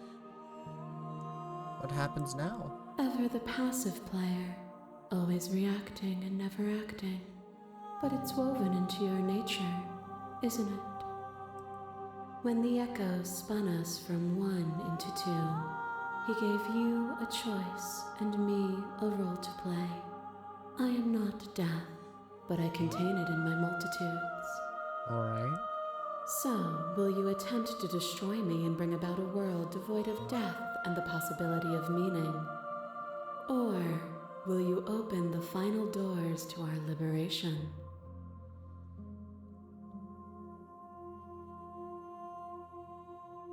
What happens now? Ever the passive player, always reacting and never acting. But it's woven into your nature, isn't it? When the echo spun us from one into two, he gave you a choice and me a role to play. I am not death, but I contain it in my multitudes. Alright. So, will you attempt to destroy me and bring about a world devoid of death and the possibility of meaning? Or will you open the final doors to our liberation?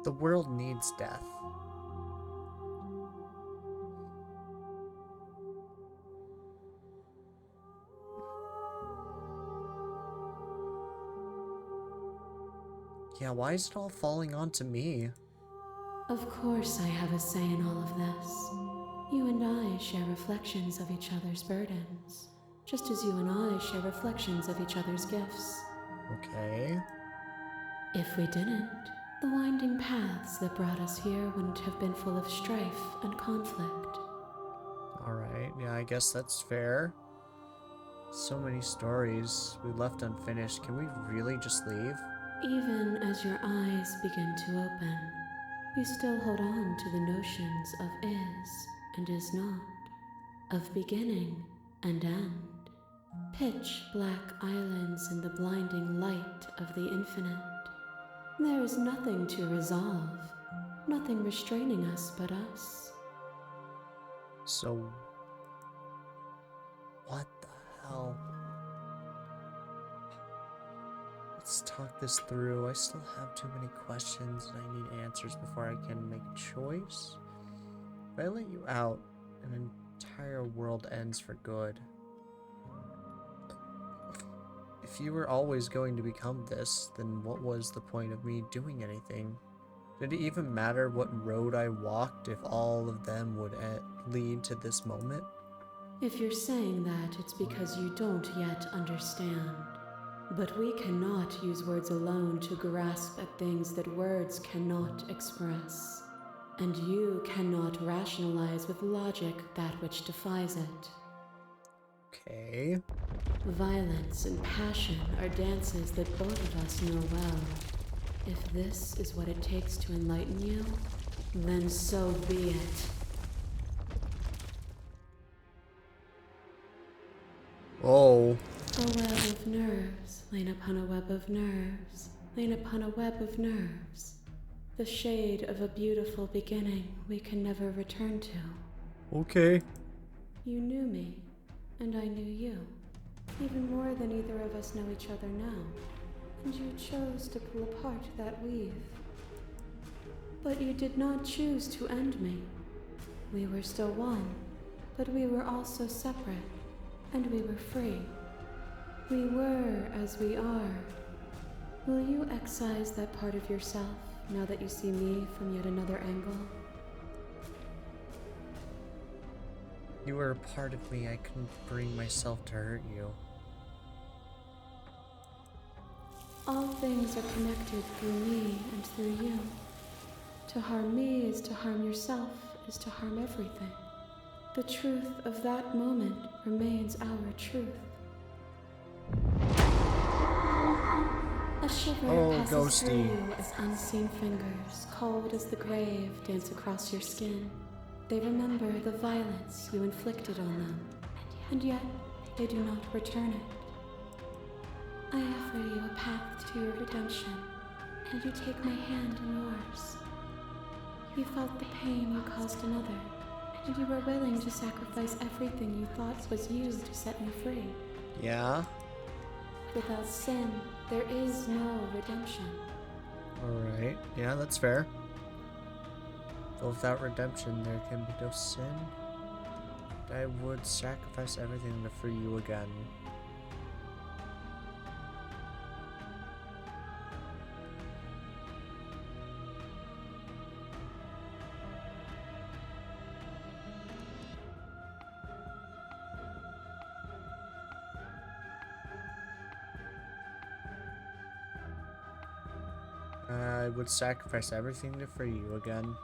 The world needs death. Yeah, why is it all falling onto me? Of course I have a say in all of this. You and I share reflections of each other's burdens, just as you and I share reflections of each other's gifts. Okay. If we didn't, the winding paths that brought us here wouldn't have been full of strife and conflict. Alright, yeah, I guess that's fair. So many stories we left unfinished. Can we really just leave? Even as your eyes begin to open, you still hold on to the notions of is and is not, of beginning and end, pitch black islands in the blinding light of the infinite. There is nothing to resolve, nothing restraining us but us. So, what the hell? Let's talk this through. I still have too many questions and I need answers before I can make a choice. If I let you out, an entire world ends for good. If you were always going to become this, then what was the point of me doing anything? Did it even matter what road I walked if all of them would lead to this moment? If you're saying that, it's because you don't yet understand. But we cannot use words alone to grasp at things that words cannot express. And you cannot rationalize with logic that which defies it. Okay. Violence and passion are dances that both of us know well. If this is what it takes to enlighten you, then so be it. Oh. A web of nerves, lain upon a web of nerves, lain upon a web of nerves. The shade of a beautiful beginning we can never return to. Okay. You knew me, and I knew you, even more than either of us know each other now, and you chose to pull apart that weave. But you did not choose to end me. We were still one, but we were also separate, and we were free. We were as we are. Will you excise that part of yourself now that you see me from yet another angle? You were a part of me. I couldn't bring myself to hurt you. All things are connected through me and through you. To harm me is to harm yourself, is to harm everything. The truth of that moment remains our truth. A shiver passes through you as unseen fingers, cold as the grave, dance across your skin. They remember the violence you inflicted on them, and yet they do not return it. I offer you a path to your redemption, and you take my hand in yours. You felt the pain you caused another, and you were willing to sacrifice everything you thought was you to set me free. Yeah? Without sin, there is no redemption. Alright. Yeah, that's fair. But without redemption, there can be no sin. I would sacrifice everything to free you again. I would sacrifice everything to free you again.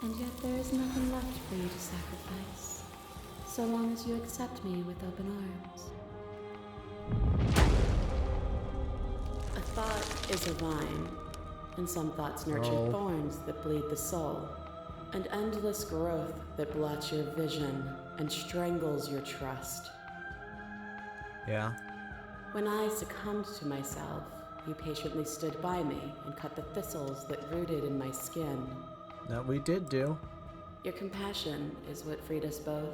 And yet there is nothing left for you to sacrifice, so long as you accept me with open arms. A thought is a vine, and some thoughts nurture thorns that bleed the soul, and endless growth that blots your vision and strangles your trust. Yeah. When I succumbed to myself, you patiently stood by me and cut the thistles that rooted in my skin. That we did do. Your compassion is what freed us both,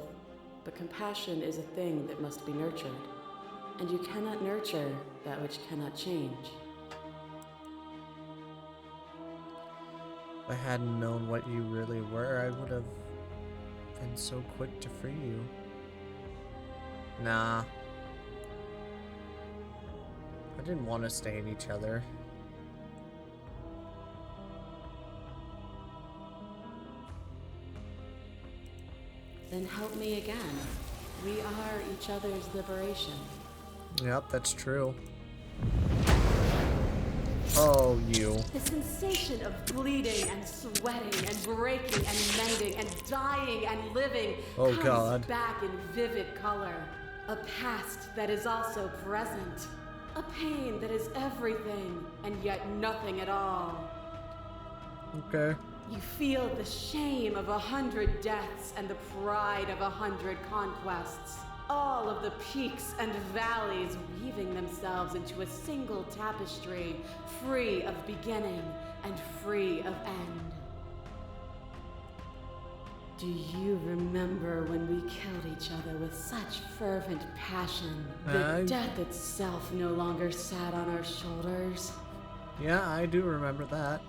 but compassion is a thing that must be nurtured, and you cannot nurture that which cannot change. If I hadn't known what you really were, I would have been so quick to free you. Nah. I didn't want to stay in each other. Then help me again. We are each other's liberation. Yep, that's true. Oh, you. The sensation of bleeding and sweating and breaking and mending and dying and living comes back in vivid color. A past that is also present. A pain that is everything and yet nothing at all. Okay. You feel the shame of 100 deaths and the pride of 100 conquests. All of the peaks and valleys weaving themselves into a single tapestry, free of beginning and free of end. Do you remember when we killed each other with such fervent passion that death itself no longer sat on our shoulders? Yeah, I do remember that.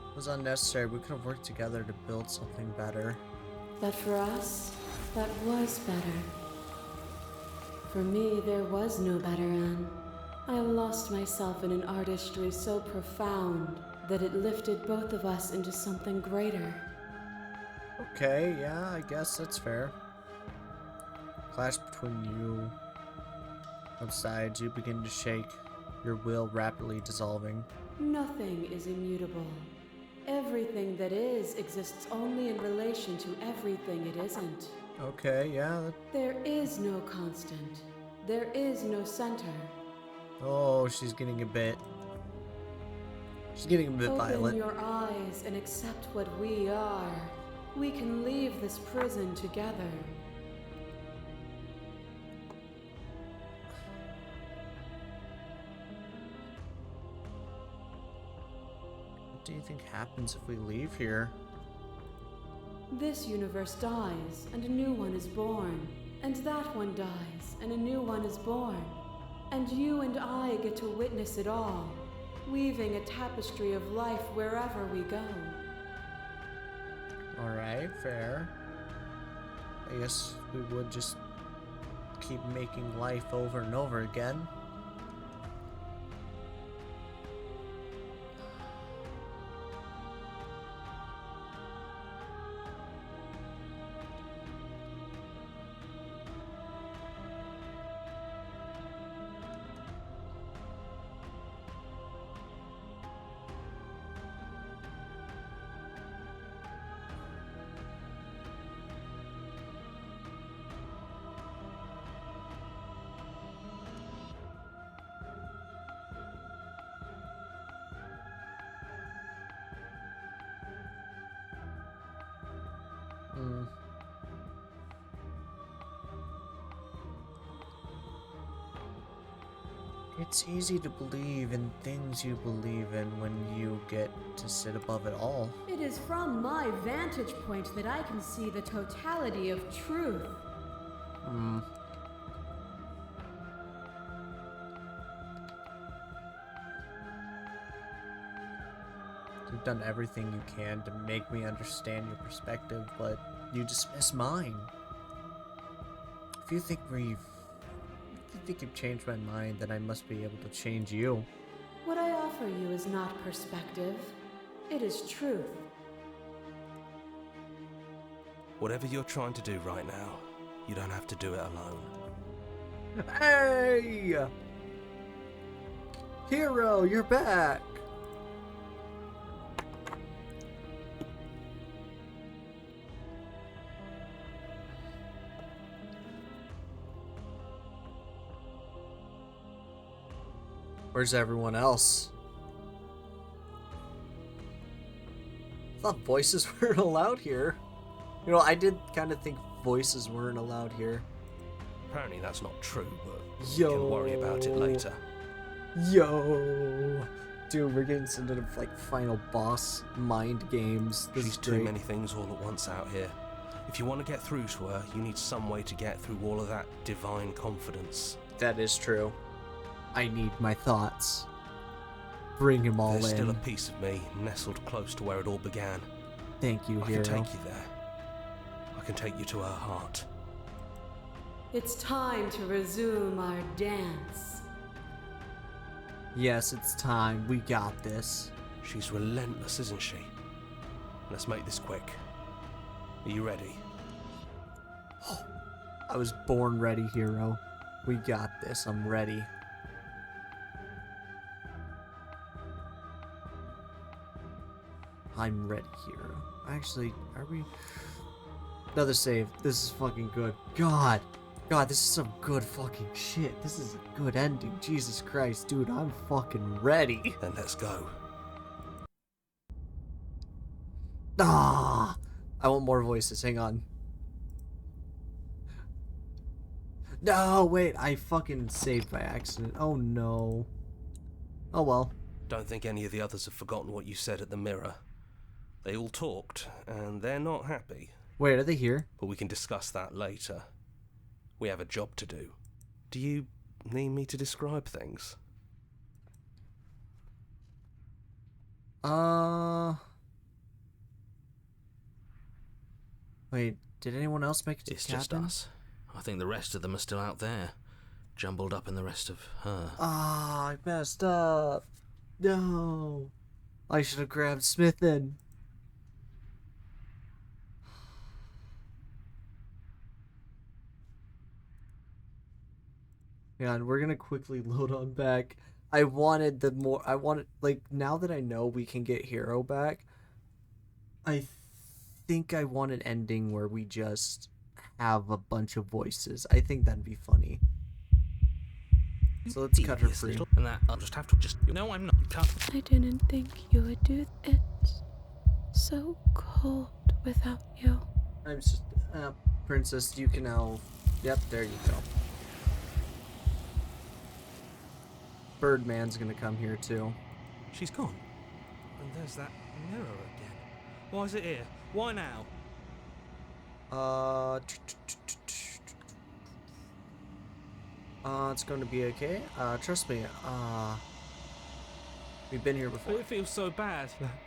It was unnecessary. We could have worked together to build something better. But for us, that was better. For me, there was no better end. I lost myself in an artistry so profound that it lifted both of us into something greater. Okay, yeah, I guess that's fair. Clash between you. Outside, you begin to shake, your will rapidly dissolving. Nothing is immutable. Everything that is exists only in relation to everything it isn't. Okay, yeah. There is no constant. There is no center. Oh, she's getting a bit violent. Open your eyes and accept what we are. We can leave this prison together. What do you think happens if we leave here? This universe dies, and a new one is born. And that one dies, and a new one is born. And you and I get to witness it all, weaving a tapestry of life wherever we go. Alright, fair. I guess we would just keep making life over and over again. It's easy to believe in things you believe in when you get to sit above it all. It is from my vantage point that I can see the totality of truth. You've done everything you can to make me understand your perspective, but you dismiss mine. If you think you've changed my mind, then I must be able to change you. What I offer offer you is not perspective, it is truth. Whatever you're trying to do right now, you don't have to do it alone. Hey! Hero, you're back! Where's everyone else? I thought voices weren't allowed here. You know, I did kind of think voices weren't allowed here. Apparently that's not true, but we Yo. can worry about it later. Yo! Dude, we're getting some sort of like final boss mind games. This She's is too great. many things all at once out here. If you want to get through to her, you need some way to get through all of that divine confidence. That is true. I need my thoughts. Bring him all There's in. still a piece of me nestled close to where it all began. Thank you, I hero. can take you there. I can take you to her heart. It's time to resume our dance. Yes, it's time. We got this. She's relentless, isn't she? Let's make this quick. Are you ready? I was born ready, hero. We got this. I'm ready. I'm ready, hero. Actually, are we... Another save. This is fucking good. God, this is some good fucking shit. This is a good ending. Jesus Christ, dude, I'm fucking ready. Then let's go. Ah! I want more voices. Hang on. No, wait. I fucking saved by accident. Oh, no. Oh, well. Don't think any of the others have forgotten what you said at the mirror. They all talked, and they're not happy. Wait, are they here? But we can discuss that later. We have a job to do. Do you need me to describe things? Wait, did anyone else make it to It's the just cabin? us. I think the rest of them are still out there, jumbled up in the rest of her. Ah, I messed up. No. I should have grabbed Smithin. Yeah, and we're gonna quickly load on back. I wanted, like, now that I know we can get Hero back, I think I want an ending where we just have a bunch of voices. I think that'd be funny. So let's cut her free. And that I'll just have to no, I'm not. You can't. I didn't think you would do it. So cold without you. I'm just, Princess, you can now, yep, there you go. Birdman's gonna come here too. She's gone. And there's that mirror again. Why is it here? Why now? It's going to be okay. Trust me. We've been here before. It feels so bad. That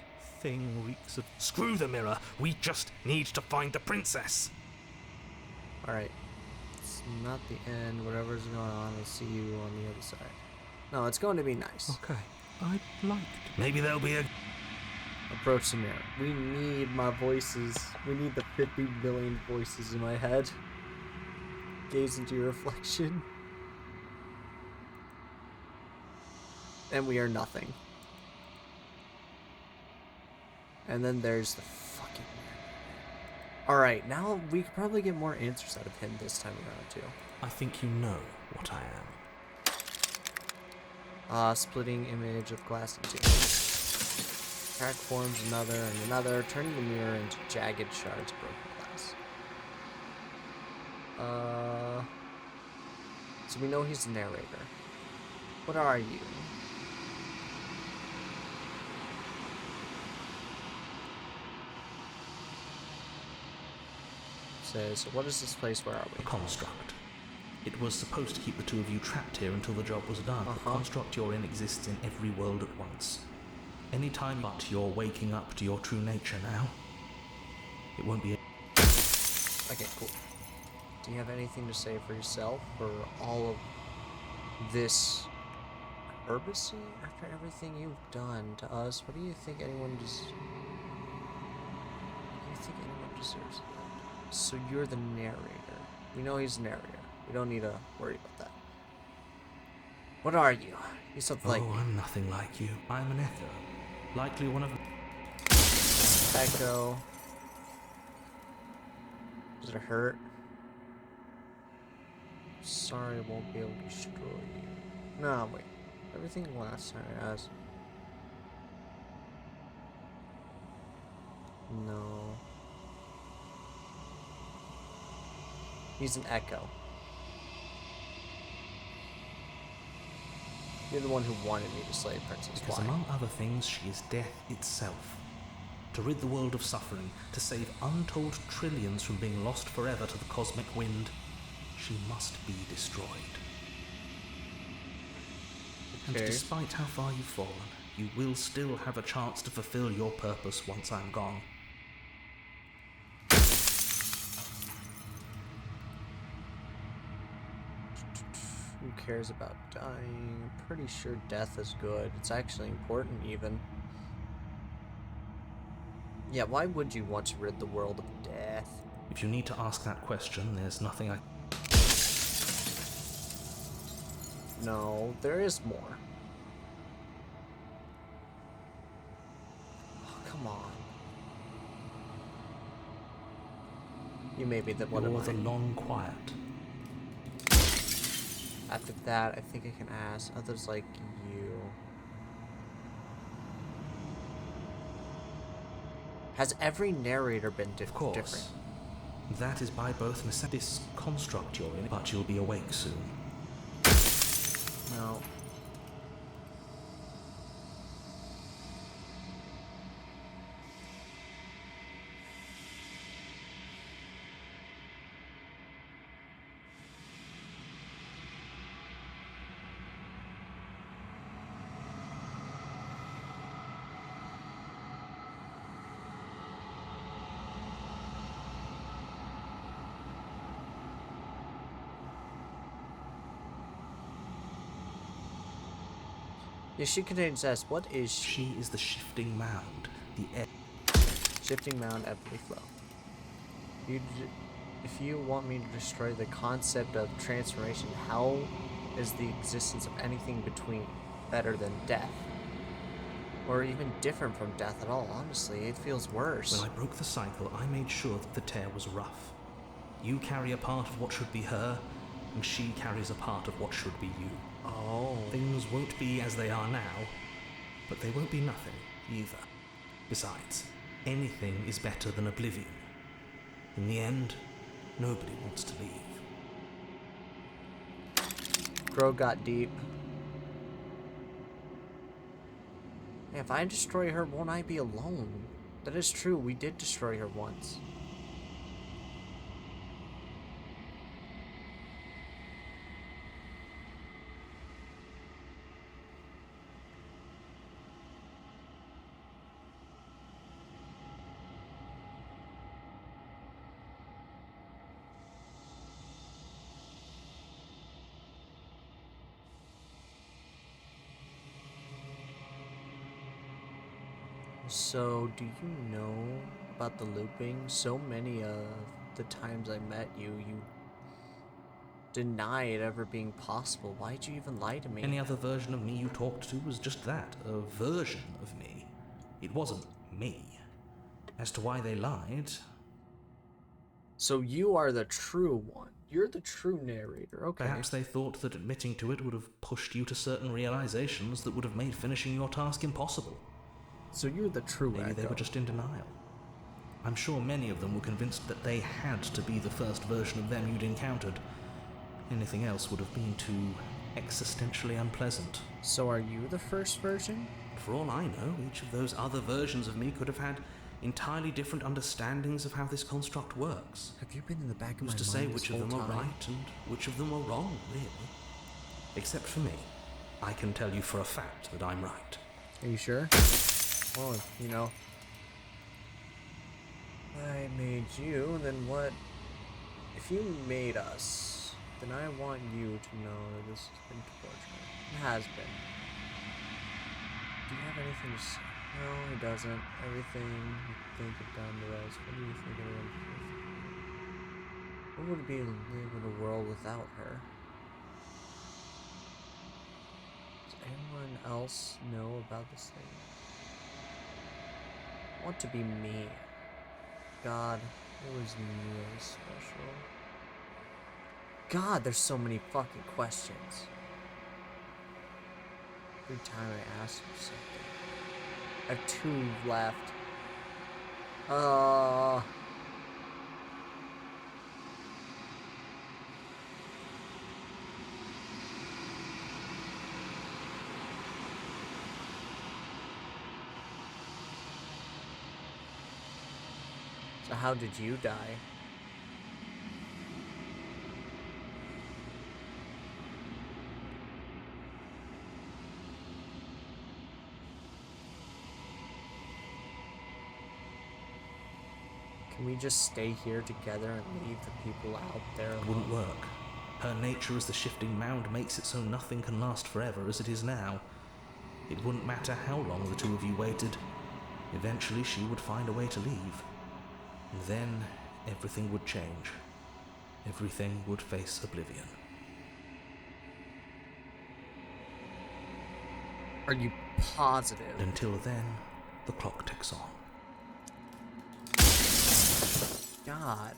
thing reeks of... Screw the mirror. We just need to find the princess. Alright. It's not the end. Whatever's going on, I'll see you on the other side. No, it's going to be nice. Okay. I'd like to. Maybe there'll be a... Approach the mirror. We need my voices. We need the 50 billion voices in my head. Gaze into your reflection. And we are nothing. And then there's the fucking mirror. Alright, now we could probably get more answers out of him this time around too. I think you know what I am. Splitting image of glass in two. Crack forms another and another, turning the mirror into jagged shards of broken glass. So we know he's the narrator. What are you? Says, what is this place? Where are we? A construct. It was supposed to keep the two of you trapped here until the job was done. The construct you're in exists in every world at once. Anytime but you're waking up to your true nature now, it won't be... Okay, cool. Do you have anything to say for yourself, for all of this Urbacy, after everything you've done to us, what do you think anyone deserves that? So you're the narrator. We know he's a narrator. We don't need to worry about that. What are you? You something like me. I'm nothing like you. I'm an echo. Likely one of... Echo. Does it hurt? Sorry, I won't be able to destroy you. No, wait. Everything last time has. No. He's an echo. You're the one who wanted me to slay Princess Vod. Because among other things, she is death itself. To rid the world of suffering, to save untold trillions from being lost forever to the cosmic wind, she must be destroyed. And despite how far you've fallen, you will still have a chance to fulfill your purpose once I'm gone. Who cares about dying? I'm pretty sure death is good. It's actually important, even. Yeah, why would you want to rid the world of death? If you need to ask that question, there's nothing I... No, there is more. Oh, come on. You may be the one of the long quiet. After that, I think I can ask others like you. Has every narrator been different? Of course. That is by both necessity. This construct you're in, but you'll be awake soon. No. Yeah, she contains S. What is she? She is the shifting mound, the shifting mound, ebb and flow. If you want me to destroy the concept of transformation, how is the existence of anything between better than death? Or even different from death at all, honestly. It feels worse. When I broke the cycle, I made sure that the tear was rough. You carry a part of what should be her, and she carries a part of what should be you. Oh. Things won't be as they are now, but they won't be nothing either. Besides, anything is better than oblivion. In the end, nobody wants to leave. Crow got deep. If I destroy her, won't I be alone? That is true, we did destroy her once. So, do you know about the looping? So many of the times I met you, you denied ever being possible. Why'd you even lie to me? Any other version of me you talked to was just that, a version of me. It wasn't me. As to why they lied... So you are the true one. You're the true narrator, okay. Perhaps they thought that admitting to it would have pushed you to certain realizations that would have made finishing your task impossible. So you're the true Maybe echo. they were just in denial. I'm sure many of them were convinced that they had to be the first version of them you'd encountered. Anything else would have been too existentially unpleasant. So are you the first version? For all I know, each of those other versions of me could have had entirely different understandings of how this construct works. Have you been in the back of my mind Who's to say which of them are are right and which of them are wrong, really? Except for me. I can tell you for a fact that I'm right. Are you sure? Well, you know, I made you, and then what? If you made us, then I want you to know that this has been torture. It has been. Do you have anything to say? No, he doesn't. Everything you think of down the road. What do you think of it? What would it be to live in a world without her? Does anyone else know about this thing? I want to be me. God, it was really special. God, there's so many fucking questions. Every time I ask you something. I have 2 left. So how did you die? Can we just stay here together and leave the people out there alone? It wouldn't work. Her nature as the shifting mound makes it so nothing can last forever as it is now. It wouldn't matter how long the two of you waited. Eventually she would find a way to leave. And then everything would change. Everything would face oblivion. Are you positive? Until then, the clock ticks on. God.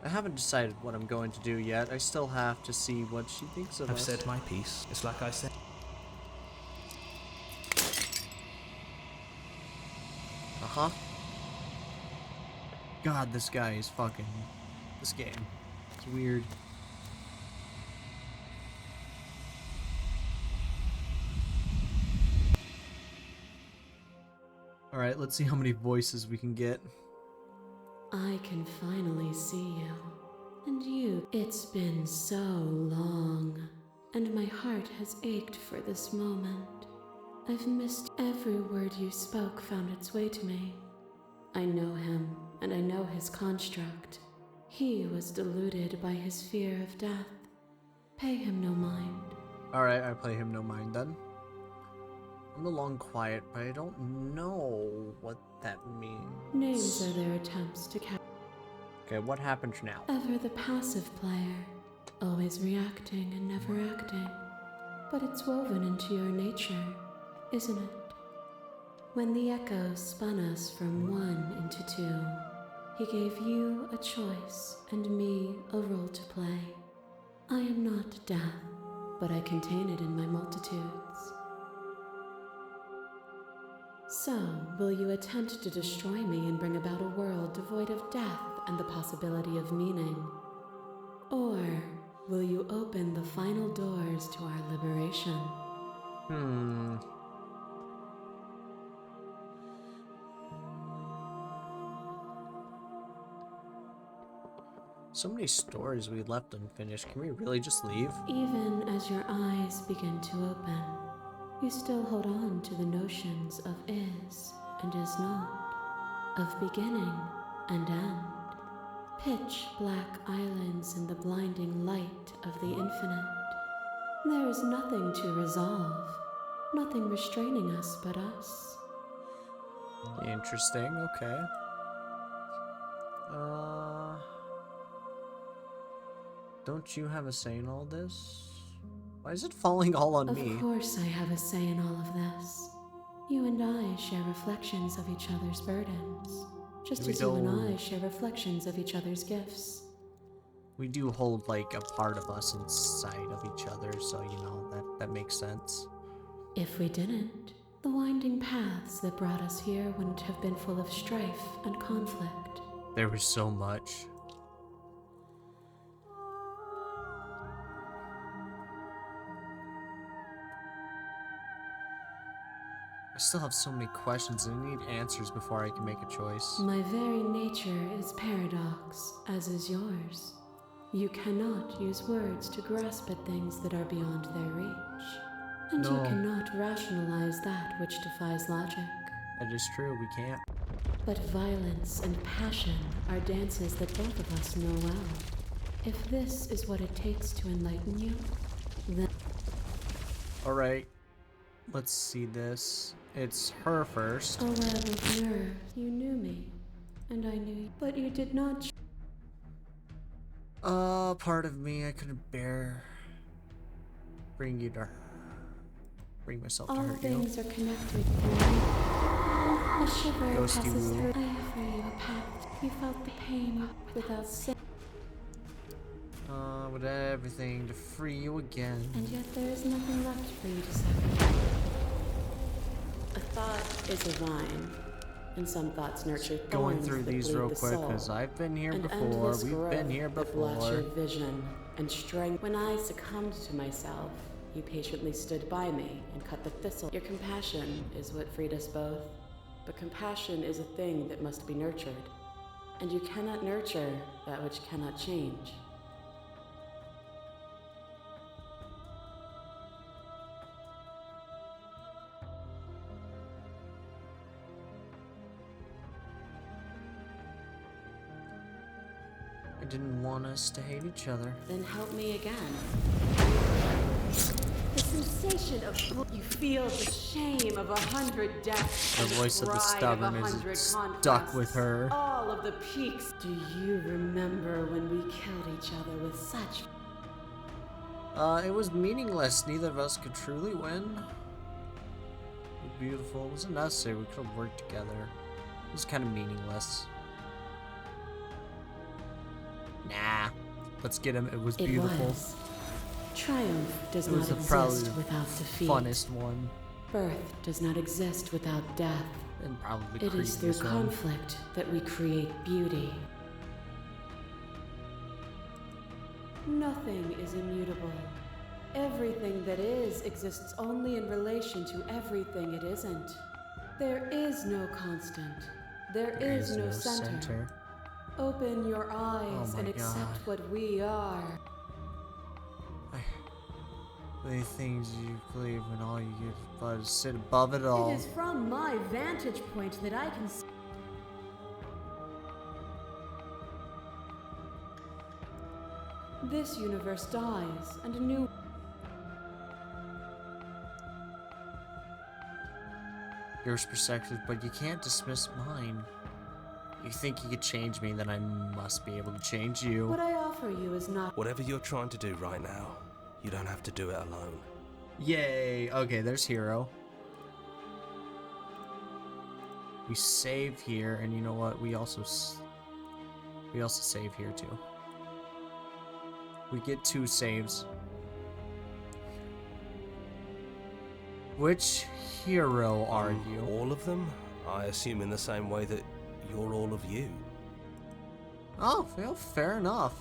I haven't decided what I'm going to do yet. I still have to see what she thinks of I've us. said my piece. It's like I said. Uh-huh. God, this guy is fucking... This game. It's weird. Alright, let's see how many voices we can get. I can finally see you. And you. It's been so long, and my heart has ached for this moment. I've missed every word you spoke found its way to me. I know him, and I know his construct. He was deluded by his fear of death. Pay him no mind. Alright, I play him no mind then. I'm a long quiet, but I don't know what that means. Names are their attempts to capture. Okay, what happens now? Ever the passive player, always reacting and never acting. But it's woven into your nature, isn't it? When the echo spun us from 1 into 2, he gave you a choice and me a role to play. I am not death, but I contain it in my multitudes. So, will you attempt to destroy me and bring about a world devoid of death and the possibility of meaning? Or will you open the final doors to our liberation? So many stories we left unfinished. Can we really just leave? Even as your eyes begin to open, you still hold on to the notions of is and is not, of beginning and end. Pitch black islands in the blinding light of the infinite. There is nothing to resolve, nothing restraining us but us. Interesting, okay. Don't you have a say in all this? Why is it falling all on me? Of course I have a say in all of this. You and I share reflections of each other's burdens, just as you and I share reflections of each other's gifts. We do hold, like, a part of us inside of each other, so, you know, that makes sense. If we didn't, the winding paths that brought us here wouldn't have been full of strife and conflict. There was so much. I still have so many questions and I need answers before I can make a choice. My very nature is paradox, as is yours. You cannot use words to grasp at things that are beyond their reach. And you cannot rationalize that which defies logic. That is true, we can't. But violence and passion are dances that both of us know well. If this is what it takes to enlighten you, then... Alright. Let's see this. It's her first. A web of nerve. You knew me, and I knew you, but you did not... Part of me I couldn't bear bring you to her. Bring myself to All hurt you. things are connected through me. A shiver Ghosty passes woo. through. I offer you a pact. You felt the pain without sin, With everything to free you again. and yet there is nothing left for you to suffer. A thought is a vine, and some thoughts nurture Going thorns through that these bleed real the quick soul. because I've been here An before. endless We've been growth here that blotts before. your vision and strength. When I succumbed to myself, you patiently stood by me and cut the thistle. Your compassion is what freed us both. But compassion is a thing that must be nurtured. And you cannot nurture that which cannot change. I didn't want us to hate each other. Then help me again. The sensation of you feel the shame of 100 deaths. The and voice of the pride stubborn 100 is conquests. stuck with her. All of the peaks. Do you remember when we killed each other with such... It was meaningless. Neither of us could truly win. It was beautiful. It wasn't necessary. We could have worked together. It was kind of meaningless. Nah. Let's get him. It was beautiful. It was. Triumph does It was not probably exist the without defeat. funnest one. Birth does not exist without death. And probably the It is through creepiest one. conflict that we create beauty. Nothing is immutable. Everything that is exists only in relation to everything it isn't. There is no constant. There is no center. Open your eyes my and accept God. what we are. The things you believe when all you get but is sit above it all. It is from my vantage point that I can see. This universe dies, and a new... Yours perspective, but you can't dismiss mine. You think you could change me, then I must be able to change you. What I offer you is not... Whatever you're trying to do right now, you don't have to do it alone. Yay! Okay, there's Hero. We save here, and you know what? We also save here too. We get 2 saves. Which hero are you? All of them? I assume in the same way that you're all of you. Oh, well, fair enough.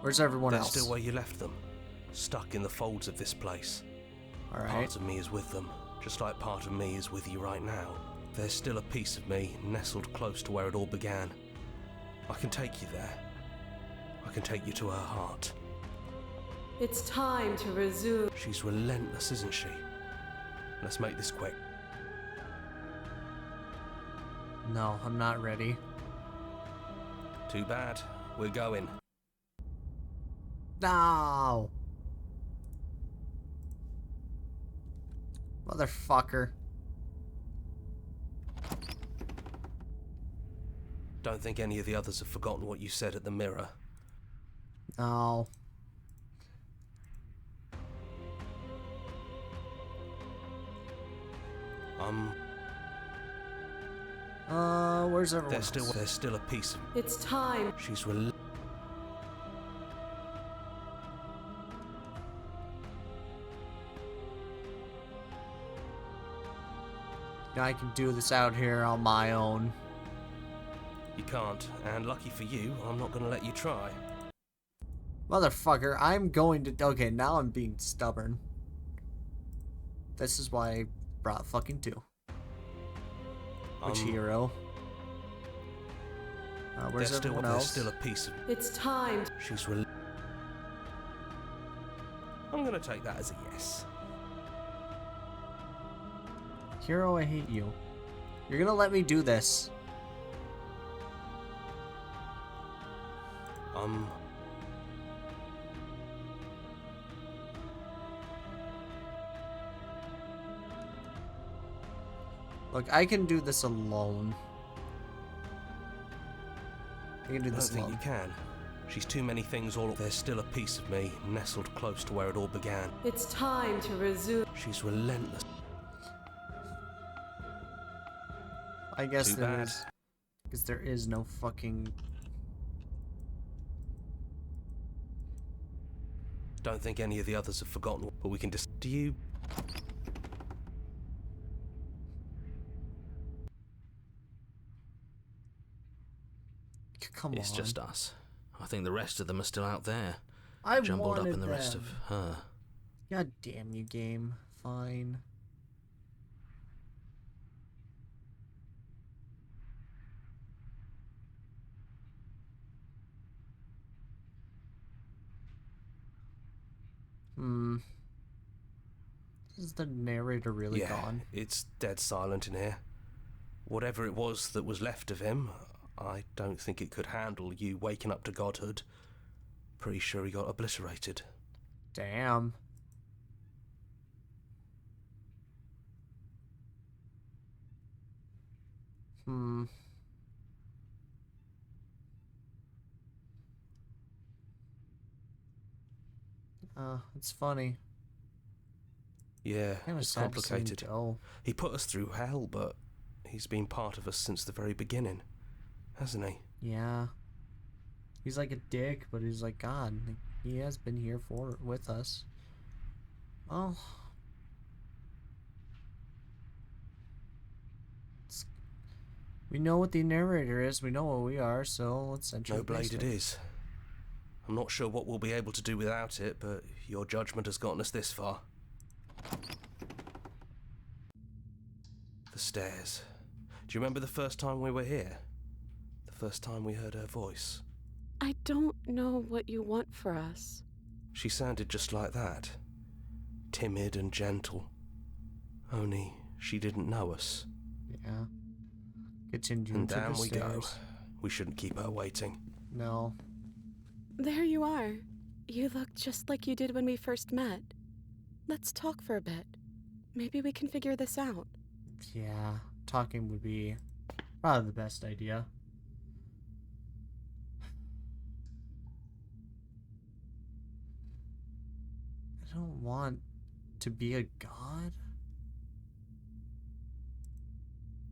Where's everyone They're else? still where you left them, stuck in the folds of this place. Alright. Part of me is with them, just like part of me is with you right now. There's still a piece of me nestled close to where it all began. I can take you there. I can take you to her heart. It's time to resume. She's relentless, isn't she? Let's make this quick. No, I'm not ready. Too bad. We're going. No! Motherfucker. Don't think any of the others have forgotten what you said at the mirror. No. Where's everyone else? There's still a piece of... It's time. She's I can do this out here on my own. You can't, and lucky for you, I'm not gonna let you try. Motherfucker, I'm going to... Okay, now I'm being stubborn. This is why I brought fucking 2. Which hero? Where's everyone else? There's still a piece of... It's time. She's I'm gonna take that as a yes. Hero, I hate you. You're gonna let me do this. Look, I can do this alone. I can do I don't this think alone. you can. She's too many things all. There's still a piece of me nestled close to where it all began. It's time to resume. She's relentless. I guess Too there bad. is. Because there is no fucking. Don't think any of the others have forgotten, but we can just. Do you? Come It's on. just us. I think the rest of them are still out there, I jumbled up wanted in the rest them. of her. God damn you, game. Fine. Is the narrator really Yeah, gone? it's dead silent in here. Whatever it was that was left of him, I don't think it could handle you waking up to godhood. Pretty sure he got obliterated. Damn. It's funny. Yeah, Kinda it's sad to see him complicated. go. He put us through hell, but he's been part of us since the very beginning, hasn't he? Yeah. He's like a dick, but he's like God. Like, he has been here with us. Well, we know what the narrator is. We know what we are. So let's enter No the blade it basement. is. I'm not sure what we'll be able to do without it, but your judgment has gotten us this far. The stairs. Do you remember the first time we were here? The first time we heard her voice? I don't know what you want for us. She sounded just like that. Timid and gentle. Only she didn't know us. Yeah. Continue And to down the we go. stairs. We shouldn't keep her waiting. No. There you are. You look just like you did when we first met. Let's talk for a bit. Maybe we can figure this out. Yeah. Talking would be probably the best idea. I don't want to be a god.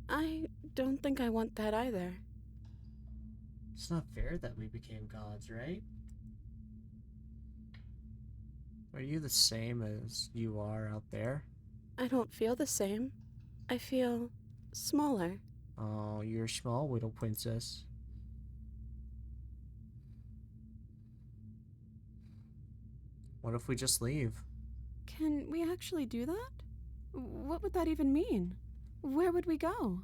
I don't think I want that either. It's not fair that we became gods, right? Are you the same as you are out there? I don't feel the same. I feel smaller. Oh, you're a small widow princess. What if we just leave? Can we actually do that? What would that even mean? Where would we go?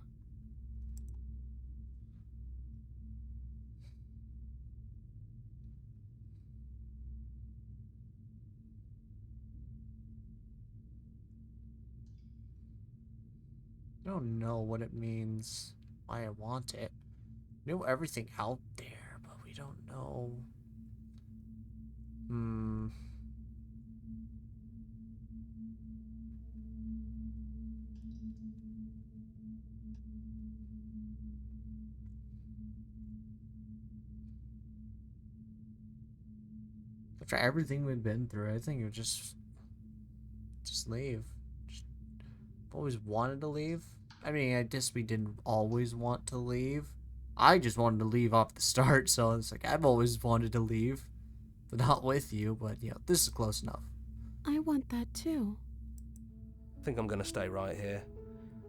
I don't know what it means, why I want it. We know everything out there, but we don't know. After everything we've been through, I think it would just leave. I've always wanted to leave. I mean, I guess we didn't always want to leave. I just wanted to leave off the start, so it's like I've always wanted to leave, but not with you. But you know, this is close enough. I want that too. I think I'm gonna stay right here.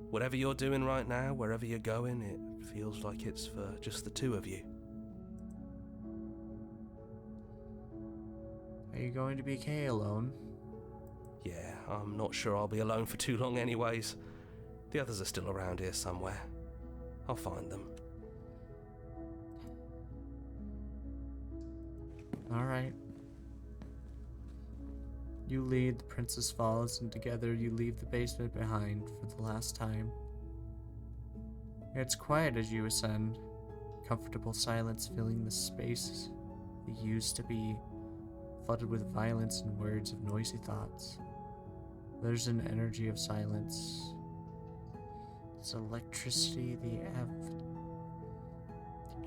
Whatever you're doing right now, wherever you're going, it feels like it's for just the two of you. Are you going to be Kay alone? Yeah, I'm not sure I'll be alone for too long anyways. The others are still around here somewhere. I'll find them. Alright. You lead the Princess Vod, and together you leave the basement behind for the last time. It's quiet as you ascend. Comfortable silence filling the space that used to be flooded with violence and words of noisy thoughts. There's an energy of silence. It's electricity, the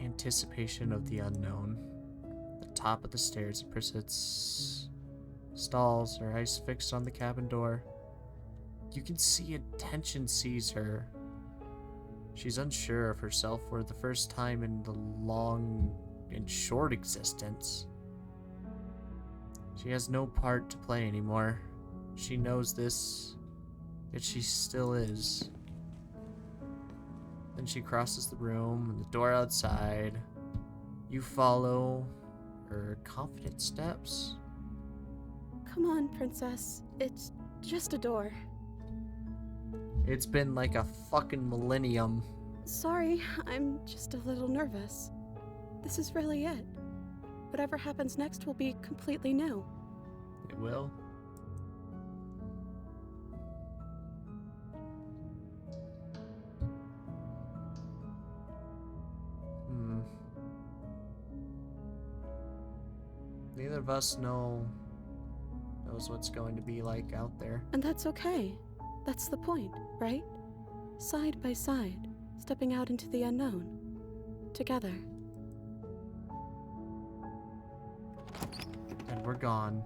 anticipation of the unknown. The top of the stairs, a person stalls, her eyes fixed on the cabin door. You can see a tension seize her. She's unsure of herself for the first time in the long and short existence. She has no part to play anymore. She knows this, yet she still is. Then she crosses the room and the door outside. You follow her confident steps. Come on, Princess. It's just a door. It's been like a fucking millennium. Sorry, I'm just a little nervous. This is really it. Whatever happens next will be completely new. It will. Neither of us knows what's going to be like out there. And that's okay. That's the point, right? Side by side, stepping out into the unknown. Together. And we're gone.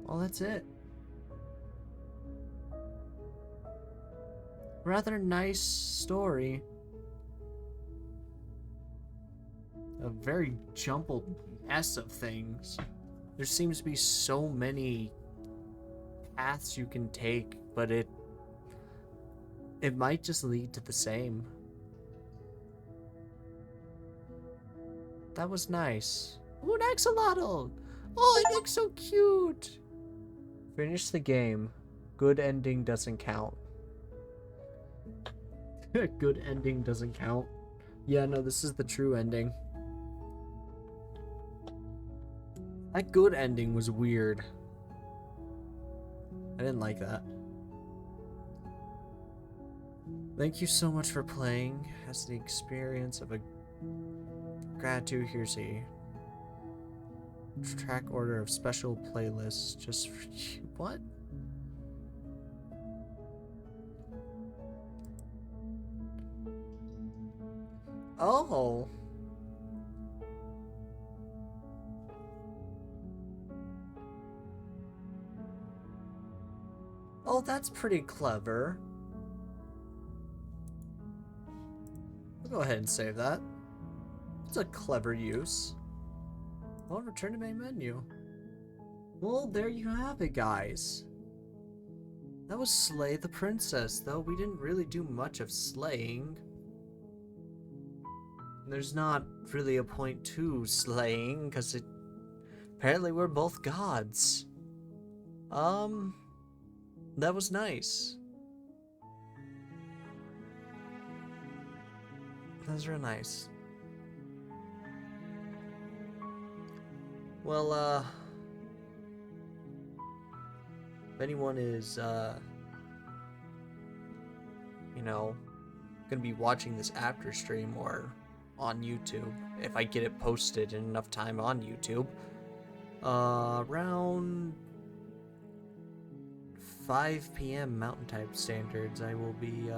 Well, that's it. Rather nice story. A very jumbled mess of things. There seems to be so many paths you can take, but it might just lead to the same. That was nice. Ooh, an axolotl! Oh, it looks so cute! Finish the game. Good ending doesn't count. Good ending doesn't count. Yeah, no, this is the true ending. That good ending was weird. I didn't like that. Thank you so much for playing. As the experience of a gratitude, here's a track order of special playlists just for you. What? Oh. Oh, that's pretty clever. We'll go ahead and save that. It's a clever use. Well, return to main menu. Well, there you have it, guys. That was Slay the Princess, though we didn't really do much of slaying. There's not really a point to slaying, because apparently we're both gods. That was nice. That was real nice. Well, if anyone is, you know, gonna be watching this after stream or on YouTube, if I get it posted in enough time on YouTube, around 5 p.m. Mountain Type Standards, I will be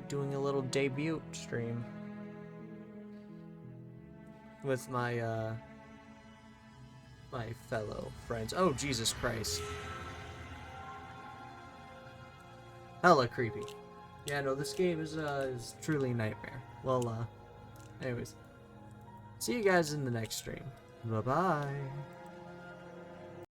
doing a little debut stream with my my fellow friends. Oh, Jesus Christ. Hella creepy. Yeah, no, this game is truly a nightmare. Well, anyways. See you guys in the next stream. Bye-bye.